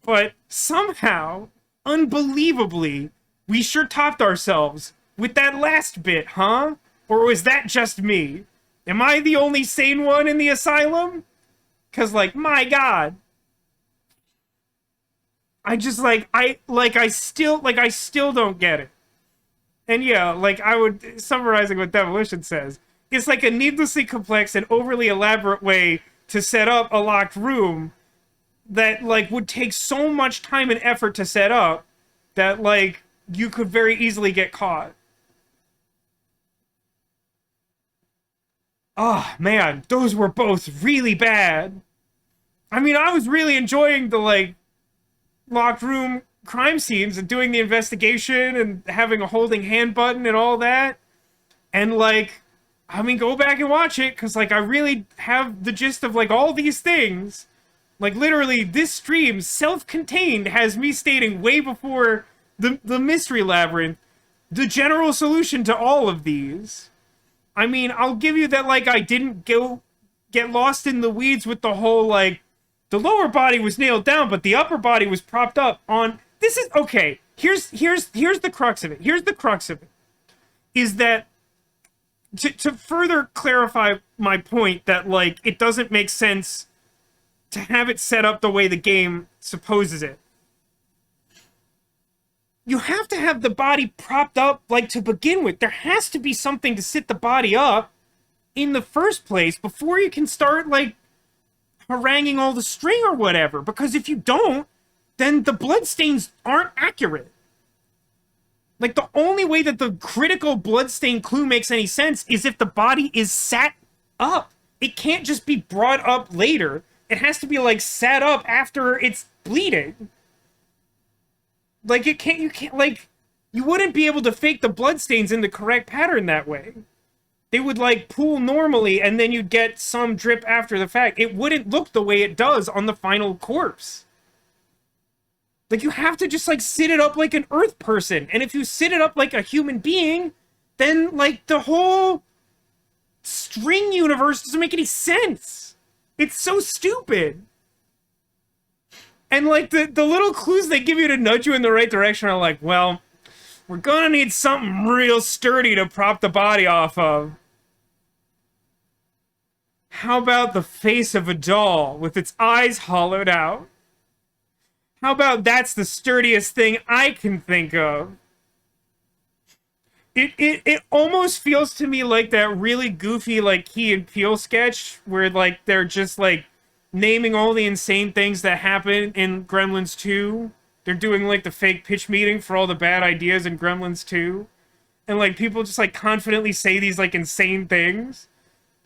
S1: But somehow, unbelievably, we sure topped ourselves with that last bit, huh? Or was that just me? Am I the only sane one in the asylum? Cause like, my god. I just I still don't get it. And yeah, like I would, summarizing what Demolition says, it's like a needlessly complex and overly elaborate way to set up a locked room that like would take so much time and effort to set up that like you could very easily get caught. Oh man, those were both really bad. I mean, I was really enjoying the like locked room crime scenes and doing the investigation and having a holding hand button and all that. And like, I mean, go back and watch it because like I really have the gist of like all these things. Like literally this stream self-contained has me stating way before the mystery labyrinth the general solution to all of these. I mean, I'll give you that like I didn't get lost in the weeds with the whole like the lower body was nailed down but the upper body was propped up on. This is okay. Here's the crux of it. Here's the crux of it. Is that to further clarify my point that like it doesn't make sense to have it set up the way the game supposes it. You have to have the body propped up like to begin with. There has to be something to sit the body up in the first place before you can start like haranguing all the string or whatever. Because if you don't, then the bloodstains aren't accurate. Like, the only way that the critical bloodstain clue makes any sense is if the body is sat up. It can't just be brought up later. It has to be, like, sat up after it's bleeding. Like, you can't, like, you wouldn't be able to fake the bloodstains in the correct pattern that way. They would, like, pool normally, and then you'd get some drip after the fact. It wouldn't look the way it does on the final corpse. Like, you have to just, like, sit it up like an Earth person. And if you sit it up like a human being, then, like, the whole string universe doesn't make any sense. It's so stupid. And, like, the little clues they give you to nudge you in the right direction are like, well, we're gonna need something real sturdy to prop the body off of. How about the face of a doll with its eyes hollowed out? How about that's the sturdiest thing I can think of? It almost feels to me like that really goofy, like, Key and Peele sketch where, like, they're just, like, naming all the insane things that happen in Gremlins 2. They're doing, like, the fake pitch meeting for all the bad ideas in Gremlins 2. And, like, people just, like, confidently say these, like, insane things.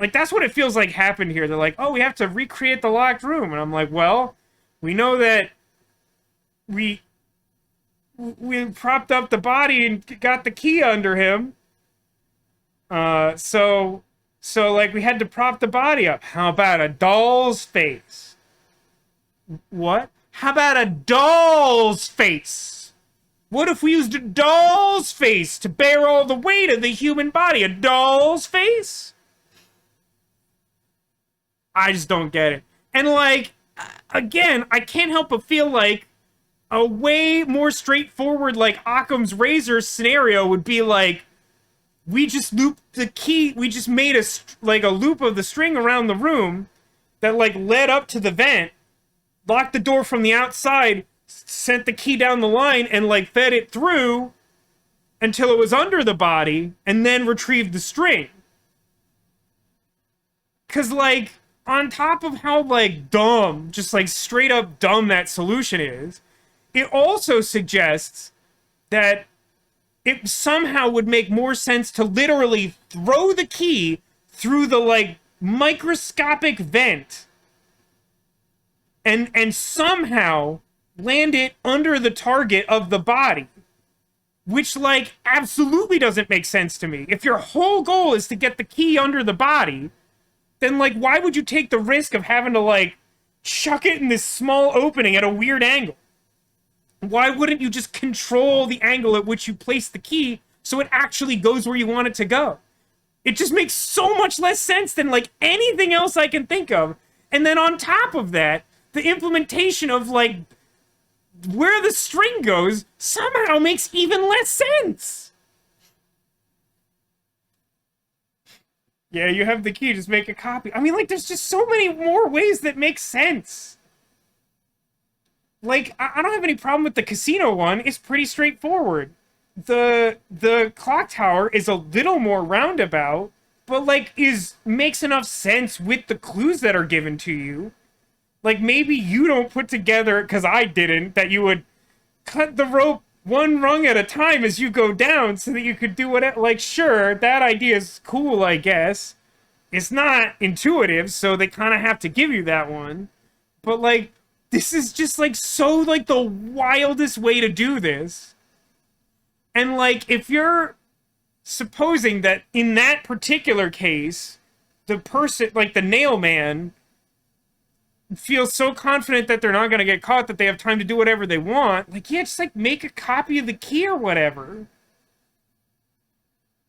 S1: Like, that's what it feels like happened here. They're like, oh, we have to recreate the locked room. And I'm like, well, we know that we propped up the body and got the key under him. So, like, we had to prop the body up. How about a doll's face? What? How about a doll's face? What if we used a doll's face to bear all the weight of the human body? A doll's face? I just don't get it. And, like, again, I can't help but feel like a way more straightforward, like, Occam's razor scenario would be, like, we just looped the key, we just made a loop of the string around the room that, like, led up to the vent, locked the door from the outside, sent the key down the line, and, like, fed it through until it was under the body, and then retrieved the string. Because, like, on top of how, like, dumb, just, like, straight up dumb that solution is, it also suggests that it somehow would make more sense to literally throw the key through the, like, microscopic vent and somehow land it under the target of the body. Which, like, absolutely doesn't make sense to me. If your whole goal is to get the key under the body, then, like, why would you take the risk of having to, like, chuck it in this small opening at a weird angle? Why wouldn't you just control the angle at which you place the key so it actually goes where you want it to go? It just makes so much less sense than, like, anything else I can think of. And then on top of that, the implementation of, like, where the string goes somehow makes even less sense. Yeah, you have the key, just make a copy. I mean, like, there's just so many more ways that make sense. Like, I don't have any problem with the casino one. It's pretty straightforward. The clock tower is a little more roundabout, but, like, makes enough sense with the clues that are given to you. Like, maybe you don't put together, because I didn't, that you would cut the rope one rung at a time as you go down so that you could do it. Like, sure, that idea is cool, I guess. It's not intuitive, so they kind of have to give you that one. But, like, this is just, like, so, like, the wildest way to do this. And, like, if you're supposing that in that particular case, the person, like, the nail man, feels so confident that they're not going to get caught that they have time to do whatever they want, like, yeah, just, like, make a copy of the key or whatever.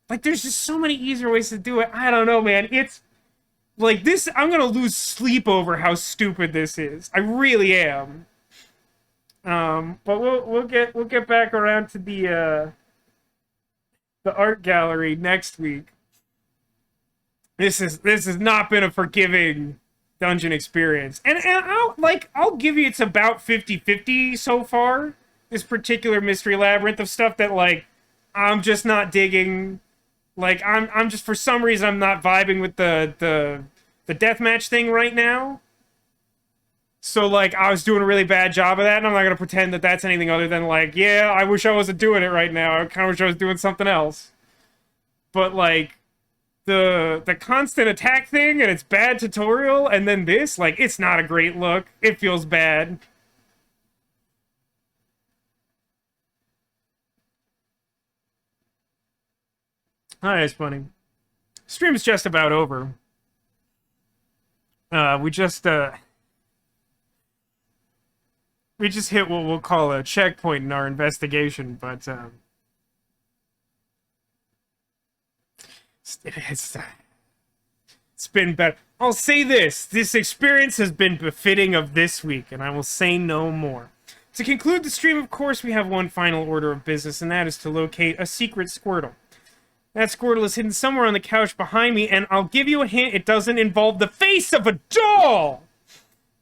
S1: Like, there's just so many easier ways to do it. I don't know, man. It's, like, this, I'm going to lose sleep over how stupid this is. I really am. But we'll get back around to the art gallery next week. This has not been a forgiving dungeon experience. And I'll give you it's about 50-50 so far. This particular mystery labyrinth of stuff that, like, I'm just not digging. Like, I'm just, for some reason, I'm not vibing with the deathmatch thing right now. So, like, I was doing a really bad job of that, and I'm not gonna pretend that that's anything other than, like, yeah, I wish I wasn't doing it right now. I kind of wish I was doing something else. But, like, the constant attack thing and its bad tutorial, and then this, like, it's not a great look. It feels bad. Hi, it's funny. Stream's just about over. We just hit what we'll call a checkpoint in our investigation, but it's been better. I'll say this experience has been befitting of this week, and I will say no more. To conclude the stream, of course, we have one final order of business, and that is to locate a secret Squirtle. That Squirtle is hidden somewhere on the couch behind me, and I'll give you a hint, it doesn't involve the face of a doll!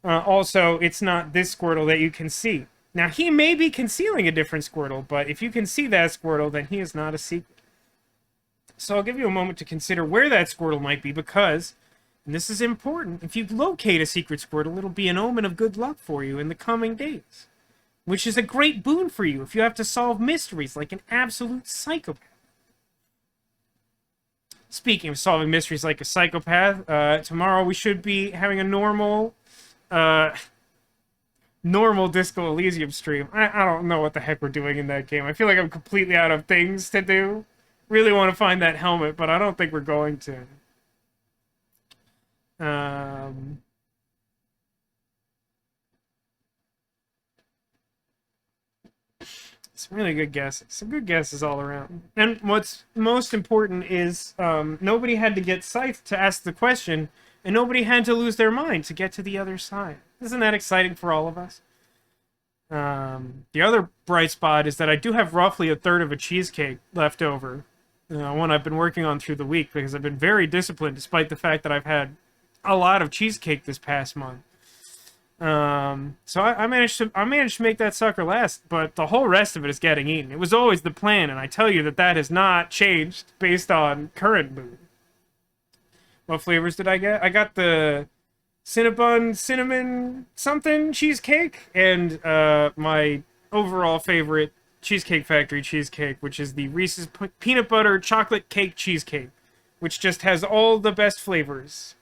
S1: Also, it's not this Squirtle that you can see. Now, he may be concealing a different Squirtle, but if you can see that Squirtle, then he is not a secret. So I'll give you a moment to consider where that Squirtle might be, because, and this is important, if you locate a secret Squirtle, it'll be an omen of good luck for you in the coming days. Which is a great boon for you if you have to solve mysteries like an absolute psychopath. Speaking of solving mysteries like a psychopath, tomorrow we should be having a normal Disco Elysium stream. I don't know what the heck we're doing in that game. I feel like I'm completely out of things to do. Really want to find that helmet, but I don't think we're going to. Some really good guesses. Some good guesses all around. And what's most important is nobody had to get psyched to ask the question, and nobody had to lose their mind to get to the other side. Isn't that exciting for all of us? The other bright spot is that I do have roughly a third of a cheesecake left over. One I've been working on through the week, because I've been very disciplined despite the fact that I've had a lot of cheesecake this past month. So I managed to make that sucker last, but the whole rest of it is getting eaten. It was always the plan, and I tell you that has not changed based on current mood. What flavors did I get? I got the Cinnabon cinnamon something cheesecake, and my overall favorite Cheesecake Factory cheesecake, which is the Reese's peanut butter chocolate cake cheesecake, which just has all the best flavors.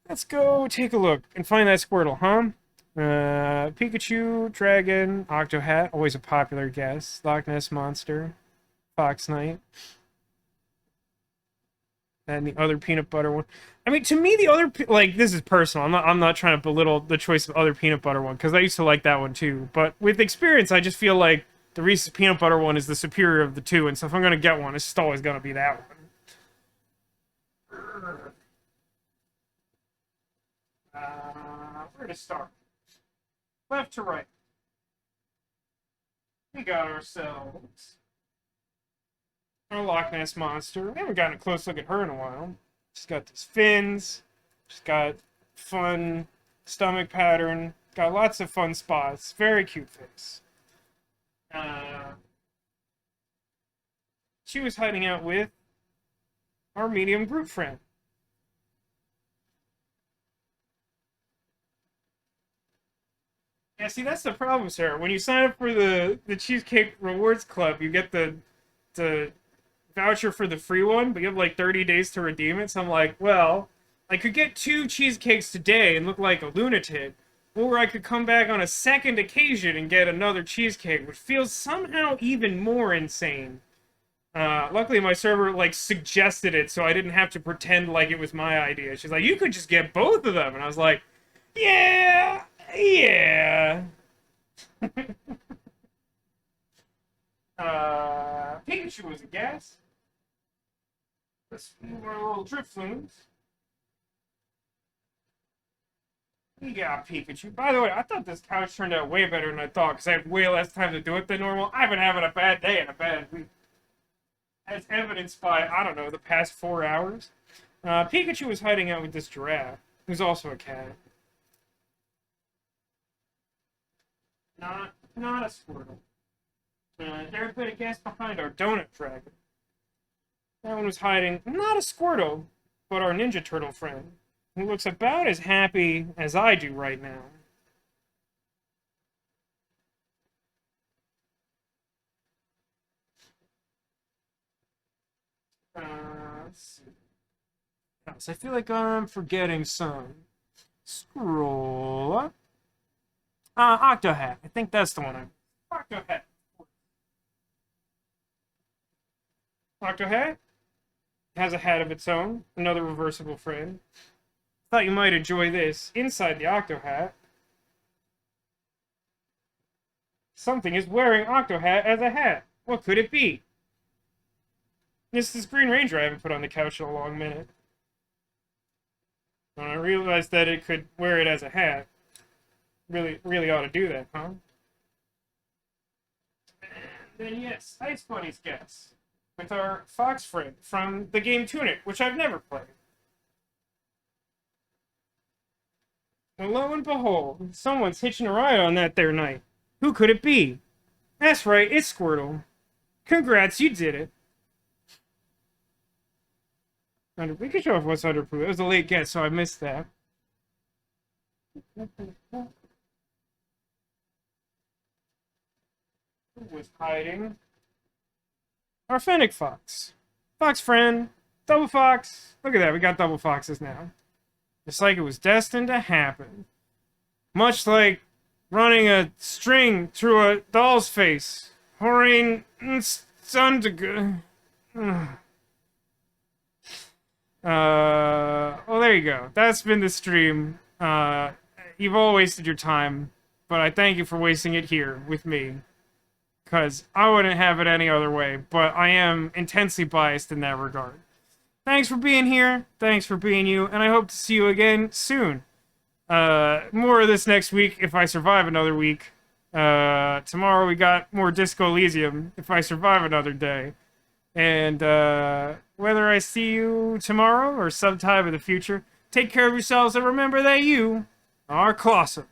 S1: Let's go take a look and find that Squirtle, huh? Pikachu, Dragon, Octohat, always a popular guess. Loch Ness Monster, Fox Knight. And the other peanut butter one. I mean, to me, the other, like, this is personal. I'm not trying to belittle the choice of other peanut butter one, because I used to like that one too. But with experience, I just feel like the Reese's peanut butter one is the superior of the two, and so if I'm going to get one, it's just always going to be that one. Where to start? Left to right. We got ourselves our Loch Ness monster. We haven't gotten a close look at her in a while. She's got these fins. She's got fun stomach pattern. Got lots of fun spots. Very cute face. She was hiding out with our medium group friend. Yeah, see, that's the problem, Sarah. When you sign up for the Cheesecake Rewards Club, you get the voucher for the free one, but you have like 30 days to redeem it. So I'm like, well, I could get 2 cheesecakes today and look like a lunatic, or I could come back on a second occasion and get another cheesecake, which feels somehow even more insane. Luckily, my server, like, suggested it, so I didn't have to pretend like it was my idea. She's like, you could just get both of them. And I was like, yeah. Pikachu was a guess. Let's move our little drip flumes. We got Pikachu. By the way, I thought this couch turned out way better than I thought, because I have way less time to do it than normal. I've been having a bad day and a bad week. As evidenced by, I don't know, the past 4 hours. Pikachu was hiding out with this giraffe, who's also a cat. Not a Squirtle. There's been a guest behind our donut dragon. That one was hiding, not a Squirtle, but our Ninja Turtle friend, who looks about as happy as I do right now. Let's see. I feel like I'm forgetting some. Scroll up. Octohat. I think that's the one. Octohat. Octohat has a hat of its own. Another reversible friend. Thought you might enjoy this. Inside the Octohat, something is wearing Octohat as a hat. What could it be? This is Green Ranger I haven't put on the couch in a long minute. When I realized that it could wear it as a hat. Really ought to do that, huh? And then yes, Ice Bunny's guess. With our fox friend from the game Tunic, which I've never played. And lo and behold, someone's hitching a ride on that there night. Who could it be? That's right, it's Squirtle. Congrats, you did it. We could show off what's under proof. It was a late guess, so I missed that. Who was hiding? Our Fennec Fox. Fox friend. Double Fox. Look at that, we got double foxes now. Just like it was destined to happen. Much like running a string through a doll's face. Horine Sundaga. Well, there you go. That's been the stream. You've all wasted your time, but I thank you for wasting it here with me. Because I wouldn't have it any other way, but I am intensely biased in that regard. Thanks for being here, thanks for being you, and I hope to see you again soon. More of this next week if I survive another week. Tomorrow we got more Disco Elysium if I survive another day. And whether I see you tomorrow or sometime in the future, take care of yourselves and remember that you are Colossal.